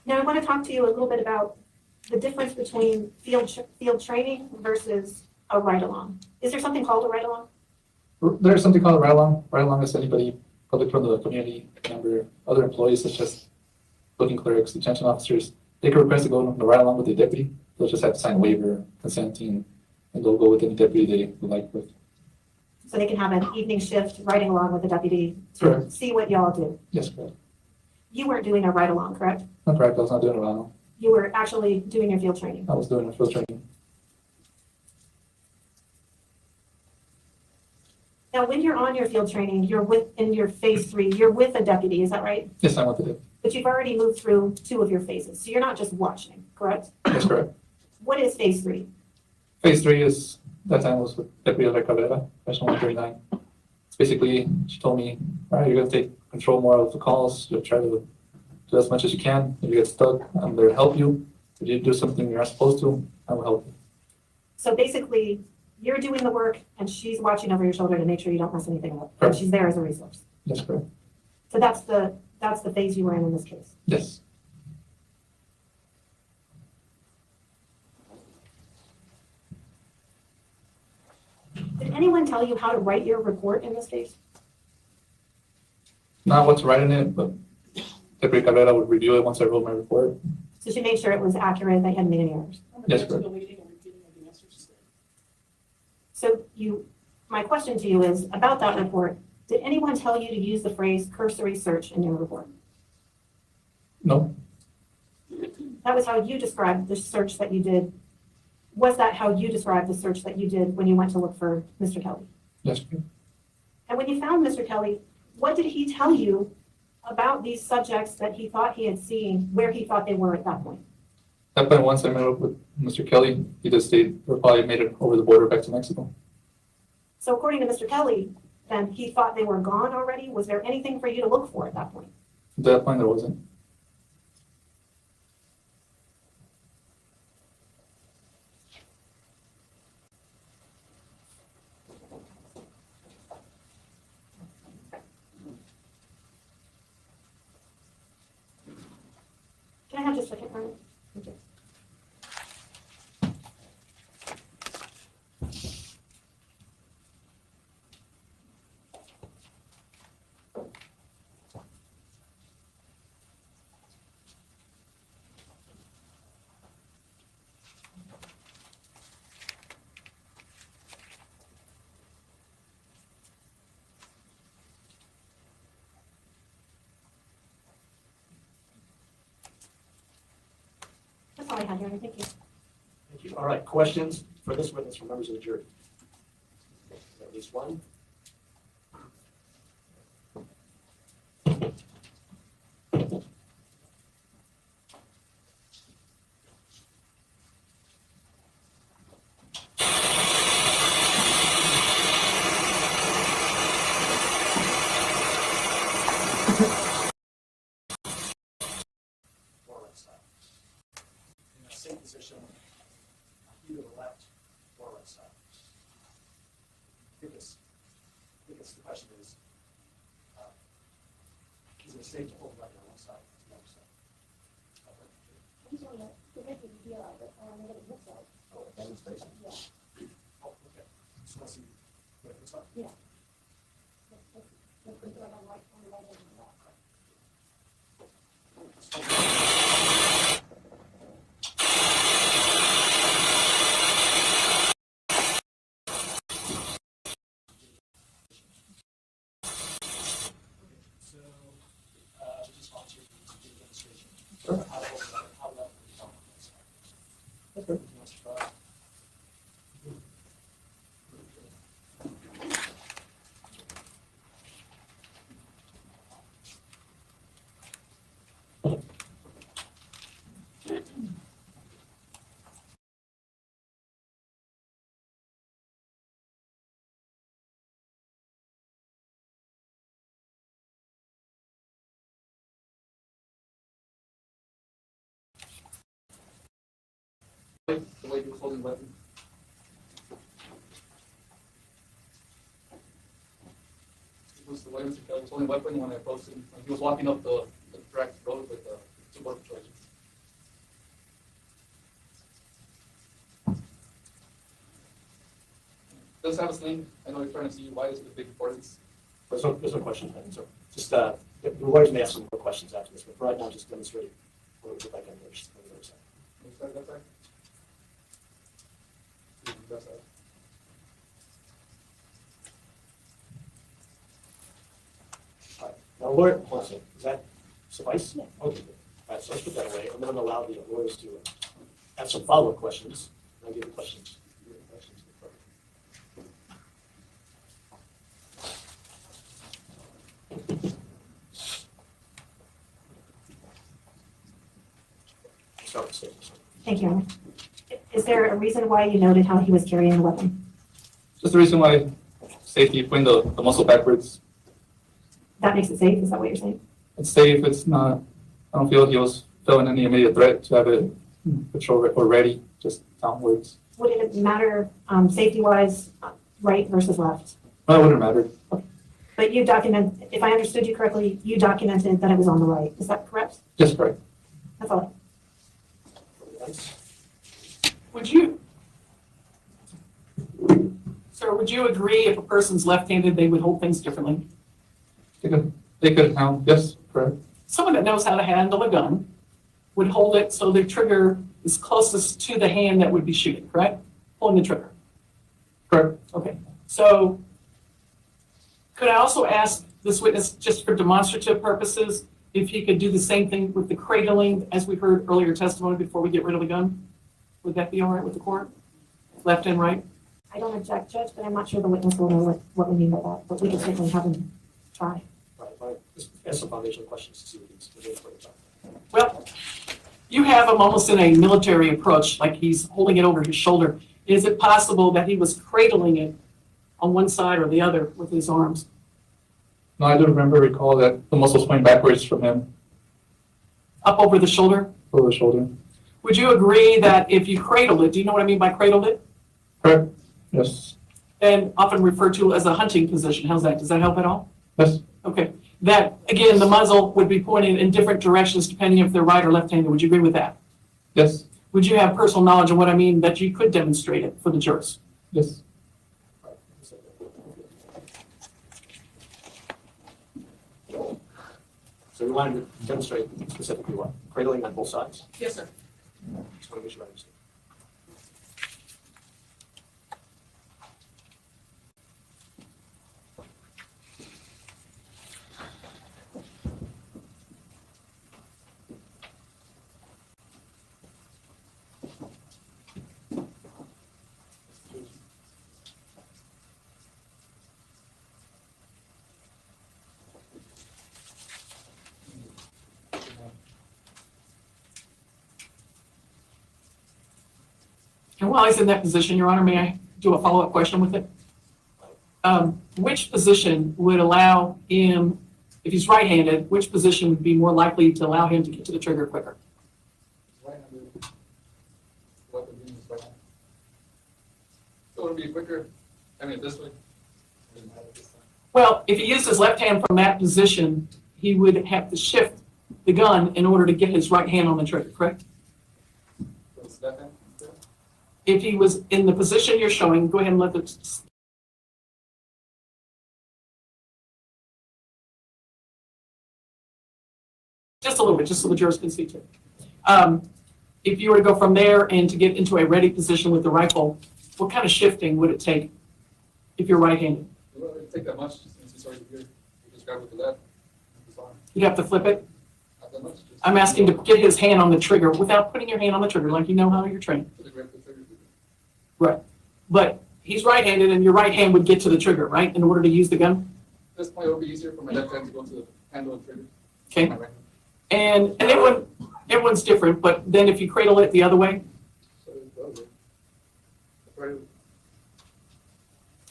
Speaker 2: Now, I want to talk to you a little bit about the difference between field training versus a ride-along. Is there something called a ride-along?
Speaker 10: There's something called a ride-along. Ride-along is anybody, public from the community, member, other employees such as booking clerks, detention officers. They can request to go on the ride-along with the deputy. They'll just have to sign a waiver, consenting, and they'll go with any deputy they would like with.
Speaker 2: So they can have an evening shift riding along with the deputy to
Speaker 10: Correct.
Speaker 2: see what y'all do.
Speaker 10: Yes, correct.
Speaker 2: You weren't doing a ride-along, correct?
Speaker 10: Not correct. I was not doing a ride-along.
Speaker 2: You were actually doing your field training.
Speaker 10: I was doing a field training.
Speaker 2: Now, when you're on your field training, you're in your phase 3, you're with a deputy, is that right?
Speaker 10: Yes, I want to do.
Speaker 2: But you've already moved through 2 of your phases, so you're not just watching, correct?
Speaker 10: That's correct.
Speaker 2: What is phase 3?
Speaker 10: Phase 3 is, that time was with Deputy Rick Wyant, Section 139. It's basically, she told me, all right, you're going to take control more of the calls. You'll try to do as much as you can. If you get stuck, I'm there to help you. If you do something you're not supposed to, I will help you.
Speaker 2: So basically, you're doing the work and she's watching over your shoulder to make sure you don't mess anything up. And
Speaker 10: Correct.
Speaker 2: she's there as a resource.
Speaker 10: That's correct.
Speaker 2: So that's the phase you were in this case.
Speaker 10: Yes.
Speaker 2: Did anyone tell you how to write your report in this case?
Speaker 10: Not what's right in it, but Deputy Cabrera would review it once I wrote my report.
Speaker 2: So she made sure it was accurate, they hadn't made any errors.
Speaker 10: Yes, correct.
Speaker 2: So my question to you is, about that report, did anyone tell you to use the phrase cursory search in your report?
Speaker 10: No,
Speaker 2: That was how you described the search that you did. Was that how you described the search that you did when you went to look for Mr. Kelly?
Speaker 10: yes, correct.
Speaker 2: And when you found Mr. Kelly, what did he tell you about these subjects that he thought he had seen, where he thought they were at that point?
Speaker 10: That point, once I met up with Mr. Kelly, he did state they probably made it over the border back to Mexico.
Speaker 2: So according to Mr. Kelly, then he thought they were gone already? Was there anything for you to look for at that point?
Speaker 10: At that point, there wasn't.
Speaker 2: Can I have just a second, Ryan? Thank you. That's all I had here, thank you.
Speaker 5: Thank you. All right, questions for this witness from members of the jury? At least one. More right side. In that same position, either the left or right side. I think the question is, is it safe to hold right on one side, the other side? Oh, that is facing? Yeah. Oh, okay. So let's see. Wait, what's up?
Speaker 3: Yeah.
Speaker 5: So, just want to do a demonstration. How to hold that on one side.
Speaker 10: Okay.
Speaker 5: Let's try.
Speaker 10: The way he was holding the weapon. The way Mr. Kelly was holding the weapon when I approached him. He was walking up the track road with the two border patrol agents. Does have a sling. I know you're trying to see why is it a big importance.
Speaker 5: There's no question, so just, the lawyers may have some more questions after this, but for right now, just demonstrate what it would look like on the other side.
Speaker 10: Can you start that side? That side.
Speaker 5: All right, now lawyer, hold on a second, does that suffice? Yeah. Okay, good. All right, so let's put that away, and then I'm gonna allow the lawyers to have some follow-up questions, and I'll give the questions. Start with statements.
Speaker 2: Thank you, Your Honor. Is there a reason why you noted how he was carrying the weapon?
Speaker 10: Just the reason why safety, putting the muzzle backwards.
Speaker 2: That makes it safe, is that what you're saying?
Speaker 10: It's safe. It's not. I don't feel he was feeling any immediate threat to have it patrol or ready, just downwards.
Speaker 2: Would it matter, safety-wise, right versus left?
Speaker 10: No, it wouldn't matter.
Speaker 2: But you document, if I understood you correctly, you documented that it was on the right, is that correct?
Speaker 10: Just right.
Speaker 2: That's all.
Speaker 6: Would you, sir, would you agree if a person's left-handed, they would hold things differently?
Speaker 10: They could yes, correct.
Speaker 6: Someone that knows how to handle a gun would hold it so the trigger is closest to the hand that would be shooting, correct? Pulling the trigger.
Speaker 10: Correct.
Speaker 6: Okay, so could I also ask this witness, just for demonstrative purposes, if he could do the same thing with the cradling as we heard earlier testimony before we get rid of the gun? Would that be all right with the court? Left and right?
Speaker 2: I don't object, Judge, but I'm not sure the witness will know what we mean by that, but we can certainly have him try.
Speaker 5: Right, just ask some foundational questions to see what he's doing for the time.
Speaker 6: Well, you have him almost in a military approach, like he's holding it over his shoulder. Is it possible that he was cradling it on one side or the other with his arms?
Speaker 10: No, I do recall that the muscles pointing backwards from him
Speaker 6: Up over the shoulder?
Speaker 10: over the shoulder.
Speaker 6: Would you agree that if you cradled it, do you know what I mean by cradled it?
Speaker 10: Correct. Yes.
Speaker 6: And often referred to as a hunting position. How's that? Does that help at all?
Speaker 10: Yes.
Speaker 6: Okay. That, again, the muzzle would be pointed in different directions depending if they're right or left-handed. Would you agree with that?
Speaker 10: Yes.
Speaker 6: Would you have personal knowledge of what I mean that you could demonstrate it for the jurors?
Speaker 10: Yes.
Speaker 5: So we wanted to demonstrate specifically what? Cradling on both sides?
Speaker 6: Yes, sir.
Speaker 5: Just want to make sure I understand.
Speaker 6: And while he's in that position, Your Honor, may I do a follow-up question with it? Which position would allow him, if he's right-handed, which position would be more likely to allow him to get to the trigger quicker?
Speaker 10: Right-handed weapon being his right hand. So it would be quicker. I mean, this way. Doesn't matter this time.
Speaker 6: Well, if he used his left hand from that position, he would have to shift the gun in order to get his right hand on the trigger, correct?
Speaker 10: So it's left hand.
Speaker 6: If he was in the position you're showing, go ahead and let the, just a little bit, just so the jurors can see too. If you were to go from there and to get into a ready position with the rifle, what kind of shifting would it take if you're right-handed?
Speaker 10: It wouldn't take that much since he's already here. You just grab with the left. His arm.
Speaker 6: You'd have to flip it.
Speaker 10: Not that much. Just
Speaker 6: I'm asking to get his hand on the trigger without putting your hand on the trigger, like you know how you're trained.
Speaker 10: put the grip the trigger.
Speaker 6: Right. But he's right-handed and your right hand would get to the trigger, right, in order to use the gun?
Speaker 10: At this point, it would be easier for my left hand to go to the handle and trigger.
Speaker 6: Okay.
Speaker 10: My right hand.
Speaker 6: And everyone's different, but then if you cradle it the other way,
Speaker 10: So it's the other way. Right.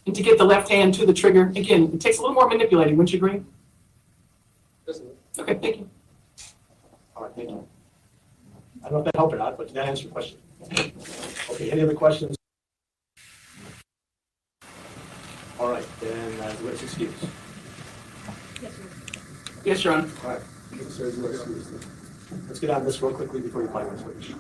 Speaker 6: and to get the left hand to the trigger, again, it takes a little more manipulating, wouldn't you agree?
Speaker 10: This way.
Speaker 6: Okay, thank you.
Speaker 5: All right, thank you. I don't know if that helped or not, but did that answer your question? Okay, any other questions? All right, then, the witness excused.
Speaker 6: Yes, Your Honor.
Speaker 5: All right, sir, you are excused. Let's get on this real quickly before you find your switch.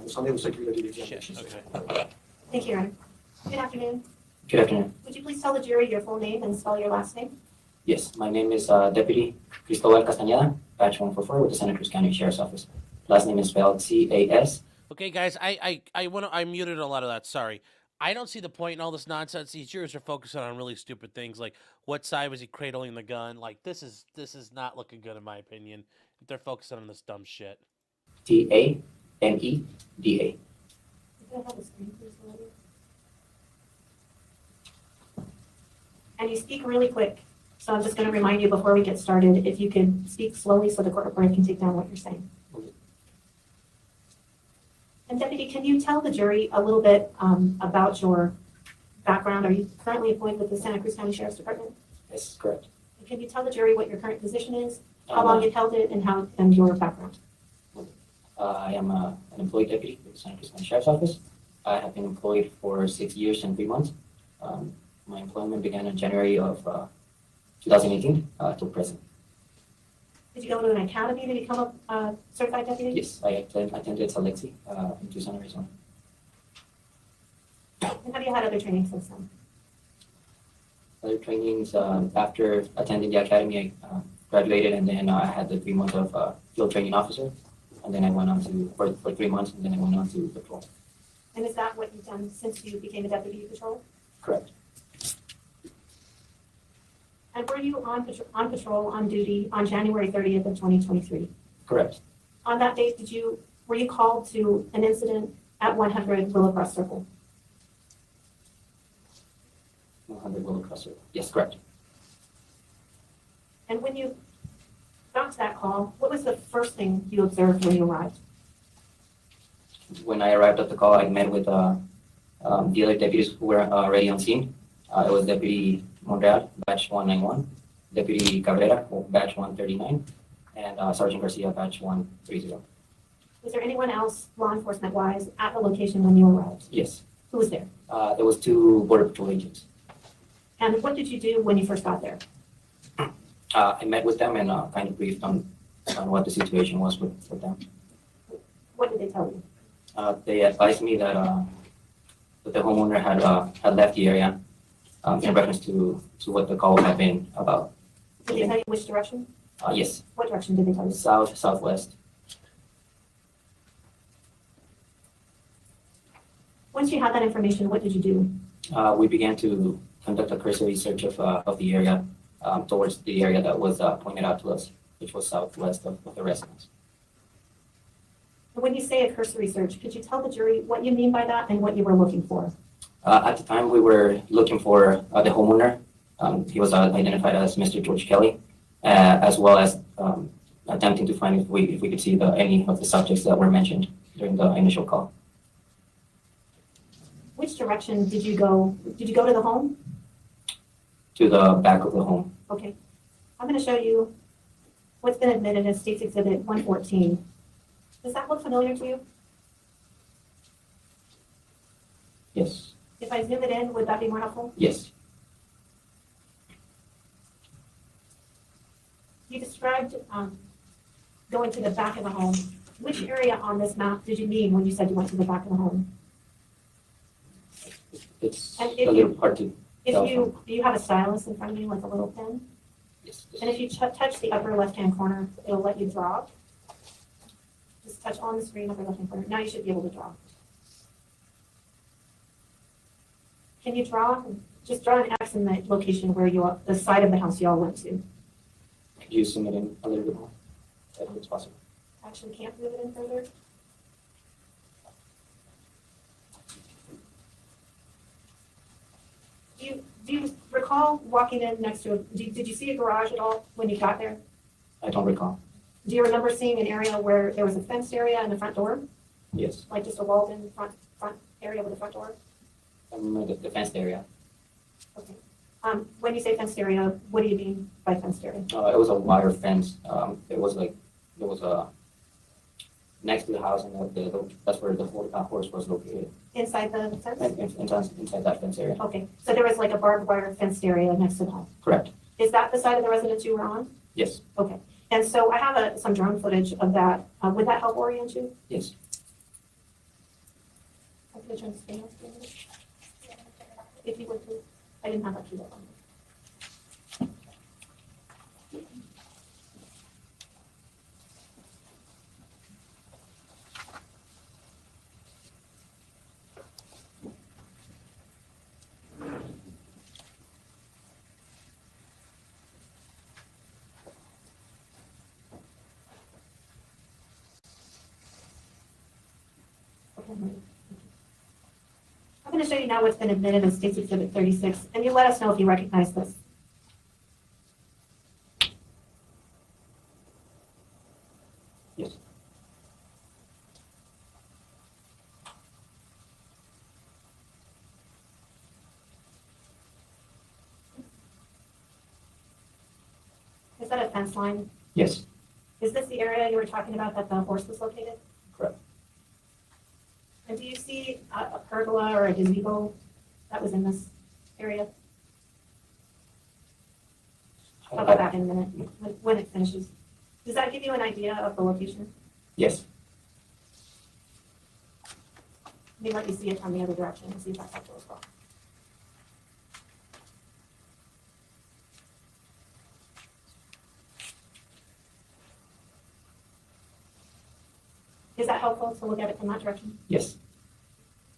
Speaker 5: Ms. Hunley, looks like you're going to do the
Speaker 1: Shit,
Speaker 5: examination.
Speaker 1: okay.
Speaker 2: Thank you, Your Honor. Good afternoon.
Speaker 7: Good afternoon.
Speaker 2: Would you please tell the jury your full name and spell your last name?
Speaker 7: Yes, my name is Deputy Cristobal Castañeda, Batch 144 with the Santa Cruz County Sheriff's Office. Last name is spelled C-A-S.
Speaker 1: Okay, guys, I muted a lot of that. Sorry. I don't see the point in all this nonsense. These jurors are focusing on really stupid things like what side was he cradling the gun. Like this is not looking good in my opinion. If they're focusing on this dumb shit.
Speaker 7: T-A-N-E-D-A.
Speaker 2: Could I have a screen, please, Olivia? And you speak really quick, so I'm just going to remind you before we get started, if you could speak slowly so the court reporter can take down what you're saying. And Deputy, can you tell the jury a little bit about your background? Are you currently employed with the Santa Cruz County Sheriff's Department?
Speaker 7: Yes, correct.
Speaker 2: And can you tell the jury what your current position is, how long you've held it, and your background?
Speaker 7: I am an employed deputy with the Santa Cruz County Sheriff's Office. I have been employed for 6 years and 3 months. My employment began in January of 2018 till present.
Speaker 2: Did you go to an academy to become a certified deputy?
Speaker 7: Yes, I attended Selexi in Tucson, Arizona.
Speaker 2: And have you had other training since then?
Speaker 7: Other trainings, after attending the academy, I graduated, and then I had the 3 months of field training officer. And then I went on to, for 3 months, and then I went on to patrol.
Speaker 2: And is that what you've done since you became a deputy patrol?
Speaker 7: Correct.
Speaker 2: And were you on patrol, on duty, on January 30th of 2023?
Speaker 7: Correct.
Speaker 2: On that date, were you called to an incident at 100 Willow Cross Circle?
Speaker 7: 100 Willow Cross Circle. Yes, correct.
Speaker 2: And when you got to that call, what was the first thing you observed when you arrived?
Speaker 7: When I arrived at the call, I met with the other deputies who were already on scene. It was Deputy Montreal, Batch 191, Deputy Cabrera, Batch 139, and Sergeant Garcia, Batch 130.
Speaker 2: Was there anyone else, law enforcement-wise, at the location when you arrived?
Speaker 7: Yes.
Speaker 2: Who was there?
Speaker 7: There was 2 Border Patrol agents.
Speaker 2: And what did you do when you first got there?
Speaker 7: I met with them and kind of briefed on what the situation was with them.
Speaker 2: What did they tell you?
Speaker 7: They advised me that the homeowner had left the area in reference to what the call had been about.
Speaker 2: Did they tell you which direction?
Speaker 7: Yes,
Speaker 2: What direction did they tell you?
Speaker 7: southwest.
Speaker 2: Once you had that information, what did you do?
Speaker 7: We began to conduct a cursory search of the area towards the area that was pointed out to us, which was southwest of the residence.
Speaker 2: When you say a cursory search, could you tell the jury what you mean by that and what you were looking for?
Speaker 7: At the time, we were looking for the homeowner. He was identified as Mr. George Kelly, as well as attempting to find if we could see any of the subjects that were mentioned during the initial call.
Speaker 2: Which direction did you go? Did you go to the home?
Speaker 7: To the back of the home.
Speaker 2: Okay. I'm going to show you what's been admitted as State's Exhibit 114. Does that look familiar to you?
Speaker 7: Yes.
Speaker 2: If I zoom it in, would that be more helpful?
Speaker 7: Yes.
Speaker 2: You described going to the back of the home. Which area on this map did you mean when you said you went to the back of the home?
Speaker 7: It's
Speaker 2: And
Speaker 7: a little hard to tell.
Speaker 2: Do you have a stylus in front of you, like a little pen?
Speaker 7: Yes.
Speaker 2: And if you touch the upper left-hand corner, it'll let you draw. Just touch on the screen, upper left-hand corner. Now you should be able to draw. Can you draw? Just draw an X in the location where the side of the house you all went to.
Speaker 7: Could you zoom it in a little bit more? I think it's possible.
Speaker 2: Actually, can't move it in further. Do you recall walking in next to did you see a garage at all when you got there?
Speaker 7: I don't recall.
Speaker 2: Do you remember seeing an area where there was a fenced area and a front door,
Speaker 7: Yes.
Speaker 2: like just a walled-in front area with a front door?
Speaker 7: I remember the fenced area.
Speaker 2: Okay. When you say fenced area, what do you mean by fenced area?
Speaker 7: It was a wire fence. It was next to the house, and that's where the horse was located.
Speaker 2: Inside the fence?
Speaker 7: Inside that fence area.
Speaker 2: Okay, so there was like a barbed wire fenced area next to the home.
Speaker 7: Correct.
Speaker 2: Is that the side of the residence you were on?
Speaker 7: Yes.
Speaker 2: Okay, and so I have some drone footage of that. Would that help orient you?
Speaker 7: Yes.
Speaker 2: I'm gonna turn the screen off for a minute. If you would, please. I didn't have that keyboard on. I'm going to show you now what's been admitted as State's Exhibit 36, and you let us know if you recognize this.
Speaker 7: Yes.
Speaker 2: Is that a fence line?
Speaker 7: Yes.
Speaker 2: Is this the area you were talking about that the horse was located?
Speaker 7: Correct.
Speaker 2: And do you see a pergola or a gazebo that was in this area? I'll go back in a minute when it finishes. Does that give you an idea of the location?
Speaker 7: Yes.
Speaker 2: Let me let you see it from the other direction and see if that's helpful as well. Is that helpful to look at it from that direction?
Speaker 7: Yes.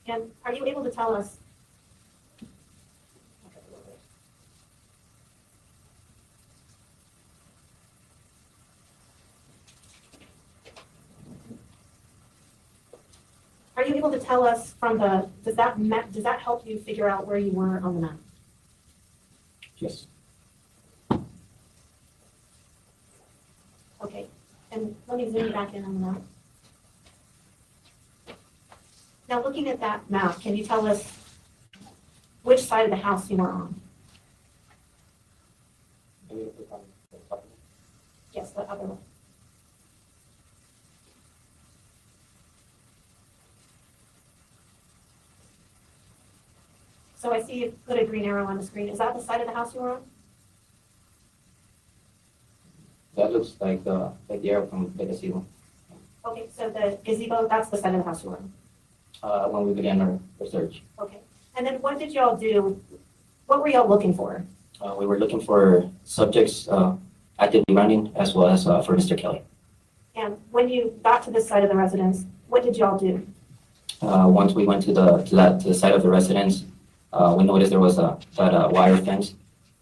Speaker 2: And are you able to tell us? Are you able to tell us from the, does that help you figure out where you were on the map?
Speaker 7: Yes.
Speaker 2: Okay, and let me zoom back in on the map. Now, looking at that map, can you tell us which side of the house you were on? Yes, the other one. So I see you put a green arrow on the screen. Is that the side of the house you were on?
Speaker 7: That looks like the arrow from the gazebo.
Speaker 2: Okay, so the gazebo, that's the side of the house you were on.
Speaker 7: When we began our research,
Speaker 2: Okay. And then what did y'all do? What were y'all looking for?
Speaker 7: we were looking for subjects actively running, as well as for Mr. Kelly.
Speaker 2: And when you got to this side of the residence, what did y'all do?
Speaker 7: Once we went to the side of the residence, we noticed there was that wire fence,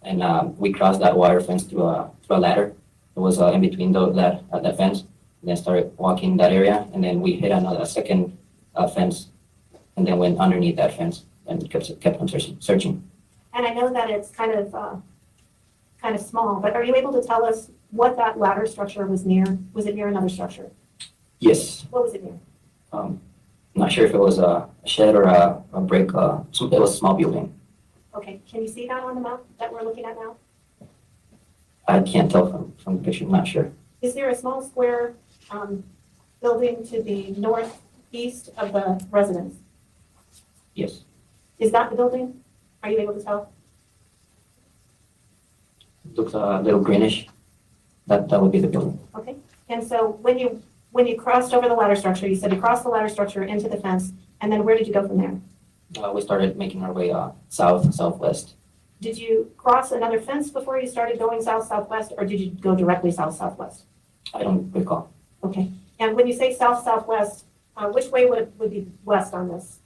Speaker 7: and we crossed that wire fence through a ladder. It was in between that fence, and then started walking that area, and then we hit a second fence, and then went underneath that fence and kept on searching.
Speaker 2: And I know that it's kind of small, but are you able to tell us what that ladder structure was near? Was it near another structure?
Speaker 7: Yes.
Speaker 2: What was it near?
Speaker 7: I'm not sure if it was a shed or a brick. It was a small building.
Speaker 2: Okay, can you see that on the map that we're looking at now?
Speaker 7: I can't tell from the picture. I'm not sure.
Speaker 2: Is there a small square building to the northeast of the residence?
Speaker 7: Yes.
Speaker 2: Is that the building? Are you able to tell?
Speaker 7: It looks a little greenish. That would be the building.
Speaker 2: Okay, and so when you crossed over the ladder structure, you said you crossed the ladder structure into the fence, and then where did you go from there?
Speaker 7: We started making our way southwest.
Speaker 2: Did you cross another fence before you started going southwest, or did you go directly southwest?
Speaker 7: I don't recall.
Speaker 2: Okay, and when you say southwest, which way would be west on this?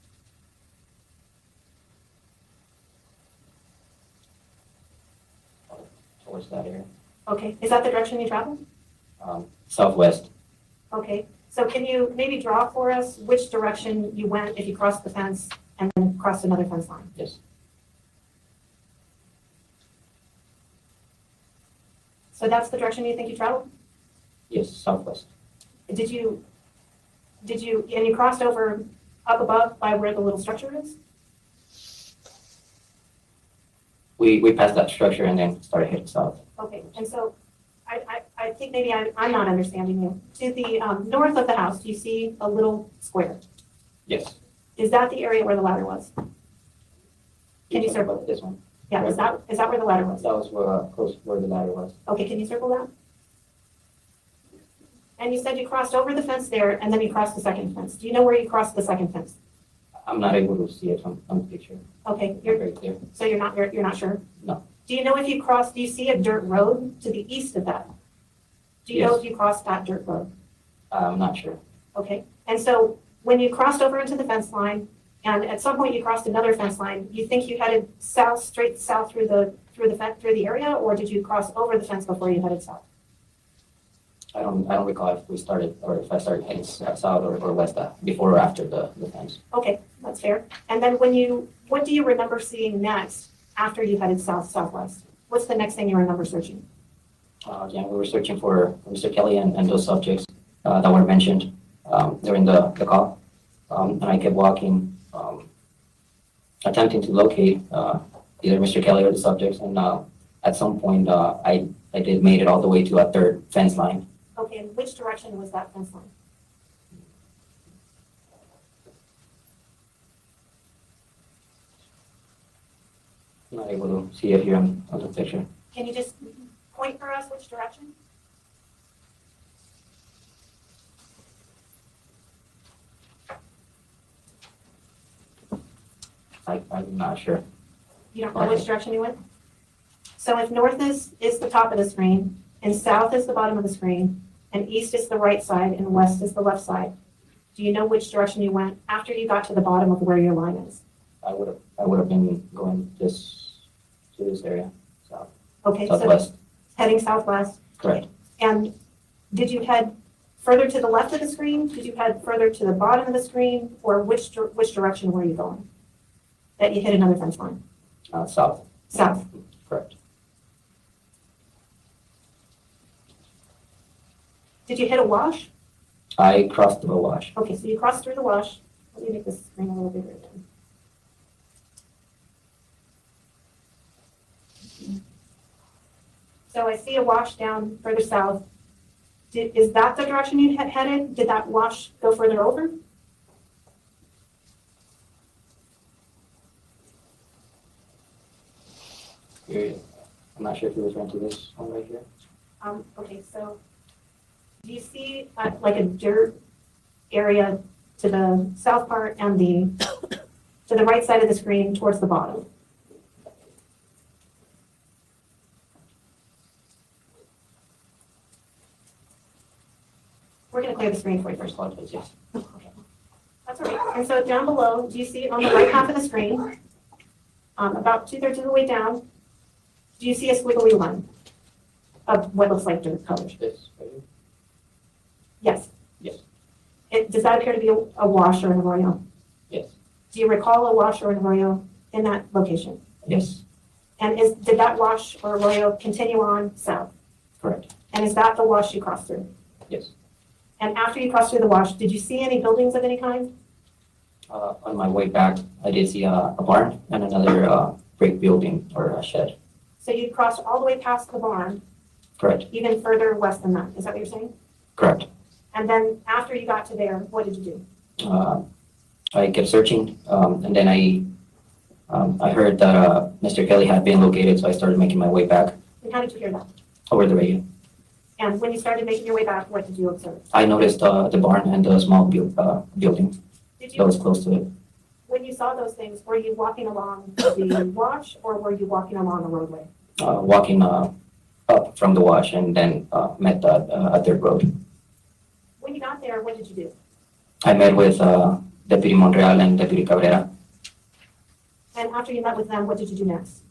Speaker 7: Towards that area.
Speaker 2: Okay, is that the direction you traveled?
Speaker 7: Southwest.
Speaker 2: Okay, so can you maybe draw for us which direction you went if you crossed the fence and then crossed another fence line?
Speaker 7: Yes.
Speaker 2: So that's the direction you think you traveled?
Speaker 7: Yes, southwest.
Speaker 2: Did you, and you crossed over up above by where the little structure is?
Speaker 7: We passed that structure and then started heading south.
Speaker 2: Okay, and so I think maybe I'm not understanding you. To the north of the house, do you see a little square?
Speaker 7: Yes.
Speaker 2: Is that the area where the ladder was? Can you circle it?
Speaker 7: This one?
Speaker 2: Yeah, is that where the ladder was?
Speaker 7: That was where, close where the ladder was.
Speaker 2: Okay, can you circle that? And you said you crossed over the fence there, and then you crossed the second fence. Do you know where you crossed the second fence?
Speaker 7: I'm not able to see it on the picture.
Speaker 2: Okay,
Speaker 7: Not
Speaker 2: you're,
Speaker 7: very clear.
Speaker 2: so you're not sure?
Speaker 7: No.
Speaker 2: Do you know if you crossed, do you see a dirt road to the east of that? Do you know
Speaker 7: Yes.
Speaker 2: if you crossed that dirt road?
Speaker 7: I'm not sure.
Speaker 2: Okay, and so when you crossed over into the fence line, and at some point you crossed another fence line, you think you headed south, straight south through the area, or did you cross over the fence before you headed south?
Speaker 7: I don't recall if we started, or if I started heading south or west before or after the fence.
Speaker 2: Okay, that's fair. And then what do you remember seeing next after you headed south, southwest? What's the next thing you remember searching?
Speaker 7: Again, we were searching for Mr. Kelly and those subjects that were mentioned during the call. And I kept walking, attempting to locate either Mr. Kelly or the subjects. And at some point, I did made it all the way to a third fence line.
Speaker 2: Okay, and which direction was that fence line?
Speaker 7: I'm not able to see it here on the picture.
Speaker 2: Can you just point for us which direction?
Speaker 7: I'm not sure.
Speaker 2: You don't know which direction you went? So if north is the top of the screen, and south is the bottom of the screen, and east is the right side, and west is the left side, do you know which direction you went after you got to the bottom of where your line is?
Speaker 7: I would have been going to this area, south,
Speaker 2: Okay, so
Speaker 7: southwest.
Speaker 2: heading southwest.
Speaker 7: Correct.
Speaker 2: And did you head further to the left of the screen? Did you head further to the bottom of the screen? Or which direction were you going? That you hit another fence line?
Speaker 7: South.
Speaker 2: South.
Speaker 7: Correct.
Speaker 2: Did you hit a wash?
Speaker 7: I crossed the wash.
Speaker 2: Okay, so you crossed through the wash. Let me make this screen a little bigger again. So I see a wash down further south. Is that the direction you had headed? Did that wash go further over?
Speaker 7: Here, I'm not sure if you're referring to this one right here.
Speaker 2: Okay, so do you see like a dirt area to the south part and to the right side of the screen towards the bottom? We're gonna clear the screen for you first.
Speaker 7: Apologize, yes.
Speaker 2: Okay. That's all right. And so down below, do you see on the right half of the screen, about 2/3 of the way down, do you see a squiggly line of what looks like dirt colors?
Speaker 7: This right here?
Speaker 2: Yes.
Speaker 7: Yes.
Speaker 2: Does that appear to be a wash or an arroyo?
Speaker 7: Yes.
Speaker 2: Do you recall a wash or an arroyo in that location?
Speaker 7: Yes.
Speaker 2: And did that wash or arroyo continue on south?
Speaker 7: Correct.
Speaker 2: And is that the wash you crossed through?
Speaker 7: Yes.
Speaker 2: And after you crossed through the wash, did you see any buildings of any kind?
Speaker 7: On my way back, I did see a barn and another brick building or a shed.
Speaker 2: So you crossed all the way past the barn,
Speaker 7: Correct.
Speaker 2: even further west than that. Is that what you're saying?
Speaker 7: Correct.
Speaker 2: And then after you got to there, what did you do?
Speaker 7: I kept searching, and then I heard that Mr. Kelly had been located, so I started making my way back
Speaker 2: And how did you hear that?
Speaker 7: over the radio.
Speaker 2: And when you started making your way back, what did you observe?
Speaker 7: I noticed the barn and the small building
Speaker 2: Did
Speaker 7: that
Speaker 2: you,
Speaker 7: was close to it.
Speaker 2: when you saw those things, were you walking along the wash or were you walking along a roadway?
Speaker 7: Walking up from the wash and then met a dirt road.
Speaker 2: When you got there, what did you do?
Speaker 7: I met with Deputy Montreal and Deputy Cabrera.
Speaker 2: And after you met with them, what did you do next?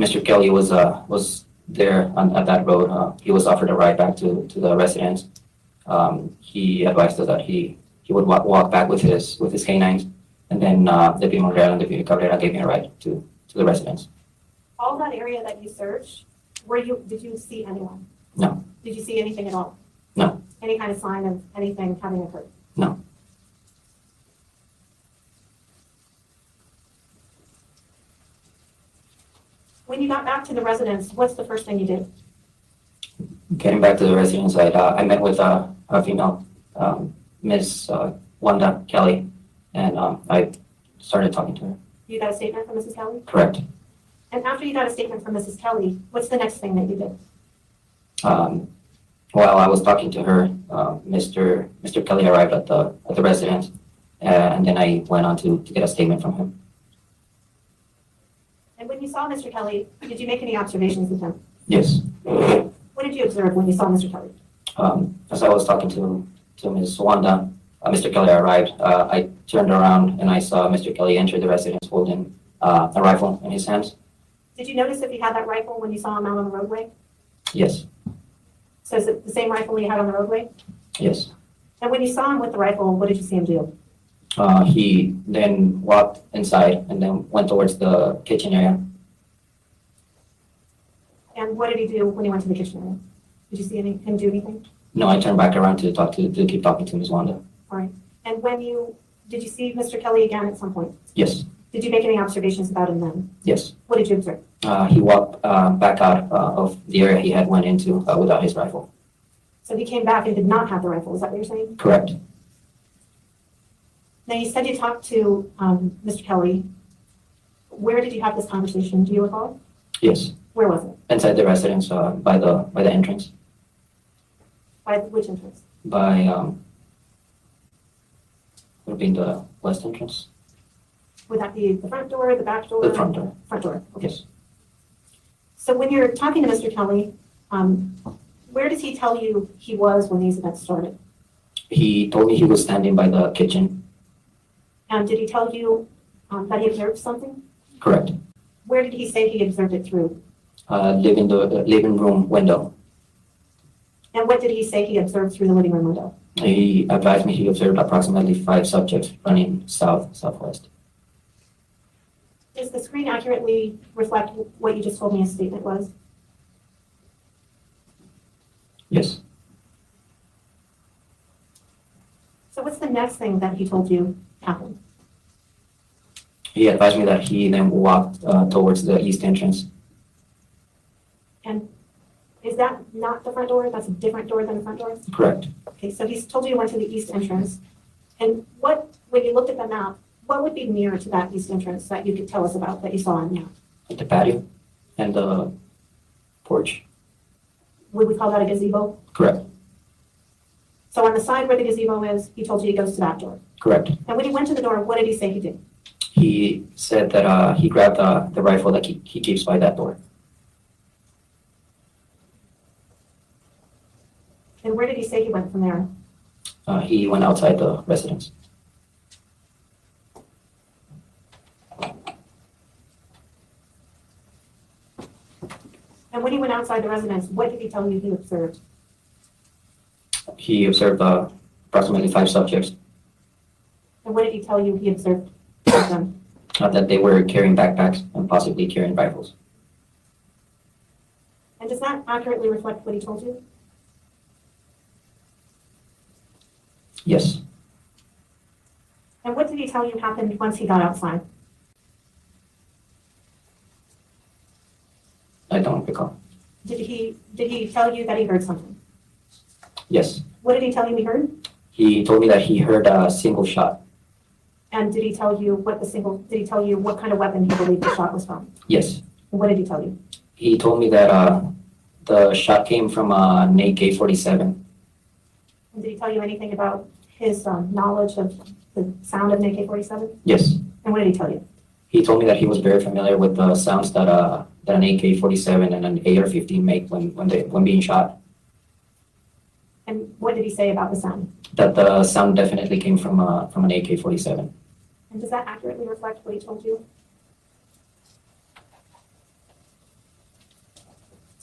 Speaker 7: Mr. Kelly was there at that road. He was offered a ride back to the residence. He advised us that he would walk back with his canines, and then Deputy Montreal and Deputy Cabrera gave me a ride to the residence.
Speaker 2: All that area that you searched, Did you see anyone?
Speaker 7: No.
Speaker 2: Did you see anything at all?
Speaker 7: No.
Speaker 2: Any kind of sign of anything having occurred?
Speaker 7: No.
Speaker 2: When you got back to the residence, what's the first thing you did?
Speaker 7: Getting back to the residence, I met with a female, Ms. Wanda Kelly, and I started talking to her.
Speaker 2: You got a statement from Mrs. Kelly?
Speaker 7: Correct.
Speaker 2: And after you got a statement from Mrs. Kelly, what's the next thing that you did?
Speaker 7: While I was talking to her, Mr. Kelly arrived at the residence, and then I went on to get a statement from him.
Speaker 2: And when you saw Mr. Kelly, did you make any observations with him?
Speaker 7: Yes.
Speaker 2: What did you observe when you saw Mr. Kelly?
Speaker 7: As I was talking to Ms. Wanda, Mr. Kelly arrived. I turned around and I saw Mr. Kelly enter the residence holding a rifle in his hands.
Speaker 2: Did you notice if he had that rifle when you saw him out on the roadway?
Speaker 7: Yes.
Speaker 2: So is it the same rifle you had on the roadway?
Speaker 7: Yes.
Speaker 2: And when you saw him with the rifle, what did you see him do?
Speaker 7: He then walked inside and then went towards the kitchen area.
Speaker 2: And what did he do when he went to the kitchen area? Did you see him do anything?
Speaker 7: No, I turned back around to keep talking to Ms. Wanda.
Speaker 2: All right. And did you see Mr. Kelly again at some point?
Speaker 7: Yes.
Speaker 2: Did you make any observations about him then?
Speaker 7: Yes.
Speaker 2: What did you observe?
Speaker 7: He walked back out of the area he had went into without his rifle.
Speaker 2: So he came back and did not have the rifle. Is that what you're saying?
Speaker 7: Correct.
Speaker 2: Now, you said you talked to Mr. Kelly. Where did you have this conversation? Do you recall?
Speaker 7: Yes.
Speaker 2: Where was it?
Speaker 7: Inside the residence, by the entrance.
Speaker 2: By which entrance?
Speaker 7: By would have been the west entrance.
Speaker 2: Would that be the front door, the back door?
Speaker 7: The front door.
Speaker 2: Front door. Okay.
Speaker 7: Yes.
Speaker 2: So when you're talking to Mr. Kelly, where does he tell you he was when these events started?
Speaker 7: He told me he was standing by the kitchen.
Speaker 2: And did he tell you that he observed something?
Speaker 7: Correct.
Speaker 2: Where did he say he observed it through?
Speaker 7: Living room window.
Speaker 2: And what did he say he observed through the living room window?
Speaker 7: He advised me he observed approximately 5 subjects running southwest.
Speaker 2: Does the screen accurately reflect what you just told me his statement was?
Speaker 7: Yes.
Speaker 2: So what's the next thing that he told you happened?
Speaker 7: He advised me that he then walked towards the east entrance.
Speaker 2: And is that not the front door? That's a different door than the front door?
Speaker 7: Correct.
Speaker 2: Okay, so he's told you went to the east entrance. And when you looked at the map, what would be near to that east entrance that you could tell us about that you saw on the map?
Speaker 7: The patio and the porch.
Speaker 2: Would we call that a gazebo?
Speaker 7: Correct.
Speaker 2: So on the side where the gazebo is, he told you he goes to that door.
Speaker 7: Correct.
Speaker 2: And when he went to the door, what did he say he did?
Speaker 7: He said that he grabbed the rifle that he keeps by that door.
Speaker 2: And where did he say he went from there?
Speaker 7: He went outside the residence.
Speaker 2: And when he went outside the residence, what did he tell you he observed?
Speaker 7: He observed approximately 5 subjects.
Speaker 2: And what did he tell you he observed of them?
Speaker 7: That they were carrying backpacks and possibly carrying rifles.
Speaker 2: And does that accurately reflect what he told you?
Speaker 7: Yes.
Speaker 2: And what did he tell you happened once he got outside?
Speaker 7: I don't recall.
Speaker 2: Did he tell you that he heard something?
Speaker 7: Yes.
Speaker 2: What did he tell you he heard?
Speaker 7: He told me that he heard a single shot.
Speaker 2: And did he tell you did he tell you what kind of weapon he believed the shot was from?
Speaker 7: Yes.
Speaker 2: And what did he tell you?
Speaker 7: He told me that the shot came from an AK-47.
Speaker 2: And did he tell you anything about his knowledge of the sound of an AK-47?
Speaker 7: Yes.
Speaker 2: And what did he tell you?
Speaker 7: He told me that he was very familiar with the sounds that an AK-47 and an AR-15 make when being shot.
Speaker 2: And what did he say about the sound?
Speaker 7: That the sound definitely came from an AK-47.
Speaker 2: And does that accurately reflect what he told you?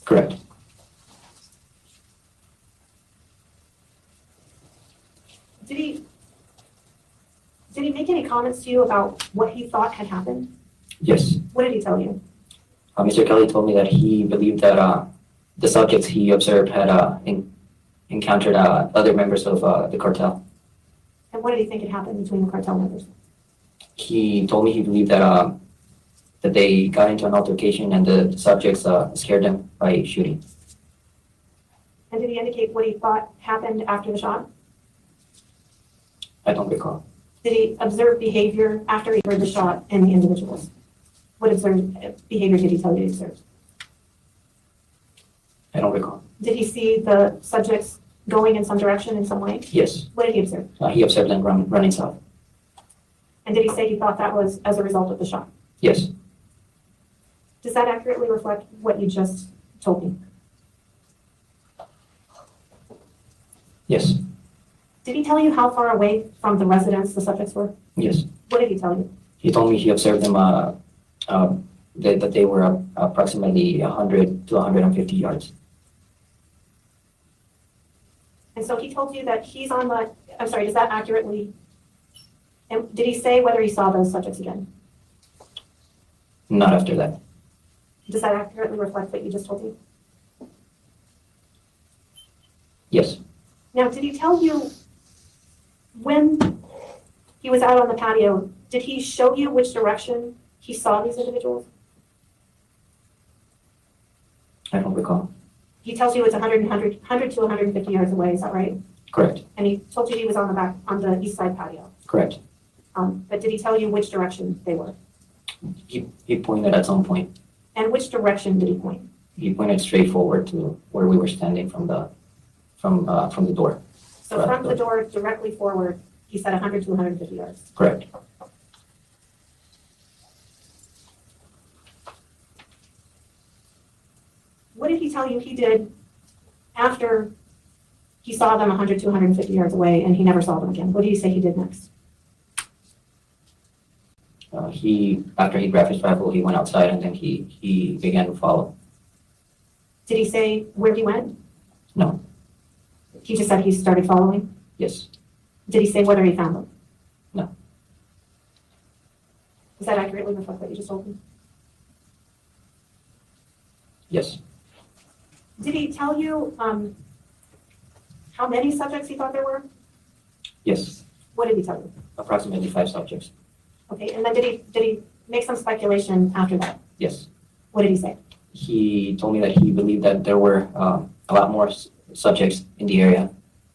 Speaker 7: Correct.
Speaker 2: Did he make any comments to you about what he thought had happened?
Speaker 7: Yes.
Speaker 2: What did he tell you?
Speaker 7: Mr. Kelly told me that he believed that the subjects he observed had encountered other members of the cartel.
Speaker 2: And what did he think had happened between the cartel members?
Speaker 7: He told me he believed that they got into an altercation and the subjects scared them by shooting.
Speaker 2: And did he indicate what he thought happened after the shot?
Speaker 7: I don't recall.
Speaker 2: Did he observe behavior after he heard the shot in the individuals? What observed behavior did he tell you he observed?
Speaker 7: I don't recall.
Speaker 2: Did he see the subjects going in some direction in some way?
Speaker 7: Yes,
Speaker 2: What did he observe?
Speaker 7: he observed them running south.
Speaker 2: And did he say he thought that was as a result of the shot?
Speaker 7: Yes,
Speaker 2: Does that accurately reflect what you just told me?
Speaker 7: yes,
Speaker 2: Did he tell you how far away from the residence the subjects were?
Speaker 7: yes.
Speaker 2: What did he tell you?
Speaker 7: He told me he observed them that they were approximately 100 to 150 yards.
Speaker 2: And so he told you that he's on the, I'm sorry, does that accurately, and did he say whether he saw those subjects again?
Speaker 7: Not after that.
Speaker 2: Does that accurately reflect what you just told me?
Speaker 7: Yes,
Speaker 2: Now, did he tell you when he was out on the patio, did he show you which direction he saw these individuals?
Speaker 7: I don't recall.
Speaker 2: He tells you it's 100 to 150 yards away, is that right?
Speaker 7: Correct,
Speaker 2: And he told you he was on the east side patio.
Speaker 7: correct.
Speaker 2: But did he tell you which direction they were?
Speaker 7: He pointed at some point.
Speaker 2: And which direction did he point?
Speaker 7: He pointed straight forward to where we were standing from the door.
Speaker 2: So from the door directly forward, he said 100 to 150 yards.
Speaker 7: Correct.
Speaker 2: What did he tell you he did after he saw them 100 to 150 yards away and he never saw them again? What did he say he did next?
Speaker 7: After he grabbed his rifle, he went outside and then he began to follow.
Speaker 2: Did he say where he went?
Speaker 7: No.
Speaker 2: He just said he started following?
Speaker 7: Yes,
Speaker 2: Did he say whether he found them?
Speaker 7: No.
Speaker 2: Does that accurately reflect what you just told me?
Speaker 7: yes.
Speaker 2: Did he tell you how many subjects he thought there were?
Speaker 7: Yes,
Speaker 2: What did he tell you?
Speaker 7: approximately 5 subjects.
Speaker 2: Okay, and then did he make some speculation after that?
Speaker 7: Yes.
Speaker 2: What did he say?
Speaker 7: He told me that he believed that there were a lot more subjects in the area.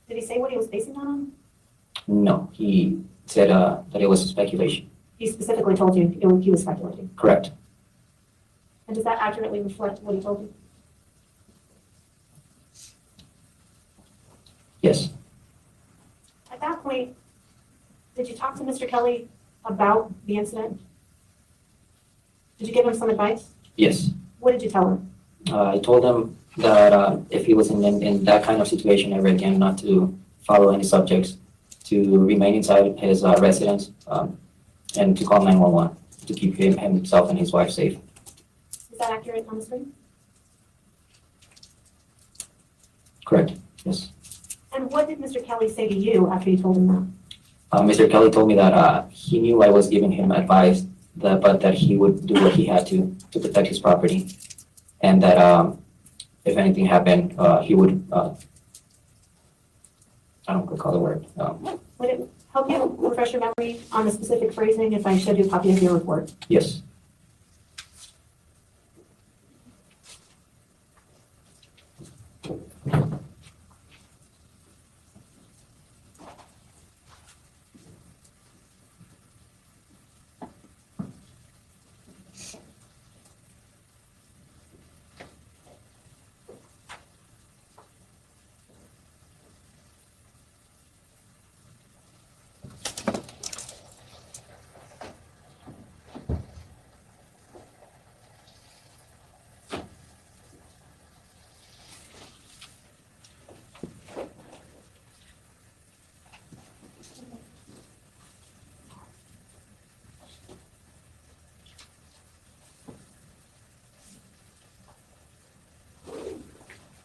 Speaker 2: Did he say what he was basing that on?
Speaker 7: No, he said that it was speculation.
Speaker 2: He specifically told you he was speculating.
Speaker 7: Correct.
Speaker 2: And does that accurately reflect what he told you?
Speaker 7: Yes,
Speaker 2: At that point, did you talk to Mr. Kelly about the incident? Did you give him some advice?
Speaker 7: yes.
Speaker 2: What did you tell him?
Speaker 7: I told him that if he was in that kind of situation ever again, not to follow any subjects, to remain inside his residence, and to call 911 to keep himself and his wife safe.
Speaker 2: Is that accurate on the screen?
Speaker 7: Correct, yes.
Speaker 2: And what did Mr. Kelly say to you after you told him that?
Speaker 7: Mr. Kelly told me that he knew I was giving him advice, but that he would do what he had to protect his property, and that if anything happened, he would, I don't recall the word.
Speaker 2: Would it help you refresh your memory on the specific phrasing if I showed you a copy of your report?
Speaker 7: Yes,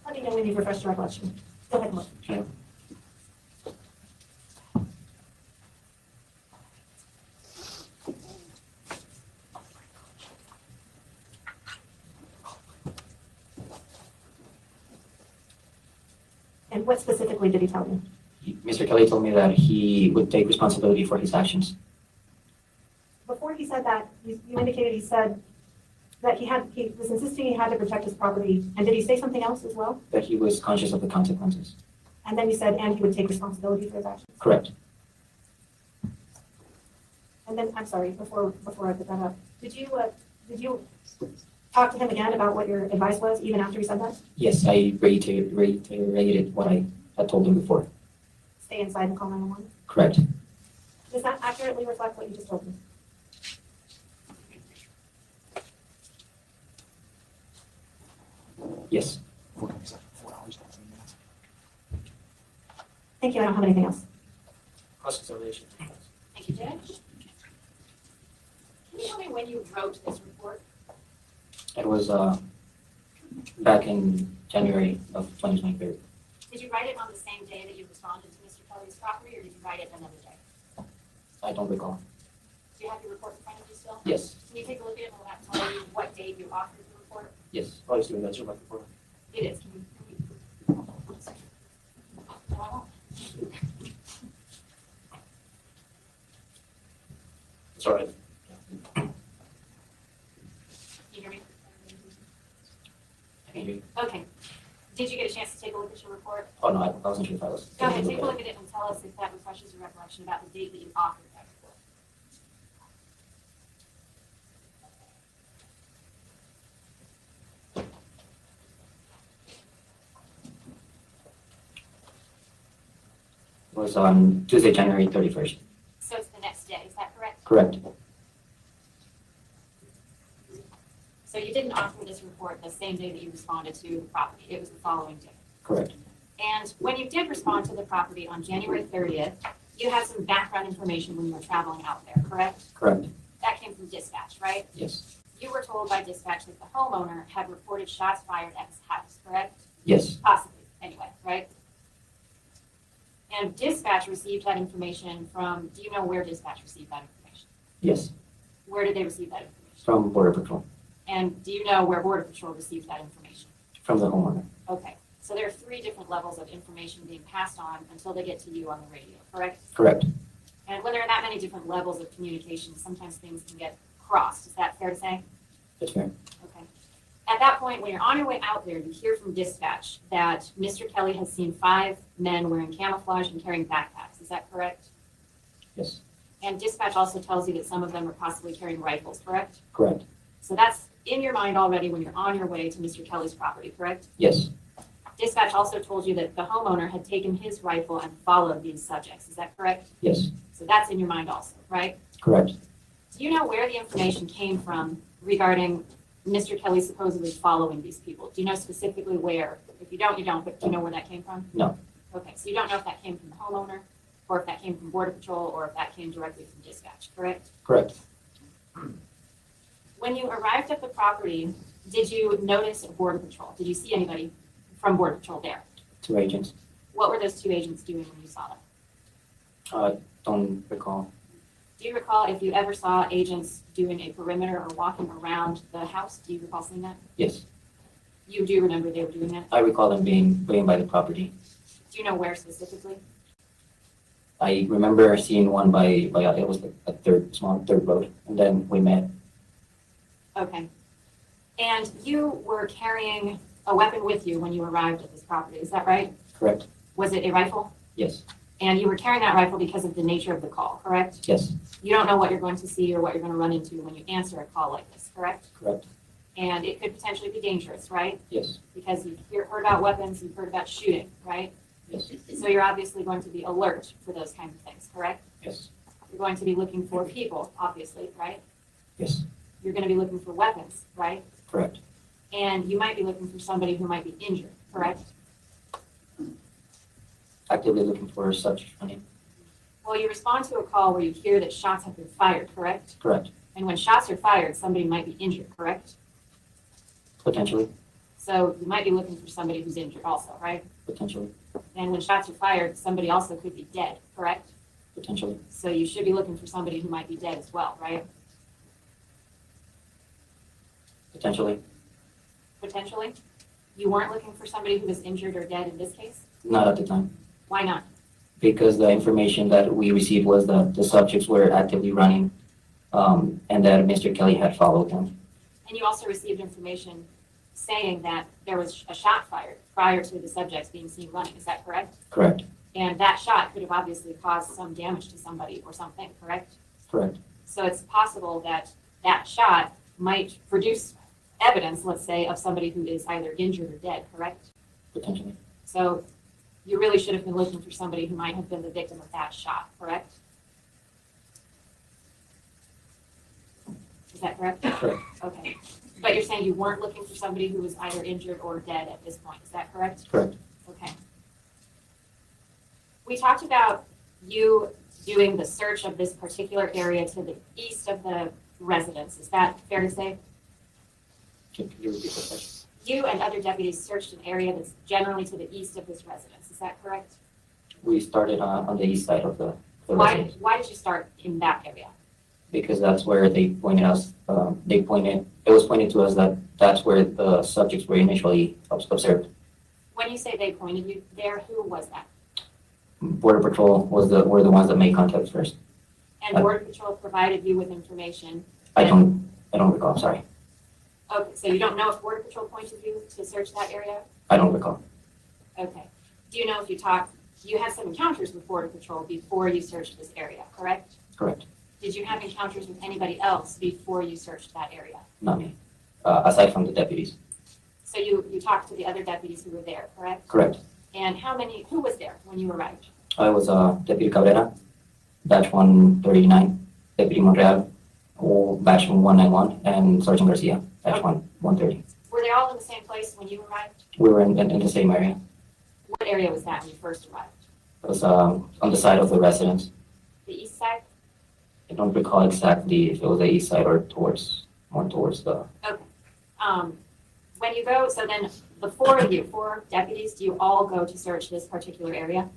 Speaker 2: Let me know when you've refreshed your recollection. Go ahead, Mark.
Speaker 7: Okay.
Speaker 2: what specifically did he tell you?
Speaker 7: Mr. Kelly told me that he would take responsibility for his actions.
Speaker 2: Before he said that, you indicated he said that he was insisting he had to protect his property. And did he say something else as well?
Speaker 7: That he was conscious of the consequences.
Speaker 2: And then you said, and he would take responsibility for his actions.
Speaker 7: Correct.
Speaker 2: And then, I'm sorry, before I put that up, did you talk to him again about what your advice was, even after he said that?
Speaker 7: Yes, I reiterated what I had told him before.
Speaker 2: Stay inside and call 911?
Speaker 7: Correct.
Speaker 2: Does that accurately reflect what you just told me?
Speaker 7: Yes.
Speaker 2: Thank you, I don't have anything else.
Speaker 7: Cross-examination.
Speaker 9: Thank you, Judge. Can you tell me when you wrote this report?
Speaker 7: It was back in January of 2023.
Speaker 9: Did you write it on the same day that you responded to Mr. Kelly's property, or did you write it another day?
Speaker 7: I don't recall.
Speaker 9: Do you have your report in front of you still?
Speaker 7: Yes.
Speaker 9: Can you take a look at it and will that tell you what date you authored the report?
Speaker 7: Yes.
Speaker 5: Probably just doing that, your microphone.
Speaker 9: It is. Can you? No, I won't.
Speaker 5: It's all right.
Speaker 9: Can you hear me?
Speaker 7: I can hear you.
Speaker 9: Okay. Did you get a chance to take a look at your report?
Speaker 7: Oh, no, I wasn't sure if I was.
Speaker 9: Go ahead, take a look at it and tell us if that refreshes your recollection about the date that you authored that report.
Speaker 7: It was on Tuesday, January 31st.
Speaker 9: So it's the next day, is that correct?
Speaker 7: Correct.
Speaker 9: So you didn't author this report the same day that you responded to the property, it was the following day.
Speaker 7: Correct.
Speaker 9: And when you did respond to the property on January 30th, you had some background information when you were traveling out there, correct?
Speaker 7: Correct.
Speaker 9: That came from dispatch, right?
Speaker 7: Yes.
Speaker 9: You were told by dispatch that the homeowner had reported shots fired at his house, correct?
Speaker 7: Yes.
Speaker 9: Possibly, anyway, right? And dispatch received that information from, do you know where dispatch received that information?
Speaker 7: Yes.
Speaker 9: Where did they receive that information?
Speaker 7: From Border Patrol.
Speaker 9: And do you know where Border Patrol received that information?
Speaker 7: From the homeowner.
Speaker 9: Okay, so there are 3 different levels of information being passed on until they get to you on the radio, correct?
Speaker 7: Correct.
Speaker 9: And when there are that many different levels of communication, sometimes things can get crossed. Is that fair to say?
Speaker 7: That's fair.
Speaker 9: Okay. At that point, when you're on your way out there, you hear from dispatch that Mr. Kelly has seen 5 men wearing camouflage and carrying backpacks. Is that correct?
Speaker 7: Yes.
Speaker 9: And dispatch also tells you that some of them are possibly carrying rifles, correct?
Speaker 7: Correct.
Speaker 9: So that's in your mind already when you're on your way to Mr. Kelly's property, correct?
Speaker 7: Yes.
Speaker 9: Dispatch also told you that the homeowner had taken his rifle and followed these subjects. Is that correct?
Speaker 7: Yes.
Speaker 9: So that's in your mind also, right?
Speaker 7: Correct.
Speaker 9: Do you know where the information came from regarding Mr. Kelly supposedly following these people? Do you know specifically where? If you don't, you don't, but do you know where that came from?
Speaker 7: No.
Speaker 9: Okay, so you don't know if that came from the homeowner, or if that came from Border Patrol, or if that came directly from dispatch, correct?
Speaker 7: Correct.
Speaker 9: When you arrived at the property, did you notice a Border Patrol? Did you see anybody from Border Patrol there?
Speaker 7: 2 agents.
Speaker 9: What were those 2 agents doing when you saw them?
Speaker 7: Don't recall.
Speaker 9: Do you recall if you ever saw agents doing a perimeter or walking around the house? Do you recall seeing that?
Speaker 7: Yes.
Speaker 9: You do remember they were doing that?
Speaker 7: I recall them being by the property.
Speaker 9: Do you know where specifically?
Speaker 7: I remember seeing one by it was a small third road, and then we met.
Speaker 9: Okay. And you were carrying a weapon with you when you arrived at this property, is that right?
Speaker 7: Correct.
Speaker 9: Was it a rifle?
Speaker 7: Yes.
Speaker 9: And you were carrying that rifle because of the nature of the call, correct?
Speaker 7: Yes.
Speaker 9: You don't know what you're going to see or what you're going to run into when you answer a call like this, correct?
Speaker 7: Correct.
Speaker 9: And it could potentially be dangerous, right?
Speaker 7: Yes.
Speaker 9: Because you've heard about weapons, you've heard about shooting, right?
Speaker 7: Yes.
Speaker 9: So you're obviously going to be alert for those kinds of things, correct?
Speaker 7: Yes.
Speaker 9: You're going to be looking for people, obviously, right?
Speaker 7: Yes.
Speaker 9: You're going to be looking for weapons, right?
Speaker 7: Correct.
Speaker 9: And you might be looking for somebody who might be injured, correct?
Speaker 7: Actively looking for such.
Speaker 9: Well, you respond to a call where you hear that shots have been fired, correct?
Speaker 7: Correct.
Speaker 9: And when shots are fired, somebody might be injured, correct?
Speaker 7: Potentially.
Speaker 9: So you might be looking for somebody who's injured also, right?
Speaker 7: Potentially.
Speaker 9: And when shots are fired, somebody also could be dead, correct?
Speaker 7: Potentially.
Speaker 9: So you should be looking for somebody who might be dead as well, right?
Speaker 7: Potentially.
Speaker 9: Potentially. You weren't looking for somebody who was injured or dead in this case?
Speaker 7: Not at the time,
Speaker 9: Why not?
Speaker 7: because the information that we received was that the subjects were actively running, and that Mr. Kelly had followed them.
Speaker 9: And you also received information saying that there was a shot fired prior to the subjects being seen running. Is that correct?
Speaker 7: Correct,
Speaker 9: And that shot could have obviously caused some damage to somebody or something, correct?
Speaker 7: correct,
Speaker 9: So it's possible that that shot might produce evidence, let's say, of somebody who is either injured or dead, correct?
Speaker 7: potentially,
Speaker 9: So you really should have been looking for somebody who might have been the victim of that shot, correct? Is that correct?
Speaker 7: correct,
Speaker 9: Okay. But you're saying you weren't looking for somebody who was either injured or dead at this point, is that correct?
Speaker 7: correct.
Speaker 9: Okay. We talked about you doing the search of this particular area to the east of the residence. Is that fair to say?
Speaker 7: Can you repeat the question?
Speaker 9: You and other deputies searched an area that's generally to the east of this residence. Is that correct?
Speaker 7: We started on the east side of the residence,
Speaker 9: Why did you start in that area?
Speaker 7: because that's where they pointed us, it was pointed to us that that's where the subjects were initially observed.
Speaker 9: When you say they pointed you there, who was that?
Speaker 7: Border Patrol were the ones that made contact first.
Speaker 9: And Border Patrol provided you with information.
Speaker 7: I don't recall, I'm sorry.
Speaker 9: Okay, so you don't know if Border Patrol pointed you to search that area?
Speaker 7: I don't recall.
Speaker 9: Okay. Do you know if you had some encounters with Border Patrol before you searched this area, correct?
Speaker 7: Correct,
Speaker 9: Did you have encounters with anybody else before you searched that area?
Speaker 7: not me, aside from the deputies.
Speaker 9: So you talked to the other deputies who were there, correct?
Speaker 7: Correct.
Speaker 9: And who was there when you arrived?
Speaker 7: I was Deputy Cabrera, batch 139, Deputy Montreal, batch 191, and Sergeant Garcia, batch 130.
Speaker 9: Were they all in the same place when you arrived?
Speaker 7: We were in the same area.
Speaker 9: What area was that when you first arrived?
Speaker 7: It was on the side of the residence.
Speaker 9: The east side?
Speaker 7: I don't recall exactly if it was the east side or more towards the,
Speaker 9: When you go, so then the four of you, 4 deputies, do you all go to search this particular area?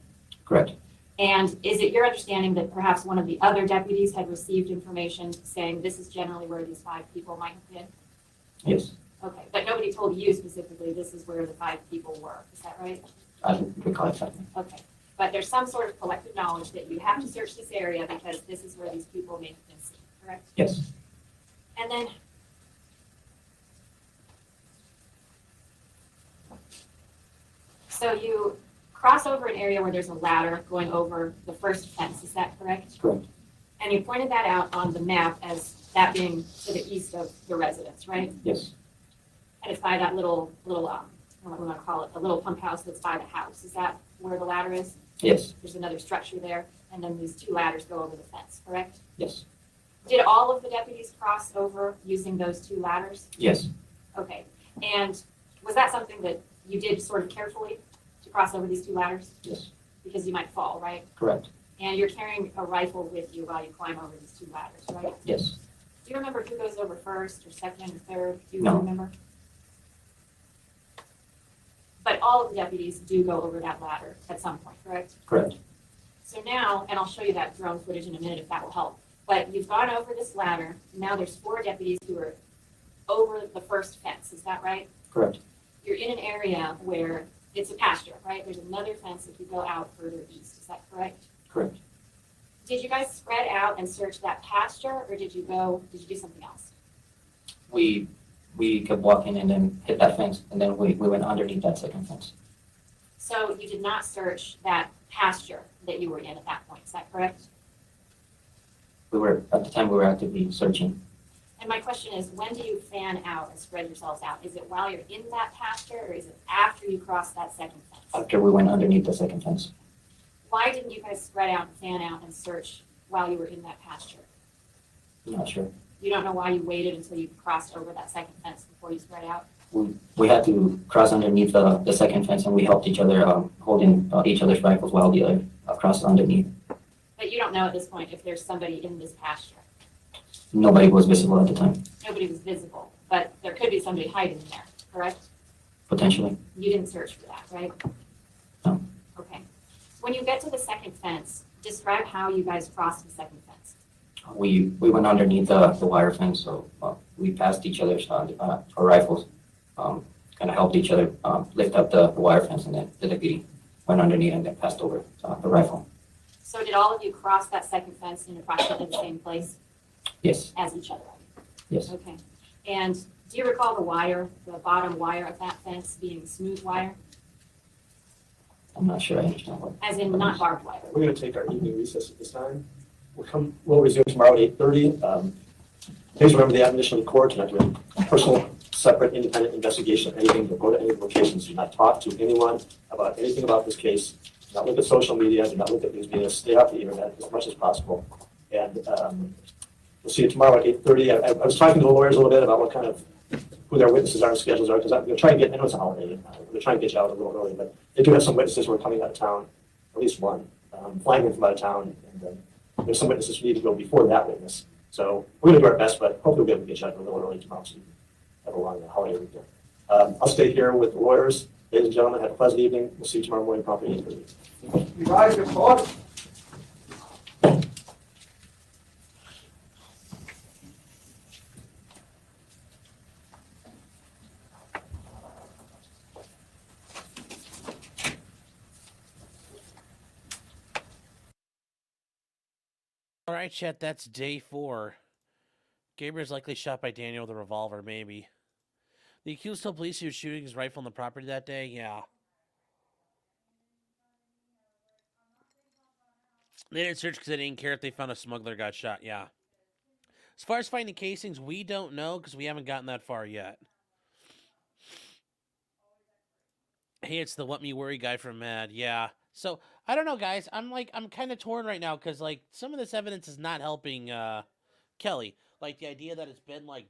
Speaker 7: correct,
Speaker 9: And is it your understanding that perhaps one of the other deputies had received information saying this is generally where these 5 people might have been?
Speaker 7: yes,
Speaker 9: Okay, but nobody told you specifically this is where the 5 people were, is that right?
Speaker 7: I don't recall exactly.
Speaker 9: Okay, but there's some sort of collective knowledge that you have to search this area because this is where these people may have been seen, correct?
Speaker 7: Yes,
Speaker 9: And then so you cross over an area where there's a ladder going over the first fence, is that correct?
Speaker 7: correct,
Speaker 9: And you pointed that out on the map as that being to the east of the residence, right?
Speaker 7: yes,
Speaker 9: And it's by that little, I don't know what we want to call it, the little pump house that's by the house. Is that where the ladder is?
Speaker 7: yes,
Speaker 9: There's another structure there, and then these 2 ladders go over the fence, correct?
Speaker 7: yes,
Speaker 9: Did all of the deputies cross over using those 2 ladders?
Speaker 7: yes,
Speaker 9: Okay, and was that something that you did sort of carefully to cross over these 2 ladders?
Speaker 7: yes,
Speaker 9: Because you might fall, right?
Speaker 7: correct,
Speaker 9: And you're carrying a rifle with you while you climb over these 2 ladders, right?
Speaker 7: yes,
Speaker 9: Do you remember who goes over first or second or third? Do you
Speaker 7: No.
Speaker 9: remember? But all of the deputies do go over that ladder at some point, correct?
Speaker 7: correct,
Speaker 9: So now, and I'll show you that drone footage in a minute if that will help, but you've gone over this ladder, now there's 4 deputies who are over the first fence, is that right?
Speaker 7: correct,
Speaker 9: You're in an area where it's a pasture, right? There's another fence if you go out further east, is that correct?
Speaker 7: correct.
Speaker 9: Did you guys spread out and search that pasture, or did you do something else?
Speaker 7: We kept walking and then hit that fence, and then we went underneath that second fence.
Speaker 9: So you did not search that pasture that you were in at that point, is that correct?
Speaker 7: At the time, we were actively searching.
Speaker 9: And my question is, when do you fan out and spread yourselves out? Is it while you're in that pasture, or is it after you cross that second fence?
Speaker 7: After we went underneath the second fence,
Speaker 9: Why didn't you guys spread out and fan out and search while you were in that pasture?
Speaker 7: I'm not sure.
Speaker 9: You don't know why you waited until you crossed over that second fence before you spread out?
Speaker 7: We had to cross underneath the second fence, and we helped each other, holding each other's rifles while the other crossed underneath.
Speaker 9: But you don't know at this point if there's somebody in this pasture.
Speaker 7: Nobody was visible at the time,
Speaker 9: Nobody was visible, but there could be somebody hiding there, correct?
Speaker 7: potentially.
Speaker 9: You didn't search for that, right?
Speaker 7: No.
Speaker 9: Okay. When you get to the second fence, describe how you guys crossed the second fence.
Speaker 7: We went underneath the wire fence, so we passed each other's our rifles, kind of helped each other lift up the wire fence, and then the deputy went underneath and got passed over the rifle.
Speaker 9: So did all of you cross that second fence in approximately the same place
Speaker 7: Yes,
Speaker 9: as each other?
Speaker 7: yes.
Speaker 9: Okay. And do you recall the wire, the bottom wire of that fence being smooth wire,
Speaker 7: I'm not sure I understand what.
Speaker 9: as in not barbed wire?
Speaker 5: We're gonna take our evening recess at this time. We'll resume tomorrow at 8:30. Please remember the admonition of the court, not doing personal, separate, independent investigation of anything, don't go to any locations, do not talk to anyone about anything about this case, do not look at social media, do not look at news media, stay off the internet as much as possible. And we'll see you tomorrow at 8:30. I was talking to the lawyers a little bit about what kind of, who their witnesses are and schedules are, because I'm gonna try and get, I know it's a holiday, I'm gonna try and get you out a little early, but they do have some witnesses who are coming out of town, at least one, flying in from out of town, and there's some witnesses who need to go before that witness. So we're gonna do our best, but hopefully we'll be able to get you out a little early tomorrow, so you can have a long holiday weekend. I'll stay here with the lawyers. Ladies and gentlemen, have a pleasant evening. We'll see you tomorrow morning, promptly 8:30.
Speaker 10: Rise, report.
Speaker 1: All right, chat. That's day 4. Gabriel's likely shot by Daniel with a revolver, maybe. The accused told police he was shooting his rifle on the property that day. Yeah. They didn't search because they didn't care if they found a smuggler got shot. Yeah. As far as finding casings, we don't know because we haven't gotten that far yet. Hey, it's the What Me Worry guy from Mad. Yeah. So, I don't know, guys. I'm kind of torn right now because, like, some of this evidence is not helping Kelly. Like, the idea that it's been, like,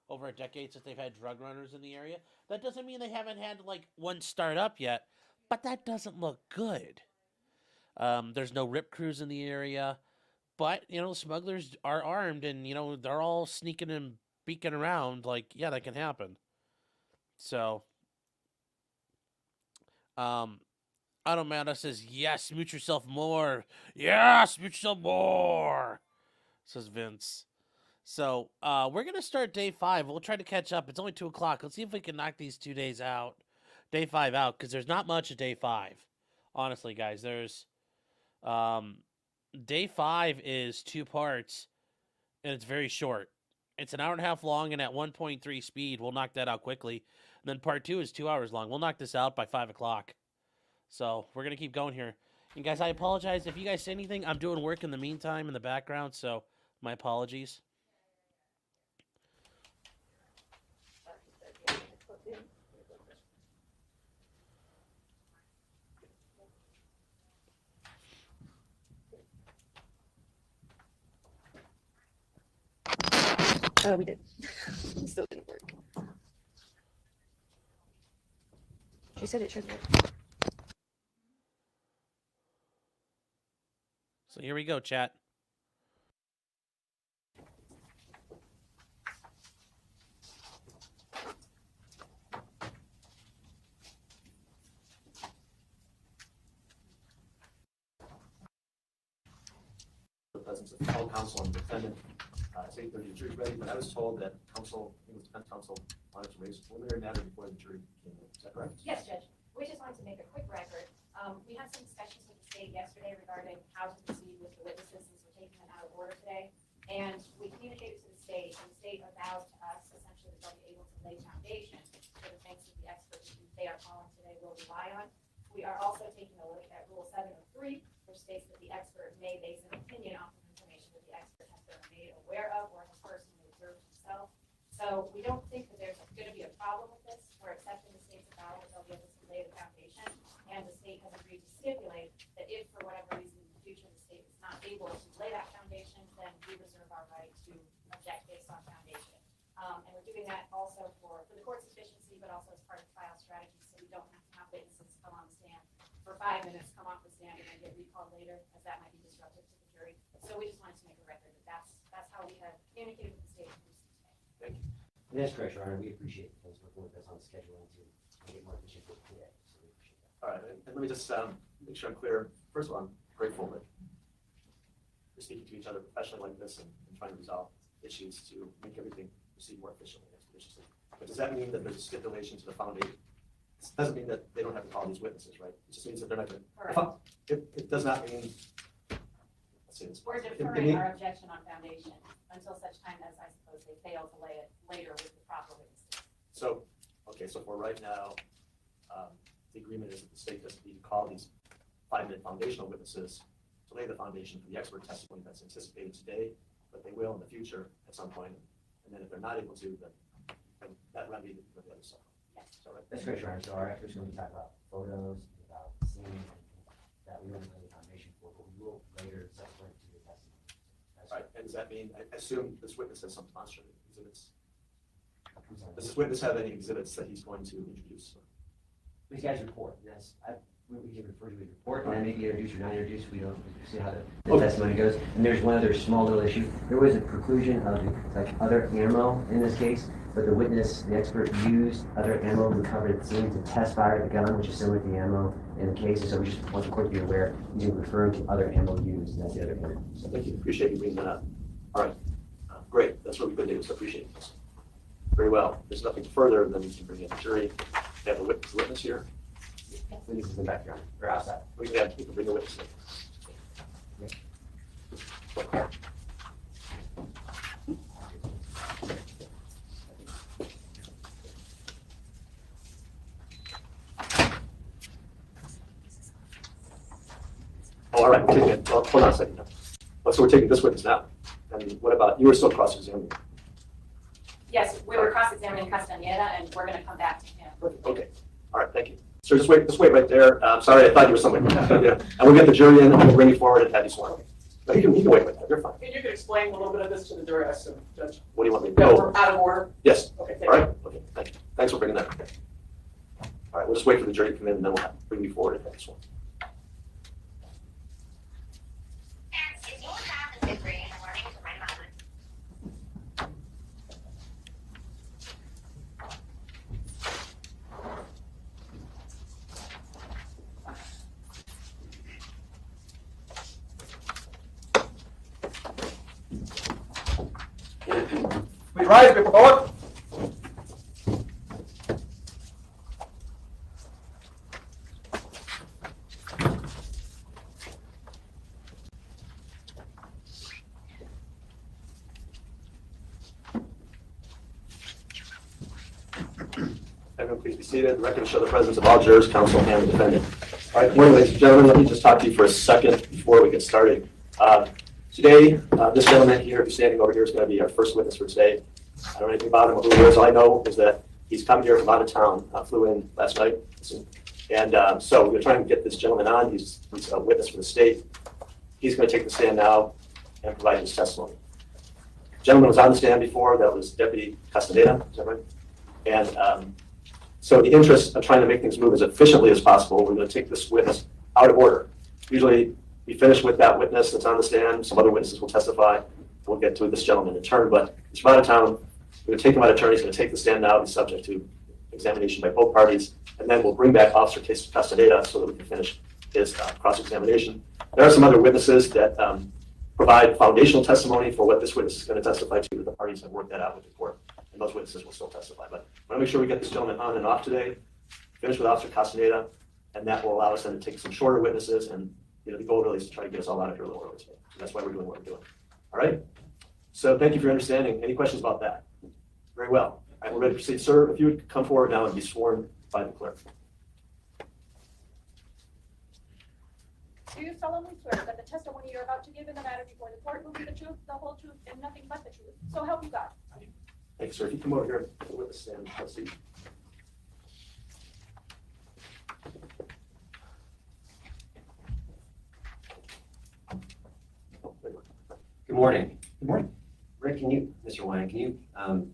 Speaker 1: over a decade since they've had drug runners in the area. That doesn't mean they haven't had, like, one start up yet. But that doesn't look good. There's no rip crews in the area. But, you know, smugglers are armed and, you know, they're all sneaking and beaking around. Like, yeah, that can happen. So, Automata says, yes, smooch yourself more. Yeah, smooch yourself more, says Vince. So, we're going to start day 5. We'll try to catch up. It's only 2 o'clock. Let's see if we can knock these 2 days out. Day 5 out, because there's not much of day 5. Honestly, guys, there's... day 5 is 2 parts, and it's very short. It's an hour and a half long, and at 1.3 speed, we'll knock that out quickly. And then part 2 is 2 hours long. We'll knock this out by 5 o'clock. So we're going to keep going here. And guys, I apologize. If you guys say anything, I'm doing work in the meantime in the background, so my apologies.
Speaker 11: Oh, we did. It still didn't work. She said it should work.
Speaker 1: So here we go, chat.
Speaker 5: The presence of full counsel and defendant. It's 8:30, the jury's ready, but I was told that counsel, I think it was defense counsel, wanted to raise a preliminary matter before the jury came in. Is that correct?
Speaker 3: Yes, Judge. We just wanted to make a quick record. We had some discussions with the state yesterday regarding how to proceed with the witnesses since we're taking them out of order today. And we communicated to the state, and the state avowed to us essentially that they'll be able to lay foundation for the things that the experts who they are calling today will rely on. We are also taking a look at Rule 703, which states that the expert may base an opinion off of information that the expert has been made aware of or has personally observed himself. So we don't think that there's going to be a problem with this. We're accepting the state's avowal that they'll be able to lay the foundation. And the state has agreed to stipulate that if for whatever reason in the future the state is not able to lay that foundation, then we reserve our right to object based on foundation. And we're doing that also for the court's efficiency, but also as part of trial strategy, so we don't have to have witnesses come on the stand for 5 minutes, come off the stand, and then get recalled later, as that might be disruptive to the jury. So we just wanted to make a record that that's how we have communicated with the state.
Speaker 5: Thank you.
Speaker 7: That's correct, Your Honor. We appreciate those working with us on the schedule and to get more efficient for today. So we appreciate that.
Speaker 5: All right, and let me just make sure I'm clear. First of all, I'm grateful that we're speaking to each other professionally like this and trying to resolve issues to make everything proceed more efficiently and expeditiously. But does that mean that there's a stipulation to the This doesn't mean that they don't have to call these witnesses, right? It just means that they're not going
Speaker 9: Correct.
Speaker 5: to, it does not mean, let's say this.
Speaker 9: We're
Speaker 5: it
Speaker 9: deferring
Speaker 5: mean-
Speaker 9: our objection on foundation until such time as, I suppose, they fail to lay it later with the proper witnesses.
Speaker 5: So, okay, so for right now, the agreement is that the state doesn't need to call these 5-minute foundational witnesses to lay the foundation for the expert testimony that's anticipated today, but they will in the future at some point. And then if they're not able to, then that remedy with the other side.
Speaker 9: Yes.
Speaker 5: So, right?
Speaker 7: That's correct, Your Honor. So our experts are going to talk about photos, about scenes that we don't lay the foundation for, but we will later subsequent to the testimony. That's
Speaker 5: Right, and does that mean, I assume this witness has some demonstrative exhibits?
Speaker 7: I'm sorry.
Speaker 5: Does this witness have any exhibits that he's going to introduce?
Speaker 7: These guys report, yes. We can refer to his report, and then maybe introduce or not introduce, we don't see how the testimony goes. And there's one other small little issue. There was a preclusion of like other ammo in this case, but the witness, the expert, used other ammo recovered at the scene to test fire the gun, which is similar to the ammo in the case. And so we just want the court to be aware, he's referring to other ammo used, and that's the other ammo.
Speaker 5: So thank you, appreciate you bringing that up. All right, great, that's really good news, I appreciate it. Very well, there's nothing further than we can bring in the jury. We have a witness here.
Speaker 7: Witnesses in the background, or outside.
Speaker 5: We can bring a witness in. Oh, all right, we're taking it. Well, hold on a second. So we're taking this witness now. And what about, you were still cross-examining?
Speaker 9: Yes, we were cross-examining Castañeda, and we're gonna come back to him.
Speaker 5: Okay, all right, thank you. Sir, just wait right there. Sorry, I thought you were somewhere. Yeah. And we'll get the jury in, and we'll bring you forward and have you sworn. But you can wait right there, you're fine.
Speaker 6: And you can explain a little bit of this to the jury, I assume, Judge.
Speaker 5: What do you want me to
Speaker 6: That
Speaker 5: do?
Speaker 6: we're out of order.
Speaker 5: Yes,
Speaker 6: Okay,
Speaker 5: all
Speaker 6: thank you.
Speaker 5: right, okay, thank you. Thanks for bringing that up. All right, we'll just wait for the jury to come in, and then we'll bring you forward and have you sworn. Please rise, por favor. Everyone, please be seated. The record will show the presence of all jurors, counsel, and the defendant. All right, good morning, ladies and gentlemen. Let me just talk to you for a second before we get started. Today, this gentleman here, who's standing over here, is going to be our first witness for today. I don't know anything about him or who he is. All I know is that he's come here from out of town, flew in last night. And so we're trying to get this gentleman on. He's a witness for the state. He's going to take the stand now and provide his testimony. The gentleman was on the stand before. That was Deputy Castañeda, is that right? And so the interest of trying to make things move as efficiently as possible, we're going to take this witness out of order. Usually we finish with that witness that's on the stand. Some other witnesses will testify. We'll get to this gentleman in turn, but he's from out of town. We're going to take him out of turn. He's going to take the stand now. He's subject to examination by both parties. And then we'll bring back Officer Castañeda so that we can finish his cross-examination. There are some other witnesses that provide foundational testimony for what this witness is going to testify to, but the parties have worked that out with the court. And those witnesses will still testify. But I want to make sure we get this gentleman on and off today, finish with Officer Castañeda, and that will allow us then to take some shorter witnesses. And the goal really is to try to get us all out of here a little early today. So that's why we're doing what we're doing. All right? So thank you for your understanding. Any questions about that? Very well. All right, we're ready to proceed. Sir, if you would come forward now and be sworn by the clerk.
Speaker 3: Do you solemnly swear that the testimony you're about to give in the matter before the court will be the truth, the whole truth, and nothing but the truth? So help you God.
Speaker 5: Thank you, sir. If you come over here and with the stand, let's see.
Speaker 7: Good morning.
Speaker 5: Good morning.
Speaker 7: Rick, Mr. Wyant, can you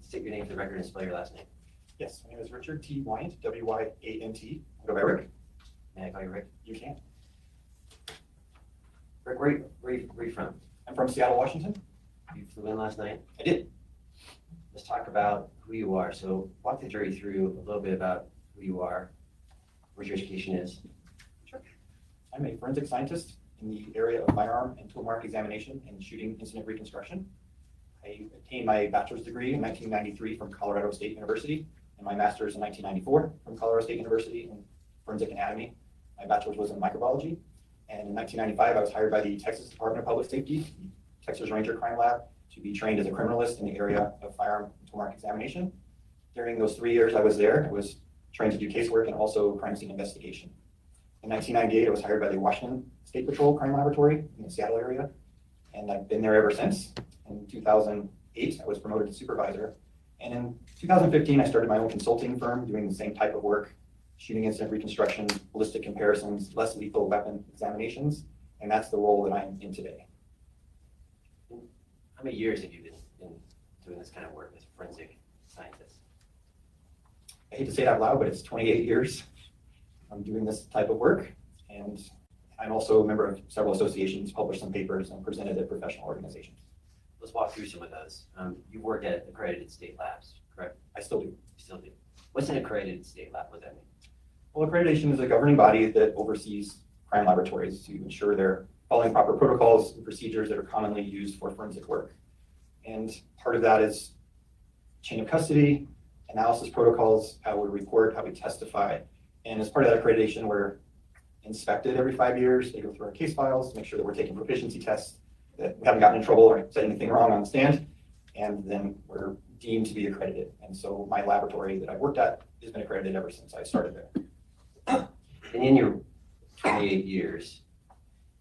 Speaker 7: state your name for the record and spell your last name?
Speaker 12: Yes, my name is Richard T. Wyant, W-Y-A-N-T.
Speaker 7: Go by Rick. May I call you Rick?
Speaker 12: You can.
Speaker 7: Rick, where are you from?
Speaker 12: I'm from Seattle, Washington.
Speaker 7: You flew in last night?
Speaker 12: I did.
Speaker 7: Let's talk about who you are. So walk the jury through a little bit about who you are, what your education is.
Speaker 12: I'm a forensic scientist in the area of firearm and tool mark examination and shooting incident reconstruction. I obtained my bachelor's degree in 1993 from Colorado State University. and my master's in 1994 from Colorado State University in Forensic Anatomy. My bachelor's was in microbiology. And in 1995, I was hired by the Texas Department of Public Safety, the Texas Ranger Crime Lab, to be trained as a criminalist in the area of firearm and tool mark examination. During those 3 years I was there, I was trained to do casework and also crime scene investigation. In 1998, I was hired by the Washington State Patrol Crime Laboratory in the Seattle area, and I've been there ever since. In 2008, I was promoted to supervisor, and in 2015, I started my own consulting firm doing the same type of work, shooting incident reconstruction, ballistic comparisons, less lethal weapon examinations, and that's the role that I'm in today.
Speaker 7: How many years have you been doing this kind of work as a forensic scientist?
Speaker 12: I hate to say it out loud, but it's 28 years I'm doing this type of work, and I'm also a member of several associations, published some papers, and presented at professional organizations.
Speaker 7: Let's walk through some of those. You work at accredited state labs, correct?
Speaker 12: I still do.
Speaker 7: You still do. What's an accredited state lab? What does that mean?
Speaker 12: Well, accreditation is a governing body that oversees crime laboratories to ensure they're following proper protocols and procedures that are commonly used for forensic work. And part of that is chain of custody, analysis protocols, how we report, how we testify. And as part of that accreditation, we're inspected every 5 years. They go through our case files to make sure that we're taking proficiency tests, that we haven't gotten in trouble or said anything wrong on the stand. And then we're deemed to be accredited. And so my laboratory that I've worked at has been accredited ever since I started there.
Speaker 7: And in your 28 years,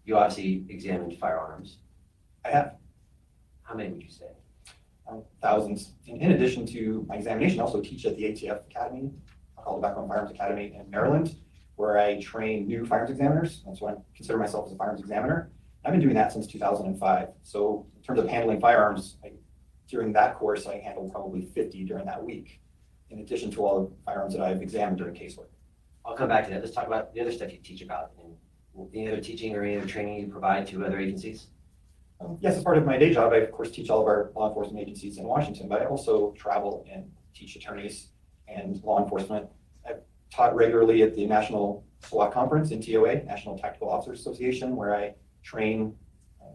Speaker 7: you obviously examined firearms.
Speaker 12: I have.
Speaker 7: How many would you say?
Speaker 12: Thousands. In addition to my examination, I also teach at the ATF Academy, I call it Background Firearms Academy in Maryland, where I train new firearms examiners. That's why I consider myself as a firearms examiner. I've been doing that since 2005. So in terms of handling firearms, during that course, I handled probably 50 during that week, in addition to all the firearms that I've examined during casework.
Speaker 7: I'll come back to that. Let's talk about the other stuff you teach about. And any other teaching or any other training you provide to other agencies?
Speaker 12: Yes, as part of my day job, I of course teach all of our law enforcement agencies in Washington, but I also travel and teach attorneys and law enforcement. I've taught regularly at the National SWAT Conference in TOA, National Tactical Officers Association, where I train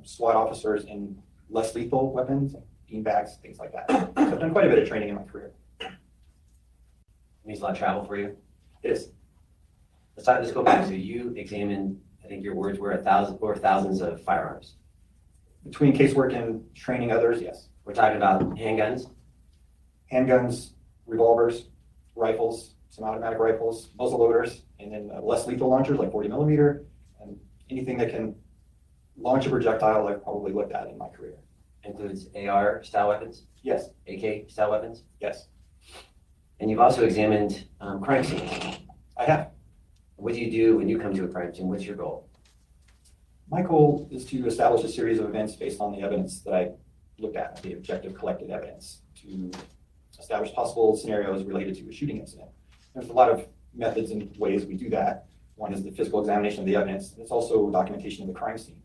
Speaker 12: SWAT officers in less lethal weapons, like beanbags, things like that. So I've done quite a bit of training in my career.
Speaker 7: It means a lot of travel for you.
Speaker 12: It is.
Speaker 7: Let's go back. So you examined, I think your words were thousands of firearms.
Speaker 12: Between casework and training others, yes.
Speaker 7: We're talking about handguns.
Speaker 12: Handguns, revolvers, rifles, some automatic rifles, muzzle loaders, and then less lethal launchers like 40 millimeter, and anything that can launch a projectile I've probably looked at in my career.
Speaker 7: Includes AR style weapons,
Speaker 12: Yes,
Speaker 7: AK style weapons.
Speaker 12: yes,
Speaker 7: And you've also examined crime scenes.
Speaker 12: I have.
Speaker 7: What do you do when you come to a crime scene? What's your goal?
Speaker 12: My goal is to establish a series of events based on the evidence that I looked at, the objective collected evidence, to establish possible scenarios related to a shooting incident. There's a lot of methods and ways we do that. One is the physical examination of the evidence. It's also documentation of the crime scene.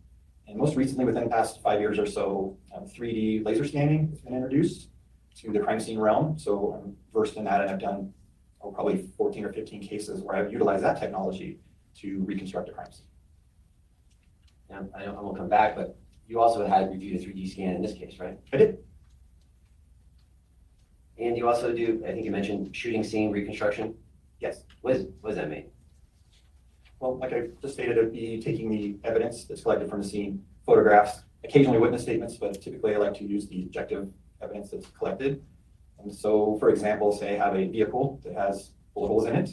Speaker 12: And most recently, within the past 5 years or so, 3D laser scanning has been introduced to the crime scene realm. So I'm versed in that, and I've done probably 14 or 15 cases where I've utilized that technology to reconstruct a crime scene.
Speaker 7: Now, I will come back, but you also had reviewed a 3D scan in this case, right?
Speaker 12: I did.
Speaker 7: And you also do, I think you mentioned shooting scene reconstruction.
Speaker 12: Yes.
Speaker 7: What does that mean?
Speaker 12: Well, like I just stated, I'd be taking the evidence that's collected from the scene, photographs, occasionally witness statements, but typically I like to use the objective evidence that's collected. And so, for example, say I have a vehicle that has bullet holes in it.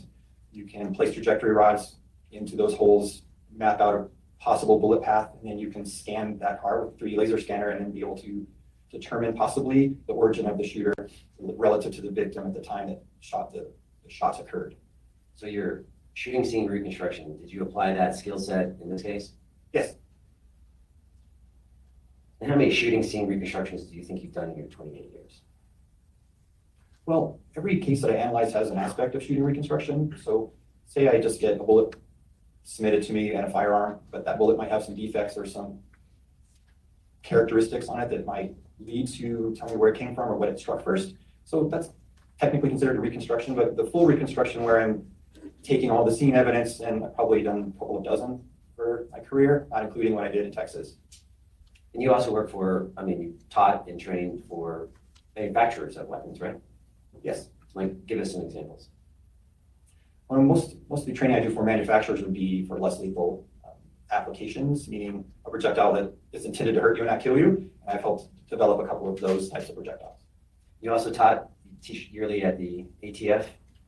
Speaker 12: You can place trajectory rods into those holes, map out a possible bullet path, and then you can scan that car with a 3D laser scanner and then be able to determine possibly the origin of the shooter relative to the victim at the time that the shots occurred.
Speaker 7: So your shooting scene reconstruction, did you apply that skill set in this case?
Speaker 12: Yes.
Speaker 7: And how many shooting scene reconstructions do you think you've done in your 28 years?
Speaker 12: Well, every case that I analyze has an aspect of shooting reconstruction. So say I just get a bullet submitted to me and a firearm, but that bullet might have some defects or some characteristics on it that might lead to tell me where it came from or what it struck first. So that's technically considered a reconstruction, but the full reconstruction where I'm taking all the scene evidence, and I've probably done a couple of dozen for my career, not including what I did in Texas.
Speaker 7: And you also work for, you taught and trained for manufacturers of weapons, right?
Speaker 12: Yes.
Speaker 7: Like, give us some examples.
Speaker 12: Well, most of the training I do for manufacturers would be for less lethal applications, meaning a projectile that is intended to hurt you and not kill you. And I've helped develop a couple of those types of projectiles.
Speaker 7: You also teach yearly at the ATF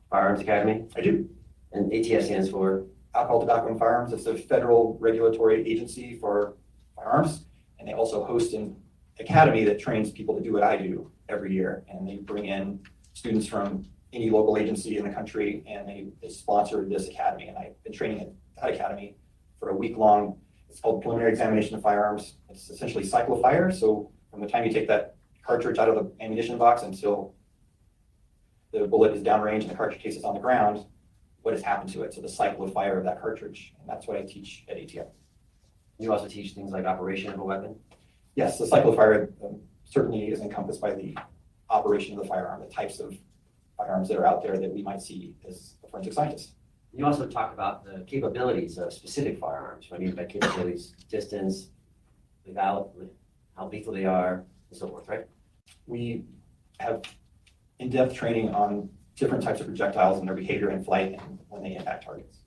Speaker 7: Firearms Academy,
Speaker 12: I do.
Speaker 7: and ATF stands for,
Speaker 12: Alcohol, Tobacco, and Firearms. It's a federal regulatory agency for firearms. And they also host an academy that trains people to do what I do every year. And they bring in students from any local agency in the country, and they sponsored this academy. And I've been training at that academy for a week long. It's called Preliminary Examination of Firearms. It's essentially cycle of fire. So from the time you take that cartridge out of the ammunition box until the bullet is downrange and the cartridge case is on the ground, what has happened to it? So the cycle of fire of that cartridge. And that's what I teach at ATF.
Speaker 7: you also teach things like operation of a weapon.
Speaker 12: Yes, the cycle of fire certainly is encompassed by the operation of the firearm, the types of firearms that are out there that we might see as a forensic scientist.
Speaker 7: You also talk about the capabilities of specific firearms. What I mean by capabilities, distance, how lethal they are, and so forth, right?
Speaker 12: We have in-depth training on different types of projectiles and their behavior in flight and when they impact targets.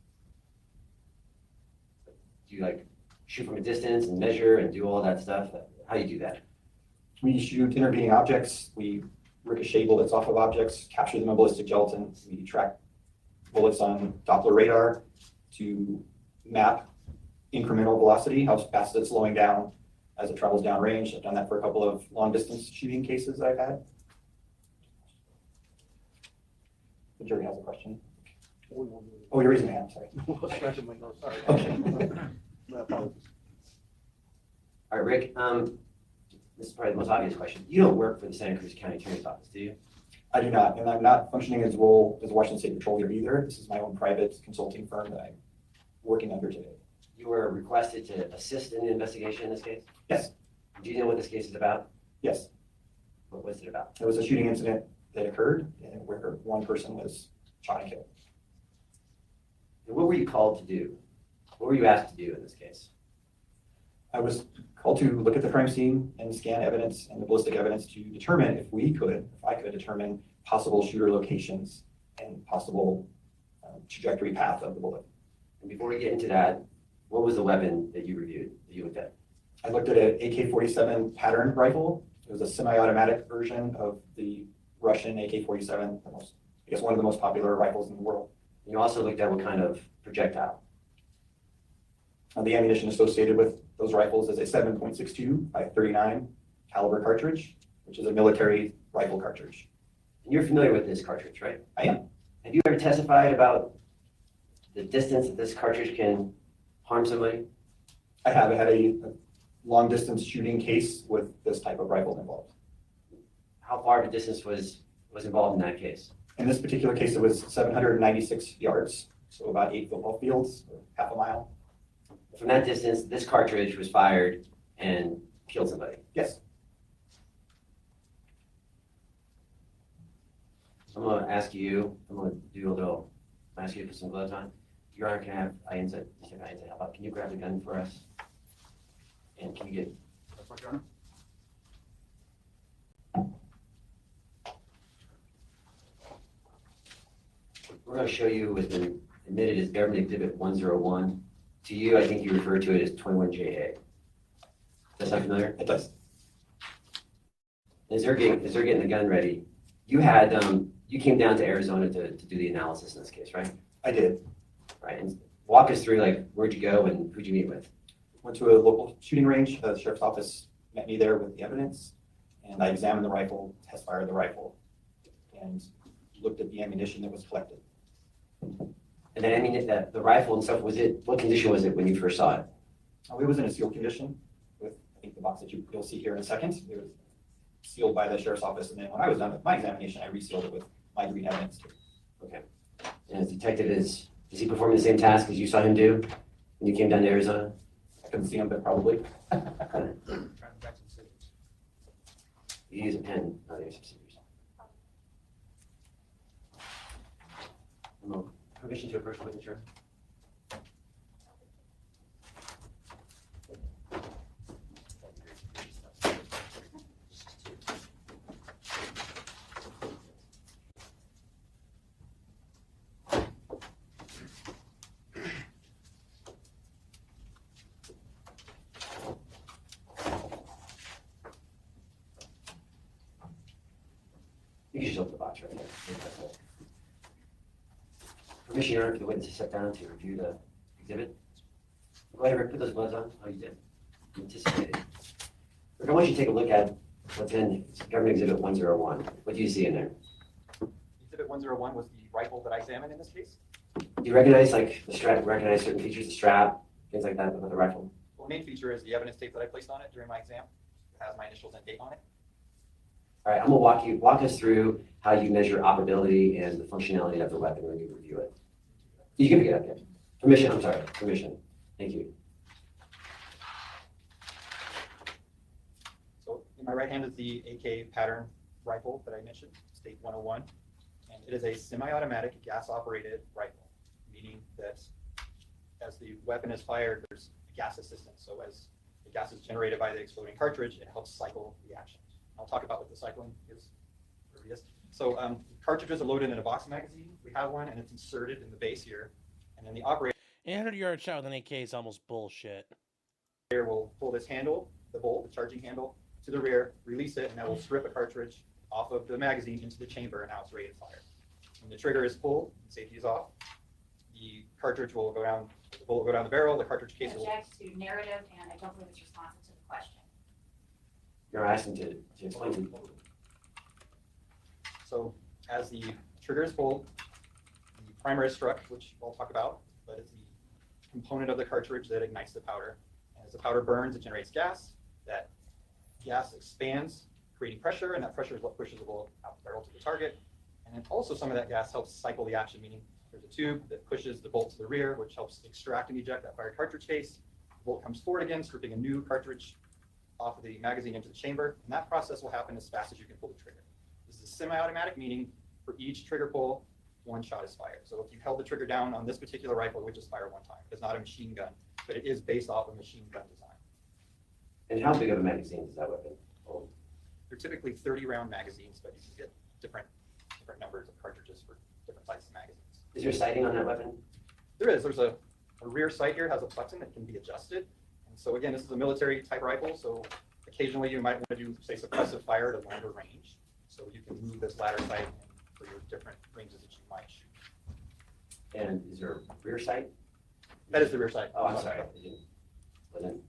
Speaker 7: Do you like shoot from a distance and measure and do all that stuff? How do you do that?
Speaker 12: We shoot intervening objects. We ricochet bullets off of objects, capture them in ballistic gelatin. We track bullets on Doppler radar to map incremental velocity, how fast it's slowing down as it travels downrange. I've done that for a couple of long distance shooting cases that I've had. The jury has a question. Oh, you're raising your hand, sorry. Okay.
Speaker 8: My apologies.
Speaker 7: All right, Rick, this is probably the most obvious question. You don't work for the Santa Cruz County Attorney's Office, do you?
Speaker 12: I do not, and I'm not functioning as role as a Washington State Patrolman either. This is my own private consulting firm that I'm working under today.
Speaker 7: You were requested to assist in the investigation in this case?
Speaker 12: Yes.
Speaker 7: Do you know what this case is about?
Speaker 12: Yes,
Speaker 7: What was it about?
Speaker 12: there was a shooting incident that occurred and where one person was shot and killed.
Speaker 7: And what were you called to do? What were you asked to do in this case?
Speaker 12: I was called to look at the crime scene and scan evidence and the ballistic evidence to determine if I could determine possible shooter locations and possible trajectory path of the bullet.
Speaker 7: And before we get into that, what was the weapon that you reviewed, that you looked at?
Speaker 12: I looked at an AK-47 pattern rifle. It was a semi-automatic version of the Russian AK-47, one of the most popular rifles in the world.
Speaker 7: And you also looked at what kind of projectile?
Speaker 12: The ammunition associated with those rifles is a 7.62 by 39 caliber cartridge, which is a military rifle cartridge.
Speaker 7: And you're familiar with this cartridge, right?
Speaker 12: I am.
Speaker 7: Have you ever testified about the distance that this cartridge can harm somebody?
Speaker 12: I have had a long distance shooting case with this type of rifle involved.
Speaker 7: How far of a distance was involved in that case?
Speaker 12: In this particular case, it was 796 yards, so about 8 football fields, or half a mile.
Speaker 7: From that distance, this cartridge was fired and killed somebody.
Speaker 12: Yes.
Speaker 7: I'm gonna ask you, ask you to put some gloves on. Your Honor, can I have Ianza help out? Can you grab the gun for us? And can you get? We're gonna show you what's been admitted as Government Exhibit 101. To you, I think you refer to it as 21JA. Does that sound familiar?
Speaker 12: It does.
Speaker 7: As they're getting the gun ready, you had, you came down to Arizona to do the analysis in this case, right?
Speaker 12: I did.
Speaker 7: Right, and walk us through, like, where'd you go and who'd you meet with?
Speaker 12: Went to a local shooting range. The sheriff's office met me there with the evidence, and I examined the rifle, test fired the rifle, and looked at the ammunition that was collected.
Speaker 7: And then, I mean, the rifle and stuff, what condition was it when you first saw it?
Speaker 12: It was in a sealed condition with, I think, the box that you'll see here in a second. It was sealed by the sheriff's office, and then when I was done with my examination, I resealed it with my green evidence too.
Speaker 7: Okay. And as detective is he performing the same task as you saw him do when you came down to Arizona?
Speaker 12: I couldn't see him, but probably.
Speaker 7: You use a pen, not use some scissors. Permission to approach the witness, sir? You can just open the box right there. Permission, Your Honor, for the witness to sit down to review the exhibit. Go ahead, Rick, put those gloves on. Oh, you did. Anticipated. Rick, I want you to take a look at what's in Government Exhibit 101. What do you see in there?
Speaker 12: Exhibit 101 was the rifle that I examined in this case.
Speaker 7: Do you recognize like the strap, recognize certain features, the strap, things like that about the rifle?
Speaker 12: Well, the main feature is the evidence tape that I placed on it during my exam. It has my initials and date on it.
Speaker 7: All right, I'm gonna walk us through how you measure operability and the functionality of the weapon when you review it. You can pick it up, yeah. Permission, I'm sorry, permission. Thank you.
Speaker 12: So in my right hand is the AK pattern rifle that I mentioned, State 101. And it is a semi-automatic gas-operated rifle, meaning that as the weapon is fired, there's a gas assistance. So as the gas is generated by the exploding cartridge, it helps cycle the action. I'll talk about what the cycling is. So cartridges are loaded in a box magazine. We have one, and it's inserted in the base here. And then the operator
Speaker 1: 800-yard shot with an AK is almost bullshit.
Speaker 12: will pull this handle, the bolt, the charging handle, to the rear, release it, and that will strip a cartridge off of the magazine into the chamber, and now it's ready to fire. When the trigger is pulled, safety is off, the cartridge will go down, the bullet will go down the barrel, the cartridge case will...
Speaker 3: Object to narrative, and I don't believe it's responsive to the question.
Speaker 7: You're asking to explain to
Speaker 12: So as the trigger is pulled, the primer is struck, which we'll talk about, but it's the component of the cartridge that ignites the powder. And as the powder burns, it generates gas. That gas expands, creating pressure, and that pressure is what pushes the bullet out the barrel to the target. And then also some of that gas helps cycle the action, meaning there's a tube that pushes the bolt to the rear, which helps extract and eject that fired cartridge case. The bolt comes forward again, stripping a new cartridge off of the magazine into the chamber, and that process will happen as fast as you can pull the trigger. This is semi-automatic, meaning for each trigger pull, one shot is fired. So if you held the trigger down on this particular rifle, it would just fire one time. It's not a machine gun, but it is based off a machine gun design.
Speaker 7: And how big of a magazine is that weapon hold?
Speaker 12: They're typically 30-round magazines, but you can get different numbers of cartridges for different sizes of magazines.
Speaker 7: Is there sighting on that weapon?
Speaker 12: There is. There's a rear sight here, has a button that can be adjusted. And so again, this is a military type rifle, so occasionally you might want to do, say, suppressive fire at a longer range. So you can move this ladder sight for your different ranges that you might shoot.
Speaker 7: And is there a rear sight?
Speaker 12: That is the rear sight.
Speaker 7: Oh, I'm sorry. Wasn't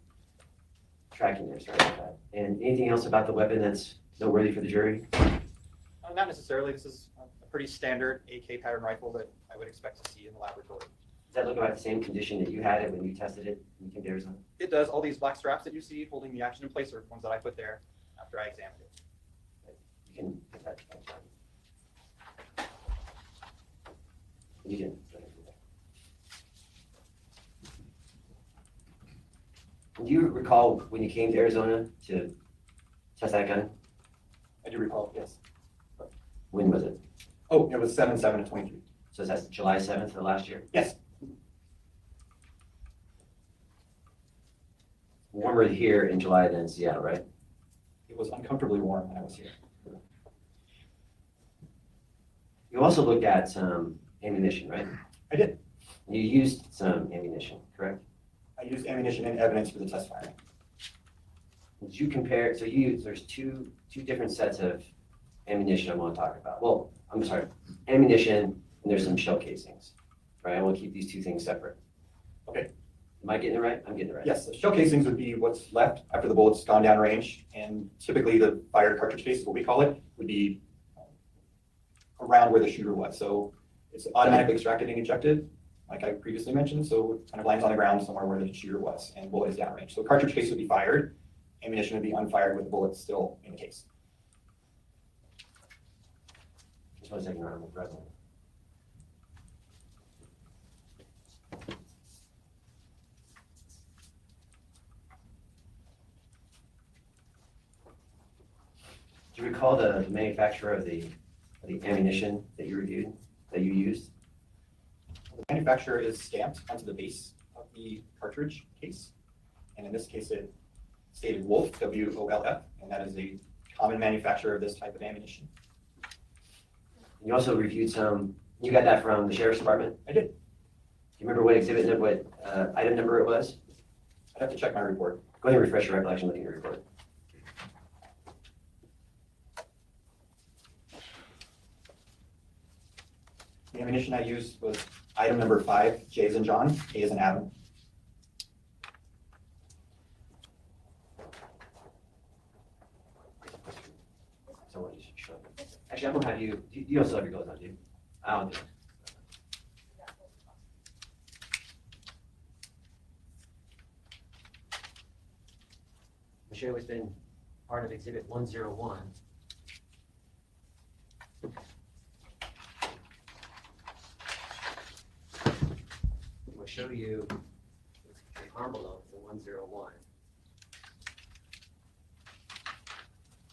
Speaker 7: tracking there, sorry about that. And anything else about the weapon that's noteworthy for the jury?
Speaker 12: Not necessarily. This is a pretty standard AK pattern rifle that I would expect to see in the laboratory.
Speaker 7: Does that look about the same condition that you had it when you tested it? You think there's a...
Speaker 12: It does. All these black straps that you see holding the action in place are ones that I put there after I examined it.
Speaker 7: You can put that down. You can. Do you recall when you came to Arizona to test that gun?
Speaker 12: I do recall, yes.
Speaker 7: When was it?
Speaker 12: Oh, it was 7/7/23.
Speaker 7: So that's July 7th of last year?
Speaker 12: Yes.
Speaker 7: Warmer here in July than in Seattle, right?
Speaker 12: It was uncomfortably warm when I was here.
Speaker 7: You also looked at some ammunition, right?
Speaker 12: I did.
Speaker 7: You used some ammunition, correct?
Speaker 12: I used ammunition and evidence for the test firing.
Speaker 7: Did you compare, so you used, there's two different sets of ammunition I want to talk about. Well, I'm sorry, ammunition and there's some shell casings, right? I want to keep these two things separate.
Speaker 12: Okay.
Speaker 7: Am I getting it right? I'm getting it right.
Speaker 12: Yes, the shell casings would be what's left after the bullet's gone down range, and typically the fired cartridge case, what we call it, would be around where the shooter was. So it's automatically extracted and ejected, like I previously mentioned, so it kind of lands on the ground somewhere where the shooter was, and bullet is downrange. So cartridge case would be fired, ammunition would be unfired with the bullet still in the case.
Speaker 7: Just 1 second, I'm present. Do you recall the manufacturer of the ammunition that you reviewed, that you used?
Speaker 12: The manufacturer is stamped onto the base of the cartridge case, and in this case it stated Wolf, W-O-L-F, and that is a common manufacturer of this type of ammunition.
Speaker 7: You also reviewed some, you got that from the sheriff's department?
Speaker 12: I did.
Speaker 7: Do you remember what exhibit, what item number it was?
Speaker 12: I'd have to check my report.
Speaker 7: Go ahead and refresh your recollection looking at your report.
Speaker 12: ammunition I used was item number 5, J as in John, A as in Adam.
Speaker 7: Someone just show me. Actually, I'm gonna have you, you don't still have your gloves on, do you? I don't do. Michelle has been part of Exhibit 101. We'll show you the envelope for 101.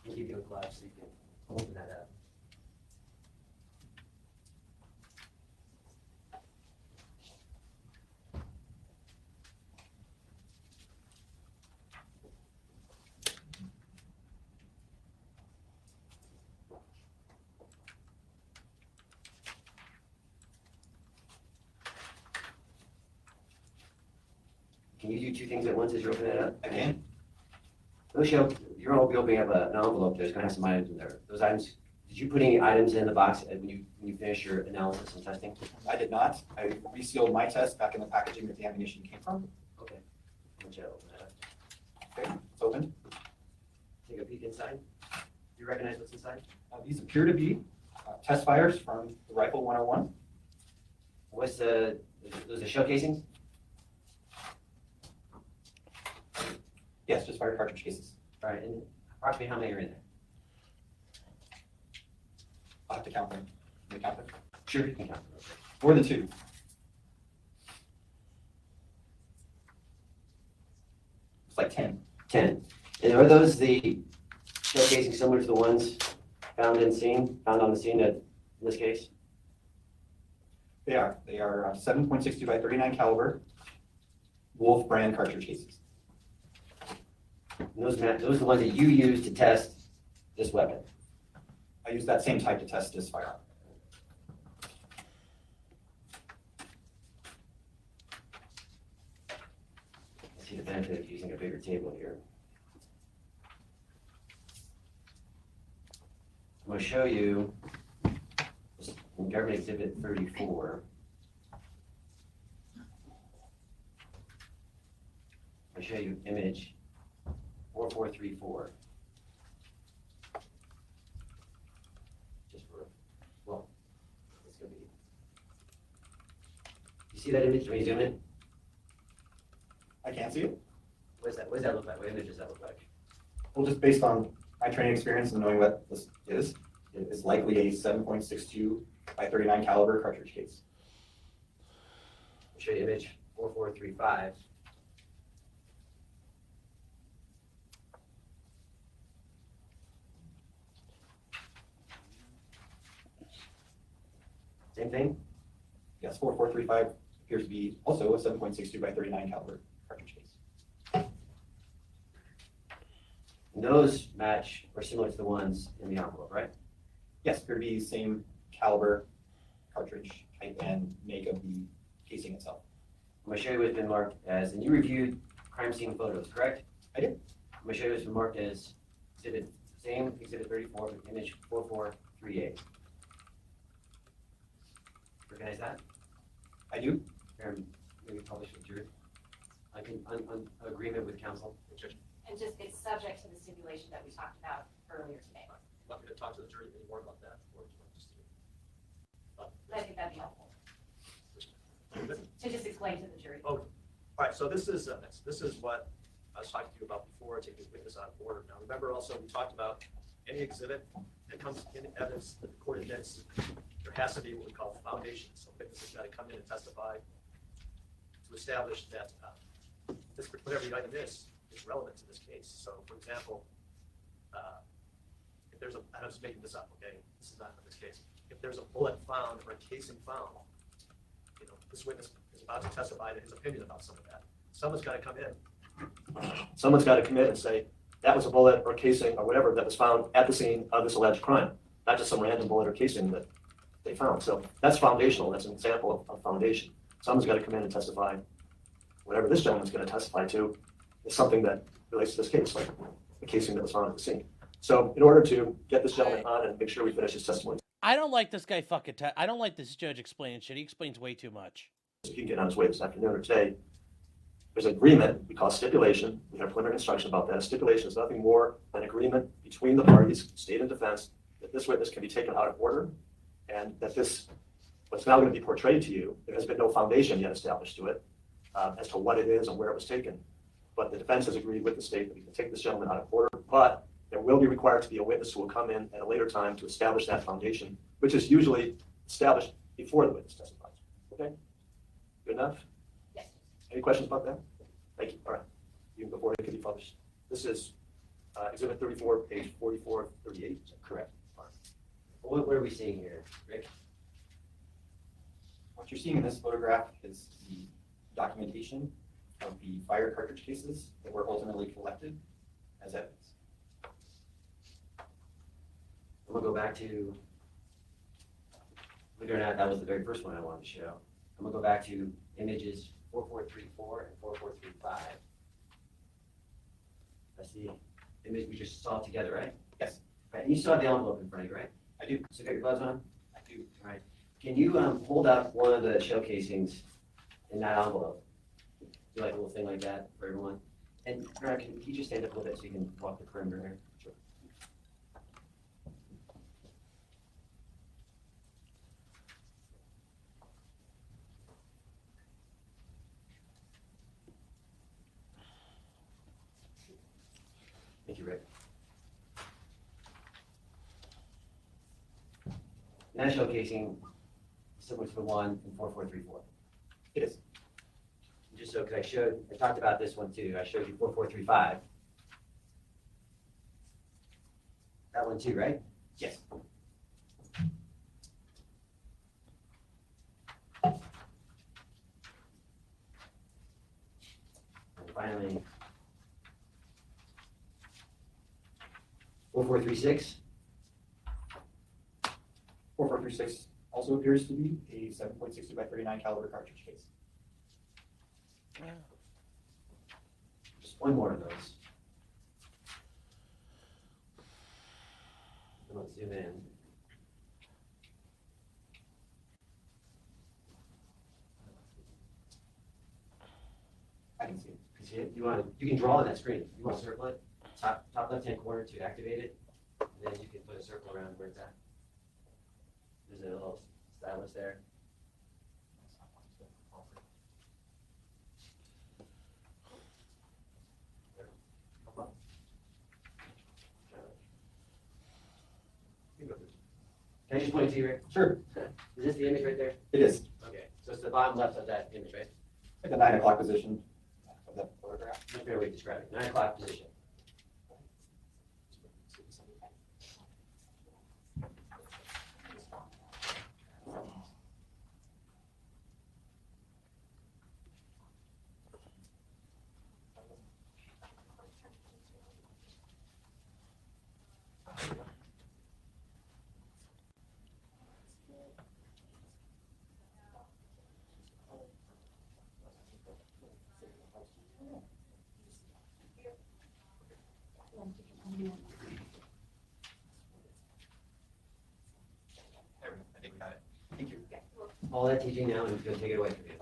Speaker 7: I'll give you a glass so you can open that up. Can you do two things at once as you're opening it up?
Speaker 12: Again,
Speaker 7: Michelle, you're going to be opening up an envelope. There's going to have some items in there. Those items, did you put any items in the box when you finished your analysis and testing?
Speaker 12: I did not. I resealed my test back in the packaging that the ammunition came from.
Speaker 7: Okay. Michelle, open that up.
Speaker 12: Okay, it's opened.
Speaker 7: Take a peek inside. Do you recognize what's inside?
Speaker 12: These appear to be test fires from the Rifle 101.
Speaker 7: What's those are shell casings?
Speaker 12: Yes, just fire cartridge cases.
Speaker 7: All right, and approximately how many are in there?
Speaker 12: I'll have to count them. Can we count them?
Speaker 7: Sure, you can count them.
Speaker 12: More than 2. It's like 10.
Speaker 7: 10. And are those the shell casings similar to the ones found on the scene in this case?
Speaker 12: They are. They are 7.62 by 39 caliber Wolf brand cartridge cases.
Speaker 7: And those are the ones that you use to test this weapon.
Speaker 12: I use that same type to test this firearm.
Speaker 7: I see the benefit of using a bigger table here. I'm going to show you in Government Exhibit 34. I'll show you image 4434. Just for, well, it's going to be. You see that image when you zoom in?
Speaker 12: I can't see it.
Speaker 7: What does that look like? What image does that look like?
Speaker 12: Well, just based on my training experience and knowing what this is, it is likely a 7.62 by 39 caliber cartridge case.
Speaker 7: I'll show you image 4435. Same thing?
Speaker 12: Yes, 4435 appears to be also a 7.62 by 39 caliber cartridge case.
Speaker 7: And those match or similar to the ones in the envelope, right?
Speaker 12: Yes, appear to be same caliber, cartridge type, and make of the casing itself.
Speaker 7: I'm going to show you what's been marked as, and you reviewed crime scene photos, correct?
Speaker 12: I did.
Speaker 7: I'm going to show you what's been marked as same exhibit 34 with image 4438. Recognize that?
Speaker 12: I do.
Speaker 7: Maybe publish with jury. I can, on agreement with counsel.
Speaker 3: And just, it's subject to the stipulation that we talked about earlier today.
Speaker 5: Want me to talk to the jury any more about that? Or do you want just
Speaker 3: I think that'd be helpful, to just explain to the jury.
Speaker 5: All right, so this is what I was talking to you about before, taking this witness out of order. Now, remember also, we talked about any exhibit that comes in evidence that the court admits, there has to be what we call foundation. So witnesses got to come in and testify to establish that this, whatever the item is relevant to this case. So, for example, if there's I'm just making this up, okay? This is not in this case. If there's a bullet found or a casing found, this witness is about to testify to his opinion about some of that. Someone's got to come in. Someone's got to come in and say, that was a bullet or casing or whatever that was found at the scene of this alleged crime, not just some random bullet or casing that they found. So that's foundational. That's an example of foundation. Someone's got to come in and testify. Whatever this gentleman's going to testify to is something that relates to this case, like the casing that was found at the scene. So in order to get this gentleman on and make sure we finish his testimony,
Speaker 1: I don't like this guy fucking. I don't like this judge explaining shit. He explains way too much.
Speaker 5: He can get on his way this afternoon or today. There's an agreement, we call it stipulation. We have preliminary instruction about that. A stipulation is nothing more than agreement between the parties, state and defense, that this witness can be taken out of order and that this, what's now going to be portrayed to you, there has been no foundation yet established to it as to what it is and where it was taken. But the defense has agreed with the state that we can take this gentleman out of order, but there will be required to be a witness who will come in at a later time to establish that foundation, which is usually established before the witness testifies. Okay? Good enough?
Speaker 3: Yes.
Speaker 5: Any questions about that? Thank you. All right. Even before it can be published. This is Exhibit 34, page 4438. Is that correct? All right.
Speaker 7: What are we seeing here, Rick?
Speaker 12: What you're seeing in this photograph is the documentation of the fire cartridge cases that were ultimately collected as evidence.
Speaker 7: I'm gonna go back to, believe it or not, that was the very first one I wanted to show. I'm gonna go back to images 4434 and 4435. That's the image we just saw together, right?
Speaker 12: Yes.
Speaker 7: Right, and you still have the envelope in front of you, right?
Speaker 12: I do.
Speaker 7: So got your gloves on?
Speaker 12: I do.
Speaker 7: All right. Can you hold up one of the shell casings in that envelope? Do like a little thing like that for everyone? And Bernard, can you just stand up a little bit so you can walk the perimeter here? Sure. Thank you, Rick. And that shell casing is similar to the one in 4434.
Speaker 12: It is.
Speaker 7: Just so, because I talked about this one too. I showed you 4435. That one too, right?
Speaker 12: Yes.
Speaker 7: And finally, 4436.
Speaker 12: 4436 also appears to be a 7.62 by 39 caliber cartridge case.
Speaker 7: Just one more of those. And let's zoom in.
Speaker 12: I can see it.
Speaker 7: See it? You can draw on that screen. You want to circle it, top left-hand corner to activate it, and then you can put a circle around where it's at. There's a little stylus there. Can I just point it to you, Rick?
Speaker 12: Sure.
Speaker 7: Is this the image right there?
Speaker 12: It is.
Speaker 7: Okay, so it's the bottom left of that image, right?
Speaker 12: At the 9 o'clock position of that photograph.
Speaker 7: Much better way to describe it. 9 o'clock position.
Speaker 12: There we go. I think we got it. Thank you.
Speaker 7: All that teaching now is going to take it away from you.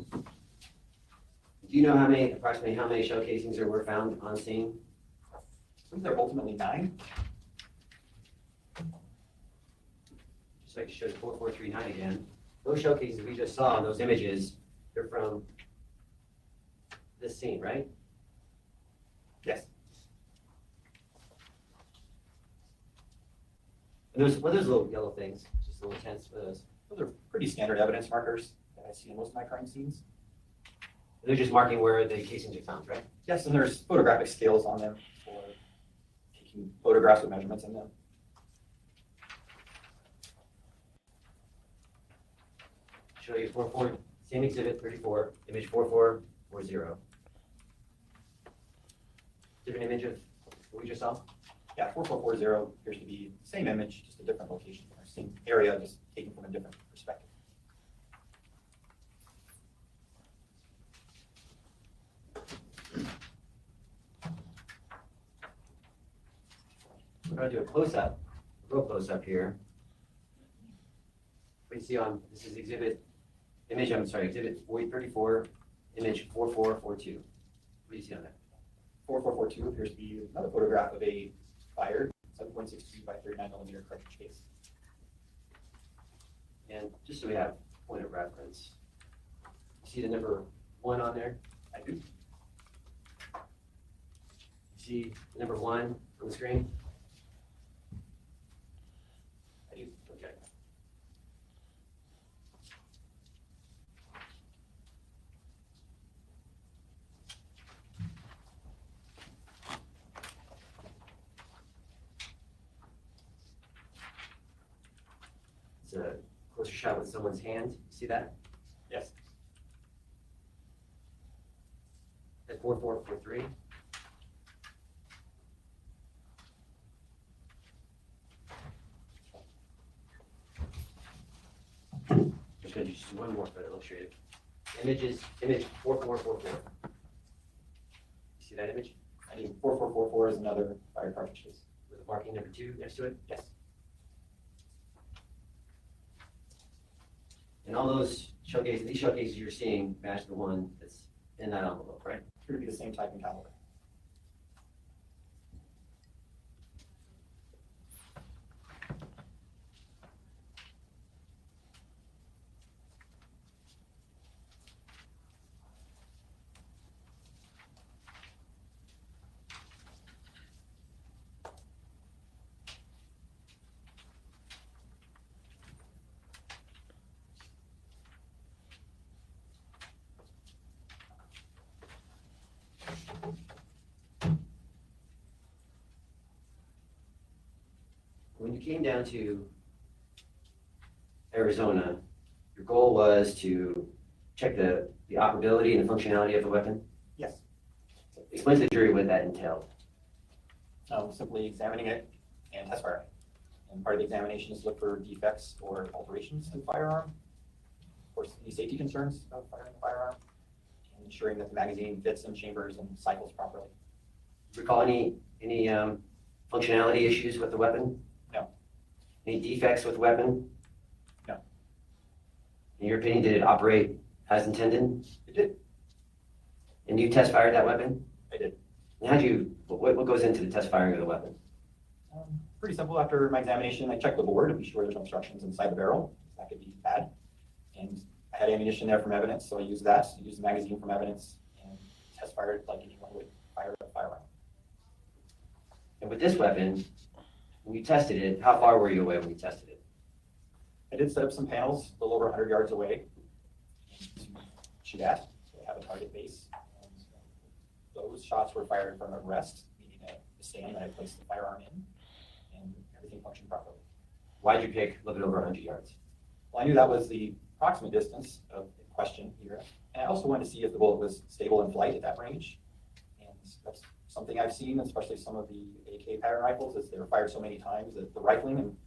Speaker 7: Do you know approximately how many shell casings there were found on scene?
Speaker 12: I think there are ultimately 9.
Speaker 7: Just like to show the 4439 again. Those shell casings we just saw in those images, they're from this scene, right?
Speaker 12: Yes.
Speaker 7: And what are those little yellow things? Just little tents for those.
Speaker 12: Those are pretty standard evidence markers that I see in most of my crime scenes.
Speaker 7: They're just marking where the casings are found, right?
Speaker 12: Yes, and there's photographic scales on them for taking photographs with measurements in them.
Speaker 7: Show you 44, same exhibit 34, image 4440. Different image of what we just saw?
Speaker 12: Yeah, 4440 appears to be the same image, just a different location, or same area, just taken from a different perspective.
Speaker 7: We're going to do a close-up real close up here. What do you see on, this is exhibit 34, image 4442. What do you see on that?
Speaker 12: 4442 appears to be another photograph of a fired 7.62 by 39 millimeter cartridge case.
Speaker 7: And just so we have point of reference, see the number 1 on there?
Speaker 12: I do.
Speaker 7: See the number 1 on the screen?
Speaker 12: I do.
Speaker 7: Okay. It's a closer shot with someone's hand. See that?
Speaker 12: Yes.
Speaker 7: At 4443. Just gonna do just one more for illustrative. Image 4444. See that image?
Speaker 12: I do. 4444 is another fired cartridge case.
Speaker 7: With a marking number 2 next to it?
Speaker 12: Yes.
Speaker 7: And all these shell cases you're seeing match the one that's in that envelope, right?
Speaker 12: Appear to be the same type and caliber.
Speaker 7: When you came down to Arizona, your goal was to check the operability and the functionality of the weapon?
Speaker 12: Yes.
Speaker 7: Explain to the jury what that entailed.
Speaker 12: Simply examining it and test firing. And part of the examination is to look for defects or alterations in the firearm. Of course, any safety concerns of firing the firearm, and ensuring that the magazine fits in chambers and cycles properly.
Speaker 7: Recall any functionality issues with the weapon?
Speaker 12: No.
Speaker 7: Any defects with the weapon?
Speaker 12: No.
Speaker 7: In your opinion, did it operate as intended?
Speaker 12: It did.
Speaker 7: And you test fired that weapon?
Speaker 12: I did.
Speaker 7: And what goes into the test firing of the weapon?
Speaker 12: Pretty simple. After my examination, I checked the board to be sure there's no obstructions inside the barrel. That could be bad. And I had ammunition there from evidence, so I used that. I used the magazine from evidence and test fired like anyone would fire a firearm.
Speaker 7: And with this weapon, when you tested it, how far were you away when you tested it?
Speaker 12: I did set up some panels a little over 100 yards away to shoot at. So I have a target base. And those shots were fired from a rest, meaning a stand that I placed the firearm in, and everything functioned properly.
Speaker 7: Why'd you pick a little bit over 100 yards?
Speaker 12: Well, I knew that was the approximate distance of the question here. And I also wanted to see if the bullet was stable in flight at that range. And that's something I've seen, especially some of the AK pattern rifles, is they were fired so many times that the rifling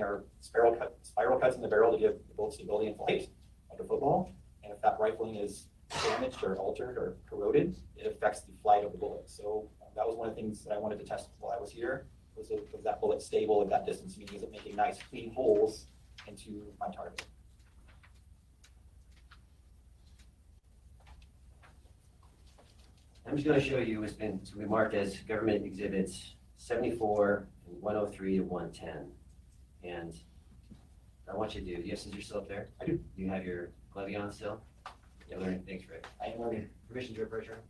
Speaker 12: are spiral cuts in the barrel to give the bullet stability in flight, like a football. And if that rifling is damaged or altered or corroded, it affects the flight of the bullet. So that was one of the things that I wanted to test while I was here, was that bullet stable at that distance, meaning is it making nice clean holes into my target.
Speaker 7: I'm just going to show you it's going to be marked as government exhibits 74, 103 to 110. And I want you to do you have scissors still up there?
Speaker 12: I do.
Speaker 7: You have your glove on still? Yeah, learning. Thanks, Rick.
Speaker 12: I am learning.
Speaker 7: Permission to approach her?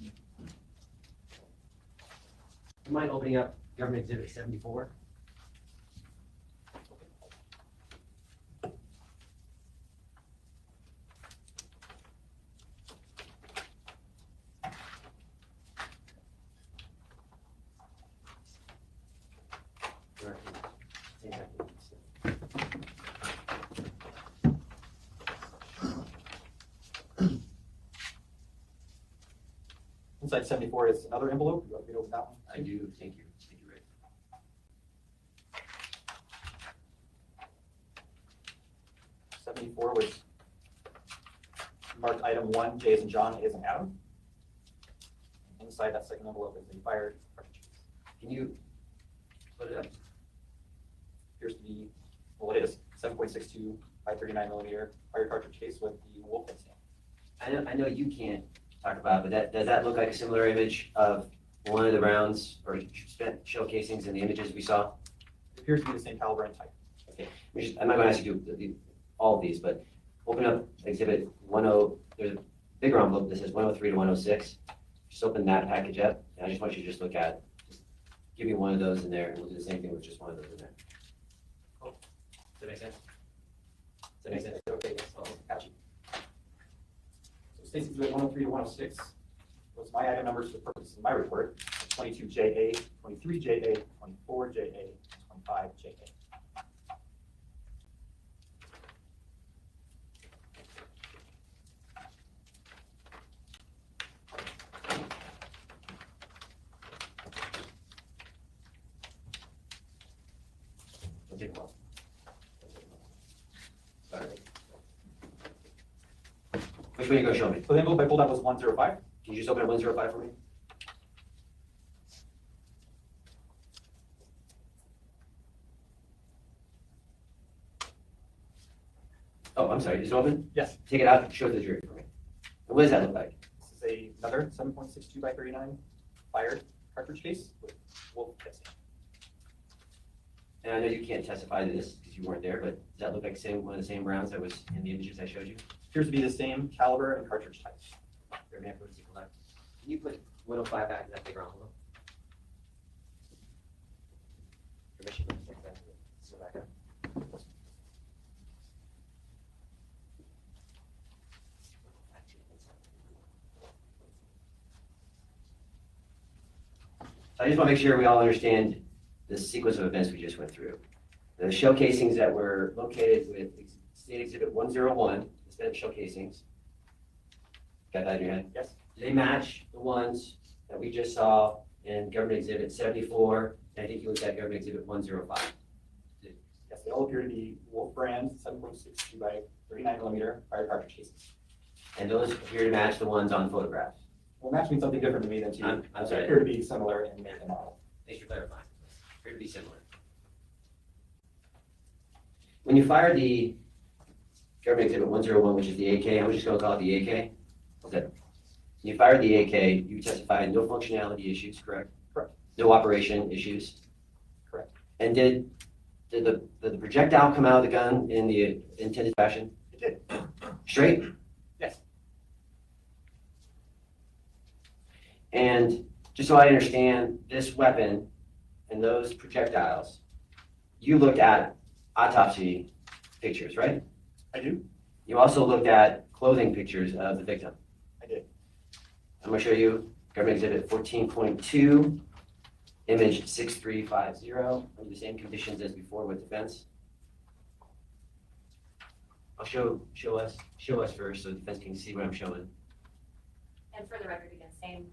Speaker 7: You mind opening up government exhibit 74?
Speaker 12: Inside 74 is another envelope. You want me to open that one?
Speaker 7: I do. Thank you. Thank you, Rick.
Speaker 12: 74 was marked item item 1, J as in John, A as in Adam. Inside that second envelope is a fired cartridge.
Speaker 7: Can you put it up?
Speaker 12: Appears to be, well, it is 7.62 by 39 millimeter fired cartridge case with the wolf head stamp.
Speaker 7: I know you can't talk about it, but does that look like a similar image of one of the rounds or spent shell casings in the images we saw?
Speaker 12: It appears to be the same caliber and type.
Speaker 7: Okay, I'm not gonna ask you to do all of these, but open up exhibit 10, there's a bigger envelope that says 103 to 106. Just open that package up, and I just want you to just look at, just give me one of those in there, and we'll do the same thing with just one of those in there. Cool. Does that make sense? Does that make sense?
Speaker 12: Okay, yes, gotcha. So Stacy's exhibit 103 to 106 was my item numbers for purposes of my report. 22JA, 23JA, 24JA, 25JA.
Speaker 7: Don't take a while. All right. Which one are you gonna show me?
Speaker 12: So the envelope I pulled out was 105.
Speaker 7: Can you just open up 105 for me? Oh, I'm sorry, is it open?
Speaker 12: Yes.
Speaker 7: Take it out and show it to the jury for me. And what does that look like?
Speaker 12: This is another 7.62 by 39 fired cartridge case with wolf head stamp.
Speaker 7: And I know you can't testify to this because you weren't there, but does that look like one of the same rounds that was in the images I showed you?
Speaker 12: Appears to be the same caliber and cartridge type.
Speaker 7: Can you put 105 back in that bigger envelope? Permission to take that. So back up. So I just want to make sure we all understand the sequence of events we just went through. The shell casings that were located with State Exhibit 101, the spent shell casings. Got that in your head?
Speaker 12: Yes.
Speaker 7: Do they match the ones that we just saw in Government Exhibit 74? And I think you looked at Government Exhibit 105.
Speaker 12: Yes, they all appear to be Wolf brand 7.62 by 39 millimeter fired cartridge cases.
Speaker 7: And those appear to match the ones on photographs.
Speaker 12: Well, match means something different to me than to you.
Speaker 7: I'm
Speaker 12: They
Speaker 7: sorry.
Speaker 12: appear to be similar in make and model.
Speaker 7: Thanks for clarifying. Appear to be similar. When you fired the Government Exhibit 101, which is the AK, I'm just going to call it the AK. Okay. When you fired the AK, you testified no functionality issues, correct?
Speaker 12: Correct.
Speaker 7: No operation issues?
Speaker 12: Correct.
Speaker 7: And did the projectile come out of the gun in the intended fashion?
Speaker 12: It did.
Speaker 7: Straight?
Speaker 12: Yes.
Speaker 7: And just so I understand, this weapon and those projectiles, you looked at autopsy pictures, right?
Speaker 12: I do.
Speaker 7: You also looked at clothing pictures of the victim.
Speaker 12: I did.
Speaker 7: I'm going to show you Government Exhibit 14.2, image 6350, under the same conditions as before with defense. I'll show us first so defense can see what I'm showing.
Speaker 3: And for the record, again, same,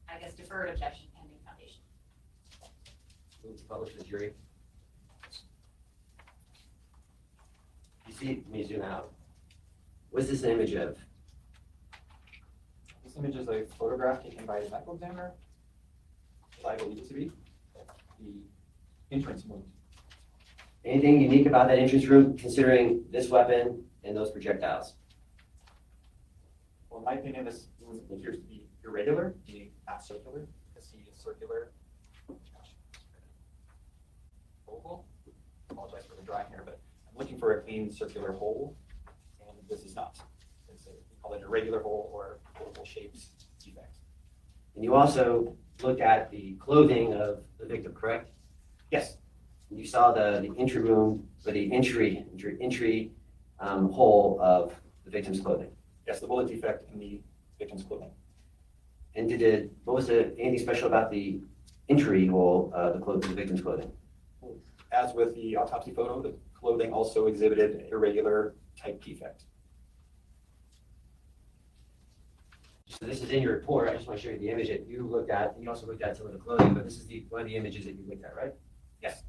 Speaker 3: I guess, deferred objection pending foundation.
Speaker 7: Move to publish to the jury. You see, let me zoom out. What's this an image of?
Speaker 12: This image is a photograph taken by the medical examiner. I believe it to be the entrance wound.
Speaker 7: Anything unique about that entrance room considering this weapon and those projectiles?
Speaker 12: Well, in my opinion, this wound appears to be irregular, meaning not circular. You can see a circular oval. Apologize for the drawing here, but I'm looking for a clean circular hole, and this is not. We call it an irregular hole or oval shaped defect.
Speaker 7: And you also looked at the clothing of the victim, correct?
Speaker 12: Yes,
Speaker 7: You saw the entry room, or the entry hole of the victim's clothing.
Speaker 12: yes, the bullet defect in the victim's clothing.
Speaker 7: And anything special about the entry hole of the victim's clothing?
Speaker 12: As with the autopsy photo, the clothing also exhibited irregular type defect.
Speaker 7: So this is in your report. I just want to show you the image that you looked at. You also looked at some of the clothing, but this is one of the images that you looked at, right?
Speaker 12: Yes.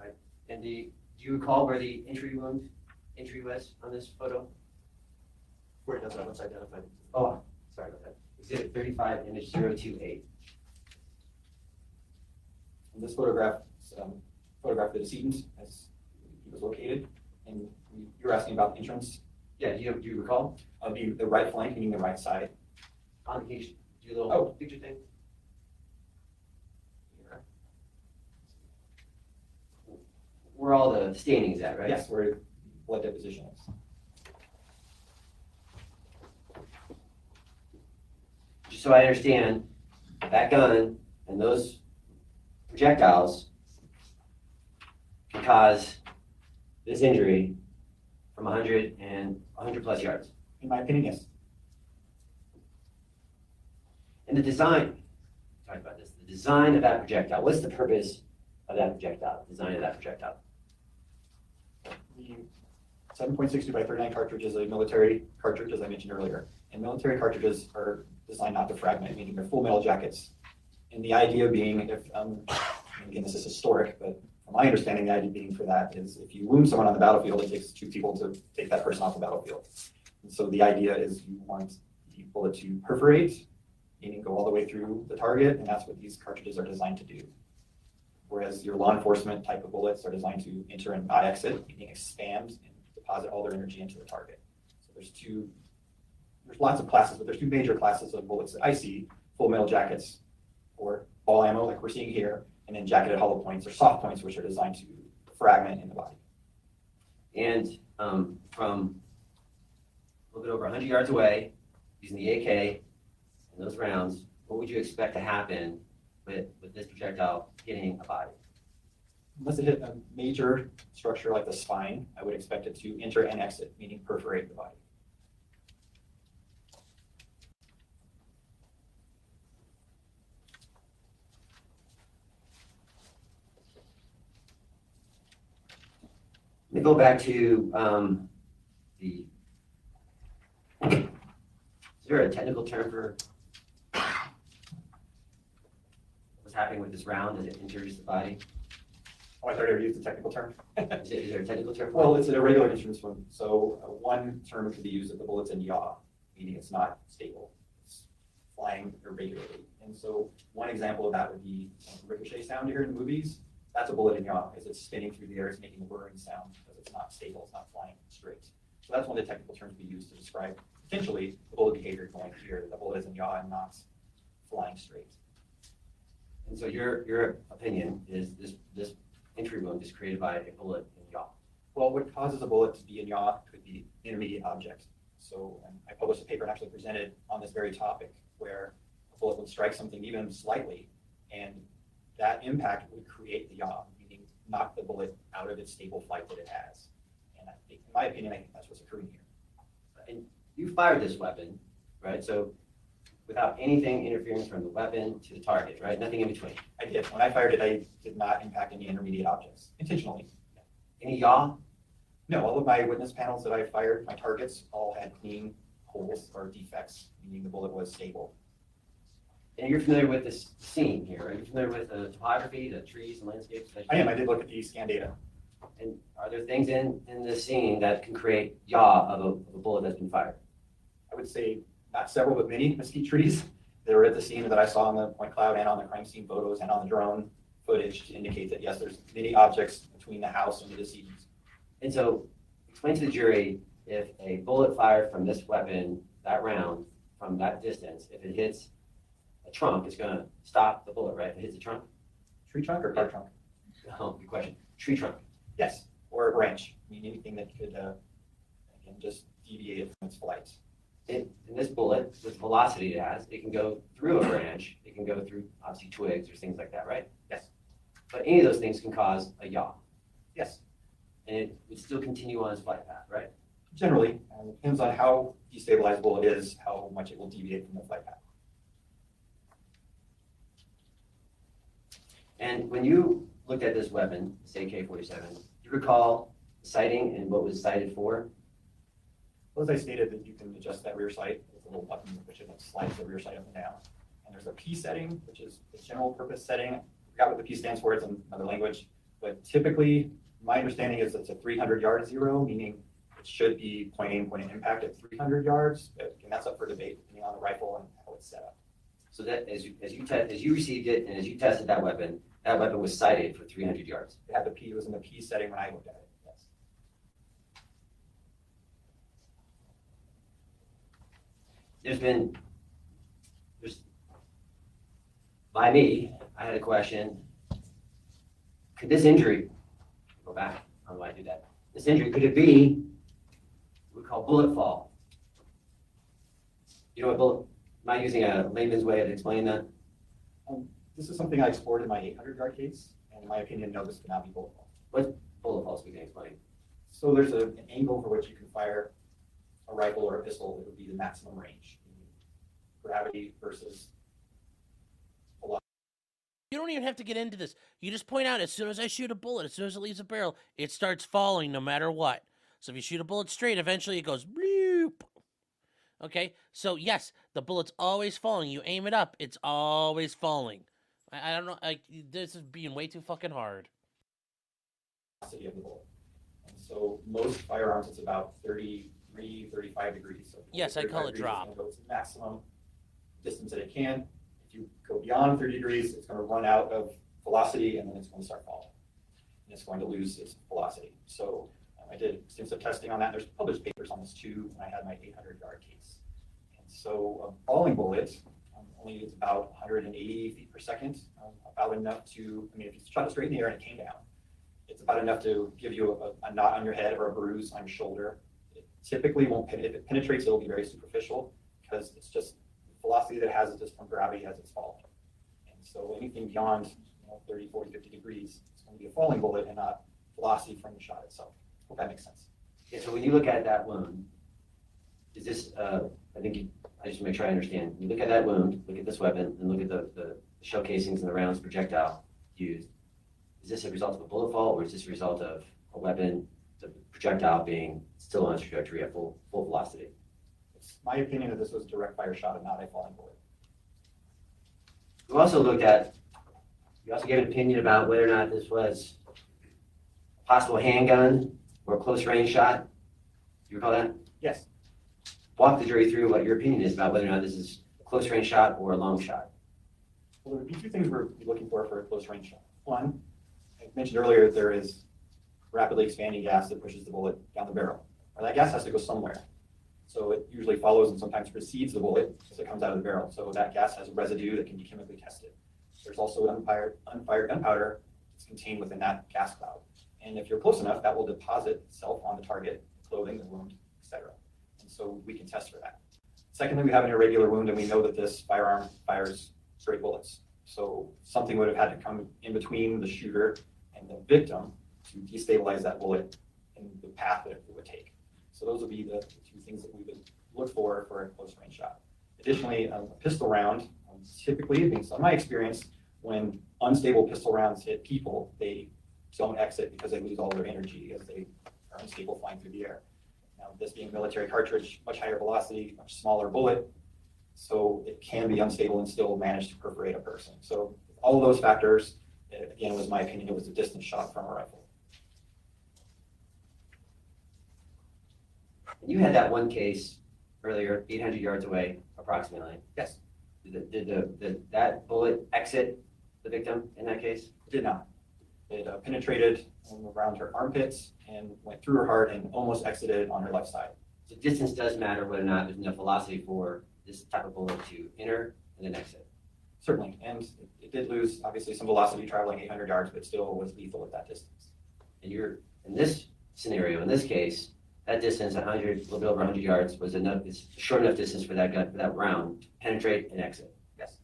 Speaker 7: Right. And do you recall where the entry was on this photo?
Speaker 5: Before he does that, let's identify.
Speaker 7: Oh, sorry about that. Exhibit 35, image 028.
Speaker 12: In this photograph, photograph the decedent as he was located, and you're asking about the entrance.
Speaker 7: Yeah, do you recall?
Speaker 12: The right flank, meaning the right side.
Speaker 7: On the page, do a little
Speaker 12: Oh.
Speaker 7: picture thing.
Speaker 12: Here.
Speaker 7: Where all the staining is at, right?
Speaker 12: Yes, where blood deposition is.
Speaker 7: Just so I understand, that gun and those projectiles can cause this injury from 100 plus yards.
Speaker 12: In my opinion, yes.
Speaker 7: And the design, talk about this, the design of that projectile, what's the purpose of that projectile, design of that projectile?
Speaker 12: The 7.62 by 39 cartridge is a military cartridge, as I mentioned earlier. And military cartridges are designed not to fragment, meaning they're full metal jackets. And the idea being, if, again, this is historic, but from my understanding, the idea being for that is if you wound someone on the battlefield, it takes 2 people to take that person off the battlefield. And so the idea is you want the bullet to perforate, meaning go all the way through the target, and that's what these cartridges are designed to do. Whereas your law enforcement type of bullets are designed to enter and not exit, meaning expand and deposit all their energy into the target. So there's lots of classes, but there's 2 major classes of bullets that I see: full metal jackets, or ball ammo like we're seeing here, and then jacketed hollow points or soft points, which are designed to fragment in the body.
Speaker 7: And from a little bit over 100 yards away, using the AK and those rounds, what would you expect to happen with this projectile hitting a body?
Speaker 12: Unless it hit a major structure like the spine, I would expect it to enter and exit, meaning perforate the body.
Speaker 7: Let me go back to is there a technical term for what's happening with this round as it enters the body?
Speaker 12: Oh, I thought I already used the technical term.
Speaker 7: Is there a technical term?
Speaker 12: Well, it's an irregular instruments one. So one term could be used if the bullet's in yaw, meaning it's not stable. It's flying irregularly. And so one example of that would be ricochet sound you hear in movies. That's a bullet in yaw, because it's spinning through the air, it's making a whirring sound because it's not stable, it's not flying straight. So that's one of the technical terms we use to describe potentially the bullet behavior going here. The bullet is in yaw and not flying straight.
Speaker 7: And so your opinion is this entry wound is created by a bullet in yaw.
Speaker 12: Well, what causes a bullet to be in yaw could be intermediate object. So I published a paper and actually presented on this very topic where a bullet would strike something even slightly, and that impact would create the yaw, meaning knock the bullet out of its stable flight that it has. And I think, in my opinion, I think that's what's occurring here.
Speaker 7: And you fired this weapon, right? So without anything interfering from the weapon to the target, right? Nothing in between.
Speaker 12: I did. When I fired it, I did not impact any intermediate objects intentionally.
Speaker 7: Any yaw?
Speaker 12: No, all of my witness panels that I fired, my targets, all had clean holes or defects, meaning the bullet was stable.
Speaker 7: And you're familiar with this scene here, right? You're familiar with the topography, the trees and landscapes?
Speaker 12: I am. I did look at the scan data.
Speaker 7: And are there things in this scene that can create yaw of a bullet that's been fired?
Speaker 12: I would say not several, but many mesquite trees that were at the scene that I saw on the point cloud and on the crime scene photos and on the drone footage to indicate that, yes, there's many objects between the house and the decedent.
Speaker 7: And so explain to the jury, if a bullet fired from this weapon, that round, from that distance, if it hits a trunk, it's going to stop the bullet, right? If it hits a trunk?
Speaker 12: Tree trunk or car trunk?
Speaker 7: Oh, good question. Tree trunk.
Speaker 12: Yes, or a branch, meaning anything that could, again, just deviate it from its flight.
Speaker 7: In this bullet, with the velocity it has, it can go through a branch, it can go through, obviously, twigs or things like that, right?
Speaker 12: Yes.
Speaker 7: But any of those things can cause a yaw,
Speaker 12: Yes,
Speaker 7: and it would still continue on its flight path, right?
Speaker 12: generally, it depends on how destabilizable it is, how much it will deviate from the flight path.
Speaker 7: And when you looked at this weapon, this AK-47, do you recall sighting and what was sighted for?
Speaker 12: Well, as I stated, that you can adjust that rear sight with a little button which slides the rear sight up and down. And there's a P setting, which is the general purpose setting. I forgot what the P stands for, it's in another language. But typically, my understanding is it's a 300 yard zero, meaning It should be point aim, point of impact at 300 yards, but again, that's up for debate depending on the rifle and how it's set up.
Speaker 7: So that as you received it and as you tested that weapon was sighted for 300 yards.
Speaker 12: It was in the P setting when I looked at it, yes.
Speaker 7: By me, I had a question. Could this injury, go back, how do I do that? This injury, could it be what we call bullet fall? You know what bullet, am I using a layman's way of explaining that?
Speaker 12: This is something I explored in my 800-yard case, and in my opinion, no, this cannot be bullet fall.
Speaker 7: What bullet falls we can explain?
Speaker 12: So there's an angle for which you can fire a rifle or a pistol that would be the maximum range. Gravity versus
Speaker 1: You don't even have to get into this. You just point out as soon as I shoot a bullet, as soon as it leaves a barrel, it starts falling no matter what. So if you shoot a bullet straight, eventually it goes bloop. Okay? So yes, the bullet's always falling. You aim it up, it's always falling. I don't know. This is being way too fucking hard.
Speaker 12: velocity of the bullet. And so most firearms, it's about 33, 35 degrees. So
Speaker 1: Yes, I call
Speaker 12: 35
Speaker 1: it
Speaker 12: degrees,
Speaker 1: drop.
Speaker 12: It's going to go to the maximum distance that it can. If you go beyond 30 degrees, it's going to run out of velocity and then it's going to start falling. And it's going to lose its velocity. So I did extensive testing on that. There's published papers on this too when I had my 800-yard case. And so a falling bullet only is about 180 feet per second, about enough to, I mean, if you shot it straight in the air and it came down, it's about enough to give you a knot on your head or a bruise on your shoulder. It typically won't, if it penetrates, it'll be very superficial because it's just the velocity that it has is just from gravity as it's falling. And so anything beyond 30, 40, 50 degrees, it's going to be a falling bullet and not velocity from the shot itself. Hope that makes sense.
Speaker 7: Yeah, so when you look at that wound, is this, I just make sure I understand. You look at that wound, look at this weapon, and look at the shell casings and the rounds projectile used. Is this a result of a bullet fall, or is this a result of a weapon, the projectile being still on its trajectory at full velocity?
Speaker 12: It's my opinion that this was a direct fire shot and not a falling bullet.
Speaker 7: You also gave an opinion about whether or not this was a possible handgun or a close range shot. Do you recall that?
Speaker 12: Yes.
Speaker 7: Walk the jury through what your opinion is about whether or not this is a close range shot or a long shot.
Speaker 12: Well, there would be two things we're looking for a close range shot. One, I mentioned earlier, there is rapidly expanding gas that pushes the bullet down the barrel. Or that gas has to go somewhere. So it usually follows and sometimes precedes the bullet as it comes out of the barrel. So that gas has a residue that can be chemically tested. There's also unfired gunpowder that's contained within that gas cloud. And if you're close enough, that will deposit itself on the target, the clothing, the wound, etc. And so we can test for that. Secondly, we have an irregular wound and we know that this firearm fires straight bullets. So something would have had to come in between the shooter and the victim to destabilize that bullet in the path that it would take. So those would be the two things that we would look for a close range shot. Additionally, a pistol round, typically, based on my experience, when unstable pistol rounds hit people, they don't exit because they lose all their energy as they are unstable flying through the air. Now, this being a military cartridge, much higher velocity, much smaller bullet, so it can be unstable and still manage to perforate a person. So all of those factors, again, was my opinion, it was a distance shot from a rifle.
Speaker 7: You had that one case earlier, 800 yards away, approximately.
Speaker 12: Yes.
Speaker 7: Did that bullet exit the victim in that case?
Speaker 12: It did not. It penetrated around her armpits and went through her heart and almost exited on her left side.
Speaker 7: So distance does matter whether or not there's enough velocity for this type of bullet to enter and then exit.
Speaker 12: Certainly, and it did lose obviously some velocity traveling 800 yards, but still was lethal at that distance.
Speaker 7: And in this scenario, in this case, that distance, 100, a little bit over 100 yards, was enough. It's short enough distance for that gun, for that round to penetrate and exit.
Speaker 12: Yes.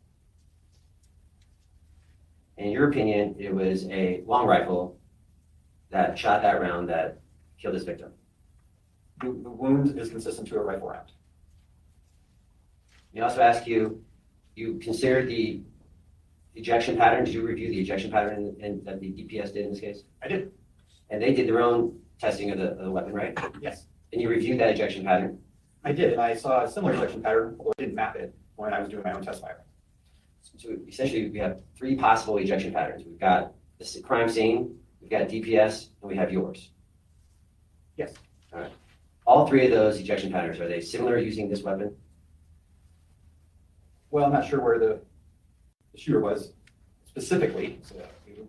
Speaker 7: In your opinion, it was a long rifle that shot that round that killed his victim.
Speaker 12: The wound is consistent to a rifle round.
Speaker 7: We also ask you, you considered the ejection pattern. Did you review the ejection pattern that the DPS did in this case?
Speaker 12: I did.
Speaker 7: And they did their own testing of the weapon, right?
Speaker 12: Yes.
Speaker 7: And you reviewed that ejection pattern.
Speaker 12: I did, and I saw a similar ejection pattern, although I didn't map it when I was doing my own test firing.
Speaker 7: So essentially, we have three possible ejection patterns. We've got the crime scene, we've got DPS, and we have yours.
Speaker 12: Yes.
Speaker 7: All right. All three of those ejection patterns, are they similar using this weapon?
Speaker 12: Well, I'm not sure where the shooter was specifically. So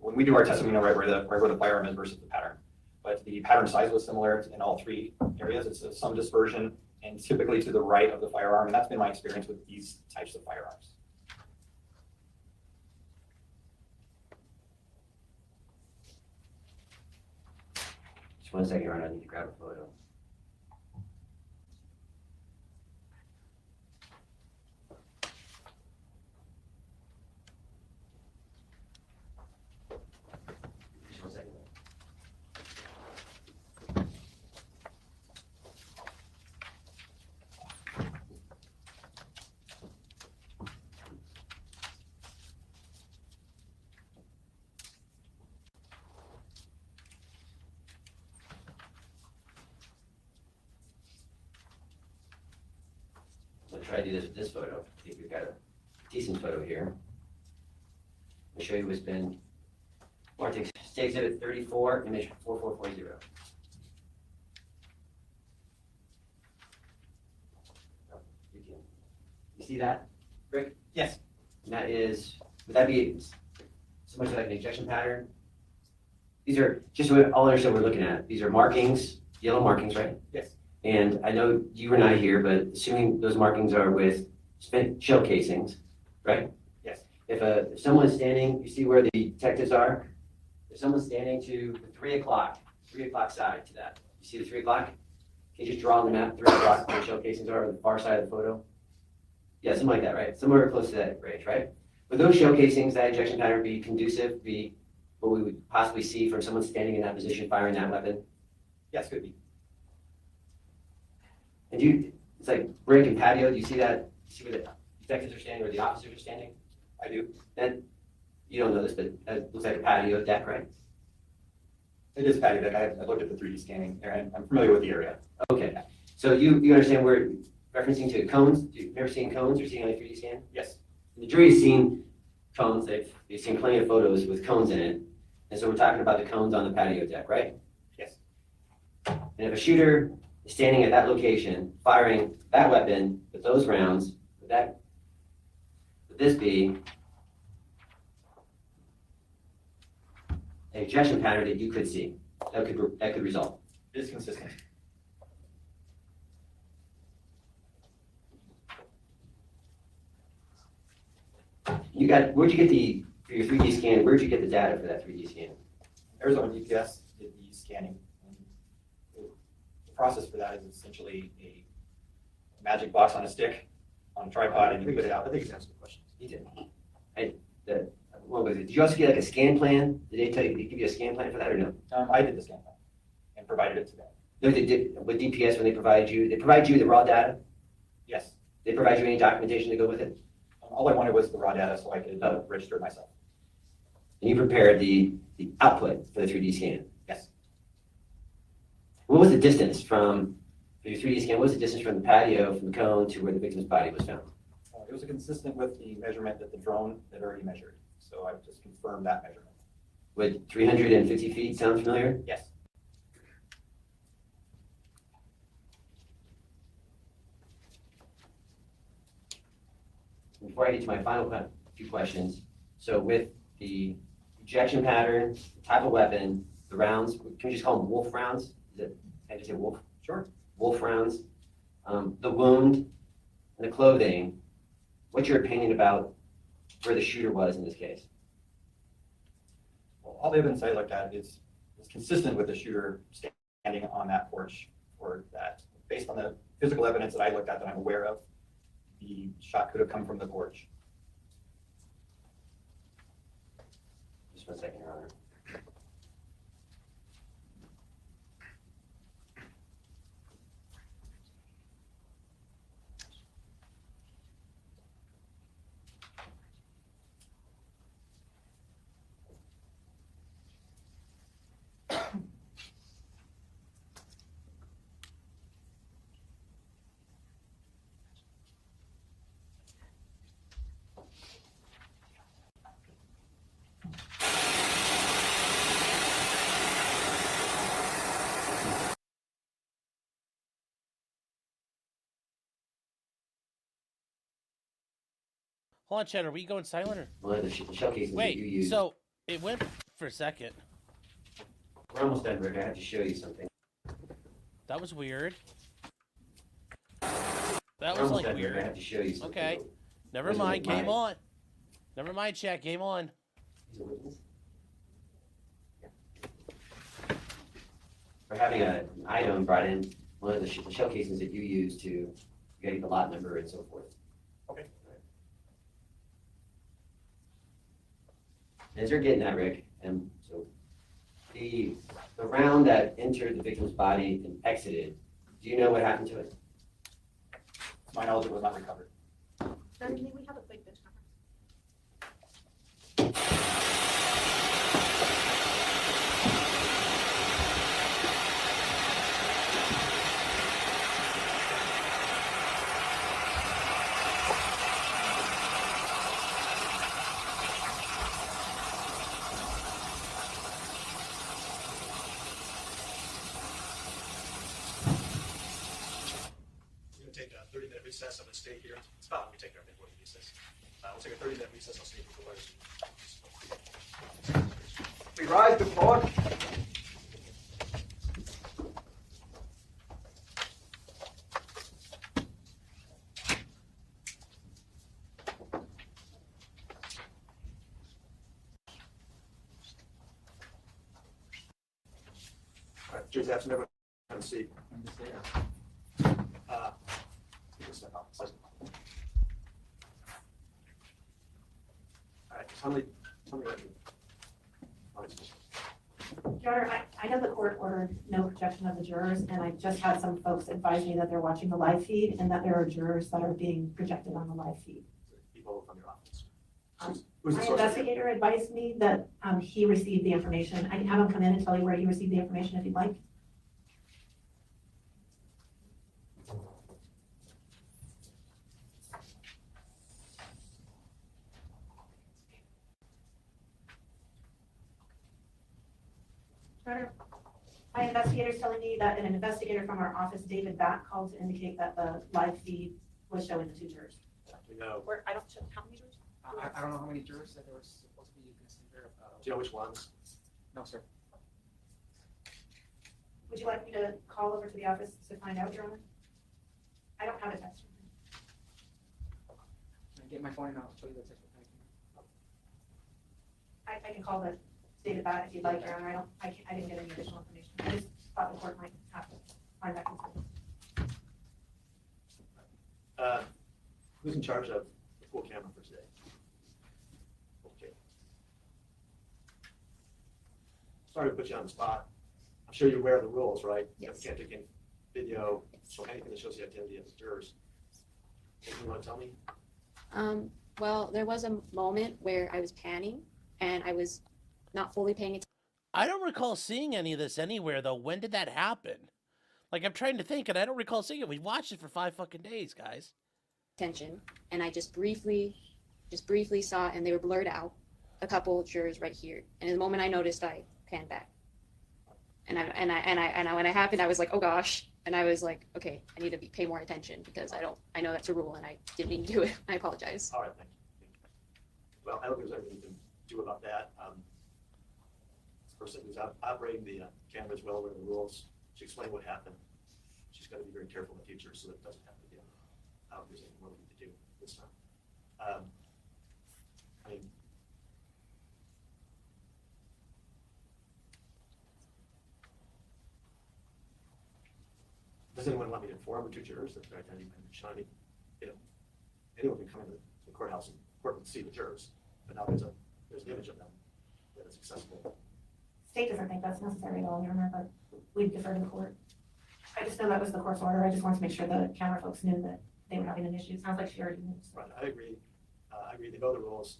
Speaker 12: when we do our testing, we know right where the firearm is versus the pattern. But the pattern size was similar in all three areas. It's some dispersion and typically to the right of the firearm. And that's been my experience with these types of firearms.
Speaker 7: Just 1 second, Ron, I need to grab a photo. Just 1 second. I'll try to do this with this photo. I think we've got a decent photo here. I'll show you what's been marked. State Exhibit 34, image 4440. You see that, Rick?
Speaker 12: Yes.
Speaker 7: And that is, would that be so much like an ejection pattern? These are, just so we all understand what we're looking at, these are markings, yellow markings, right?
Speaker 12: Yes.
Speaker 7: And I know you were not here, but assuming those markings are with spent shell casings, right?
Speaker 12: Yes.
Speaker 7: If someone's standing, you see where the detectives are? If someone's standing to the 3 o'clock side to that, you see the 3 o'clock? Can you just draw on the map 3 o'clock where the shell casings are on the far side of the photo? Yeah, something like that, right? Somewhere close to that range, right? With those shell casings, that ejection pattern would be conducive, be what we would possibly see from someone standing in that position firing that weapon?
Speaker 12: Yes, could be.
Speaker 7: And it's like break and patio, do you see that? See where the detectives are standing or the officers are standing?
Speaker 12: I do.
Speaker 7: Then, you don't know this, but that looks like a patio deck, right?
Speaker 12: It is patio deck. I looked at the 3D scanning there, and I'm familiar with the area.
Speaker 7: Okay, so you understand we're referencing to cones? You've never seen cones or seen on a 3D scan?
Speaker 12: Yes.
Speaker 7: The jury's seen cones, they've seen plenty of photos with cones in it. And so we're talking about the cones on the patio deck, right?
Speaker 12: Yes.
Speaker 7: And if a shooter is standing at that location, firing that weapon with those rounds, would this be an ejection pattern that you could see, that could result?
Speaker 12: It is consistent.
Speaker 7: Where'd you get for your 3D scan, where'd you get the data for that 3D scan?
Speaker 12: Arizona DPS did the scanning. The process for that is essentially a magic box on a stick, on a tripod, and you put it out. I think it's answered the question.
Speaker 7: You did. What was it? Did you also get like a scan plan? Did they give you a scan plan for that or no?
Speaker 12: I did the scan plan and provided it to them.
Speaker 7: No, they did, with DPS when they provide you the raw data?
Speaker 12: Yes.
Speaker 7: They provide you any documentation to go with it?
Speaker 12: All I wanted was the raw data so I could register it myself.
Speaker 7: And you prepared the output for the 3D scan?
Speaker 12: Yes.
Speaker 7: What was the distance for your 3D scan, what was the distance from the patio, from the cone to where the victim's body was found?
Speaker 12: It was consistent with the measurement that the drone had already measured. So I just confirmed that measurement.
Speaker 7: Would 350 feet sound familiar?
Speaker 12: Yes.
Speaker 7: Before I get to my final few questions, so with the ejection pattern, the type of weapon, the rounds, can we just call them wolf rounds? Can I just say wolf?
Speaker 12: Sure.
Speaker 7: Wolf rounds, the wound, and the clothing, what's your opinion about where the shooter was in this case?
Speaker 12: Well, all the evidence I looked at is consistent with the shooter standing on that porch, or that, based on the physical evidence that I looked at that I'm aware of, the shot could have come from the porch.
Speaker 7: Just 1 second, Your Honor.
Speaker 1: Hold on, Chad. Are we going silent or?
Speaker 7: One of the shell casings that you
Speaker 1: Wait.
Speaker 7: used.
Speaker 1: So it went for a second.
Speaker 7: We're almost done, Rick. I have to show you something.
Speaker 1: That was weird. That
Speaker 7: We're
Speaker 1: was
Speaker 7: almost
Speaker 1: like
Speaker 7: done, Rick. I
Speaker 1: weird.
Speaker 7: have to show you something.
Speaker 1: Okay. Never
Speaker 7: Wasn't
Speaker 1: mind.
Speaker 7: it
Speaker 1: Game
Speaker 7: mine?
Speaker 1: on. Never mind, Chad. Game on.
Speaker 7: He's a witness. We're having an item brought in, one of the shell casings that you used to get the lot number and so forth.
Speaker 5: Okay.
Speaker 7: As you're getting that, Rick, and so the round that entered the victim's body and exited, do you know what happened to it?
Speaker 12: To my knowledge, it was not recovered.
Speaker 3: May we have a quick bench conference?
Speaker 5: We're gonna take a 30-minute recess. I'm gonna stay here. It's about when we take our mid-morning recess. We'll take a 30-minute recess. I'll stay here for lawyers.
Speaker 12: We rise before.
Speaker 5: All right, jury's absent, everyone have a seat. You can step out. All right, tell me what you.
Speaker 2: Your Honor, I know the court ordered no projection of the jurors, and I just had some folks advise me that they're watching the live feed and that there are jurors that are being projected on the live feed.
Speaker 5: People from your office.
Speaker 2: Um,
Speaker 5: Who's the
Speaker 2: My
Speaker 5: source?
Speaker 2: investigator advised me that he received the information. I can have him come in and tell you where he received the information if you'd like. Your Honor, my investigator's telling me that an investigator from our office, David Back, called to indicate that the live feed was showing the two jurors.
Speaker 5: We know.
Speaker 3: Where, I don't show, how many jurors?
Speaker 10: I don't know how many jurors that there were supposed to be considered.
Speaker 5: Do you know which ones?
Speaker 10: No, sir.
Speaker 2: Would you like me to call over to the office to find out, Your Honor? I don't have a text from him.
Speaker 10: Can I get my phone and I'll show you the text.
Speaker 2: I can call the David Back if you'd like, Your Honor. I didn't get any additional information. I just thought the court might have to find that consent.
Speaker 5: Who's in charge of the pool camera for today? Okay. Sorry to put you on the spot. I'm sure you're aware of the rules, right?
Speaker 11: Yes.
Speaker 5: You can't take any video, so anything that shows the activity of the jurors. Anything you want to tell me?
Speaker 11: Well, there was a moment where I was panning and I was not fully paying
Speaker 1: I don't recall seeing any of this anywhere though. When did that happen? Like I'm trying to think, and I don't recall seeing it. We watched it for 5 fucking days, guys.
Speaker 11: attention, and I just briefly saw, and they were blurred out, a couple jurors right here. And the moment I noticed, I panned back. And when it happened, I was like, oh gosh. And I was like, okay, I need to pay more attention because I know that's a rule and I didn't mean to do it. I apologize.
Speaker 5: All right, thank you. Well, I don't think there's anything you can do about that. This person who's operating the camera is well aware of the rules. She explained what happened. She's got to be very careful in the future so that it doesn't happen again. I don't think there's anything more we need to do this time. I mean, does anyone want me to inform the two jurors that their identity might be shiny? You know, anyone can come into the courthouse and court and see the jurors, but now there's an image of them that is accessible.
Speaker 2: State doesn't think that's necessary at all, Your Honor, but we defer to the court. I just know that was the court's order. I just wanted to make sure the camera folks knew that they were having an issue. It sounds like she already knew. So.
Speaker 5: Right, I agree. They know the rules,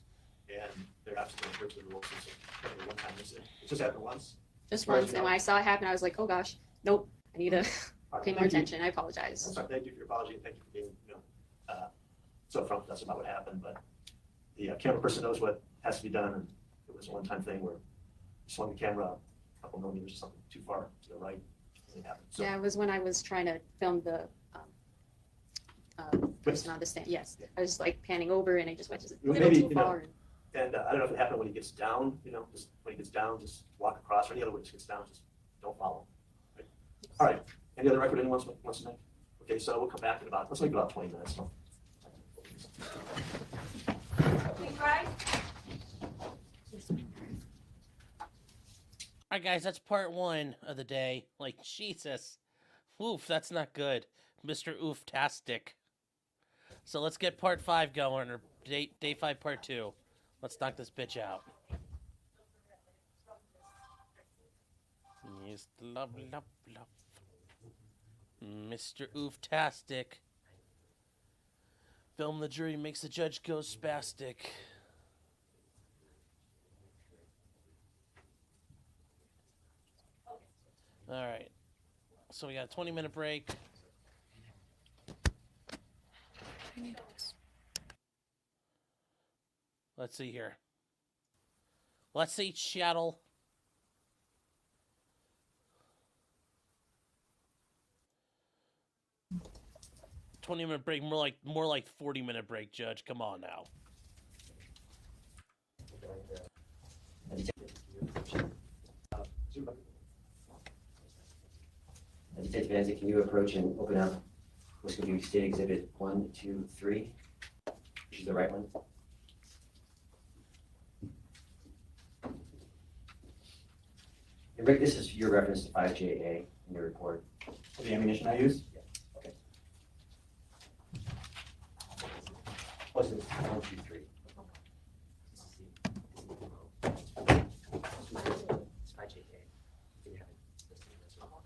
Speaker 5: and they're absolutely adherent to the rules. It's a one-time incident. It just happened once.
Speaker 11: Just once, and when I saw it happen, I was like, oh gosh, nope, I need to
Speaker 5: All right,
Speaker 11: pay more
Speaker 5: thank you.
Speaker 11: attention. I apologize.
Speaker 5: I'm sorry, thank you for your apology, and thank you for being, so upfront with us about what happened, but the camera person knows what has to be done, and it was a one-time thing where you swung the camera a couple millimeters or something too far to the right, and it happened. So,
Speaker 11: Yeah, it was when I was trying to film the person on the stand. Yes, I was like panning over and I just went just a
Speaker 5: Well,
Speaker 11: little
Speaker 5: maybe,
Speaker 11: too
Speaker 5: you know,
Speaker 11: far.
Speaker 5: And I don't know if it happened when he gets down, just when he gets down, just walk across, or any other way he gets down, just don't follow. Right? All right, any other record anyone wants to make? Okay, so we'll come back in about, let's make it about 20 minutes. So.
Speaker 1: All right, guys, that's part 1 of the day. Like, Jesus. Oof, that's not good. Mr. Oof-tastic. So let's get part 5 going, or day 5, part 2. Let's knock this bitch out. Yes, love. Mr. Oof-tastic. Film the jury makes the judge go spastic. All right. So we got a 20-minute break. Let's see here. Let's see, chattel. $20-minute break, more like 40-minute break, Judge. Come on now.
Speaker 7: Detective Anza, can you approach and open up what's going to be State Exhibit 1, 2, 3, which is the right one? And Rick, this is your reference to 5JA in your report.
Speaker 12: The ammunition I use?
Speaker 7: Okay. What's this? 1, 2, 3. It's 5JA. You have it listed as well.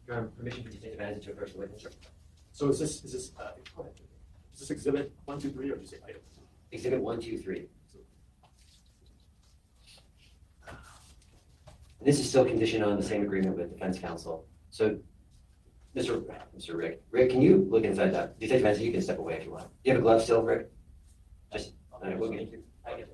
Speaker 7: You have permission for Detective Anza to approach the witness?
Speaker 5: So is this go ahead. Is this exhibit 1, 2, 3, or do you say item?
Speaker 7: Exhibit 1, 2, 3. This is still conditioned on the same agreement with defense counsel. So, Mr. Rick, can you look inside that? Detective Anza, you can step away if you want. Do you have a glove still, Rick? Just, all right, we'll get you. I get it.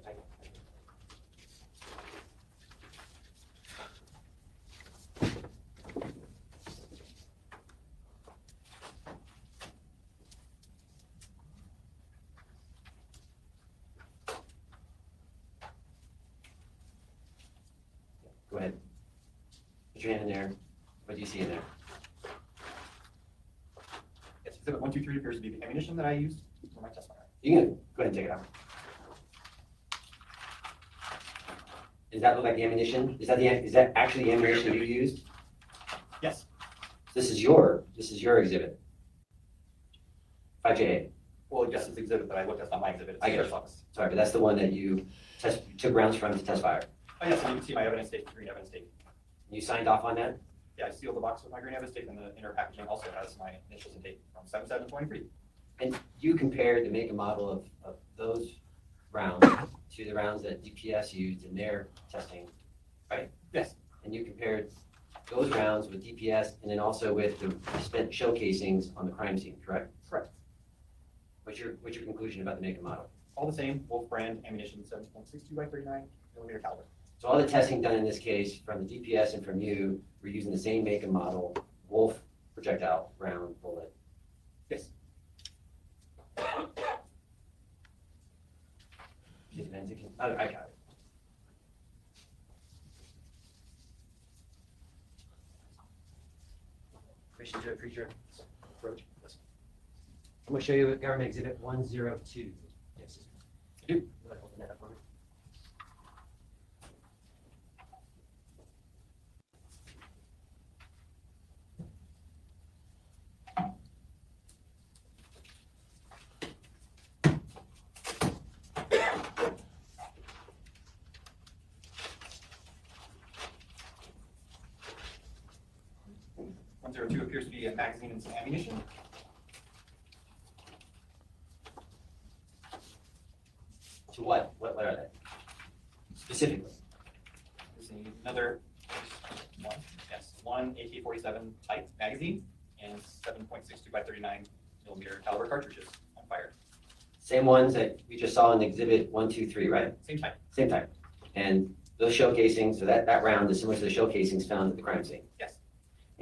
Speaker 7: Go ahead. Put your hand in there. What do you see in there?
Speaker 12: Yes, exhibit 1, 2, 3 appears to be the ammunition that I used for my test fire.
Speaker 7: You can go ahead and take it out. Does that look like the ammunition? Is that actually the ammunition you used?
Speaker 12: Yes.
Speaker 7: This is your exhibit. 5JA.
Speaker 12: Well, yes, it's the exhibit that I looked at, it's not my exhibit. It's
Speaker 7: I
Speaker 12: the
Speaker 7: get it.
Speaker 12: sheriff's office.
Speaker 7: Sorry, but that's the one that you took rounds from to test fire.
Speaker 12: Oh, yes, and you can see my evidence tape, green evidence tape.
Speaker 7: You signed off on that?
Speaker 12: Yeah, I sealed the box with my green evidence tape, and the inner packaging also has my initials and date from 7/7/23.
Speaker 7: And you compared the make and model of those rounds to the rounds that DPS used in their testing, right?
Speaker 12: Yes.
Speaker 7: And you compared those rounds with DPS and then also with the spent shell casings on the crime scene, correct?
Speaker 12: Correct.
Speaker 7: What's your conclusion about the make and model?
Speaker 12: All the same, Wolf brand ammunition, 7.62 by 39 millimeter caliber.
Speaker 7: So all the testing done in this case from the DPS and from you, we're using the same make and model, Wolf projectile round bullet.
Speaker 12: Yes.
Speaker 7: I got it. Permission to approach your approach. I'm going to show you Government Exhibit 102. Yes.
Speaker 12: Do.
Speaker 7: You want to open that up for me?
Speaker 12: .102 appears to be a magazine and some ammunition.
Speaker 7: To what? What are they? Specifically.
Speaker 12: There's another one AK-47 Type magazine and 7.62 by 39 millimeter caliber cartridges on fire.
Speaker 7: Same ones that we just saw in Exhibit 123, right?
Speaker 12: Same type.
Speaker 7: Same type. And those shell casings, so that round is similar to the shell casings found at the crime scene.
Speaker 12: Yes.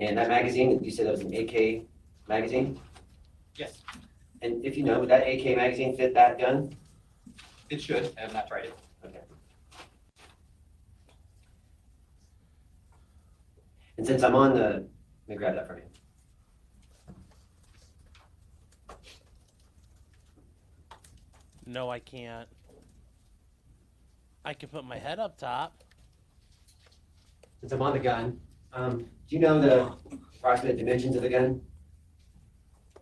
Speaker 7: And that magazine, you said that was an AK magazine?
Speaker 12: Yes,
Speaker 7: And if you know, would that AK magazine fit that gun?
Speaker 12: it should. I have not tried it.
Speaker 7: Okay. And since I'm on the, let me grab that from you.
Speaker 1: No, I can't. I can put my head up top.
Speaker 7: Since I'm on the gun, do you know the approximate dimensions of the gun?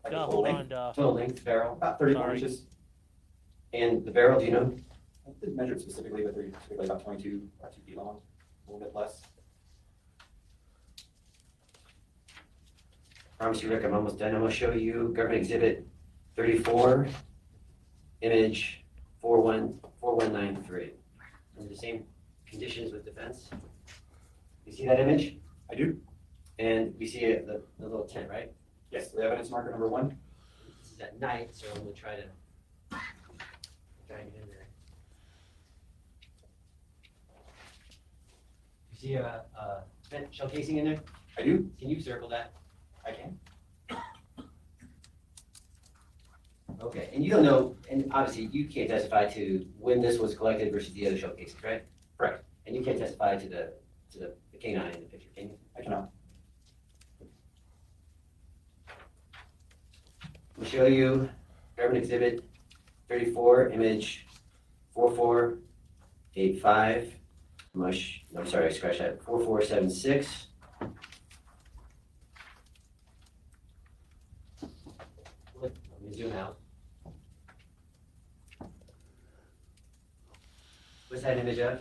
Speaker 12: Like
Speaker 1: No,
Speaker 12: a full
Speaker 1: hold
Speaker 12: length,
Speaker 1: on, duh.
Speaker 7: Total length, barrel,
Speaker 12: about 34
Speaker 1: Sorry.
Speaker 12: inches.
Speaker 7: and the barrel, do you know?
Speaker 12: I didn't measure it specifically, but they're typically about 22 or 2 feet long, a little bit less.
Speaker 7: Promise you, Rick, I'm almost done. I'm gonna show you government exhibit 34, image 4193. Under the same conditions with defense. You see that image?
Speaker 12: I do.
Speaker 7: And we see the little tent, right?
Speaker 12: Yes, the evidence marker number 1.
Speaker 7: This is at night, so I'm gonna try to drag it in there. You see a vent shell casing in there?
Speaker 12: I do.
Speaker 7: Can you circle that?
Speaker 12: I can.
Speaker 7: Okay, and you don't know, and obviously you can't testify to when this was collected versus the other shell casings, right?
Speaker 12: Correct.
Speaker 7: And you can't testify to the canine in the picture, can you?
Speaker 12: I cannot.
Speaker 7: I'll show you government exhibit 34, image 4485. I'm sorry, I scratched that. 4476. Let me zoom out. What's that image of?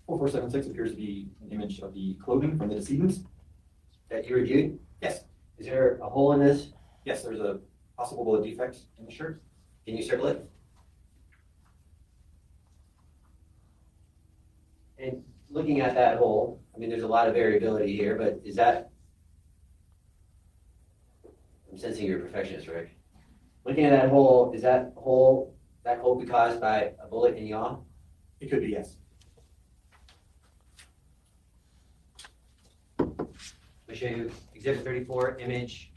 Speaker 12: 4476 appears to be an image of the clothing from the decedents.
Speaker 7: That you reviewed?
Speaker 12: Yes.
Speaker 7: Is there a hole in this?
Speaker 12: Yes, there's a possible bullet defect in the shirt.
Speaker 7: Can you circle it? And looking at that hole, I mean, there's a lot of variability here, but is that, I'm sensing you're a perfectionist, Rick. Looking at that hole, is that hole be caused by a bullet in yaw?
Speaker 12: It could be, yes.
Speaker 7: I'll show you exhibit 34, image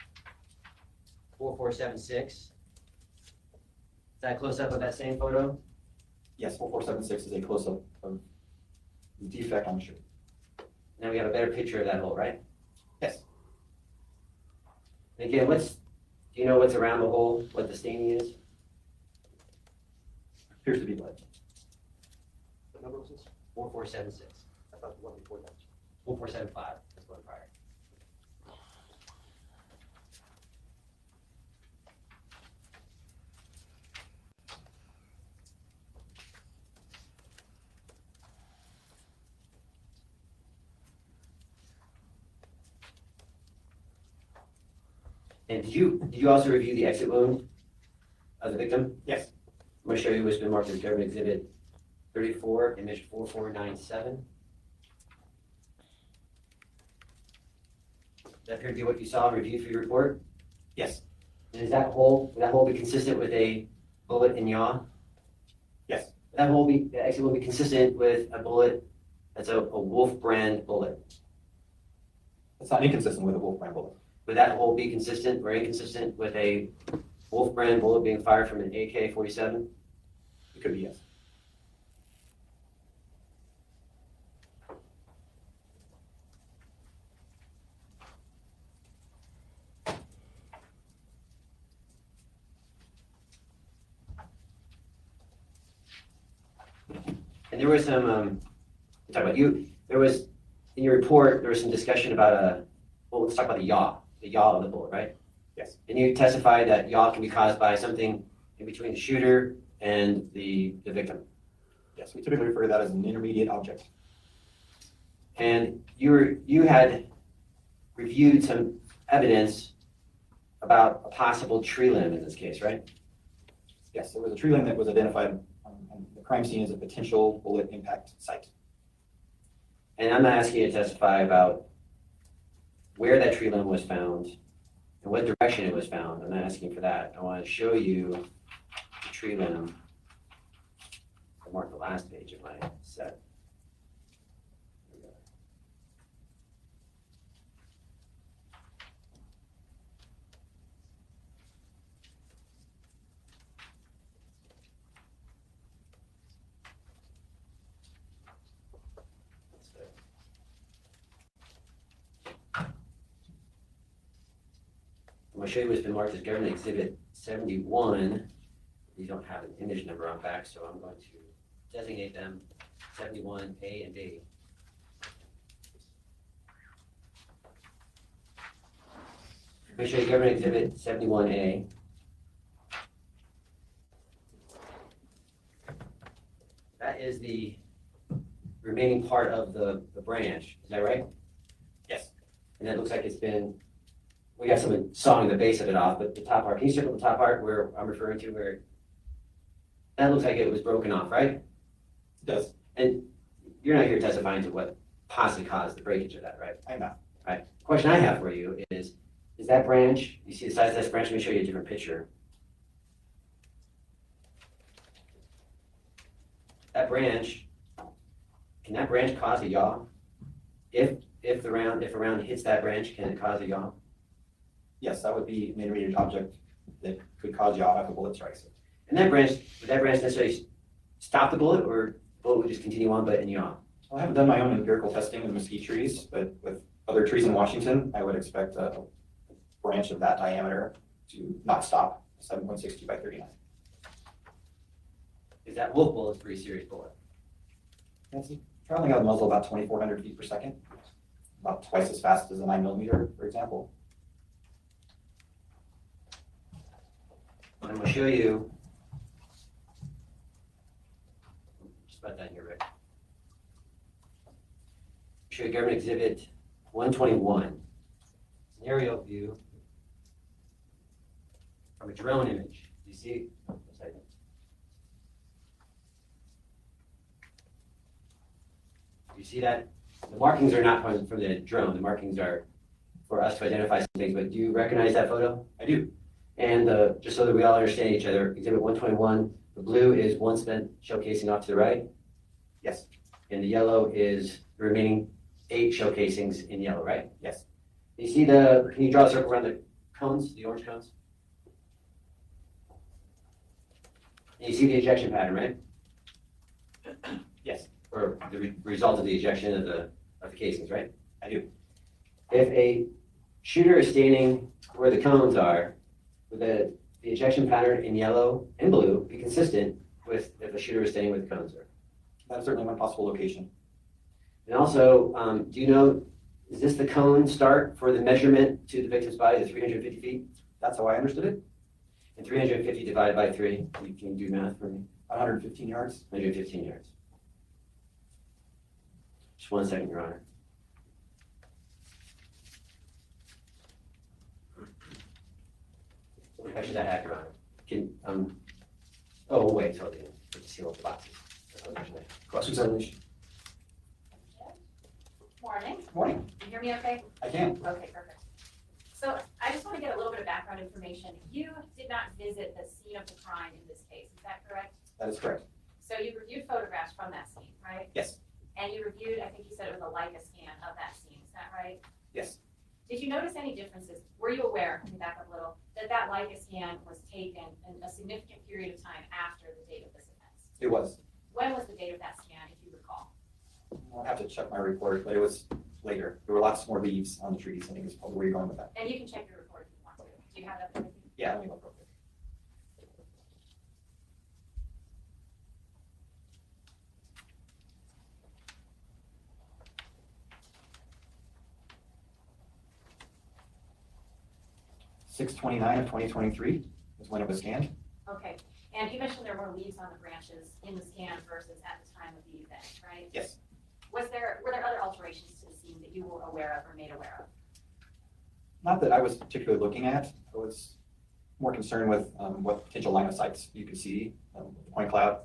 Speaker 7: 4476. Is that a close-up of that same photo?
Speaker 12: Yes, 4476 is a close-up of the defect on the shirt.
Speaker 7: Now we have a better picture of that hole, right?
Speaker 12: Yes.
Speaker 7: And again, do you know what's around the hole, what the staining is?
Speaker 12: Appears to be blood. What number was this?
Speaker 7: 4476.
Speaker 12: I thought the one before that.
Speaker 7: 4475, that's one prior. And did you also review the exit wound of the victim?
Speaker 12: Yes.
Speaker 7: I'm going to show you what's been marked as government exhibit 34, image 4497. That appear to be what you saw and reviewed for your report?
Speaker 12: Yes.
Speaker 7: And would that hole be consistent with a bullet in yaw?
Speaker 12: Yes.
Speaker 7: The exit will be consistent with a bullet that's a Wolf brand bullet.
Speaker 12: It's not inconsistent with a Wolf brand bullet.
Speaker 7: Would that hole be consistent or inconsistent with a Wolf brand bullet being fired from an AK-47?
Speaker 12: It could be, yes.
Speaker 7: And there was some, talk about you, there was, in your report, there was some discussion about let's talk about the yaw of the bullet, right?
Speaker 12: Yes.
Speaker 7: And you testified that yaw can be caused by something in between the shooter and the victim.
Speaker 12: Yes, we typically refer to that as an intermediate object.
Speaker 7: And you had reviewed some evidence about a possible tree limb in this case, right?
Speaker 12: Yes, there was a tree limb that was identified on the crime scene as a potential bullet impact site.
Speaker 7: And I'm not asking you to testify about where that tree limb was found and what direction it was found. I'm not asking for that. I want to show you the tree limb. I marked the last page of my set. show you what's been marked as government exhibit 71. These don't have an image number on back, so I'm going to designate them 71A and B. Let me show you government exhibit 71A. That is the remaining part of the branch, is that right?
Speaker 12: Yes.
Speaker 7: And that looks like it's been, we got someone sawing the base of it off, but the top part, can you circle the top part where I'm referring to where, that looks like it was broken off, right?
Speaker 12: It does.
Speaker 7: And you're not here testifying to what possibly caused the breakage of that, right?
Speaker 12: I'm not.
Speaker 7: Right. Question I have for you is that branch, you see the size of this branch? Let me show you a different picture. That branch, can that branch cause a yaw? If a round hits that branch, can it cause a yaw?
Speaker 12: Yes, that would be an intermediate object that could cause yaw if a bullet strikes it.
Speaker 7: And that branch, would that branch necessarily stop the bullet, or the bullet would just continue on but in yaw?
Speaker 12: Well, I haven't done my own empirical testing with mesquite trees, but with other trees in Washington, I would expect a branch of that diameter to not stop, 7.62 by 39.
Speaker 7: Is that wolf bullet a pretty serious bullet?
Speaker 12: It's traveling out of the muzzle about 2,400 feet per second, about twice as fast as a 9mm, for example.
Speaker 7: I'm going to show you, just about done here, Rick. Show you government exhibit 121. It's an aerial view from a drone image. Do you see? You see that? The markings are not from the drone. The markings are for us to identify some things, but do you recognize that photo?
Speaker 12: I do.
Speaker 7: And just so that we all understand each other, exhibit 121, the blue is one spent shell casing off to the right.
Speaker 12: Yes.
Speaker 7: And the yellow is the remaining 8 shell casings in yellow, right?
Speaker 12: Yes.
Speaker 7: You see can you draw a circle around the cones, the orange cones? And you see the ejection pattern, right?
Speaker 12: Yes.
Speaker 7: Or the result of the ejection of the casings, right?
Speaker 12: I do.
Speaker 7: If a shooter is standing where the cones are, would the ejection pattern in yellow and blue be consistent with if a shooter is standing where the cones are?
Speaker 12: That's certainly one possible location.
Speaker 7: And also, do you know, is this the cone start for the measurement to the victim's body, the 350 feet?
Speaker 12: That's how I understood it.
Speaker 7: And 350 divided by 3, you can do math for me?
Speaker 12: 115 yards.
Speaker 7: 115 yards. Just 1 second, Your Honor. What question does that have, Your Honor? Oh, wait, so they just seal up the boxes.
Speaker 12: Cross-examination.
Speaker 3: Morning.
Speaker 12: Morning.
Speaker 3: Can you hear me okay?
Speaker 12: I can.
Speaker 3: Okay, perfect. So I just want to get a little bit of background information. You did not visit the scene of the crime in this case, is that correct?
Speaker 12: That is correct.
Speaker 3: So you reviewed photographs from that scene, right?
Speaker 12: Yes.
Speaker 3: And you reviewed, I think you said it was a Leica scan of that scene, is that right?
Speaker 12: Yes.
Speaker 3: Did you notice any differences? Were you aware, let me back up a little, that Leica scan was taken in a significant period of time after the date of this offense?
Speaker 12: It was.
Speaker 3: When was the date of that scan, if you recall?
Speaker 12: I'll have to check my report, but it was later. There were lots more leaves on the trees. I think is probably where you're going with that.
Speaker 3: And you can check your report if you want to. Do you have that with you?
Speaker 12: Yeah, let me look real quick. .6/29 of 2023 is when it was scanned.
Speaker 3: Okay, and you mentioned there were leaves on the branches in the scan versus at the time of the event, right?
Speaker 12: Yes.
Speaker 3: Were there other alterations to the scene that you were aware of or made aware of?
Speaker 12: Not that I was particularly looking at. I was more concerned with what potential line of sights you could see, the point cloud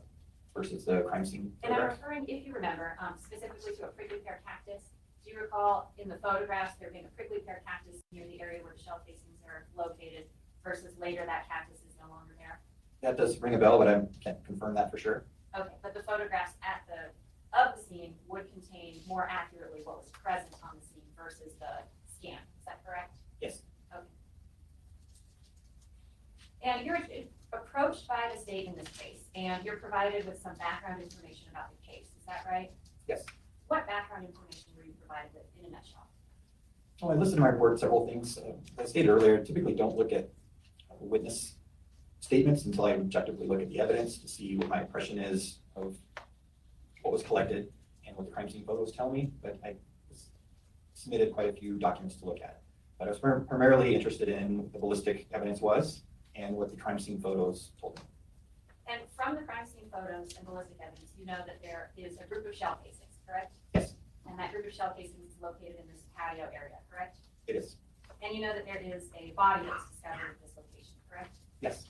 Speaker 12: versus the crime scene.
Speaker 3: And I'm
Speaker 12: photograph.
Speaker 3: referring, if you remember, specifically to a prickly pear cactus. Do you recall in the photographs there being a prickly pear cactus near the area where the shell casings are located versus later that cactus is no longer there?
Speaker 12: That does ring a bell, but I can't confirm that for sure.
Speaker 3: Okay, but the photographs of the scene would contain more accurately what was present on the scene versus the scan. Is that correct?
Speaker 12: Yes.
Speaker 3: Okay. And you're approached by the state in this case, and you're provided with some background information about the case. Is that right?
Speaker 12: Yes.
Speaker 3: What background information were you provided with in a nutshell?
Speaker 12: Well, I listed in my report several things. As I stated earlier, typically don't look at witness statements until I objectively look at the evidence to see what my impression is of what was collected and what the crime scene photos tell me. But I submitted quite a few documents to look at. But I was primarily interested in what the ballistic evidence was and what the crime scene photos told me.
Speaker 3: And from the crime scene photos and ballistic evidence, you know that there is a group of shell casings, correct?
Speaker 12: Yes,
Speaker 3: And that group of shell casings is located in this patio area, correct?
Speaker 12: it is.
Speaker 3: And you know that there is a body that was discovered at this location, correct?
Speaker 12: Yes,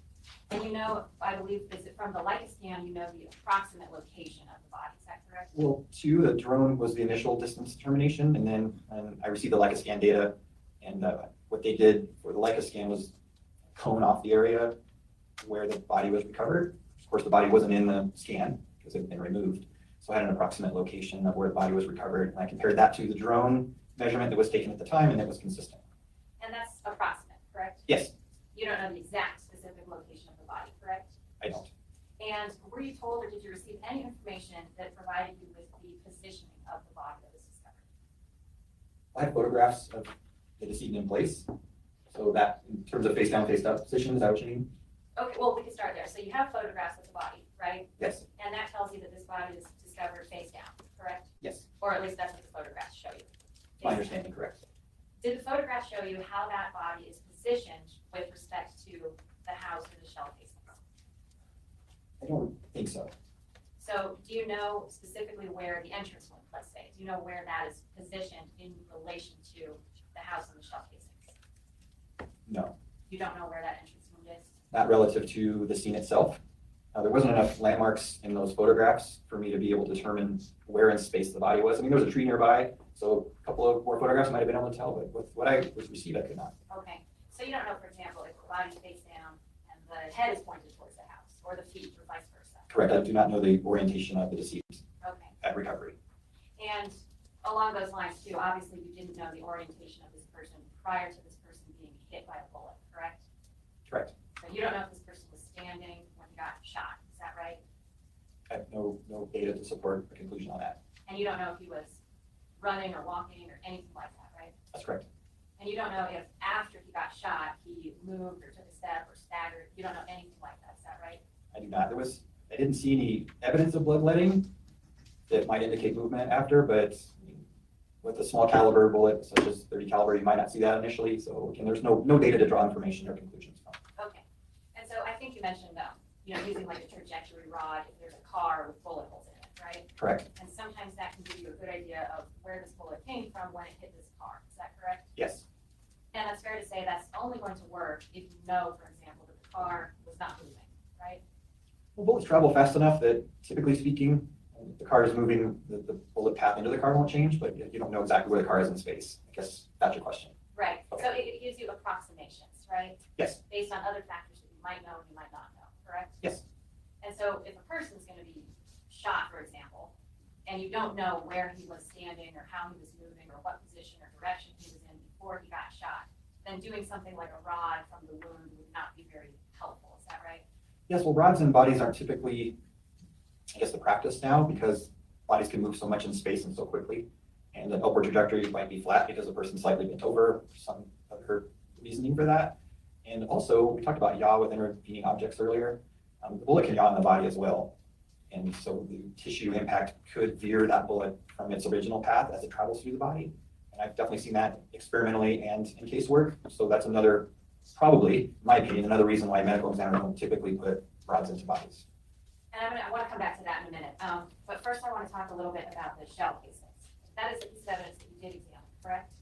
Speaker 3: And you know, I believe, is it from the Leica scan, you know the approximate location of the body, is that correct?
Speaker 12: well, the drone was the initial distance determination, and then I received the Leica scan data, and what they did for the Leica scan was cone off the area where the body was recovered. Of course, the body wasn't in the scan because it had been removed, so I had an approximate location of where the body was recovered, and I compared that to the drone measurement that was taken at the time, and it was consistent.
Speaker 3: And that's approximate, correct?
Speaker 12: Yes,
Speaker 3: You don't know the exact specific location of the body, correct?
Speaker 12: I don't.
Speaker 3: And were you told or did you receive any information that provided you with the positioning of the body that was discovered?
Speaker 12: I had photographs of the decedent in place, so that in terms of face down, face up position, is that what you mean?
Speaker 3: Okay, well, we can start there. So you have photographs of the body, right?
Speaker 12: Yes,
Speaker 3: And that tells you that this body was discovered face down, correct?
Speaker 12: yes,
Speaker 3: Or at least that's what the photographs show you.
Speaker 12: my understanding correct.
Speaker 3: Did the photograph show you how that body is positioned with respect to the house or the shell casings?
Speaker 12: I don't think so.
Speaker 3: So do you know specifically where the entrance went, let's say? Do you know where that is positioned in relation to the house and the shell casings?
Speaker 12: No,
Speaker 3: You don't know where that entrance wound is?
Speaker 12: not relative to the scene itself. There wasn't enough landmarks in those photographs for me to be able to determine where in space the body was. I mean, there was a tree nearby, so a couple of more photographs might have been able to tell, but with what I was received, I could not.
Speaker 3: Okay, so you don't know, for example, if the body's face down and the head is pointed towards the house, or the feet, or vice versa?
Speaker 12: Correct, I do not know the orientation of the deceased
Speaker 3: Okay,
Speaker 12: at recovery.
Speaker 3: and along those lines too, obviously you didn't know the orientation of this person prior to this person being hit by a bullet, correct?
Speaker 12: Correct.
Speaker 3: So you don't know if this person was standing when he got shot, is that right?
Speaker 12: I have no data to support a conclusion on that.
Speaker 3: And you don't know if he was running or walking or anything like that, right?
Speaker 12: That's correct.
Speaker 3: And you don't know if after he got shot, he moved or took a step or staggered, you don't know anything like that, is that right?
Speaker 12: I do not. I didn't see any evidence of bloodletting that might indicate movement after, but I mean, with a small caliber bullet, such as 30 caliber, you might not see that initially. So again, there's no data to draw information or conclusions from.
Speaker 3: Okay, and so I think you mentioned, using like a trajectory rod if there's a car with bullet holes in it, right?
Speaker 12: Correct.
Speaker 3: And sometimes that can give you a good idea of where this bullet came from when it hit this car, is that correct?
Speaker 12: Yes.
Speaker 3: And it's fair to say that's only going to work if you know, for example, that the car was not moving, right?
Speaker 12: Well, bullets travel fast enough that typically speaking, the car is moving, the bullet path into the car won't change, but you don't know exactly where the car is in space. I guess that's your question.
Speaker 3: Right,
Speaker 12: Okay.
Speaker 3: so it gives you approximations, right?
Speaker 12: Yes.
Speaker 3: Based on other factors that you might know and you might not know, correct?
Speaker 12: Yes.
Speaker 3: And so if a person's gonna be shot, for example, and you don't know where he was standing or how he was moving or what position or direction he was in before he got shot, then doing something like a rod from the wound would not be very helpful, is that right?
Speaker 12: Yes, well, rods and bodies aren't typically, I guess, the practice now because bodies can move so much in space and so quickly. And the upward trajectory might be flat because the person's slightly bent over, some other reasoning for that. And also, we talked about yaw with intervening objects earlier. The bullet can yaw in the body as well. And so the tissue impact could veer that bullet from its original path as it travels through the body. And I've definitely seen that experimentally and in casework. So that's another, probably, in my opinion, another reason why medical examiners don't typically put rods into bodies.
Speaker 3: And I want to come back to that in a minute. But first I want to talk a little bit about the shell casings. That is a piece of evidence that you did examine, correct?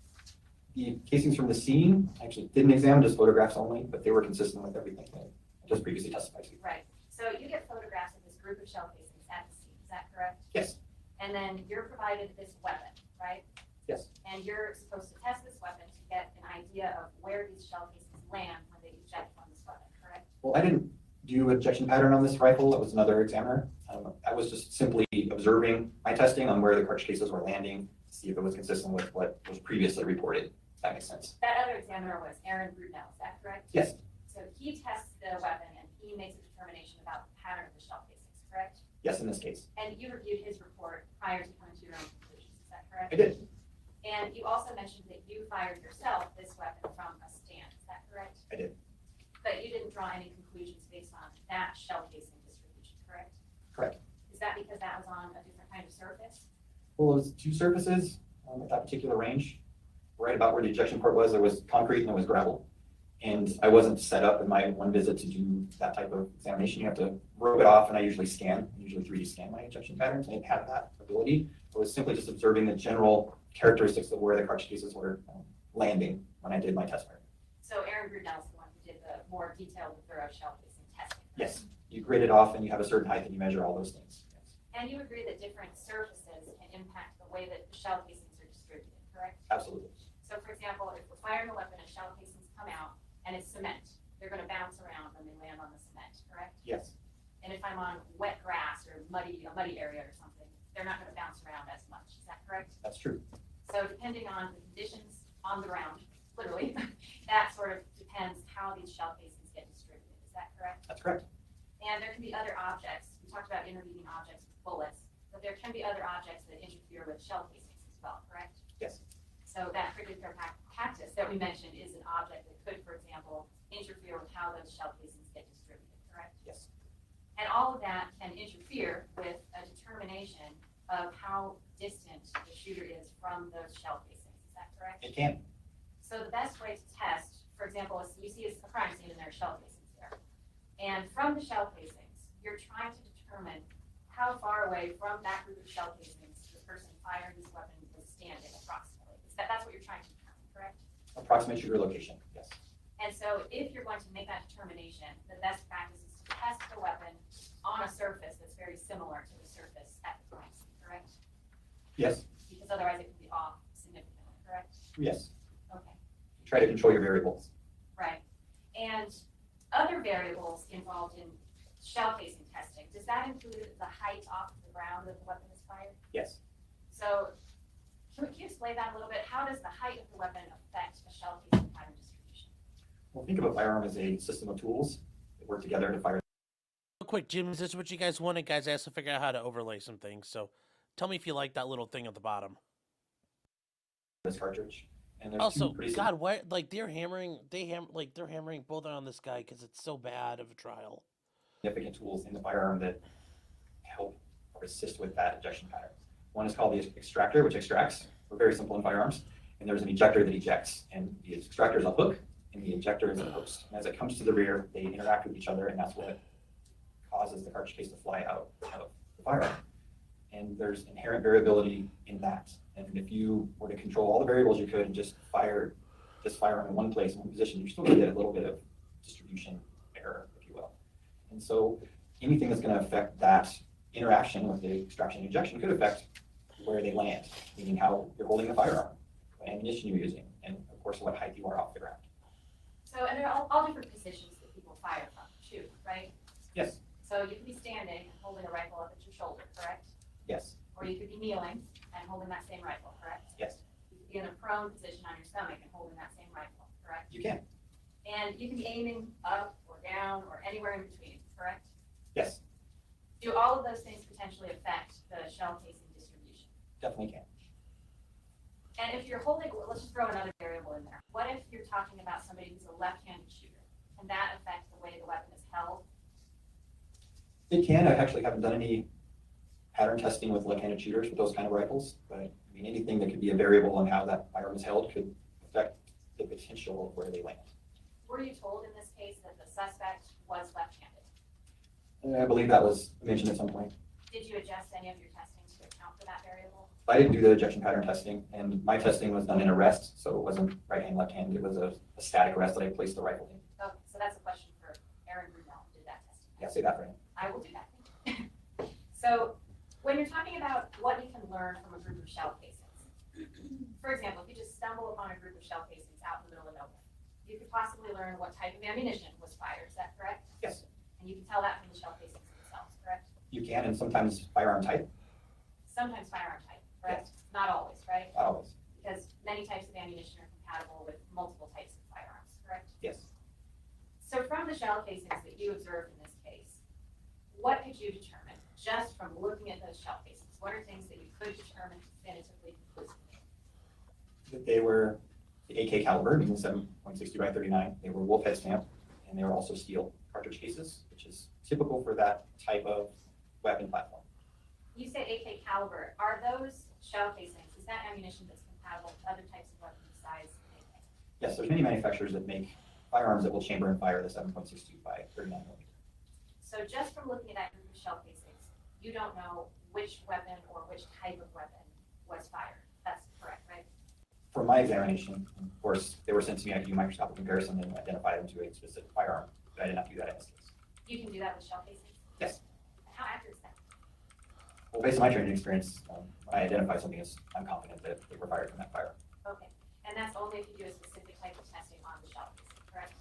Speaker 12: The casings from the scene, I actually didn't examine, just photographs only, but they were consistent with everything that I just previously testified to.
Speaker 3: Right. So you get photographs of this group of shell casings at the scene, is that correct?
Speaker 12: Yes,
Speaker 3: And then you're provided this weapon, right?
Speaker 12: yes,
Speaker 3: And you're supposed to test this weapon to get an idea of where these shell casings land when they eject from this weapon, correct?
Speaker 12: well, I didn't do ejection pattern on this rifle, that was another examiner. I was just simply observing my testing on where the cartridge cases were landing, to see if it was consistent with what was previously reported, if that makes sense.
Speaker 3: That other examiner was Aaron Brunel, is that correct?
Speaker 12: Yes,
Speaker 3: So he tests the weapon and he makes a determination about the pattern of the shell casings, correct?
Speaker 12: yes, in this case,
Speaker 3: And you reviewed his report prior to coming to your own conclusions, is that correct?
Speaker 12: I did.
Speaker 3: And you also mentioned that you fired yourself this weapon from a stand, is that correct?
Speaker 12: I did.
Speaker 3: But you didn't draw any conclusions based on that shell casing distribution, correct?
Speaker 12: Correct.
Speaker 3: Is that because that was on a different kind of surface?
Speaker 12: Well, it was two surfaces at that particular range. Right about where the ejection port was, there was concrete and there was gravel. And I wasn't set up in my one visit to do that type of examination. You have to rope it off, and I usually 3D scan my ejection patterns. I didn't have that ability. I was simply just observing the general characteristics of where the cartridge cases were landing when I did my test fire.
Speaker 3: So Aaron Brunel is the one who did the more detailed and thorough shell casing testing. correct?
Speaker 12: Yes, you grid it off and you have a certain height and you measure all those things. Yes.
Speaker 3: And you agree that different surfaces can impact the way that the shell casings are distributed, correct?
Speaker 12: Absolutely.
Speaker 3: So for example, if we're firing a weapon and shell casings come out and it's cement, they're gonna bounce around when they land on the cement, correct?
Speaker 12: Yes.
Speaker 3: And if I'm on wet grass or a muddy area or something, they're not gonna bounce around as much, is that correct?
Speaker 12: That's true.
Speaker 3: So depending on the conditions on the ground, literally, that sort of depends how these shell casings get distributed, is that correct?
Speaker 12: That's correct.
Speaker 3: And there can be other objects, we talked about intervening objects with bullets, but there can be other objects that interfere with shell casings as well, correct?
Speaker 12: Yes.
Speaker 3: So that prickly pear cactus that we mentioned is an object that could, for example, interfere with how those shell casings get distributed, correct?
Speaker 12: Yes.
Speaker 3: And all of that can interfere with a determination of how distant the shooter is from those shell casings, is that correct?
Speaker 12: It can.
Speaker 3: So the best way to test, for example, is you see a crime scene and there are shell casings there. And from the shell casings, you're trying to determine how far away from that group of shell casings the person firing this weapon was standing approximately. That's what you're trying to determine, correct?
Speaker 12: Approximate shooter location. Yes.
Speaker 3: And so if you're going to make that determination, the best practice is to test the weapon on a surface that's very similar to the surface at the crime scene, correct?
Speaker 12: Yes.
Speaker 3: Because otherwise it can be off significantly, correct?
Speaker 12: Yes.
Speaker 3: Okay.
Speaker 12: Try to control your variables.
Speaker 3: Right. And other variables involved in shell casing testing, does that include the height off the ground that the weapon is fired?
Speaker 12: Yes.
Speaker 3: So can you explain that a little bit? How does the height of the weapon affect a shell casing pattern distribution?
Speaker 12: Well, think of a firearm as a system of tools that work together to fire.
Speaker 1: Real quick, Jim, is this what you guys wanted? Guys asked to figure out how to overlay some things. So tell me if you like that little thing at the bottom.
Speaker 12: This cartridge. And there's
Speaker 1: Also,
Speaker 12: two pretty
Speaker 1: God, why like they're hammering both on this guy because it's so bad of a trial.
Speaker 12: significant tools in the firearm that help or assist with that ejection pattern. One is called the extractor, which extracts. We're very simple in firearms. And there's an ejector that ejects. And the extractor is a hook, and the ejector is a post. And as it comes to the rear, they interact with each other, and that's what causes the cartridge case to fly out of the firearm. And there's inherent variability in that. And if you were to control all the variables you could and just fire this firearm in one place, in one position, you're still going to get a little bit of distribution error, if you will. And so anything that's going to affect that interaction with the extraction and ejection could affect where they land, meaning how you're holding the firearm, what ammunition you're using, and of course what height you are off the ground.
Speaker 3: So, and there are all different positions that people fire from, too, right?
Speaker 12: Yes.
Speaker 3: So you could be standing and holding a rifle up at your shoulder, correct?
Speaker 12: Yes.
Speaker 3: Or you could be kneeling and holding that same rifle, correct?
Speaker 12: Yes.
Speaker 3: You could be in a prone position on your stomach and holding that same rifle, correct?
Speaker 12: You can.
Speaker 3: And you can be aiming up or down or anywhere in between, correct?
Speaker 12: Yes.
Speaker 3: Do all of those things potentially affect the shell casing distribution?
Speaker 12: Definitely can.
Speaker 3: And if you're holding, well, let's just throw another variable in there. What if you're talking about somebody who's a left-handed shooter? Can that affect the way the weapon is held?
Speaker 12: It can. I actually haven't done any pattern testing with left-handed shooters with those kind of rifles, but I mean, anything that could be a variable on how that firearm is held could affect the potential of where they land.
Speaker 3: Were you told in this case that the suspect was left-handed?
Speaker 12: And I believe that was mentioned at some point.
Speaker 3: Did you adjust any of your testing to account for that variable?
Speaker 12: I didn't do the ejection pattern testing, and my testing was done in a rest, so it wasn't right hand, left hand. It was a static rest that I placed the rifle in.
Speaker 3: Oh, so that's a question for Aaron Brunel, who did that testing.
Speaker 12: Yeah, say that for him.
Speaker 3: I will do that. So when you're talking about what you can learn from a group of shell casings, for example, if you just stumble upon a group of shell casings out in the middle of nowhere, you could possibly learn what type of ammunition was fired. Is that correct?
Speaker 12: Yes.
Speaker 3: And you can tell that from the shell casings themselves, correct?
Speaker 12: You can, and sometimes firearm type,
Speaker 3: Sometimes firearm type, correct? Not always, right?
Speaker 12: not always.
Speaker 3: Because many types of ammunition are compatible with multiple types of firearms, correct?
Speaker 12: Yes.
Speaker 3: So from the shell casings that you observed in this case, what could you determine just from looking at those shell casings? What are things that you could determine definitively, conclusively?
Speaker 12: that they were the AK caliber, meaning 7.62 by 39. They were wolf head stamp, and they were also steel cartridge cases, which is typical for that type of weapon platform.
Speaker 3: You say AK caliber, are those shell casings, is that ammunition that's compatible with other types of weapons besides AK?
Speaker 12: Yes, there's many manufacturers that make firearms that will chamber and fire the 7.62 by 39 millimeter.
Speaker 3: So just from looking at that group of shell casings, you don't know which weapon or which type of weapon was fired. That's correct, right?
Speaker 12: For my examination, of course, they were sent to me. I could do microscopic comparison and identify them to a specific firearm, but I did not do that in this case.
Speaker 3: You can do that with shell casings?
Speaker 12: Yes.
Speaker 3: How accurate is that?
Speaker 12: Well, based on my training experience, when I identify something as I'm confident that they were fired from that firearm.
Speaker 3: Okay, and that's only if you do a specific type of testing on the shell casing, correct?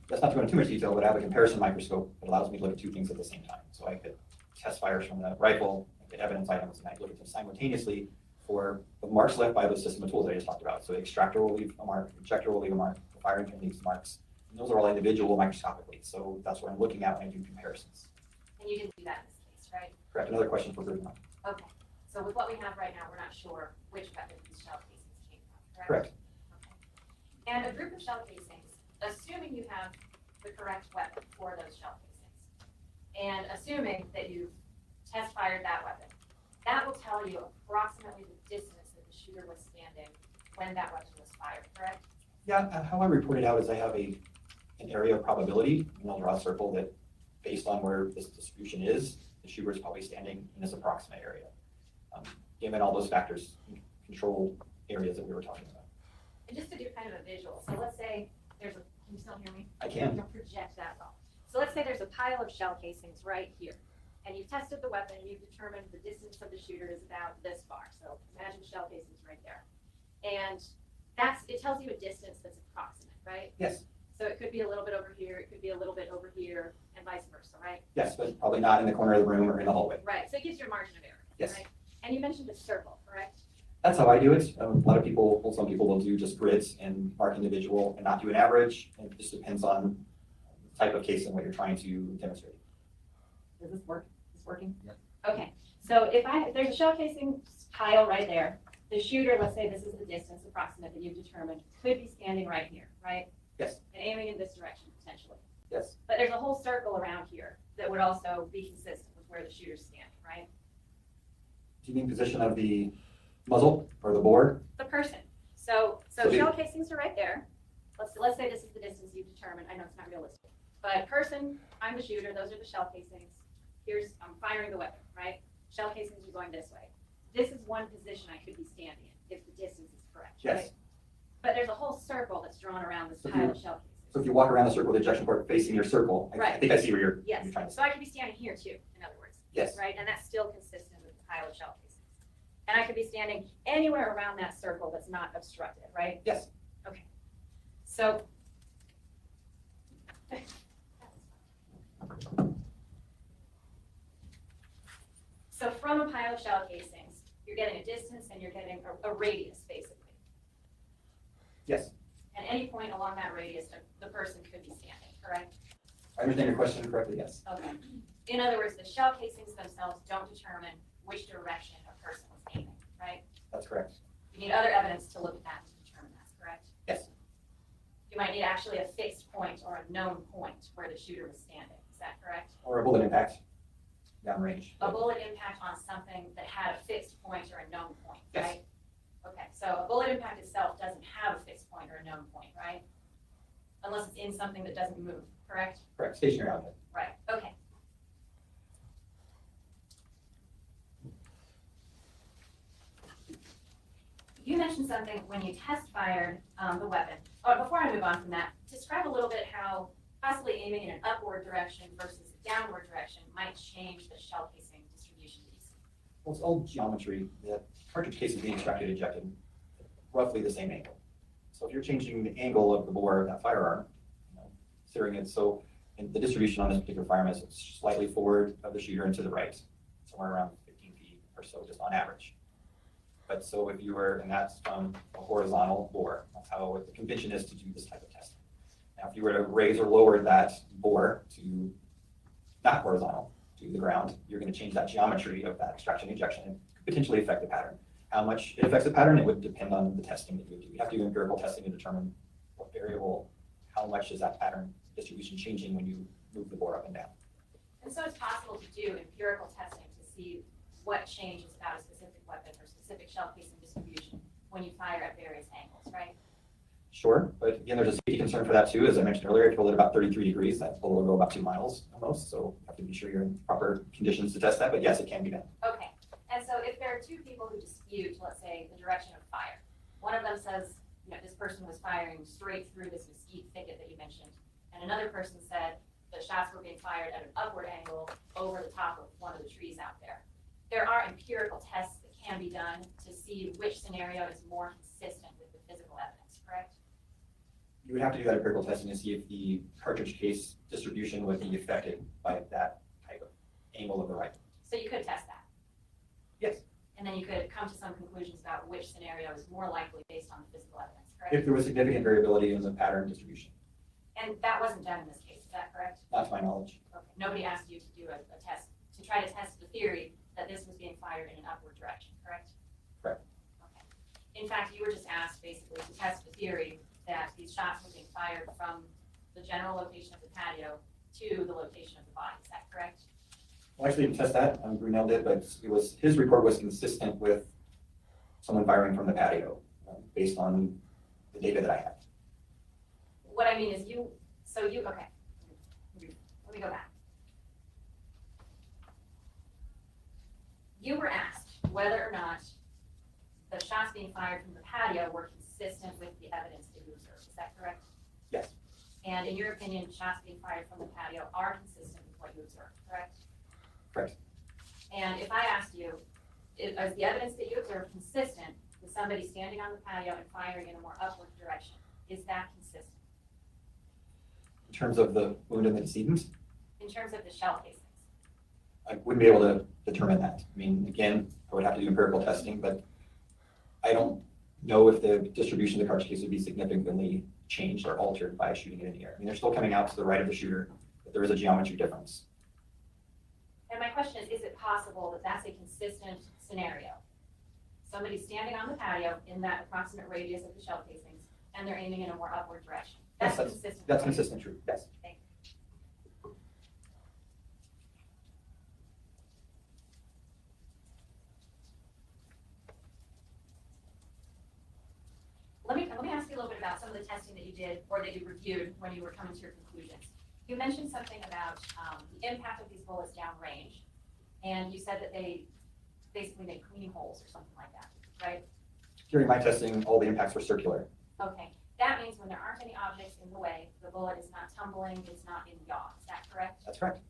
Speaker 12: That's not to go into too much detail, but I have a comparison microscope that allows me to look at two things at the same time. So I could test fires from the rifle, get evidence items, and I look at them simultaneously for the marks left by the system of tools that I just talked about. So the extractor will leave a mark, the injector will leave a mark, the firing pin leaves marks. And those are all individual microscopically. So that's what I'm looking at when I do comparisons.
Speaker 3: And you didn't do that in this case, right?
Speaker 12: Correct. Another question for Bruno.
Speaker 3: Okay, so with what we have right now, we're not sure which weapon these shell casings came from,
Speaker 12: Correct.
Speaker 3: Okay. And a group of shell casings, assuming you have the correct weapon for those shell casings, and assuming that you've test fired that weapon, that will tell you approximately the distance that the shooter was standing when that weapon was fired, correct?
Speaker 12: Yeah, how I report it out is I have an area of probability, and I'll draw a circle that based on where this distribution is, the shooter is probably standing in this approximate area. Given all those factors, control areas that we were talking about.
Speaker 3: And just to do kind of a visual, so let's say there's a, can you still hear me?
Speaker 12: I can.
Speaker 3: Don't project that well. So let's say there's a pile of shell casings right here, and you've tested the weapon, and you've determined the distance of the shooter is about this far. So imagine shell casings right there. And it tells you a distance that's approximate, right?
Speaker 12: Yes.
Speaker 3: So it could be a little bit over here, it could be a little bit over here, and vice versa, right?
Speaker 12: Yes, but probably not in the corner of the room or in the hallway.
Speaker 3: Right, so it gives you a margin of error,
Speaker 12: Yes.
Speaker 3: right? And you mentioned a circle, correct?
Speaker 12: That's how I do it. A lot of people, well, some people will do just grids and mark individual and not do an average. And it just depends on the type of case and what you're trying to demonstrate.
Speaker 3: Does this work? Is this working?
Speaker 12: Yeah.
Speaker 3: Okay, so if there's a shell casing pile right there, the shooter, let's say this is the distance approximate that you've determined, could be standing right here, right?
Speaker 12: Yes.
Speaker 3: And aiming in this direction potentially.
Speaker 12: Yes.
Speaker 3: But there's a whole circle around here that would also be consistent with where the shooter's standing, right?
Speaker 12: Do you mean position of the muzzle or the bore?
Speaker 3: The person. So
Speaker 12: So the-
Speaker 3: shell casings are right there. Let's say this is the distance you've determined. I know it's not realistic. But person, I'm the shooter, those are the shell casings. I'm firing the weapon, right? Shell casings are going this way. This is one position I could be standing in if the distance is correct, right?
Speaker 12: Yes.
Speaker 3: But there's a whole circle that's drawn around this
Speaker 12: So if
Speaker 3: pile
Speaker 12: you-
Speaker 3: of shell casings.
Speaker 12: So if you walk around the circle with the ejection port facing your circle, I
Speaker 3: Right.
Speaker 12: think I see where you're
Speaker 3: Yes,
Speaker 12: trying to
Speaker 3: so I could be standing here too, in other words.
Speaker 12: Yes.
Speaker 3: Right, and that's still consistent with the pile of shell casings. And I could be standing anywhere around that circle that's not obstructed, right?
Speaker 12: Yes.
Speaker 3: Okay. So. So from a pile of shell casings, you're getting a distance and you're getting a radius, basically.
Speaker 12: Yes.
Speaker 3: At any point along that radius, the person could be standing, correct?
Speaker 12: I understand your question correctly, yes.
Speaker 3: Okay. In other words, the shell casings themselves don't determine which direction a person was aiming, right?
Speaker 12: That's correct.
Speaker 3: You need other evidence to look at that to determine that, correct?
Speaker 12: Yes.
Speaker 3: You might need actually a fixed point or a known point where the shooter was standing, is that correct?
Speaker 12: Or a bullet impact downrange.
Speaker 3: A bullet impact on something that had a fixed point or a known point,
Speaker 12: Yes.
Speaker 3: right? Okay, so a bullet impact itself doesn't have a fixed point or a known point, right? Unless it's in something that doesn't move, correct?
Speaker 12: Correct. Stationary object.
Speaker 3: Right, okay. You mentioned something when you test fired the weapon. Oh, before I move on from that, describe a little bit how possibly aiming in an upward direction versus a downward direction might change the shell casing distribution that you see.
Speaker 12: Well, it's all geometry. The cartridge case is being extracted, ejected, roughly the same angle. So if you're changing the angle of the bore of that firearm, steering it so, and the distribution on this particular firearm is slightly forward of the shooter and to the right, somewhere around 15 feet or so, just on average. But so if you were, and that's from a horizontal bore, that's how the convention is to do this type of testing. Now, if you were to raise or lower that bore to not horizontal, to the ground, you're going to change that geometry of that extraction ejection and could potentially affect the pattern. how much it affects the pattern, it would depend on the testing that you would do. You have to do empirical testing to determine what variable, how much is that pattern distribution changing when you move the bore up and down.
Speaker 3: And so it's possible to do empirical testing to see what changes about a specific weapon or specific shell casing distribution when you fire at various angles, right?
Speaker 12: Sure, but again, there's a safety concern for that too. As I mentioned earlier, if you hold it about 33 degrees, that bullet will go about 2 miles almost. So you have to be sure you're in proper conditions to test that, but yes, it can be done.
Speaker 3: Okay, and so if there are two people who dispute, let's say, the direction of fire, one of them says, you know, this person was firing straight through this mesquite thicket that you mentioned, and another person said the shots were being fired at an upward angle over the top of one of the trees out there. There are empirical tests that can be done to see which scenario is more consistent with the physical evidence, correct?
Speaker 12: You would have to do that empirical testing to see if the cartridge case distribution would be affected by that type of angle of the rifle.
Speaker 3: So you could test that,
Speaker 12: Yes.
Speaker 3: and then you could come to some conclusions about which scenario is more likely based on the physical evidence,
Speaker 12: If
Speaker 3: correct?
Speaker 12: there was significant variability in the pattern distribution,
Speaker 3: And that wasn't done in this case, is that correct?
Speaker 12: not to my knowledge.
Speaker 3: Okay, nobody asked you to do a test, to try to test the theory that this was being fired in an upward direction, correct?
Speaker 12: Correct.
Speaker 3: Okay. In fact, you were just asked basically to test the theory that these shots were being fired from the general location of the patio to the location of the body, is that correct?
Speaker 12: Well, actually, didn't test that, Brunel did, but it was, his report was consistent with someone firing from the patio, based on the data that I had.
Speaker 3: What I mean is okay, let me go back. You were asked whether or not the shots being fired from the patio were consistent with the evidence that you observed, is that correct?
Speaker 12: Yes.
Speaker 3: And in your opinion, shots being fired from the patio are consistent with what you observed, correct?
Speaker 12: Correct.
Speaker 3: And if I asked you, is the evidence that you observed consistent with somebody standing on the patio and firing in a more upward direction? Is that consistent
Speaker 12: In terms of the wound and the decedent,
Speaker 3: in terms of the shell casings?
Speaker 12: I wouldn't be able to determine that. I mean, again, I would have to do empirical testing, but I don't know if the distribution of the cartridge case would be significantly changed or altered by shooting it in the air. I mean, they're still coming out to the right of the shooter, but there is a geometry difference.
Speaker 3: And my question is it possible that that's a consistent scenario? Somebody's standing on the patio in that approximate radius of the shell casings, and they're aiming in a more upward direction.
Speaker 12: Yes,
Speaker 3: That's consistent.
Speaker 12: That's consistent, true, yes.
Speaker 3: Thank you. Let me ask you a little bit about some of the testing that you did or that you reviewed when you were coming to your conclusions. You mentioned something about the impact of these bullets downrange, and you said that they basically made cleaning holes or something like that, right?
Speaker 12: During my testing, all the impacts were circular.
Speaker 3: Okay, that means when there aren't any objects in the way, the bullet is not tumbling, it's not in yaw, is that correct?
Speaker 12: That's correct.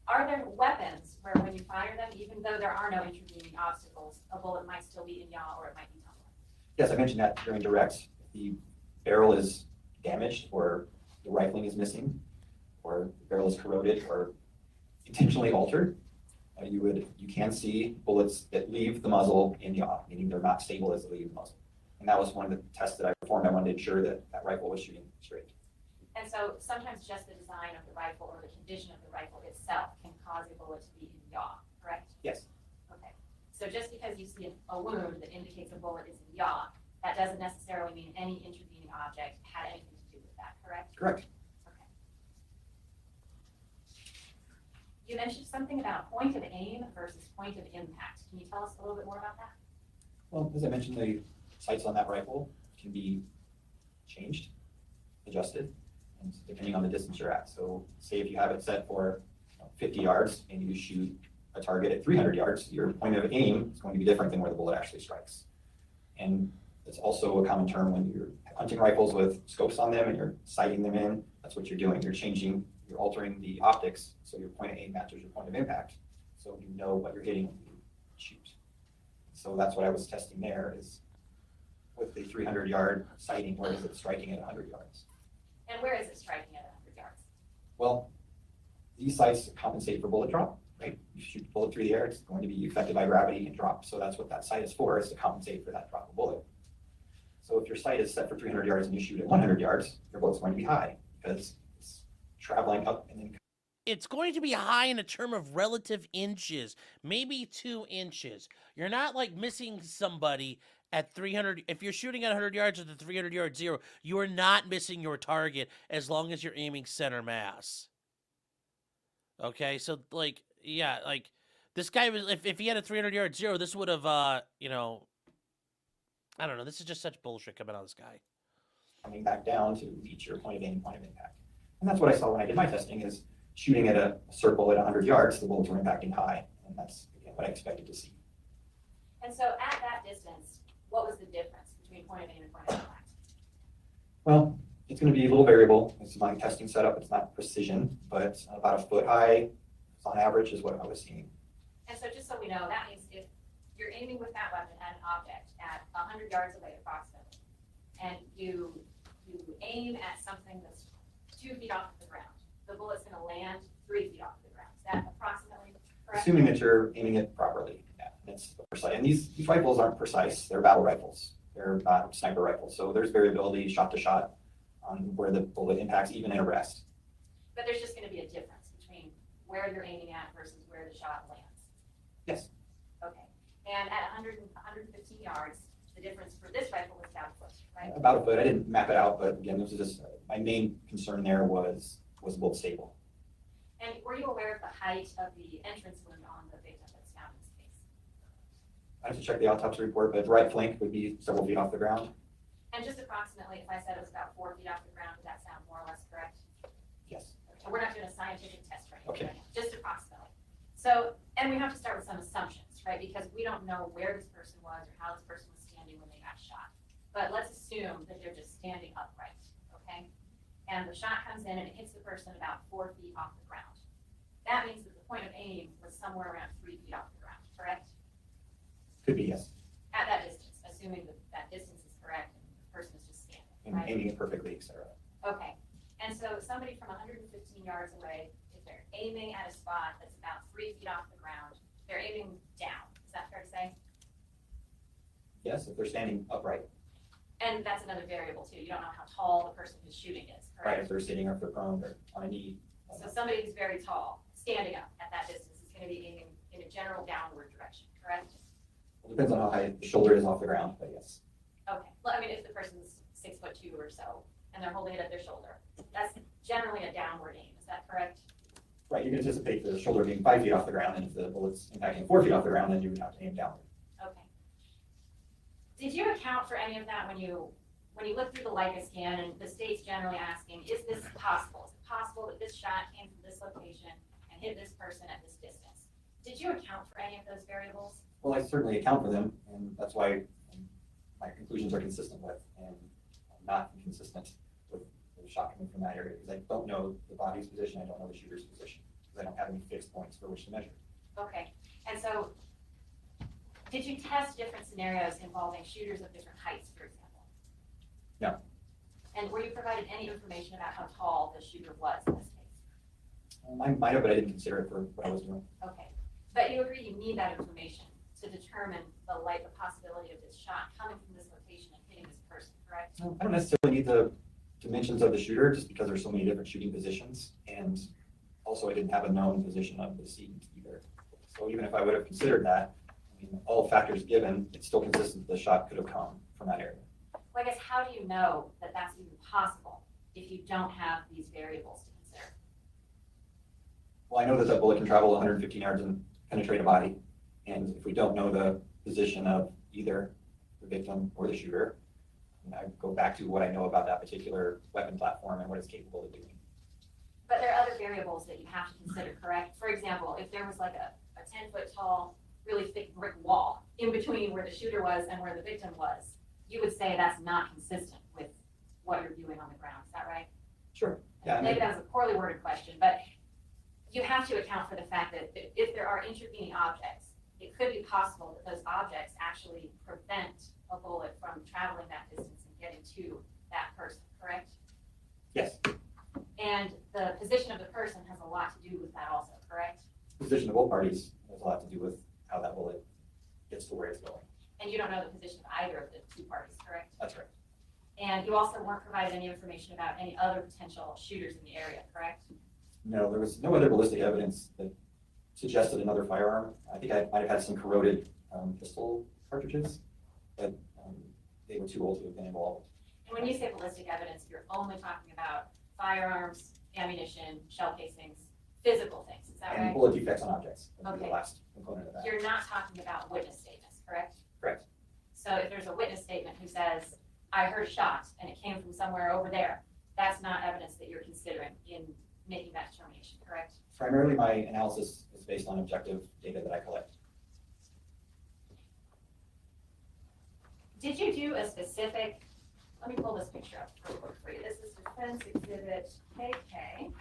Speaker 3: Are there weapons where when you fire them, even though there are no intervening obstacles, a bullet might still be in yaw or it might be tumbling?
Speaker 12: Yes, I mentioned that during direct. If the barrel is damaged or the rifling is missing or the barrel is corroded or intentionally altered, you can see bullets that leave the muzzle in yaw, meaning they're not stable as they leave the muzzle. And that was one of the tests that I performed. I wanted to ensure that that rifle was shooting straight.
Speaker 3: And so sometimes just the design of the rifle or the condition of the rifle itself can cause a bullet to be in yaw, correct?
Speaker 12: Yes.
Speaker 3: Okay, so just because you see a wound that indicates a bullet is in yaw, that doesn't necessarily mean any intervening object had anything to do with that, correct?
Speaker 12: Correct.
Speaker 3: Okay. You mentioned something about point of aim versus point of impact. Can you tell us a little bit more about that?
Speaker 12: Well, as I mentioned, the sights on that rifle can be changed, adjusted, and depending on the distance you're at. So say if you have it set for 50 yards and you shoot a target at 300 yards, your point of aim is going to be different than where the bullet actually strikes. And it's also a common term when you're hunting rifles with scopes on them and you're sighting them in, that's what you're doing. You're altering the optics, so your point of aim matches your point of impact. So you know what you're hitting when you shoot. So that's what I was testing there is with the 300-yard sighting, where is it striking at 100 yards?
Speaker 3: And where is it striking at 100 yards?
Speaker 12: Well, these sights compensate for bullet drop, right? You shoot a bullet through the air, it's going to be affected by gravity and drop. So that's what that sight is for, is to compensate for that drop of bullet. So if your sight is set for 300 yards and you shoot at 100 yards, your bullet's going to be high because it's traveling up and then.
Speaker 1: it's going to be high in a term of relative inches, maybe 2 inches. You're not like missing somebody at 300. If you're shooting at 100 yards at the 300 yard zero, you are not missing your target as long as you're aiming center mass. Okay, so like, yeah, like this guy was, if he had a 300 yard zero, this would have, you know, I don't know. This is just such bullshit coming out of this guy.
Speaker 12: Coming back down to reach your point of aim, point of impact. And that's what I saw when I did my testing is shooting at a circle at 100 yards, the bullets were impacting high. And that's again, what I expected to see.
Speaker 3: And so at that distance, what was the difference between point of aim and point of impact?
Speaker 12: Well, it's going to be a little variable. It's my testing setup. It's not precision, but about a foot high on average is what I was seeing.
Speaker 3: And so just so we know, that means if you're aiming with that weapon at an object at 100 yards away approximately, and you aim at something that's 2 feet off the ground, the bullet's going to land 3 feet off the ground. Is that approximately correct?
Speaker 12: Assuming that you're aiming it properly. Yeah, it's precise. And these rifles aren't precise. They're battle rifles. They're not sniper rifles. So there's variability shot to shot on where the bullet impacts, even in a rest.
Speaker 3: But there's just going to be a difference between where you're aiming at versus where the shot lands.
Speaker 12: Yes.
Speaker 3: Okay. And at 115 yards, the difference for this rifle was about a foot, right?
Speaker 12: About a foot. I didn't map it out, but again, this is just my main concern there was the bullet stable.
Speaker 3: And were you aware of the height of the entrance wound on the victim that's found in this case?
Speaker 12: I have to check the autopsy report, but right flank would be several feet off the ground.
Speaker 3: And just approximately, if I said it was about 4 feet off the ground, would that sound more or less correct?
Speaker 12: Yes.
Speaker 3: Okay, we're not doing a scientific test right
Speaker 12: Okay.
Speaker 3: now, just approximately. So, and we have to start with some assumptions, right? Because we don't know where this person was or how this person was standing when they got shot. But let's assume that they're just standing upright, okay? And the shot comes in and it hits the person about 4 feet off the ground. That means that the point of aim was somewhere around 3 feet off the ground, correct?
Speaker 12: Could be, yes.
Speaker 3: At that distance, assuming that that distance is correct and the person is just standing,
Speaker 12: And
Speaker 3: right?
Speaker 12: aiming it perfectly, et cetera.
Speaker 3: Okay, and so somebody from 115 yards away, if they're aiming at a spot that's about 3 feet off the ground, they're aiming down, is that fair to say?
Speaker 12: Yes, if they're standing upright.
Speaker 3: And that's another variable too, you don't know how tall the person who's shooting is,
Speaker 12: Right,
Speaker 3: correct?
Speaker 12: if they're sitting or if they're prone or on a knee.
Speaker 3: So somebody who's very tall, standing up at that distance is gonna be aiming in a general downward direction, correct?
Speaker 12: It depends on how high the shoulder is off the ground, but yes.
Speaker 3: Okay, well, I mean, if the person's 6'2" or so, and they're holding it at their shoulder, that's generally a downward aim, is that correct?
Speaker 12: Right, you can anticipate the shoulder being 5 feet off the ground, and if the bullet's impacting 4 feet off the ground, then you would have to aim downward.
Speaker 3: Okay. Did you account for any of that when you look through the Leica scan and the state's generally asking, is this possible? Is it possible that this shot came from this location and hit this person at this distance? Did you account for any of those variables?
Speaker 12: Well, I certainly account for them, and that's why my conclusions are consistent with, and not inconsistent with the shot coming from that area, because I don't know the body's position, I don't know the shooter's position, because I don't have any fixed points for which to measure.
Speaker 3: Okay, and so did you test different scenarios involving shooters of different heights, for example?
Speaker 12: No.
Speaker 3: And were you provided any information about how tall the shooter was in this case?
Speaker 12: I might have, but I didn't consider it for what I was doing.
Speaker 3: Okay, but you agree you need that information to determine the possibility of this shot coming from this location and hitting this person, correct?
Speaker 12: I don't necessarily need the dimensions of the shooter, just because there's so many different shooting positions, and also I didn't have a known position of the decedent either. So even if I would have considered that, I mean, all factors given, it's still consistent that the shot could have come from that area.
Speaker 3: Well, I guess how do you know that that's even possible if you don't have these variables to consider?
Speaker 12: Well, I know that that bullet can travel 115 yards and penetrate a body, and if we don't know the position of either the victim or the shooter, I go back to what I know about that particular weapon platform and what it's capable of doing.
Speaker 3: But there are other variables that you have to consider, correct? For example, if there was like a 10-foot tall, really thick brick wall in between where the shooter was and where the victim was, you would say that's not consistent with what you're viewing on the ground, is that right?
Speaker 12: Sure. Yeah.
Speaker 3: Maybe that was a poorly worded question, but you have to account for the fact that if there are intervening objects, it could be possible that those objects actually prevent a bullet from traveling that distance and getting to that person, correct?
Speaker 12: Yes.
Speaker 3: And the position of the person has a lot to do with that also, correct?
Speaker 12: Position of both parties has a lot to do with how that bullet gets to where it's going.
Speaker 3: And you don't know the position of either of the two parties, correct?
Speaker 12: That's right.
Speaker 3: And you also weren't provided any information about any other potential shooters in the area, correct?
Speaker 12: No, there was no other ballistic evidence that suggested another firearm. I think I might have had some corroded pistol cartridges, but they were too old to have been involved.
Speaker 3: And when you say ballistic evidence, you're only talking about firearms, ammunition, shell casings, physical things, is that
Speaker 12: And
Speaker 3: right?
Speaker 12: bullet defects on objects would be
Speaker 3: Okay.
Speaker 12: the last component of that.
Speaker 3: You're not talking about witness statements, correct?
Speaker 12: Correct.
Speaker 3: So if there's a witness statement who says, I heard a shot and it came from somewhere over there, that's not evidence that you're considering in making that determination, correct?
Speaker 12: Primarily, my analysis is based on objective data that I collect.
Speaker 3: Did you do a specific, let me pull this picture up real quick for you. This is Defense Exhibit KK.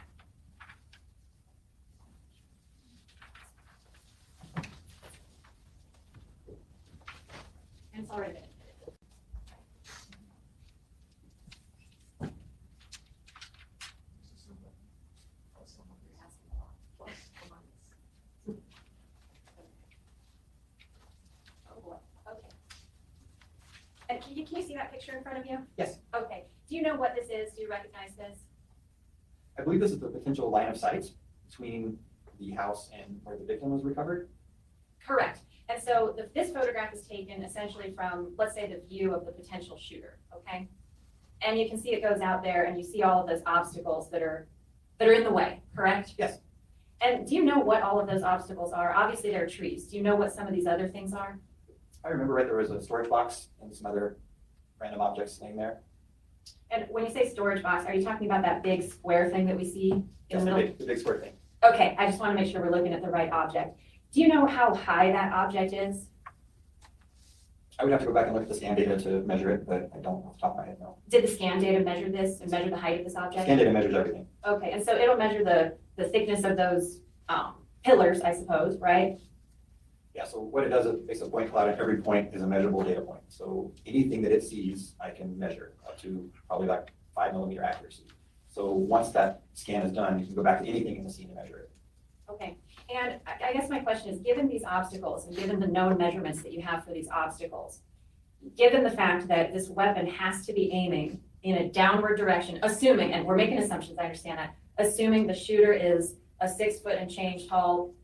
Speaker 3: And it's already been admitted. Oh, boy. Okay. And can you see that picture in front of you?
Speaker 12: Yes.
Speaker 3: Okay. Do you know what this is? Do you recognize this?
Speaker 12: I believe this is the potential line of sight between the house and where the victim was recovered.
Speaker 3: Correct. And so this photograph is taken essentially from, let's say, the view of the potential shooter, okay? And you can see it goes out there and you see all of those obstacles that are in the way, correct?
Speaker 12: Yes.
Speaker 3: And do you know what all of those obstacles are? Obviously, there are trees. Do you know what some of these other things are?
Speaker 12: I remember right, there was a storage box and some other random objects laying there.
Speaker 3: And when you say storage box, are you talking about that big square thing that we see in the
Speaker 12: That's
Speaker 3: middle?
Speaker 12: the big square thing.
Speaker 3: Okay, I just want to make sure we're looking at the right object. Do you know how high that object is?
Speaker 12: I would have to go back and look at the scan data to measure it, but I don't off the top of my head, no.
Speaker 3: Did the scan data measure this and measure the height of this object?
Speaker 12: Scan data measures everything.
Speaker 3: Okay, and so it'll measure the thickness of those pillars, I suppose, right?
Speaker 12: Yeah, so what it does is it makes a point cloud, and every point is a measurable data point. So anything that it sees, I can measure up to probably like 5mm accuracy. So once that scan is done, you can go back to anything in the scene and measure it.
Speaker 3: Okay, and I guess my question is, given these obstacles and given the known measurements that you have for these obstacles, given the fact that this weapon has to be aiming in a downward direction, assuming, and we're making assumptions, I understand that, assuming the shooter is a 6 foot and change tall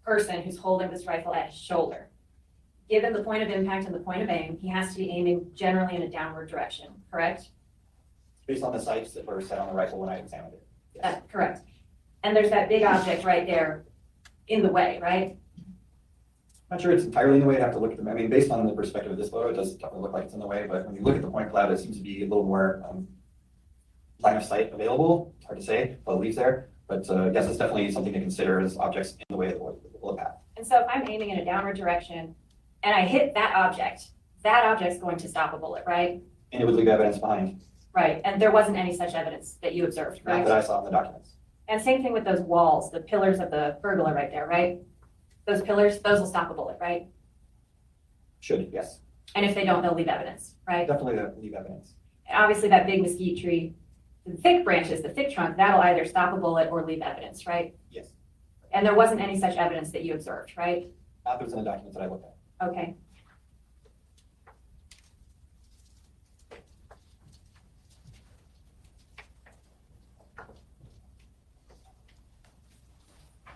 Speaker 3: person who's holding this rifle at his shoulder. Given the point of impact and the point of aim, he has to be aiming generally in a downward direction, correct?
Speaker 12: Based on the sights that were set on the rifle when I examined it. Yes.
Speaker 3: That's correct. And there's that big object right there in the way, right?
Speaker 12: Not sure it's entirely in the way. I'd have to look at them. I mean, based on the perspective of this photo, it does definitely look like it's in the way, but when you look at the point cloud, it seems to be a little more line of sight available. It's hard to say, but it leaves there. But yes, it's definitely something to consider as objects in the way of the bullet path.
Speaker 3: And so if I'm aiming in a downward direction and I hit that object's going to stop a bullet, right?
Speaker 12: And it would leave evidence behind.
Speaker 3: Right, and there wasn't any such evidence that you observed,
Speaker 12: Not
Speaker 3: right?
Speaker 12: that I saw in the documents.
Speaker 3: And same thing with those walls, the pillars of the pergola right there, right? Those pillars, those will stop a bullet, right?
Speaker 12: Should, yes.
Speaker 3: And if they don't, they'll leave evidence, right?
Speaker 12: Definitely leave evidence.
Speaker 3: And obviously that big mesquite tree, the thick branches, the thick trunk, that'll either stop a bullet or leave evidence, right?
Speaker 12: Yes.
Speaker 3: And there wasn't any such evidence that you observed, right?
Speaker 12: Not that was in the documents that I looked at.
Speaker 3: Okay.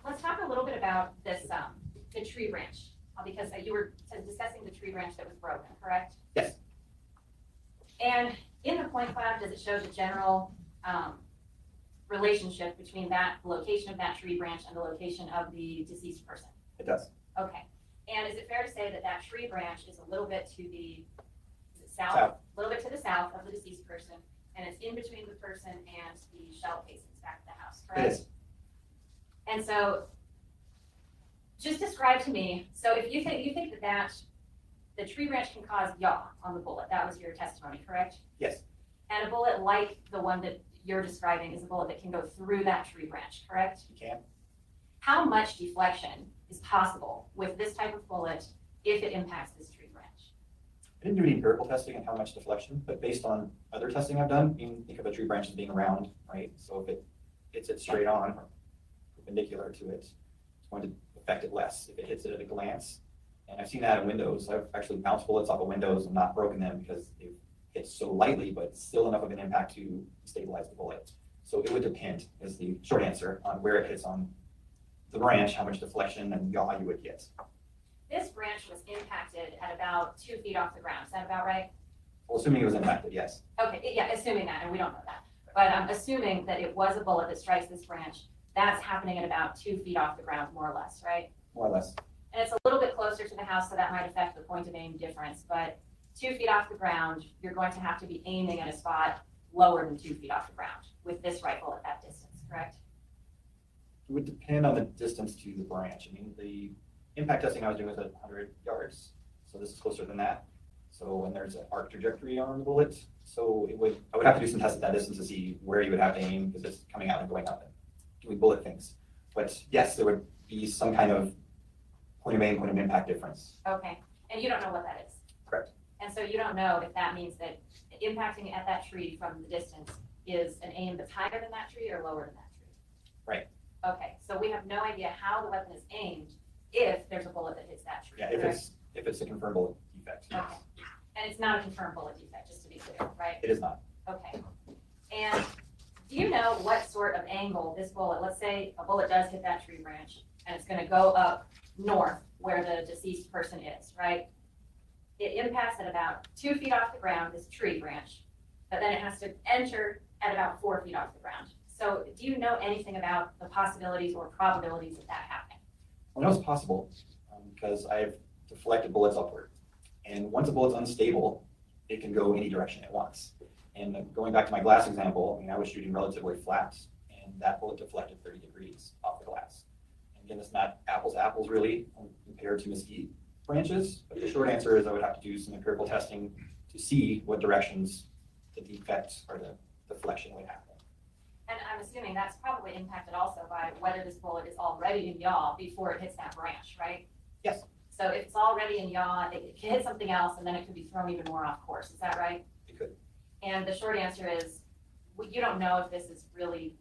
Speaker 3: Let's talk a little bit about this, the tree branch, because you were discussing the tree branch that was broken, correct?
Speaker 12: Yes.
Speaker 3: And in the point cloud, does it show the general relationship between that, the location of that tree branch and the location of the deceased person?
Speaker 12: It does.
Speaker 3: Okay. And is it fair to say that that tree branch is a little bit to the, is it south?
Speaker 12: South.
Speaker 3: A little bit to the south of the deceased person, and it's in between the person and the shell casings back of the house,
Speaker 12: It
Speaker 3: correct?
Speaker 12: is.
Speaker 3: And so, just describe to me, so if you think that the tree branch can cause yaw on the bullet, that was your testimony, correct?
Speaker 12: Yes.
Speaker 3: And a bullet like the one that you're describing is a bullet that can go through that tree branch, correct?
Speaker 12: You can.
Speaker 3: How much deflection is possible with this type of bullet if it impacts this tree branch?
Speaker 12: I didn't do any empirical testing on how much deflection, but based on other testing I've done, you can think of a tree branch as being round, right? So if it hits it straight on or perpendicular to it, it's going to affect it less if it hits it at a glance. And I've seen that in windows. I've actually bounced bullets off of windows and not broken them because they've hit so lightly, but still enough of an impact to stabilize the bullet. So it would depend, is the short answer, on where it hits on the branch, how much deflection and yaw you would get.
Speaker 3: This branch was impacted at about 2 feet off the ground. Is that about right?
Speaker 12: Well, assuming it was impacted, yes.
Speaker 3: Okay, yeah, assuming that, and we don't know that. But assuming that it was a bullet that strikes this branch, that's happening at about 2 feet off the ground, more or less, right?
Speaker 12: More or less.
Speaker 3: And it's a little bit closer to the house, so that might affect the point of aim difference. But 2 feet off the ground, you're going to have to be aiming at a spot lower than 2 feet off the ground with this rifle at that distance, correct?
Speaker 12: It would depend on the distance to the branch. I mean, the impact testing I was doing was at 100 yards, so this is closer than that. So when there's an arc trajectory on the bullet, so I would have to do some tests at that distance to see where you would have to aim, because it's coming out and going up and doing bullet things. But yes, there would be some kind of point of aim, point of impact difference.
Speaker 3: Okay, and you don't know what that is?
Speaker 12: Correct.
Speaker 3: And so you don't know if that means that impacting at that tree from the distance is an aim that's higher than that tree or lower than that tree?
Speaker 12: Right.
Speaker 3: Okay, so we have no idea how the weapon is aimed if there's a bullet that hits that tree.
Speaker 12: Yeah,
Speaker 3: correct?
Speaker 12: if it's a confirmed bullet defect. Yes.
Speaker 3: Okay, and it's not a confirmed bullet defect, just to be clear, right?
Speaker 12: It is not.
Speaker 3: Okay, and do you know what sort of angle this bullet, let's say a bullet does hit that tree branch and it's gonna go up north where the deceased person is, right? It impacts at about 2 feet off the ground, this tree branch, but then it has to enter at about 4 feet off the ground. So do you know anything about the possibilities or probabilities of that happening?
Speaker 12: Well, I know it's possible because I've deflected bullets upward. And once a bullet's unstable, it can go any direction it wants. And going back to my glass example, I mean, I was shooting relatively flat, and that bullet deflected 30 degrees off the glass. And again, it's not apples to apples really compared to mesquite branches, but the short answer is I would have to do some empirical testing to see what directions the defect or the deflection would happen.
Speaker 3: And I'm assuming that's probably impacted also by whether this bullet is already in yaw before it hits that branch, right?
Speaker 12: Yes.
Speaker 3: So if it's already in yaw, it could hit something else and then it could be thrown even more off course. Is that right?
Speaker 12: It could.
Speaker 3: And the short answer is, you don't know if this is really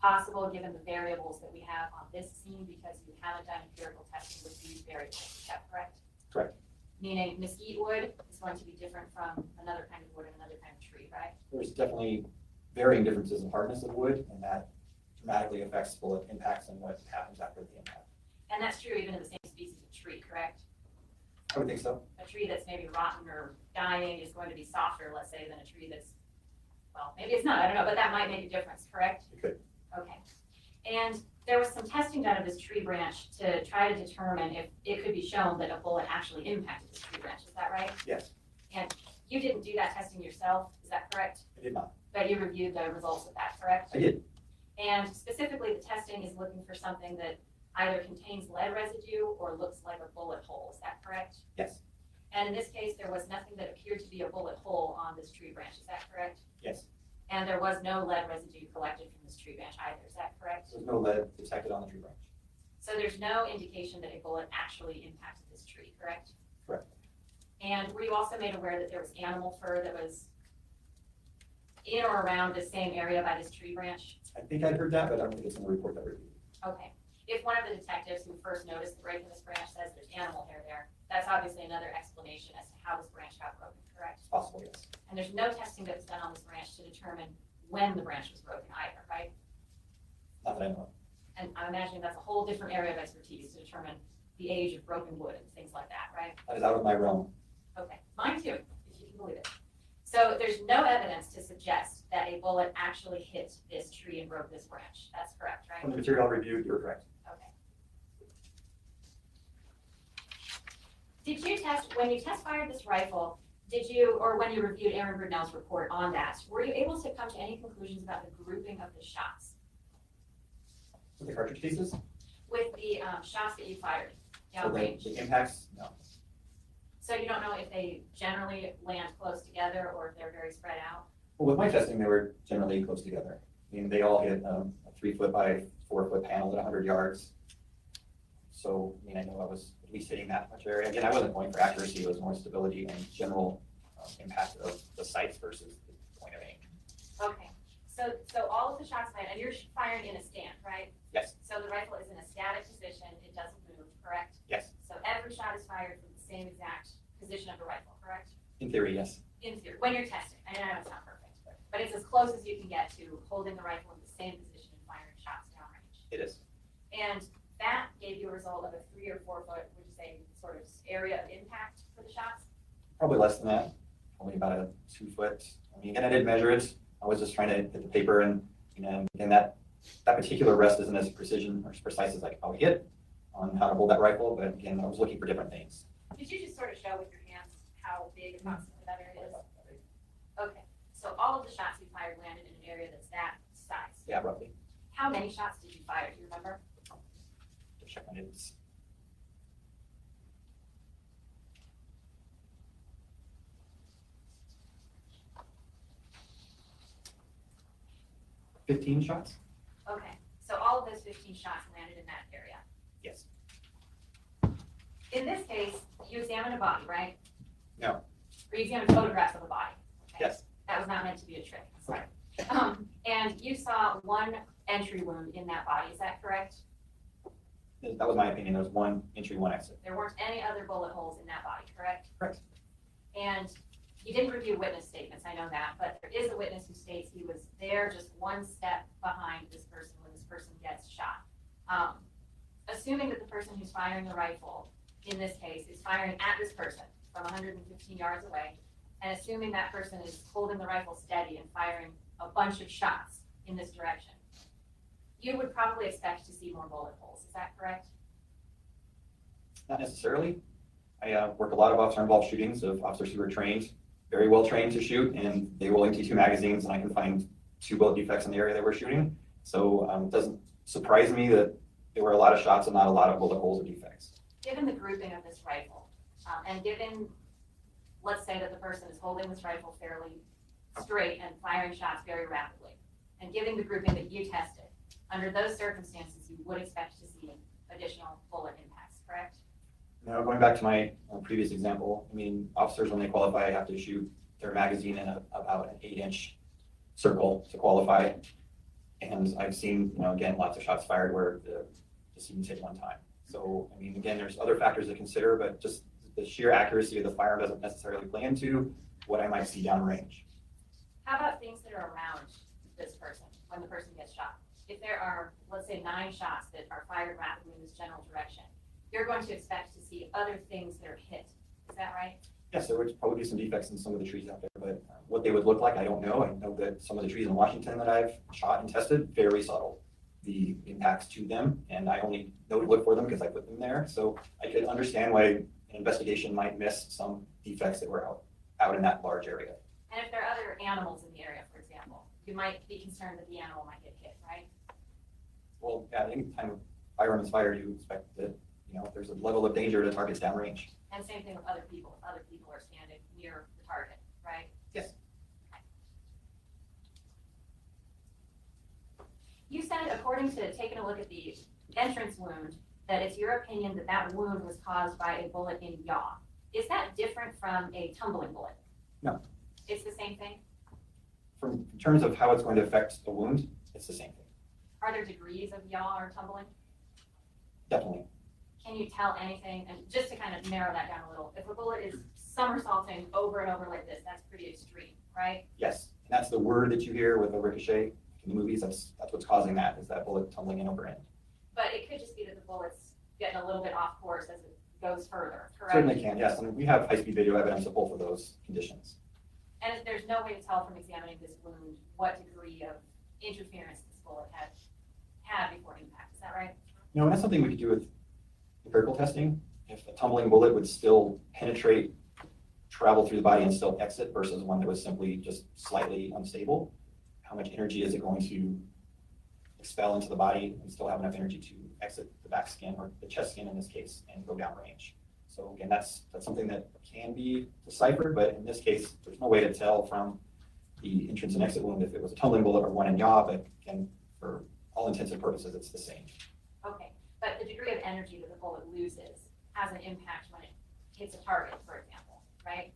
Speaker 3: possible given the variables that we have on this scene because you haven't done empirical testing with these variables. Is that correct?
Speaker 12: Correct.
Speaker 3: Meaning mesquite wood is going to be different from another kind of wood and another kind of tree, right?
Speaker 12: There's definitely varying differences in hardness of wood, and that dramatically affects bullet impacts and what happens after the impact.
Speaker 3: And that's true even in the same species of tree, correct?
Speaker 12: I would think so.
Speaker 3: A tree that's maybe rotten or dying is going to be softer, let's say, than a tree that's, well, maybe it's not, I don't know, but that might make a difference, correct?
Speaker 12: It could.
Speaker 3: Okay. And there was some testing done of this tree branch to try to determine if it could be shown that a bullet actually impacted this tree branch, is that right?
Speaker 12: Yes,
Speaker 3: And you didn't do that testing yourself, is that correct?
Speaker 12: I did not.
Speaker 3: But you reviewed the results of that, correct?
Speaker 12: I did.
Speaker 3: And specifically, the testing is looking for something that either contains lead residue or looks like a bullet hole, is that correct?
Speaker 12: Yes.
Speaker 3: And in this case, there was nothing that appeared to be a bullet hole on this tree branch, is that correct?
Speaker 12: Yes.
Speaker 3: And there was no lead residue collected from this tree branch either, is that correct?
Speaker 12: There's no lead detected on the tree branch.
Speaker 3: So there's no indication that a bullet actually impacted this tree, correct?
Speaker 12: Correct.
Speaker 3: And were you also made aware that there was animal fur that was in or around the same area by this tree branch?
Speaker 12: I think I'd heard that, but I don't think it's in the report that we reviewed.
Speaker 3: Okay. If one of the detectives who first noticed the break in this branch says there's animal hair there, that's obviously another explanation as to how this branch got broken, correct?
Speaker 12: It's possible, yes.
Speaker 3: And there's no testing that was done on this branch to determine when the branch was broken either, right?
Speaker 12: Not that I know of.
Speaker 3: And I'm imagining that's a whole different area of expertise to determine the age of broken wood and things like that, right?
Speaker 12: That is out of my realm.
Speaker 3: Okay, mine too, if you can believe it. So there's no evidence to suggest that a bullet actually hit this tree and broke this branch. That's correct,
Speaker 12: From
Speaker 3: right?
Speaker 12: the material reviewed, you're correct.
Speaker 3: Okay. Did you test, when you test fired this rifle, did you, or when you reviewed Aaron Brunel's report on that, were you able to come to any conclusions about the grouping of the shots?
Speaker 12: With the cartridge cases,
Speaker 3: With the shots that you fired
Speaker 12: so
Speaker 3: downrange?
Speaker 12: the impacts, no.
Speaker 3: So you don't know if they generally land close together or if they're very spread out?
Speaker 12: Well, with my testing, they were generally close together. I mean, they all hit a 3 foot by 4 foot panel at 100 yards. So, I mean, I know I was at least hitting that much area. Again, I wasn't going for accuracy, it was more stability and general impact of the sights versus the point of aim.
Speaker 3: Okay, so all of the shots fired, and you're firing in a stand, right?
Speaker 12: Yes,
Speaker 3: So the rifle is in a static position, it doesn't move, correct?
Speaker 12: yes,
Speaker 3: So every shot is fired from the same exact position of the rifle, correct?
Speaker 12: in theory, yes.
Speaker 3: In theory, when you're testing, I know it's not perfect, but But it's as close as you can get to holding the rifle in the same position and firing shots downrange.
Speaker 12: It is.
Speaker 3: And that gave you a result of a 3 or 4 foot, would you say, sort of area of impact for the shots?
Speaker 12: Probably less than that, probably about a 2 foot. I mean, again, I did measure it. I was just trying to hit the paper and, and that particular rest isn't as precision or as precise as I could probably hit on how to hold that rifle. But again, I was looking for different things.
Speaker 3: Could you just sort of show with your hands how big approximately that area is? Okay, so all of the shots you fired landed in an area that's that size.
Speaker 12: Yeah, roughly.
Speaker 3: How many shots did you fire? Do you remember?
Speaker 12: Just check my notes. $15 shots?
Speaker 3: Okay, so all of those 15 shots landed in that area.
Speaker 12: Yes.
Speaker 3: In this case, you examined a body, right?
Speaker 12: No.
Speaker 3: Or you examined photographs of a body? Okay.
Speaker 12: Yes.
Speaker 3: That was not meant to be a trick, sorry. And you saw one entry wound in that body, is that correct?
Speaker 12: That was my opinion. There was one entry, one exit.
Speaker 3: There weren't any other bullet holes in that body, correct?
Speaker 12: Correct.
Speaker 3: And you didn't review witness statements, I know that, but there is a witness who states he was there just one step behind this person when this person gets shot. Assuming that the person who's firing the rifle, in this case, is firing at this person from 115 yards away, and assuming that person is holding the rifle steady and firing a bunch of shots in this direction, you would probably expect to see more bullet holes, is that correct?
Speaker 12: Not necessarily. I work a lot of officer-involved shootings of officers who are trained, very well trained to shoot, and they will empty 2 magazines, and I can find 2 bullet defects in the area they were shooting. So it doesn't surprise me that there were a lot of shots and not a lot of bullet holes or defects.
Speaker 3: Given the grouping of this rifle, and given, let's say that the person is holding this rifle fairly straight and firing shots very rapidly, and given the grouping that you tested, under those circumstances, you would expect to see additional bullet impacts, correct?
Speaker 12: Now, going back to my previous example, I mean, officers, when they qualify, have to shoot their magazine in about an 8-inch circle to qualify. And I've seen, again, lots of shots fired where the seams hit one time. So, I mean, again, there's other factors to consider, but just the sheer accuracy of the firearm doesn't necessarily play into what I might see downrange.
Speaker 3: How about things that are around this person when the person gets shot? If there are, let's say, 9 shots that are fired rapidly in this general direction, you're going to expect to see other things that are hit. Is that right?
Speaker 12: Yes, there would probably be some defects in some of the trees out there, but what they would look like, I don't know. I know that some of the trees in Washington that I've shot and tested, very subtle, the impacts to them, and I only know to look for them because I put them there. So I could understand why an investigation might miss some defects that were out in that large area.
Speaker 3: And if there are other animals in the area, for example, you might be concerned that the animal might get hit, right?
Speaker 12: Well, yeah, any time a firearm is fired, you expect that, there's a level of danger to targets downrange.
Speaker 3: And same thing with other people. If other people are standing near the target, right?
Speaker 12: Yes.
Speaker 3: You said, according to taking a look at the entrance wound, that it's your opinion that that wound was caused by a bullet in yaw. Is that different from a tumbling bullet?
Speaker 12: No.
Speaker 3: It's the same thing?
Speaker 12: In terms of how it's going to affect the wound, it's the same thing.
Speaker 3: Are there degrees of yaw or tumbling?
Speaker 12: Definitely.
Speaker 3: Can you tell anything, and just to kind of narrow that down a little, if a bullet is somersaulting over and over like this, that's pretty extreme, right?
Speaker 12: Yes, and that's the word that you hear with the ricochet in the movies. That's what's causing that, is that bullet tumbling in over end.
Speaker 3: But it could just be that the bullet's getting a little bit off course as it goes further, correct?
Speaker 12: Certainly can, yes. And we have high-speed video evidence of both of those conditions.
Speaker 3: And there's no way to tell from examining this wound what degree of interference this bullet had before impact, is that right?
Speaker 12: No, and that's something we could do with empirical testing. If a tumbling bullet would still penetrate, travel through the body and still exit versus one that was simply just slightly unstable, how much energy is it going to expel into the body and still have enough energy to exit the back skin or the chest skin in this case and go downrange? So again, that's something that can be deciphered, but in this case, there's no way to tell from the entrance and exit wound if it was a tumbling bullet or one in yaw, but again, for all intents and purposes, it's the same.
Speaker 3: Okay, but the degree of energy that the bullet loses has an impact when it hits a target, for example, right?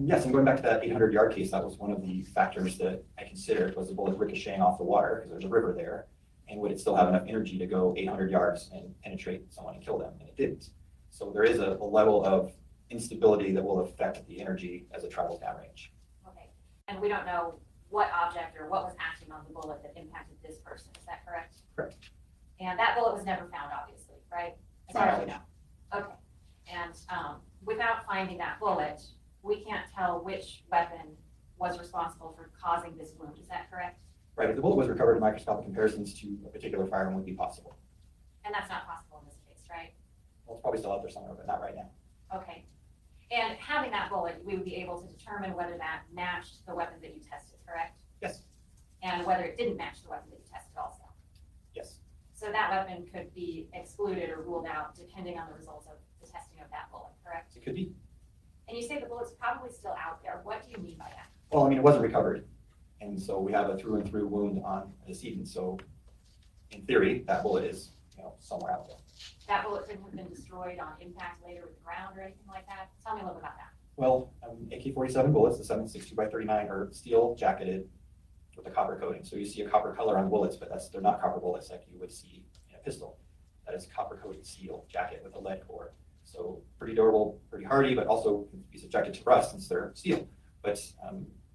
Speaker 12: Yes, and going back to that 800-yard case, that was one of the factors that I considered, was the bullet ricocheting off the water because there's a river there, and would it still have enough energy to go 800 yards and penetrate someone and kill them? And it didn't. So there is a level of instability that will affect the energy as it travels downrange.
Speaker 3: Okay, and we don't know what object or what was acting on the bullet that impacted this person, is that correct?
Speaker 12: Correct.
Speaker 3: And that bullet was never found, obviously, right? As far as you know. Okay, and, without finding that bullet, we can't tell which weapon was responsible for causing this wound, is that correct?
Speaker 12: Right, if the bullet was recovered, microscopic comparisons to a particular firearm would be possible.
Speaker 3: And that's not possible in this case, right?
Speaker 12: Well, it's probably still out there somewhere, but not right now.
Speaker 3: Okay. And having that bullet, we would be able to determine whether that matched the weapon that you tested, correct?
Speaker 12: Yes.
Speaker 3: And whether it didn't match the weapon that you tested also.
Speaker 12: Yes.
Speaker 3: So that weapon could be excluded or ruled out depending on the results of the testing of that bullet, correct?
Speaker 12: It could be.
Speaker 3: And you say the bullet's probably still out there. What do you mean by that?
Speaker 12: Well, I mean, it wasn't recovered. And so we have a through and through wound on the decedent. So in theory, that bullet is, somewhere out there.
Speaker 3: That bullet couldn't have been destroyed on impact later with the ground or anything like that? Tell me a little bit about that.
Speaker 12: Well, AK-47 bullets, the 7.62x39 are steel jacketed with a copper coating. So you see a copper color on bullets, but they're not copper bullets like you would see in a pistol. That is copper coated steel jacket with a lead core. So pretty durable, pretty hardy, but also can be subjected to rust since they're steel. But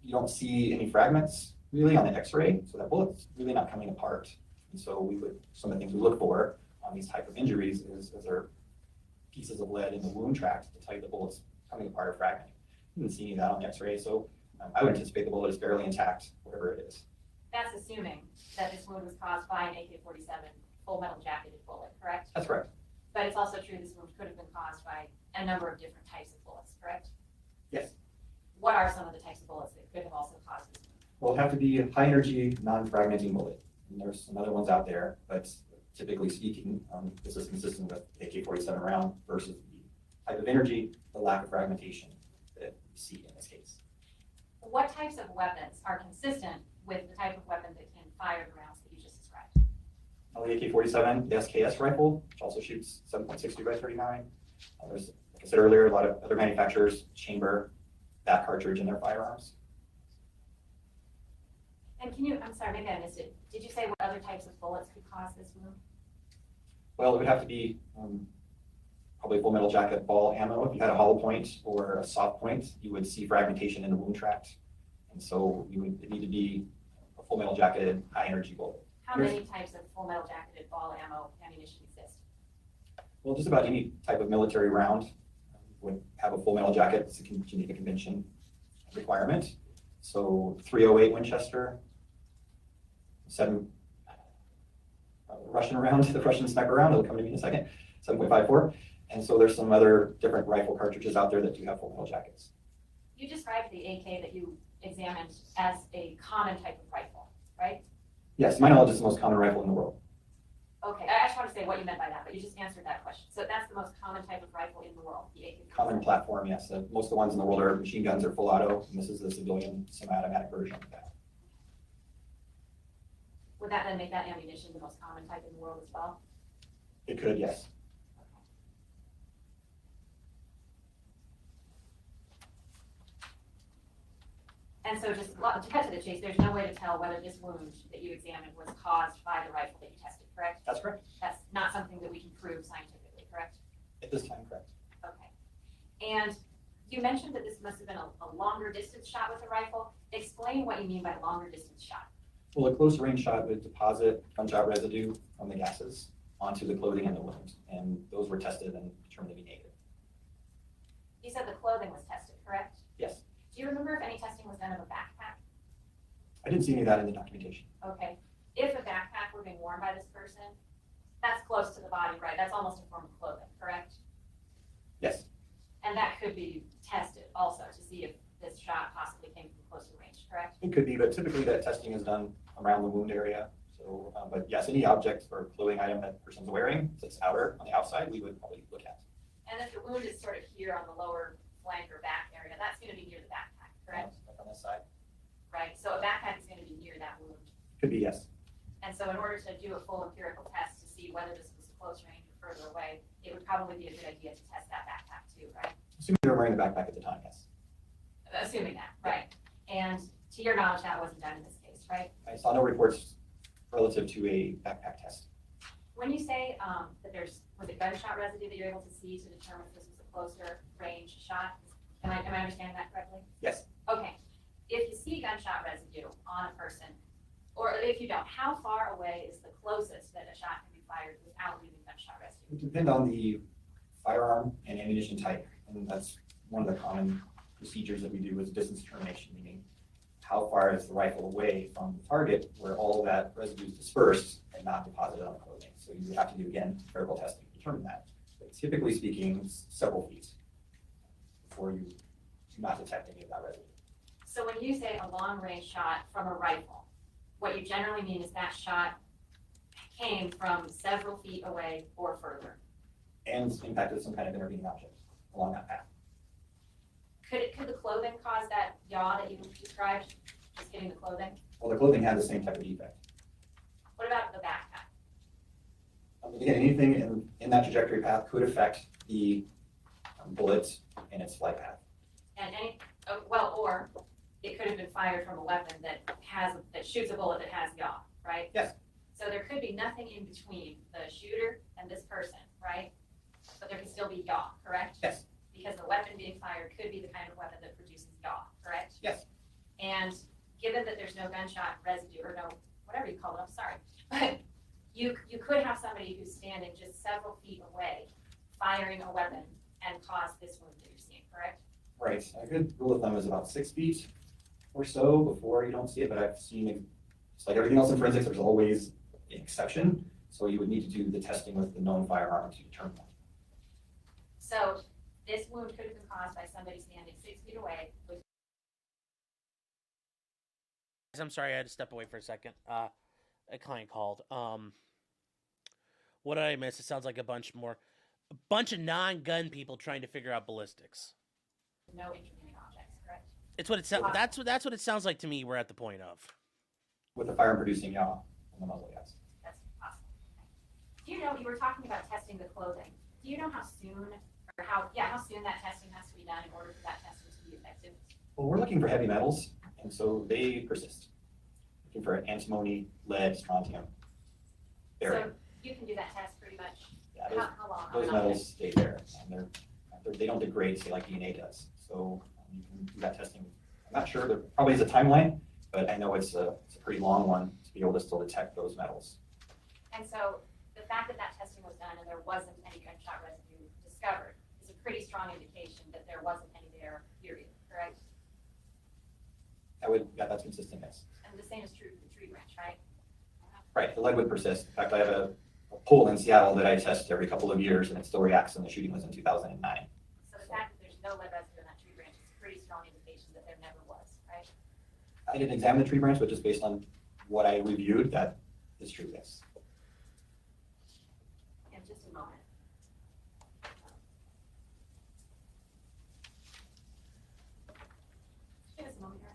Speaker 12: you don't see any fragments really on the X-ray, so that bullet's really not coming apart. And so some of the things we look for on these type of injuries is there pieces of lead in the wound tract to tell you the bullet's coming apart or fragmenting. You didn't see any of that on the X-ray, so I would anticipate the bullet is fairly intact, whatever it is.
Speaker 3: That's assuming that this wound was caused by an AK-47 full metal jacketed bullet, correct?
Speaker 12: That's correct.
Speaker 3: But it's also true this wound could have been caused by a number of different types of bullets, correct?
Speaker 12: Yes.
Speaker 3: What are some of the types of bullets that could have also caused this wound?
Speaker 12: Well, it'd have to be a high energy, non-fragmenting bullet. And there's some other ones out there, but typically speaking, this is consistent with AK-47 round versus the type of energy, the lack of fragmentation that we see in this case.
Speaker 3: What types of weapons are consistent with the type of weapon that can fire the rounds that you just described?
Speaker 12: The AK-47, the SKS rifle, which also shoots 7.62x39. There's, like I said earlier, a lot of other manufacturers chamber that cartridge in their firearms.
Speaker 3: And can you, I'm sorry, maybe I missed it. Did you say what other types of bullets could cause this wound?
Speaker 12: Well, it would have to be probably full metal jacket ball ammo. If you had a hollow point or a soft point, you would see fragmentation in the wound tract. And so it need to be a full metal jacketed high energy bullet.
Speaker 3: How many types of full metal jacketed ball ammo ammunition exist?
Speaker 12: Well, just about any type of military round would have a full metal jacket. It's a Geneva Convention requirement. So 308 Winchester, Russian round, the Russian sniper round, it'll come to me in a second, 7.54. And so there's some other different rifle cartridges out there that do have full metal jackets.
Speaker 3: You described the AK that you examined as a common type of rifle, right?
Speaker 12: Yes, to my knowledge, it's the most common rifle in the world.
Speaker 3: Okay, I just want to say what you meant by that, but you just answered that question. So that's the most common type of rifle in the world, the AK.
Speaker 12: Common platform, yes. Most of the ones in the world are machine guns or full auto, and this is the civilian semi-automatic version of that.
Speaker 3: Would that then make that ammunition the most common type in the world as well?
Speaker 12: It could, yes.
Speaker 3: And so just to cut to the chase, there's no way to tell whether this wound that you examined was caused by the rifle that you tested, correct?
Speaker 12: That's correct.
Speaker 3: That's not something that we can prove scientifically, correct?
Speaker 12: At this time, correct.
Speaker 3: Okay. And you mentioned that this must have been a longer distance shot with the rifle. Explain what you mean by longer distance shot.
Speaker 12: Well, a close range shot would deposit gunshot residue from the gases onto the clothing and the wound, and those were tested and determined to be negative.
Speaker 3: You said the clothing was tested, correct?
Speaker 12: Yes.
Speaker 3: Do you remember if any testing was done of a backpack?
Speaker 12: I didn't see any of that in the documentation.
Speaker 3: Okay. If a backpack were being worn by this person, that's close to the body, right? That's almost a form of clothing, correct?
Speaker 12: Yes.
Speaker 3: And that could be tested also to see if this shot possibly came from closer range, correct?
Speaker 12: It could be, but typically that testing is done around the wound area. So, but yes, any object or clothing item that person's wearing that's outer on the outside, we would probably look at.
Speaker 3: And if the wound is sort of here on the lower flank or back area, that's going to be near the backpack, correct?
Speaker 12: Like on this side.
Speaker 3: Right. So a backpack is going to be near that wound.
Speaker 12: Could be, yes.
Speaker 3: And so in order to do a full empirical test to see whether this was close range or further away, it would probably be a good idea to test that backpack too, right?
Speaker 12: Assuming they were wearing the backpack at the time, yes.
Speaker 3: Assuming that, right? And to your knowledge, that wasn't done in this case, right?
Speaker 12: I saw no reports relative to a backpack test.
Speaker 3: When you say that was it gunshot residue that you're able to see to determine if this was a closer range shot? Am I understanding that correctly?
Speaker 12: Yes.
Speaker 3: Okay. if you see gunshot residue on a person, or if you don't, how far away is the closest that a shot can be fired without leaving gunshot residue?
Speaker 12: It would depend on the firearm and ammunition type, and that's one of the common procedures that we do is distance determination, meaning how far is the rifle away from the target where all of that residue is dispersed and not deposited on the clothing. So you would have to do, again, variable testing to determine that. But typically speaking, several feet before you do not detect any of that residue.
Speaker 3: So when you say a long-range shot from a rifle, what you generally mean is that shot came from several feet away or further.
Speaker 12: And impacted some kind of intervening object along that path.
Speaker 3: Could the clothing cause that yaw that you described, just hitting the clothing?
Speaker 12: Well, the clothing had the same type of defect.
Speaker 3: What about the backpack?
Speaker 12: Again, anything in that trajectory path could affect the bullet and its flight path.
Speaker 3: And or it could have been fired from a weapon that shoots a bullet that has yaw, right?
Speaker 12: Yes.
Speaker 3: So there could be nothing in between the shooter and this person, right? But there could still be yaw, correct?
Speaker 12: Yes.
Speaker 3: Because the weapon being fired could be the kind of weapon that produces yaw, correct?
Speaker 12: Yes.
Speaker 3: And given that there's no gunshot residue, or no, whatever you call it, I'm sorry, but you could have somebody who's standing just several feet away, firing a weapon and cause this wound that you're seeing, correct?
Speaker 12: Right. A good rule of thumb is about 6 feet or so before you don't see it, but I've seen it, just like everything else in forensics, there's always an exception. So you would need to do the testing with the known firearm to determine that.
Speaker 3: So this wound could have been caused by somebody standing 6 feet away with.
Speaker 1: I'm sorry, I had to step away for a second. A client called. What did I miss? It sounds like a bunch of non-gun people trying to figure out ballistics.
Speaker 3: No intervening objects, correct?
Speaker 1: It's what it sounds. That's what it sounds like to me. We're at the point of.
Speaker 12: With the firearm producing yaw on the muzzle, yes.
Speaker 3: That's awesome. Do you know, you were talking about testing the clothing. Do you know how soon, or how soon that testing has to be done in order for that testing to be effective?
Speaker 12: Well, we're looking for heavy metals, and so they persist. Looking for antimony, lead, strontium, barium.
Speaker 3: So you can do that test pretty much,
Speaker 12: Yeah,
Speaker 3: how long?
Speaker 12: those metals stay there, and they don't degrade, say, like DNA does. So you can do that testing. I'm not sure, there probably is a timeline, but I know it's a pretty long one to be able to still detect those metals.
Speaker 3: And so the fact that that testing was done and there wasn't any gunshot residue discovered is a pretty strong indication that there wasn't any there, period, correct?
Speaker 12: That's consistent, yes.
Speaker 3: And the same is true for the tree branch, right?
Speaker 12: Right, the lead would persist. In fact, I have a pole in Seattle that I test every couple of years, and it still reacts, and the shooting was in 2009.
Speaker 3: So the fact that there's no lead residue in that tree branch is a pretty strong indication that there never was, right?
Speaker 12: I didn't examine the tree branch, but just based on what I reviewed, that is true, yes.
Speaker 3: In just a moment. Give us a moment here.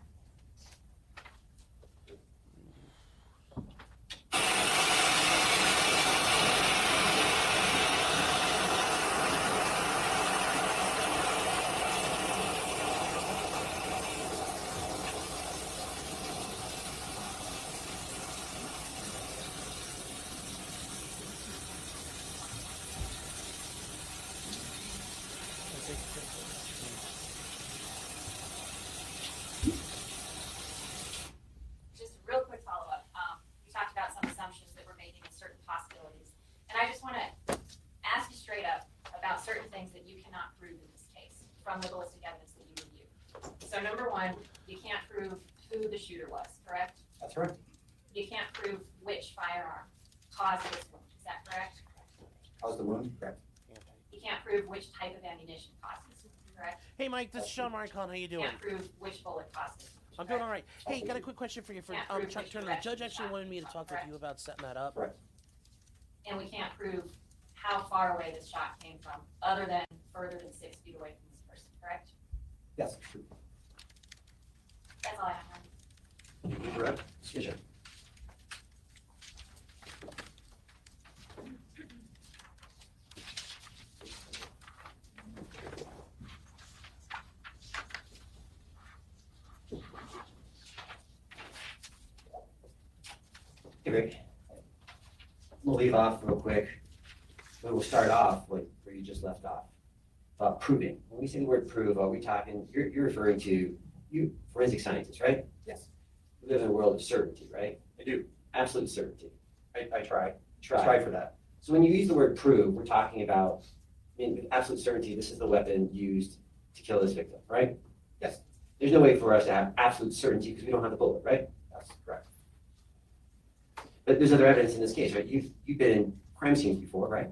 Speaker 3: Just a real quick follow-up. We talked about some assumptions that we're making and certain possibilities. And I just want to ask you straight up about certain things that you cannot prove in this case from the ballistic evidence that you reviewed. So number one, you can't prove who the shooter was, correct?
Speaker 12: That's right.
Speaker 3: You can't prove which firearm caused this wound. Is that correct?
Speaker 12: How's the wound? Correct.
Speaker 3: You can't prove which type of ammunition caused this, correct?
Speaker 1: Hey, Mike, this is Sean Marcon. How you
Speaker 3: You
Speaker 1: doing?
Speaker 3: can't prove which bullet caused this.
Speaker 1: I'm doing all right. Hey, got a quick question for you. For
Speaker 3: Can't prove
Speaker 1: Chuck
Speaker 3: which
Speaker 1: Turner, the
Speaker 3: direction
Speaker 1: judge actually
Speaker 3: shot
Speaker 1: wanted me to
Speaker 3: was
Speaker 1: talk with
Speaker 3: correct.
Speaker 1: you about setting that up.
Speaker 12: Correct.
Speaker 3: And we can't prove how far away this shot came from, other than further than 6 feet away from this person, correct?
Speaker 12: Yes, true.
Speaker 3: That's all I have.
Speaker 12: Correct. Yes, sir.
Speaker 7: Hey, Rick. We'll leave off real quick. We'll start off where you just left off. Proving. When we say the word prove, are we talking, you're referring to You, forensic scientist, right?
Speaker 12: Yes,
Speaker 7: You live in a world of certainty, right?
Speaker 12: I do.
Speaker 7: Absolute certainty.
Speaker 12: I try. I
Speaker 7: Try.
Speaker 12: strive for that.
Speaker 7: So when you use the word prove, we're talking about, with absolute certainty, this is the weapon used to kill this victim, right?
Speaker 12: Yes.
Speaker 7: There's no way for us to have absolute certainty because we don't have the bullet, right?
Speaker 12: That's correct.
Speaker 7: But there's other evidence in this case, right? You've been in crime scenes before, right?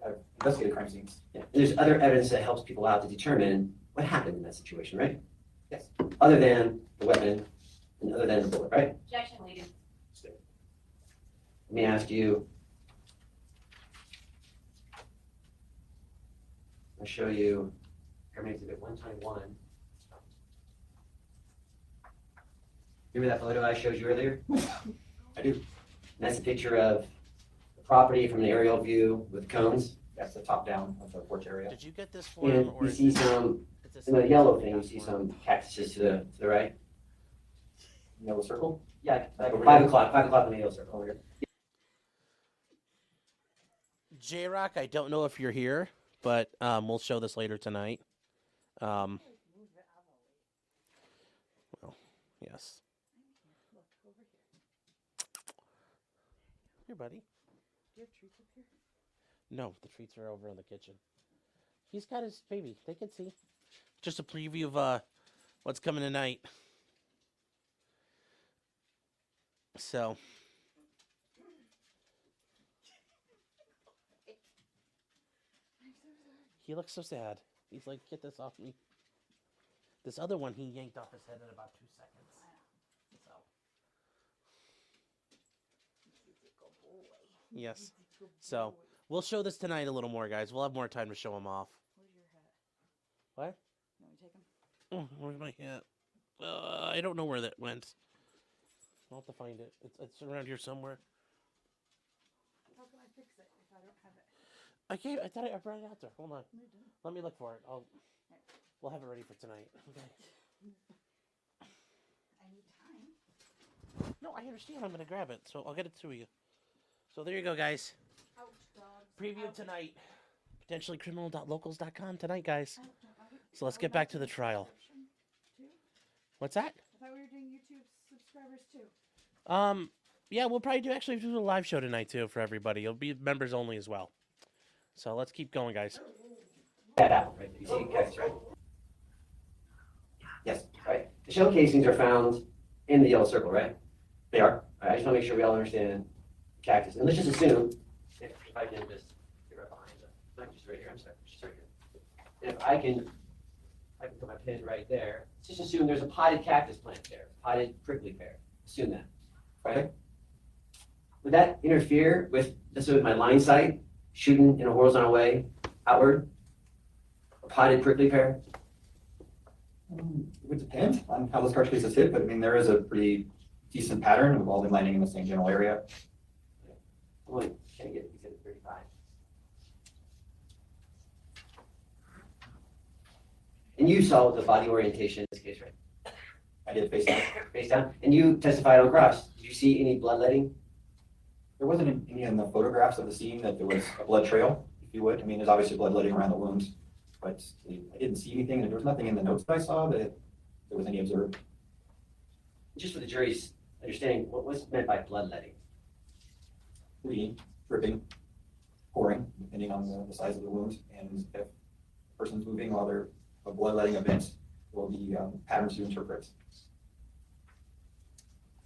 Speaker 12: I've investigated crime scenes.
Speaker 7: Yeah. And there's other evidence that helps people out to determine what happened in that situation, right?
Speaker 12: Yes.
Speaker 7: Other than the weapon and other than the bullet, right?
Speaker 9: Objection, leading.
Speaker 7: Let me ask you. I'll show you Government Exhibit 121. Remember that photo I showed you earlier?
Speaker 12: I do.
Speaker 7: And that's a picture of the property from an aerial view with cones.
Speaker 12: That's the top down of the porch area.
Speaker 1: Did you get this form
Speaker 7: And
Speaker 1: or
Speaker 7: you
Speaker 1: is
Speaker 7: see
Speaker 1: this-
Speaker 7: some,
Speaker 1: is this
Speaker 7: in the
Speaker 1: something
Speaker 7: yellow
Speaker 1: you
Speaker 7: thing, you
Speaker 1: got
Speaker 7: see
Speaker 1: for
Speaker 7: some cactuses to the right.
Speaker 12: Yellow circle?
Speaker 7: Yeah, like
Speaker 12: Over
Speaker 7: 5
Speaker 12: here?
Speaker 7: o'clock, 5 o'clock in the yellow circle. Over here.
Speaker 1: J-Rock, I don't know if you're here, but we'll show this later tonight. Well, yes. Here, buddy. Do you have treats up here? No, the treats are over in the kitchen. He's got his baby. They can see. Just a preview of what's coming tonight. So. He looks so sad. He's like, get this off me. This other one, he yanked off his head in about 2 seconds. So. Yes. So, we'll show this tonight a little more, guys. We'll have more time to show him off. What? Oh, where's my hat? I don't know where that went. I'll have to find it. It's around here somewhere.
Speaker 6: How can I fix it if I don't have it?
Speaker 1: I thought I brought it out there. Hold on. Let me look for it. We'll have it ready for tonight. Okay.
Speaker 6: I need time.
Speaker 1: No, I understand. I'm gonna grab it, so I'll get it to you. So there you go, guys.
Speaker 6: Ouch, dogs.
Speaker 1: Preview
Speaker 6: Ouch.
Speaker 1: tonight. Potentially criminal.locals.com tonight, guys.
Speaker 6: Ouch.
Speaker 1: So let's get back to the trial. What's that?
Speaker 6: I thought we were doing YouTube subscribers too.
Speaker 1: Yeah, we'll probably do a live show tonight too for everybody. It'll be members only as well. So let's keep going, guys.
Speaker 7: That one, right? You see cactus, right? Yes, right. The shell casings are found in the yellow circle, right?
Speaker 12: They are.
Speaker 7: All right, I just want to make sure we all understand cactus. And let's just assume, if I can just get right behind them, not just right here, I'm sorry, just right here. If I can put my pin right there. Let's just assume there's a potted cactus plant there, potted prickly pear. Assume that, right? Would that interfere with, just with my line sight, shooting in a horizontal way outward? A potted prickly pear?
Speaker 12: It would depend on how those cartridges hit, but I mean, there is a pretty decent pattern of all them landing in the same general area.
Speaker 7: I'm only gonna get exhibit 35. And you saw the body orientation in this case, right?
Speaker 12: I did face down.
Speaker 7: Face down, and you testified on cross. Did you see any bloodletting?
Speaker 12: There wasn't any in the photographs of the scene that there was a blood trail, if you would. I mean, there's obviously bloodletting around the wounds, but I didn't see anything, and there was nothing in the notes that I saw that there was any observed.
Speaker 7: Just for the jury's understanding, what was meant by bloodletting?
Speaker 12: Bleeding, dripping, pouring, depending on the size of the wound, and if a person's moving while they're a bloodletting event, will be patterns to interpret.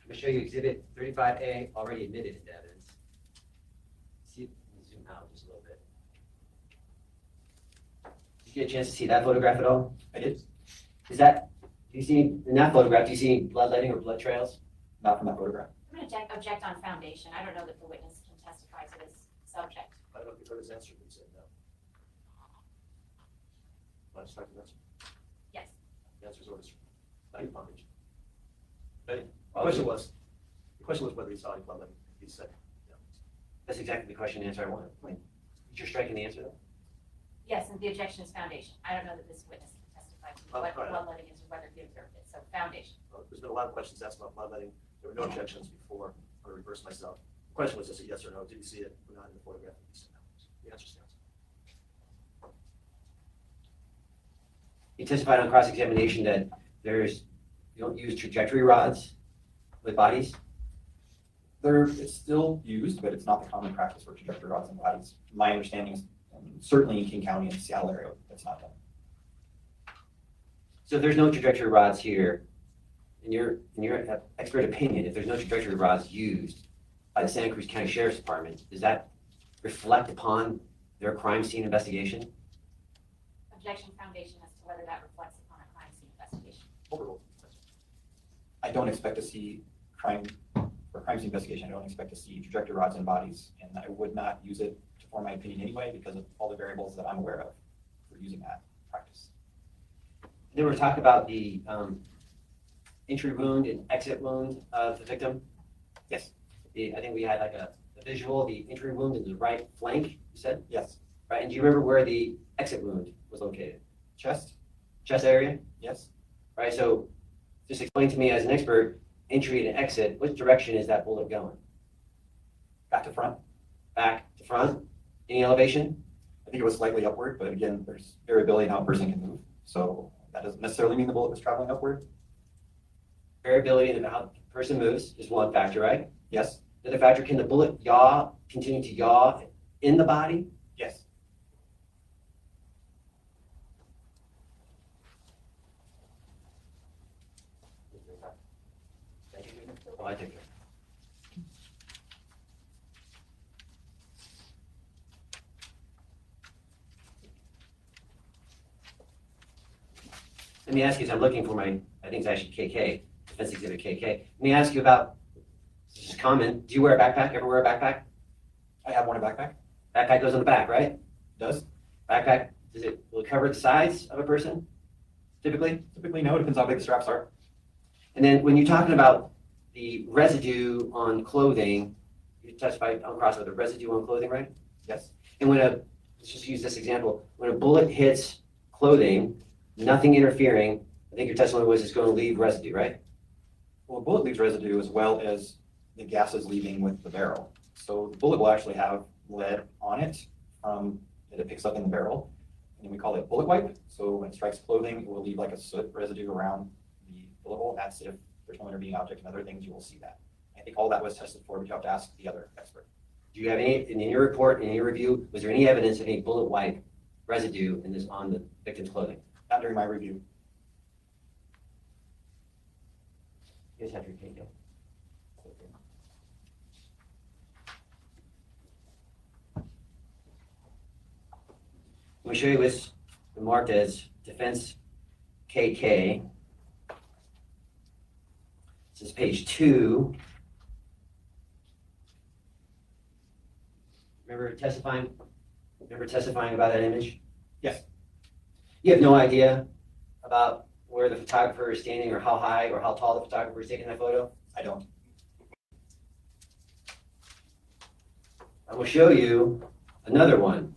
Speaker 7: I'm gonna show you exhibit 35A, already admitted into evidence. See, let me zoom out just a little bit. Did you get a chance to see that photograph at all?
Speaker 12: I did,
Speaker 7: Is that, do you see, in that photograph, do you see any bloodletting or blood trails?
Speaker 12: not from that photograph.
Speaker 3: I'm gonna object on foundation. I don't know that the witness can testify to this subject.
Speaker 5: I don't know if you heard his answer, but he said no. Want to start the answer?
Speaker 3: Yes.
Speaker 5: The answer is orders. Not your foundation. Okay, the question was whether he saw any bloodletting. He said no.
Speaker 7: That's exactly the question and answer I wanted. Like, you're striking the answer though?
Speaker 3: Yes, and the objection is foundation. I don't know that this witness can testify to
Speaker 5: Oh,
Speaker 3: what
Speaker 5: all right.
Speaker 3: bloodletting is or whether he observed it. So foundation.
Speaker 5: Well, there's been a lot of questions asked about bloodletting. There were no objections before. I'm gonna reverse myself. The question was just a yes or no. Did you see it or not in the photograph? He said no. The answer stands.
Speaker 7: You testified on cross-examination that you don't use trajectory rods with bodies?
Speaker 12: It's still used, but it's not the common practice for trajectory rods and bodies. My understanding is certainly in King County and the Seattle area, that's not done.
Speaker 7: So if there's no trajectory rods here, in your expert opinion, if there's no trajectory rods used by the Santa Cruz County Sheriff's Department, does that reflect upon their crime scene investigation?
Speaker 3: Objection foundation as to whether that reflects upon a crime scene investigation.
Speaker 12: Overruled. I don't expect to see for crime scene investigation, I don't expect to see trajectory rods and bodies, and I would not use it to form my opinion anyway because of all the variables that I'm aware of for using that practice.
Speaker 7: Then we're talking about the entry wound and exit wound of the victim.
Speaker 12: Yes.
Speaker 7: I think we had like a visual, the entry wound in the right flank, you said?
Speaker 12: Yes.
Speaker 7: Right, and do you remember where the exit wound was located?
Speaker 12: Chest?
Speaker 7: Chest area?
Speaker 12: Yes.
Speaker 7: Right, so just explain to me as an expert, entry and exit, which direction is that bullet going?
Speaker 12: Back to front.
Speaker 7: Back to front? Any elevation?
Speaker 12: I think it was slightly upward, but again, there's variability in how a person can move. So that doesn't necessarily mean the bullet was traveling upward.
Speaker 7: Variability in how the person moves is one factor, right?
Speaker 12: Yes.
Speaker 7: The other factor, can the bullet yaw, continue to yaw in the body?
Speaker 12: Yes.
Speaker 7: Oh, I think. Let me ask you, as I'm looking for my, I think it's actually KK, Defense Exhibit KK. Let me ask you about, this is common, do you wear a backpack? Ever wear a backpack?
Speaker 12: I have worn a backpack.
Speaker 7: Backpack goes on the back, right?
Speaker 12: Does?
Speaker 7: Backpack, will it cover the sides of a person, typically?
Speaker 12: Typically, no. It depends how big the straps are.
Speaker 7: And then when you're talking about the residue on clothing, you testified on cross with the residue on clothing, right?
Speaker 12: Yes.
Speaker 7: And let's just use this example, when a bullet hits clothing, nothing interfering, I think your testimony was it's going to leave residue, right?
Speaker 12: Well, a bullet leaves residue as well as the gases leaving with the barrel. So the bullet will actually have lead on it that it picks up in the barrel. And we call it bullet wipe. So when it strikes clothing, it will leave like a soot residue around the bullet hole. That's if there's no intervening object and other things, you will see that. I think all that was tested for, but you have to ask the other expert.
Speaker 7: Do you have any, in your report, in your review, was there any evidence of any bullet wipe residue in this on the victim's clothing?
Speaker 12: Not during my review.
Speaker 7: You guys have your cake, yeah? Let me show you what's marked as Defense KK. This is page 2. Remember testifying about that image?
Speaker 12: Yes.
Speaker 7: You have no idea about where the photographer is standing or how high or how tall the photographer is taking that photo?
Speaker 12: I don't.
Speaker 7: I will show you another one.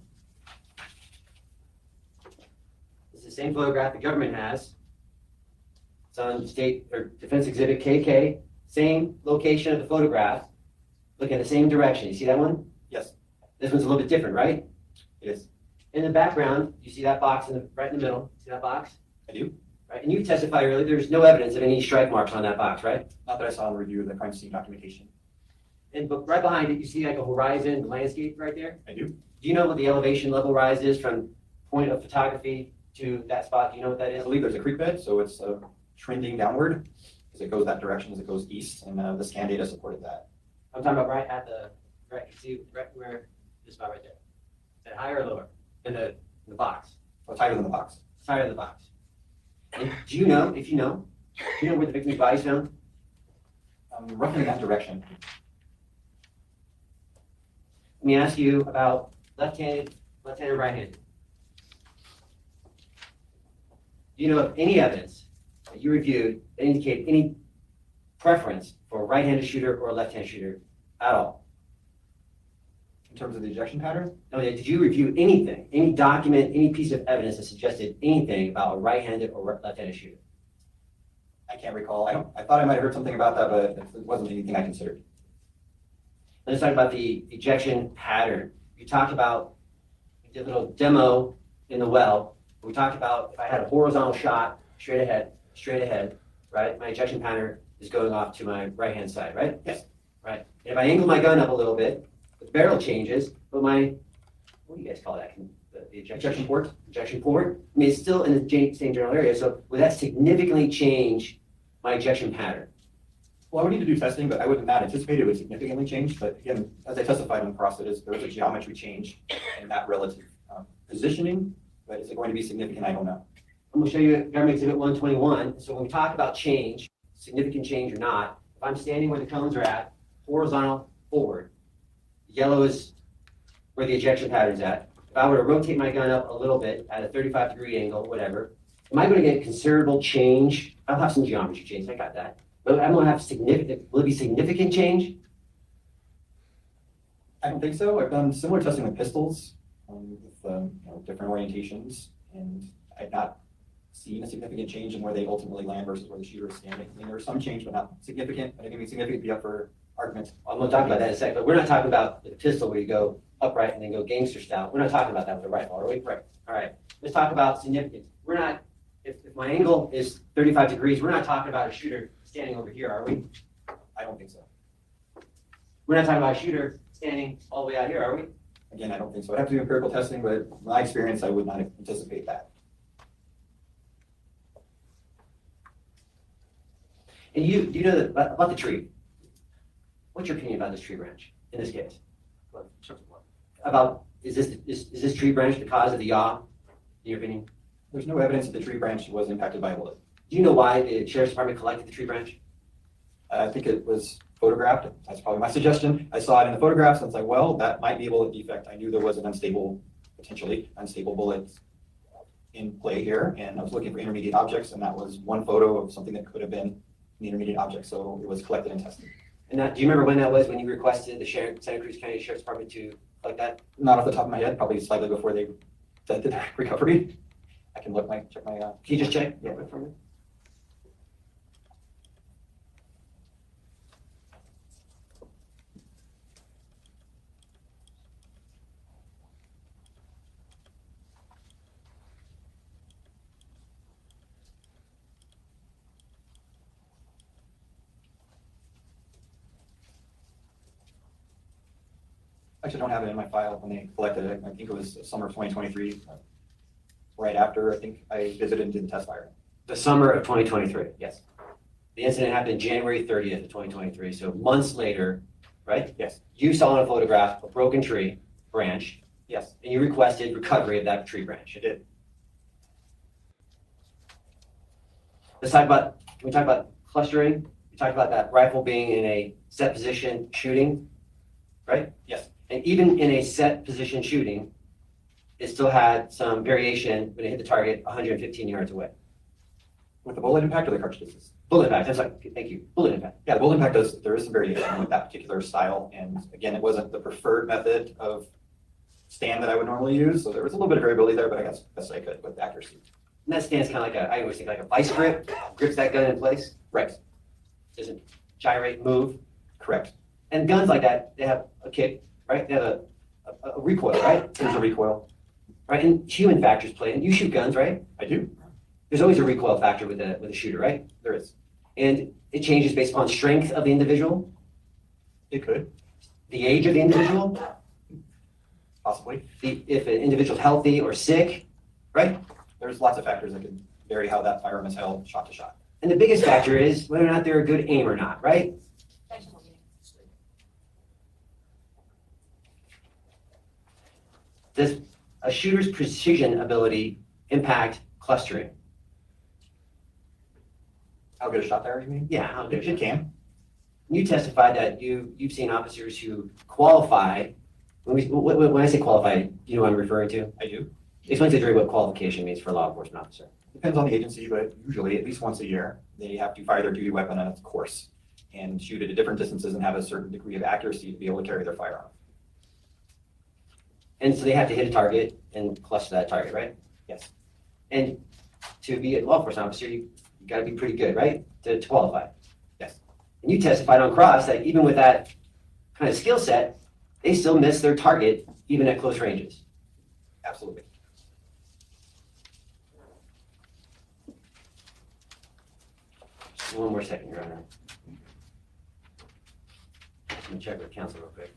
Speaker 7: This is the same photograph the government has. It's on State or Defense Exhibit KK. Same location of the photograph. Looking at the same direction. You see that one?
Speaker 12: Yes.
Speaker 7: This one's a little bit different, right?
Speaker 12: It is.
Speaker 7: In the background, you see that box right in the middle. See that box?
Speaker 12: I do.
Speaker 7: Right. And you testified earlier, there's no evidence of any strike marks on that box, right?
Speaker 12: Not that I saw in the review of the crime scene documentation.
Speaker 7: But right behind it, you see like a horizon landscape right there?
Speaker 12: I do.
Speaker 7: Do you know what the elevation level rise is from point of photography to that spot? Do you know what that
Speaker 12: I
Speaker 7: is?
Speaker 12: believe there's a creek bed, so it's trending downward as it goes that direction, as it goes east, and the scan data supported that.
Speaker 7: I'm talking about right at the, right, you see right where, this spot right there. Is that higher or lower than the box?
Speaker 12: Oh, it's higher than the box.
Speaker 7: It's higher than the box. And do you know, if you know, do you know where the victim's body is found?
Speaker 12: Roughly in that direction.
Speaker 7: Let me ask you about left-handed, right-handed. Do you know of any evidence that you reviewed that indicate any preference for a right-handed shooter or a left-handed shooter at all?
Speaker 12: In terms of the ejection pattern,
Speaker 7: No, did you review anything, any document, any piece of evidence that suggested anything about a right-handed or left-handed shooter?
Speaker 12: I can't recall. I thought I might have heard something about that, but it wasn't anything I considered.
Speaker 7: Let's talk about the ejection pattern. You talked about, we did a little demo in the well. We talked about if I had a horizontal shot straight ahead, straight ahead, right? My ejection pattern is going off to my right-hand side, right?
Speaker 12: Yes.
Speaker 7: Right. And if I angle my gun up a little bit, the barrel changes, but my, what do you guys call that? The ejection port? Ejection port, I mean, it's still in the same general area, so would that significantly change my ejection pattern?
Speaker 12: Well, I would need to do testing, but I would not anticipate it would significantly change. But again, as I testified on cross, there was a geometry change in that relative positioning. But is it going to be significant? I don't know.
Speaker 7: I'm gonna show you Government Exhibit 121. So when we talk about change, significant change or not, if I'm standing where the cones are at, horizontal forward, yellow is where the ejection pattern's at. If I were to rotate my gun up a little bit at a 35-degree angle, whatever, am I gonna get considerable change? I'll have some geometry change, I got that. But I'm gonna have significant, will it be significant change?
Speaker 12: I don't think so. I've done similar testing with pistols with different orientations, and I've not seen a significant change in where they ultimately land versus where the shooter is standing. I mean, there's some change, but not significant. But it can be significant, be up for argument.
Speaker 7: I'm gonna talk about that in a second, but we're not talking about the pistol where you go upright and then go gangster style. We're not talking about that with a rifle, are we? Right. All right. Let's talk about significance. We're not, if my angle is 35 degrees, we're not talking about a shooter standing over here, are we?
Speaker 12: I don't think so.
Speaker 7: We're not talking about a shooter standing all the way out here, are we?
Speaker 12: Again, I don't think so. I'd have to do empirical testing, but in my experience, I would not anticipate that.
Speaker 7: And you know that about the tree. What's your opinion about this tree branch in this case? About, is this tree branch the cause of the yaw, in your opinion?
Speaker 12: There's no evidence that the tree branch was impacted by a bullet.
Speaker 7: Do you know why the sheriff's department collected the tree branch?
Speaker 12: I think it was photographed. That's probably my suggestion. I saw it in the photographs and it's like, well, that might be a bullet defect. I knew there was an potentially unstable bullet in play here. And I was looking for intermediate objects, and that was one photo of something that could have been an intermediate object. So it was collected and tested.
Speaker 7: And do you remember when that was, when you requested the Santa Cruz County Sheriff's Department to collect that?
Speaker 12: Not off the top of my head, probably slightly before they did the recovery. I can check my.
Speaker 7: Can you just check?
Speaker 12: Yeah.
Speaker 7: For me?
Speaker 12: Actually, I don't have it in my file when they collected it. I think it was summer of 2023. Right after, I think I visited and did the test firing.
Speaker 7: The summer of 2023, yes. The incident happened January 30th of 2023, so months later, right?
Speaker 12: Yes.
Speaker 7: You saw in a photograph a broken tree branch,
Speaker 12: Yes,
Speaker 7: and you requested recovery of that tree branch.
Speaker 12: it did.
Speaker 7: Let's talk about, can we talk about clustering? We talked about that rifle being in a set position shooting, right?
Speaker 12: Yes.
Speaker 7: And even in a set position shooting, it still had some variation when it hit the target 115 yards away.
Speaker 12: With the bullet impact or the cartridges?
Speaker 7: Bullet impact, I'm sorry, thank you, bullet impact.
Speaker 12: Yeah, the bullet impact there is some variation with that particular style. And again, it wasn't the preferred method of stand that I would normally use. So there was a little bit of variability there, but I guess best I could with accuracy.
Speaker 7: And that stands kind of like I always think like a vice grip, grips that gun in place,
Speaker 12: Right,
Speaker 7: doesn't gyrate, move.
Speaker 12: correct.
Speaker 7: And guns like that, they have a kick, right? They have a recoil, right?
Speaker 12: There's a recoil.
Speaker 7: Right, and human factors play, and you shoot guns, right?
Speaker 12: I do.
Speaker 7: There's always a recoil factor with a shooter, right?
Speaker 12: There is.
Speaker 7: And it changes based upon strength of the individual,
Speaker 12: It could,
Speaker 7: the age of the individual,
Speaker 12: possibly.
Speaker 7: if an individual's healthy or sick, right?
Speaker 12: There's lots of factors that could vary how that firearm is held shot to shot.
Speaker 7: And the biggest factor is whether or not they're a good aim or not, right? Does a shooter's precision ability impact clustering?
Speaker 12: How good a shot there, you mean?
Speaker 7: Yeah, how good?
Speaker 12: It can.
Speaker 7: You testified that you've seen officers who qualify. When I say qualify, you know what I'm referring to?
Speaker 12: I do.
Speaker 7: Explain to the jury what qualification means for a law enforcement officer.
Speaker 12: Depends on the agency, but usually at least once a year, they have to fire their duty weapon on its course and shoot it at different distances and have a certain degree of accuracy to be able to carry their firearm.
Speaker 7: And so they have to hit a target and cluster that target, right?
Speaker 12: Yes.
Speaker 7: And to be a law enforcement officer, you got to be pretty good, right? To qualify.
Speaker 12: Yes.
Speaker 7: And you testified on cross that even with that kind of skill set, they still miss their target even at close ranges.
Speaker 12: Absolutely.
Speaker 7: One more second, Your Honor. Let me check with counsel real quick.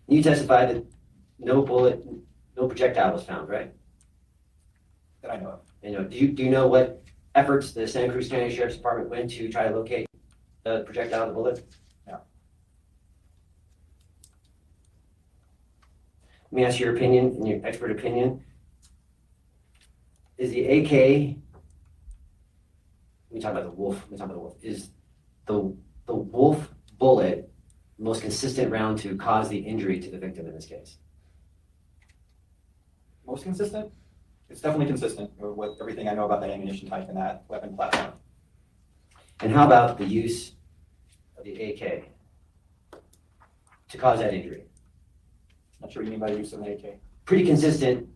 Speaker 7: You testified that no bullet, no projectile was found, right?
Speaker 12: That I know of.
Speaker 7: And do you know what efforts the Santa Cruz County Sheriff's Department went to try to locate the projectile, the bullet?
Speaker 12: No.
Speaker 7: Let me ask your opinion, and your expert opinion. Is the AK, let me talk about the wolf, is the wolf bullet the most consistent round to cause the injury to the victim in this case?
Speaker 12: Most consistent? It's definitely consistent with everything I know about that ammunition type and that weapon platform.
Speaker 7: And how about the use of the AK to cause that injury?
Speaker 12: Not sure what you mean by the use of an AK.
Speaker 7: Pretty consistent.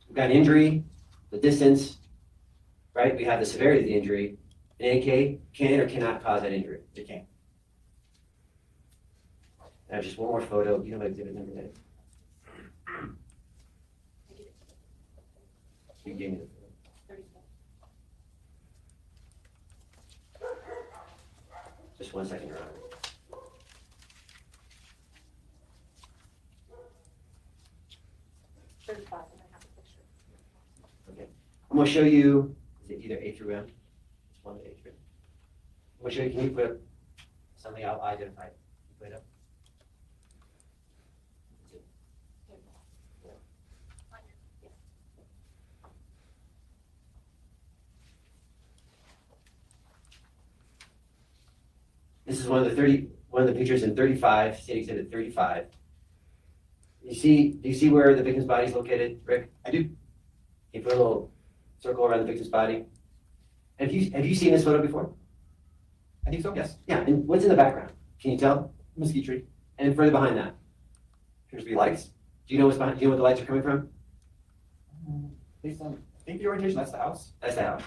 Speaker 7: We've got an injury, the distance, right? We have the severity of the injury. An AK can or cannot cause that injury.
Speaker 12: It can.
Speaker 7: I have just one more photo. You know what exhibit number that is? You gave me the photo. Just 1 second, Your Honor. Okay. I'm going to show you, is it either A through M? It's one of A through M. I'm going to show you, can you put something I'll identify? You put it up. This is one of the pictures in 35, state exhibit 35. Do you see where the victim's body is located, Rick?
Speaker 12: I do.
Speaker 7: Can you put a little circle around the victim's body? Have you seen this photo before?
Speaker 12: I think so, yes.
Speaker 7: Yeah, and what's in the background? Can you tell?
Speaker 12: Mesquite tree.
Speaker 7: And further behind that?
Speaker 12: Appears to be lights.
Speaker 7: Do you know what's behind, do you know what the lights are coming from?
Speaker 12: Based on, I think the orientation, that's the house.
Speaker 7: That's the house.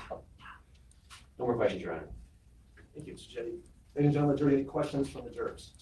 Speaker 7: No more questions, Your Honor.
Speaker 5: Thank you, Mr. Jetty. Ladies and gentlemen, are there any questions from the jurors?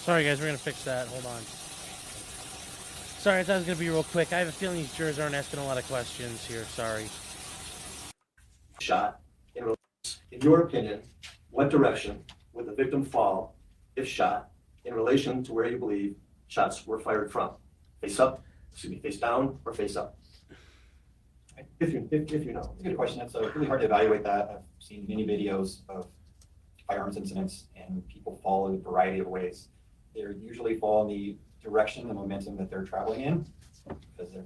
Speaker 1: Sorry, guys, we're going to fix that. Hold on. Sorry, I thought it was going to be real quick. I have a feeling these jurors aren't asking a lot of questions here. Sorry.
Speaker 5: Shot. In your opinion, what direction would the victim fall if shot in relation to where you believe shots were fired from? Face up, face down, or face up? If you know.
Speaker 12: It's a good question. It's really hard to evaluate that. I've seen many videos of firearms incidents and people fall in a variety of ways. They usually fall in the direction, the momentum that they're traveling in because they're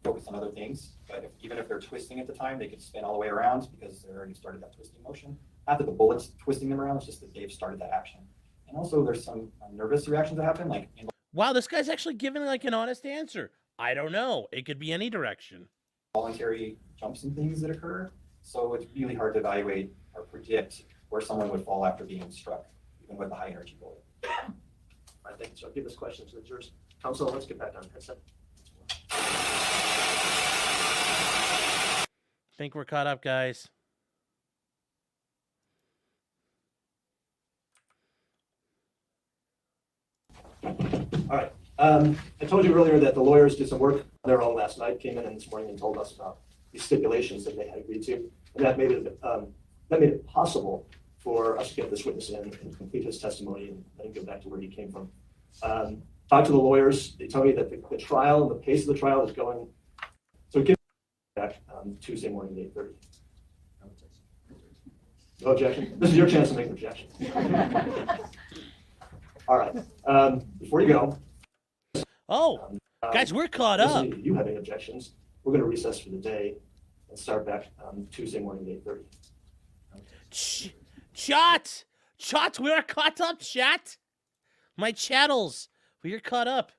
Speaker 12: focused on other things. But even if they're twisting at the time, they could spin all the way around because they already started that twisting motion. Not that the bullet's twisting them around, it's just that they've started that action. And also there's some nervous reactions that happen, like
Speaker 1: Wow, this guy's actually giving like an honest answer. I don't know. It could be any direction.
Speaker 12: voluntary jumps and things that occur. So it's really hard to evaluate or predict where someone would fall after being struck, even with a high energy bullet.
Speaker 5: I think so. I'll give this question to the jurors. Counsel, let's get back on headset.
Speaker 1: Think we're caught up, guys.
Speaker 5: All right. I told you earlier that the lawyers did some work on their own last night, came in this morning and told us about these stipulations that they had agreed to. And that made it possible for us to get this witness in and complete his testimony and then go back to where he came from. Talk to the lawyers. They tell me that the trial and the pace of the trial is going. So give back Tuesday morning at 8:30. No objection? This is your chance to make an objection. All right, before you go.
Speaker 1: Oh, guys, we're caught up.
Speaker 5: If you have any objections, we're going to recess for the day and start back Tuesday morning at 8:30.
Speaker 1: Chat, we are caught up, chat. My chattels, we are caught up.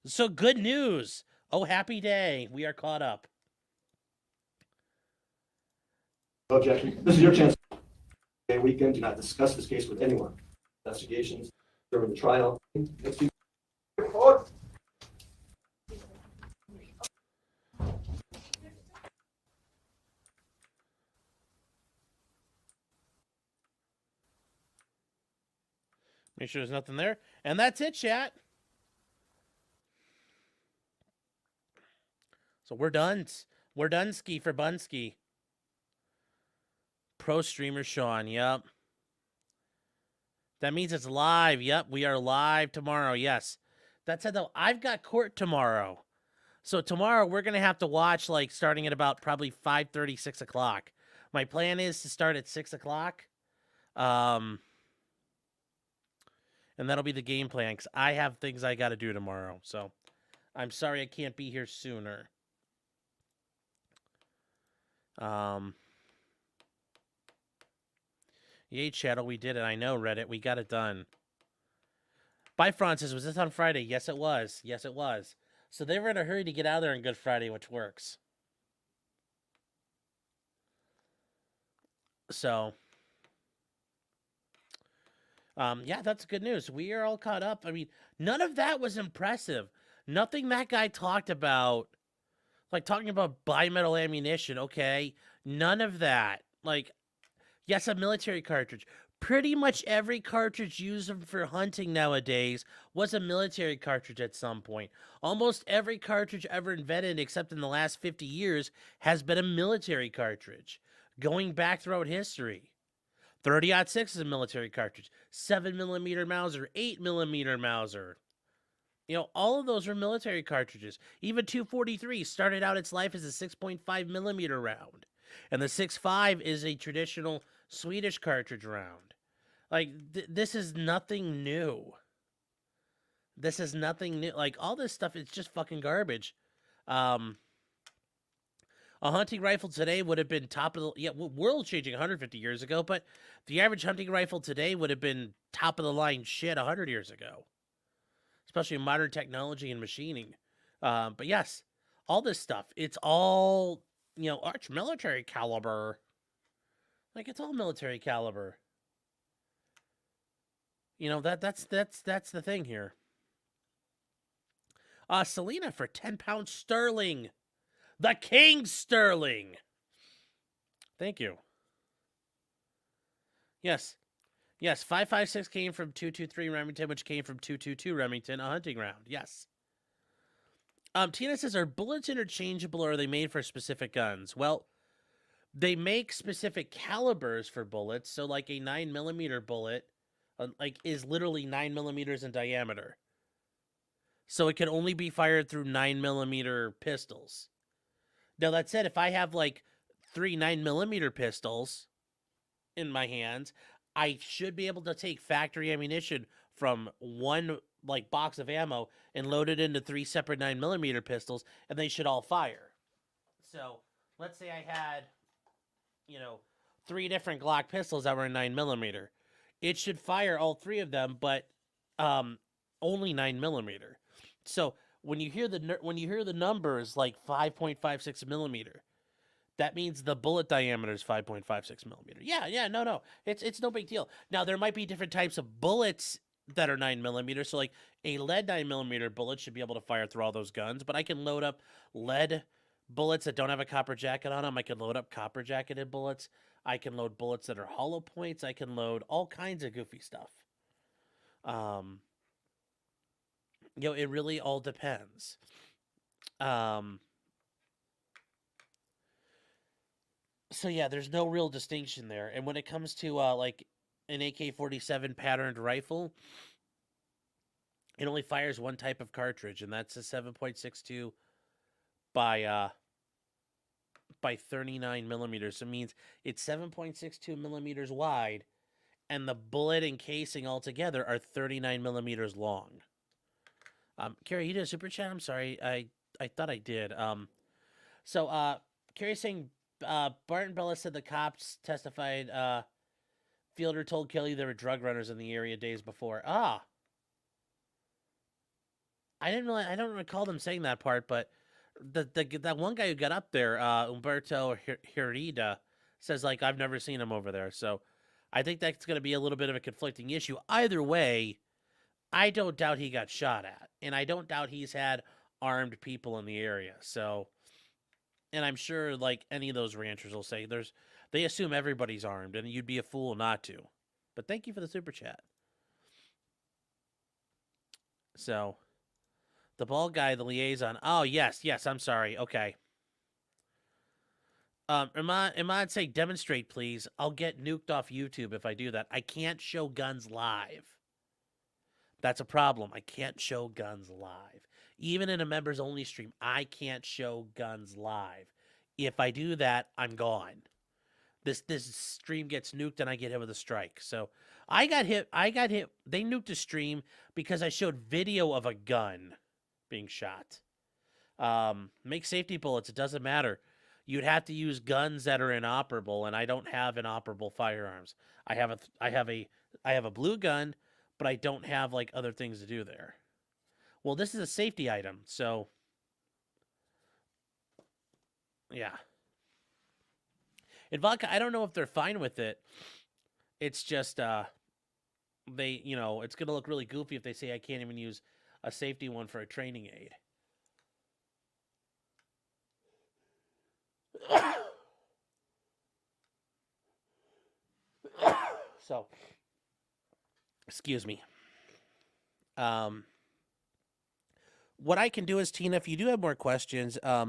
Speaker 1: So good news. Oh, happy day. We are caught up.
Speaker 5: No objection. This is your chance. Weekend, do not discuss this case with anyone. Investigations during the trial. Next week.
Speaker 1: Make sure there's nothing there. And that's it, chat. So we're done. We're done ski for Bunski. Pro streamer Sean, yep. That means it's live. Yep, we are live tomorrow. Yes. That said, though, I've got court tomorrow. So tomorrow we're going to have to watch, like, starting at about probably 5:30, 6 o'clock. My plan is to start at 6 o'clock. And that'll be the game plan, because I have things I got to do tomorrow. So I'm sorry I can't be here sooner. Yay, Shadow, we did it. I know, Reddit. We got it done. Bye, Francis. Was this on Friday? Yes, it was. Yes, it was. So they were in a hurry to get out of there on Good Friday, which works. So, yeah, that's good news. We are all caught up. I mean, none of that was impressive. Nothing that guy talked about, like talking about bimetal ammunition, okay? None of that. Like, yes, a military cartridge. Pretty much every cartridge used for hunting nowadays was a military cartridge at some point. Almost every cartridge ever invented, except in the last 50 years, has been a military cartridge, going back throughout history. 30-06 is a military cartridge. 7mm Mauser, 8mm Mauser. You know, all of those were military cartridges. Even 243 started out its life as a 6.5mm round. And the 6.5 is a traditional Swedish cartridge round. Like, this is nothing new. This is nothing new. Like, all this stuff is just fucking garbage. A hunting rifle today would have been top of the... Yeah, world-changing 150 years ago, but the average hunting rifle today would have been top-of-the-line shit 100 years ago. Especially in modern technology and machining. But yes, all this stuff, it's all, you know, arch military caliber. Like, it's all military caliber. You know, that's the thing here. Selena for 10 pounds sterling. The King Sterling. Thank you. Yes. Yes, 5.56 came from 2.23 Remington, which came from 2.22 Remington, a hunting round. Yes. Tina says, are bullets interchangeable or are they made for specific guns? Well, they make specific calibers for bullets. So like a 9mm bullet is literally 9mm in diameter. So it can only be fired through 9mm pistols. Now that said, if I have like 3 9mm pistols in my hands, I should be able to take factory ammunition from one like box of ammo and load it into 3 separate 9mm pistols, and they should all fire. So let's say I had, you know, 3 different Glock pistols that were 9mm. It should fire all 3 of them, but only 9mm. So when you hear the numbers like 5.56 millimeter, that means the bullet diameter is 5.56 millimeter. Yeah, no. It's no big deal. Now, there might be different types of bullets that are 9mm. So, like, a lead 9mm bullet should be able to fire through all those guns. But I can load up lead bullets that don't have a copper jacket on them. I can load up copper jacketed bullets. I can load bullets that are hollow points. I can load all kinds of goofy stuff. You know, it really all depends. So yeah, there's no real distinction there. And when it comes to like an AK-47 patterned rifle, it only fires one type of cartridge, and that's a 7.62 by by 39 millimeters. So it means it's 7.62 millimeters wide, and the bullet and casing altogether are 39 millimeters long. Carrie, you did a super chat? I'm sorry. I thought I did. Carrie's saying Barton Bella said the cops testified Fielder told Kelly there were drug runners in the area days before. I don't recall them saying that part, but that one guy who got up there, Umberto Heria, says like I've never seen him over there. So I think that's going to be a little bit of a conflicting issue. Either way, I don't doubt he got shot at, and I don't doubt he's had armed people in the area. So, and I'm sure like any of those ranchers will say they assume everybody's armed, and you'd be a fool not to. But thank you for the super chat. So, the bald guy, the liaison. Oh, yes, I'm sorry. Okay. Imad say demonstrate, please. I'll get nuked off YouTube if I do that. I can't show guns live. That's a problem. I can't show guns live. Even in a members only stream, I can't show guns live. If I do that, I'm gone. This stream gets nuked and I get hit with a strike. So I got hit. They nuked a stream because I showed video of a gun being shot. Make safety bullets. It doesn't matter. You'd have to use guns that are inoperable, and I don't have inoperable firearms. I have a blue gun, but I don't have like other things to do there. Well, this is a safety item, so yeah. In vodka, I don't know if they're fine with it. It's just they, it's gonna look really goofy if they say I can't even use a safety one for a training aid. So, excuse me. What I can do is, Tina, if you do have more questions, if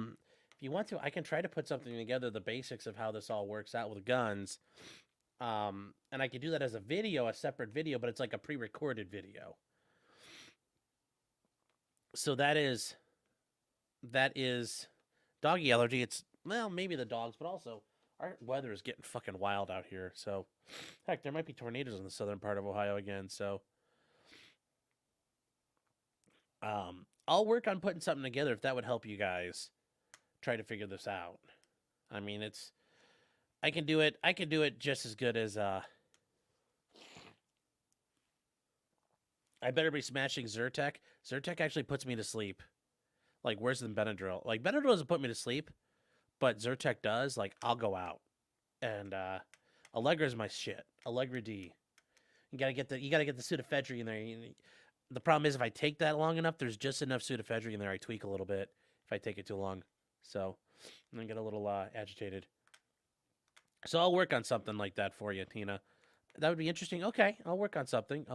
Speaker 1: you want to, I can try to put something together, the basics of how this all works out with guns. And I can do that as a video, a separate video, but it's like a pre-recorded video. So that is doggy allergy. It's, well, maybe the dogs, but also our weather is getting fucking wild out here. So, heck, there might be tornadoes in the southern part of Ohio again. So, I'll work on putting something together if that would help you guys try to figure this out. I mean, I can do it just as good as, I better be smashing Zyrtec. Zyrtec actually puts me to sleep. Like, worse than Benadryl. Like, Benadryl doesn't put me to sleep, but Zyrtec does. Like, I'll go out. And, Allegra is my shit. Allegra D. You gotta get the pseudoephedrine in there. The problem is if I take that long enough, there's just enough pseudoephedrine in there. I tweak a little bit if I take it too long. So, I get a little, agitated. So I'll work on something like that for you, Tina. That would be interesting. Okay, I'll work on something.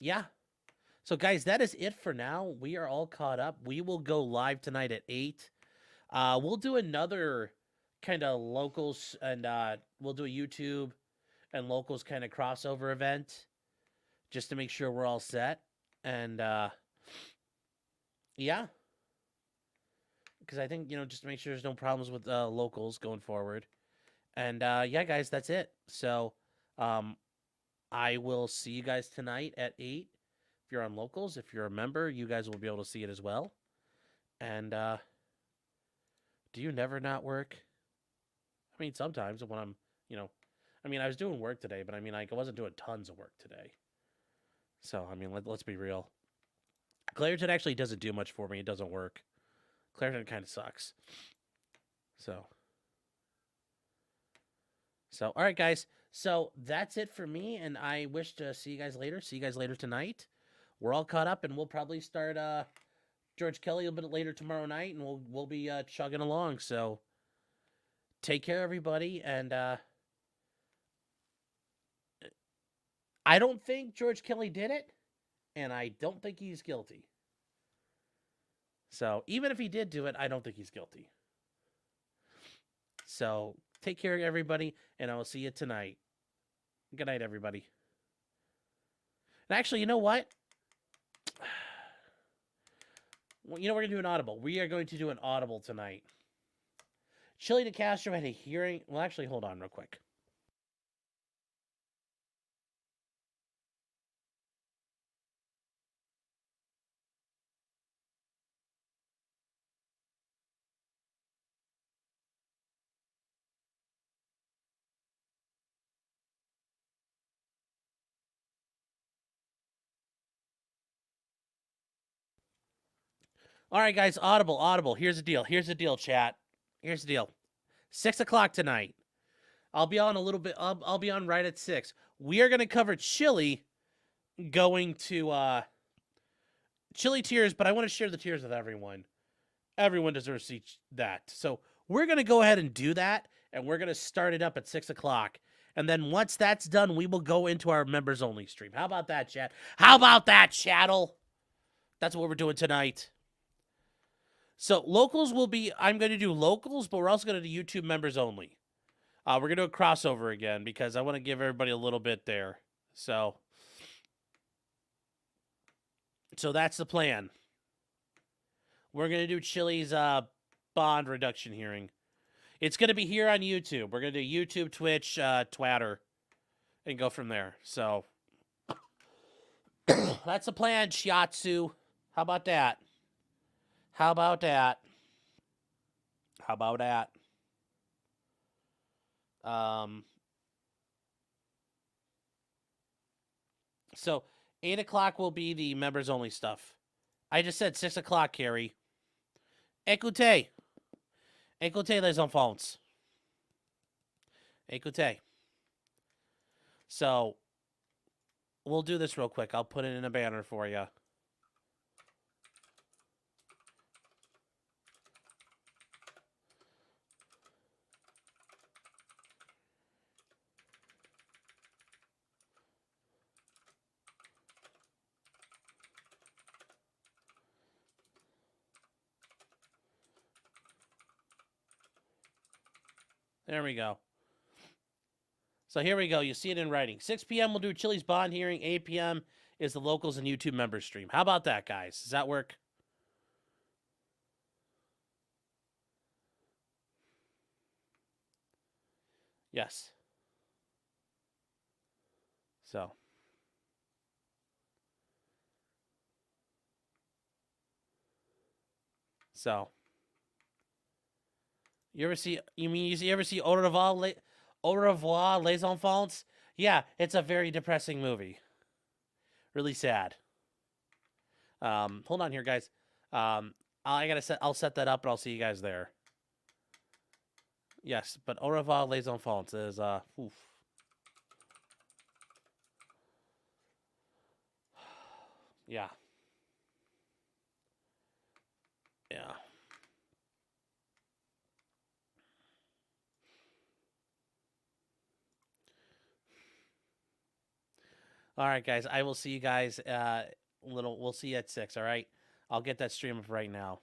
Speaker 1: Yeah. So, guys, that is it for now. We are all caught up. We will go live tonight at 8. We'll do another kind of locals, and we'll do a YouTube and locals kind of crossover event just to make sure we're all set. And, yeah. Because I think, just to make sure there's no problems with locals going forward. And, yeah, guys, that's it. So, I will see you guys tonight at 8. If you're on locals, if you're a member, you guys will be able to see it as well. And, do you never not work? I mean, sometimes when I'm, I was doing work today, but I wasn't doing tons of work today. So, let's be real. Claritin actually doesn't do much for me. It doesn't work. Claritin kind of sucks. So, all right, guys. So that's it for me, and I wish to see you guys later. See you guys later tonight. We're all caught up, and we'll probably start George Kelly a bit later tomorrow night, and we'll be chugging along. So take care, everybody, and I don't think George Kelly did it, and I don't think he's guilty. So even if he did do it, I don't think he's guilty. So take care, everybody, and I will see you tonight. Good night, everybody. And actually, you know what? Well, we're going to do an audible. We are going to do an audible tonight. Chile de Castro had a hearing. Well, actually, hold on real quick. All right, guys, audible. Here's the deal, chat. Here's the deal. 6 o'clock tonight. I'll be on a little bit. I'll be on right at 6. We are going to cover Chile going to Chile tears, but I want to share the tears with everyone. Everyone deserves to see that. So we're going to go ahead and do that, and we're going to start it up at 6 o'clock. And then once that's done, we will go into our members-only stream. How about that, chat? How about that, chattel? That's what we're doing tonight. So locals will be, I'm going to do locals, but we're also going to do YouTube members only. We're going to do a crossover again because I want to give everybody a little bit there. So that's the plan. We're going to do Chile's bond reduction hearing. It's going to be here on YouTube. We're going to do YouTube, Twitch, Twitter, and go from there. So that's the plan, Shiatsu. How about that? How about that? How about that? So 8 o'clock will be the members only stuff. I just said 6 o'clock, Carrie. Écoutez. Écoutez les enfants. Écoutez. So we'll do this real quick. I'll put it in a banner for you. There we go. So here we go. You see it in writing. 6 p.m. we'll do Chile's bond hearing. 8 p.m. is the locals and YouTube members stream. How about that, guys? Does that work? Yes. So. You ever see Au revoir, les enfants? Yeah, it's a very depressing movie. Really sad. Hold on here, guys. I'll set that up and I'll see you guys there. Yes, but Au revoir, les enfants is oof. Yeah. Yeah. All right, guys. I will see you guys. We'll see you at 6. All right. I'll get that stream up right now.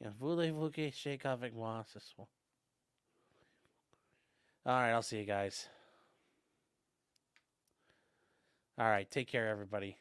Speaker 1: Yeah. Voulez-vous que shake avec moi ce soir? All right. I'll see you guys. All right. Take care, everybody.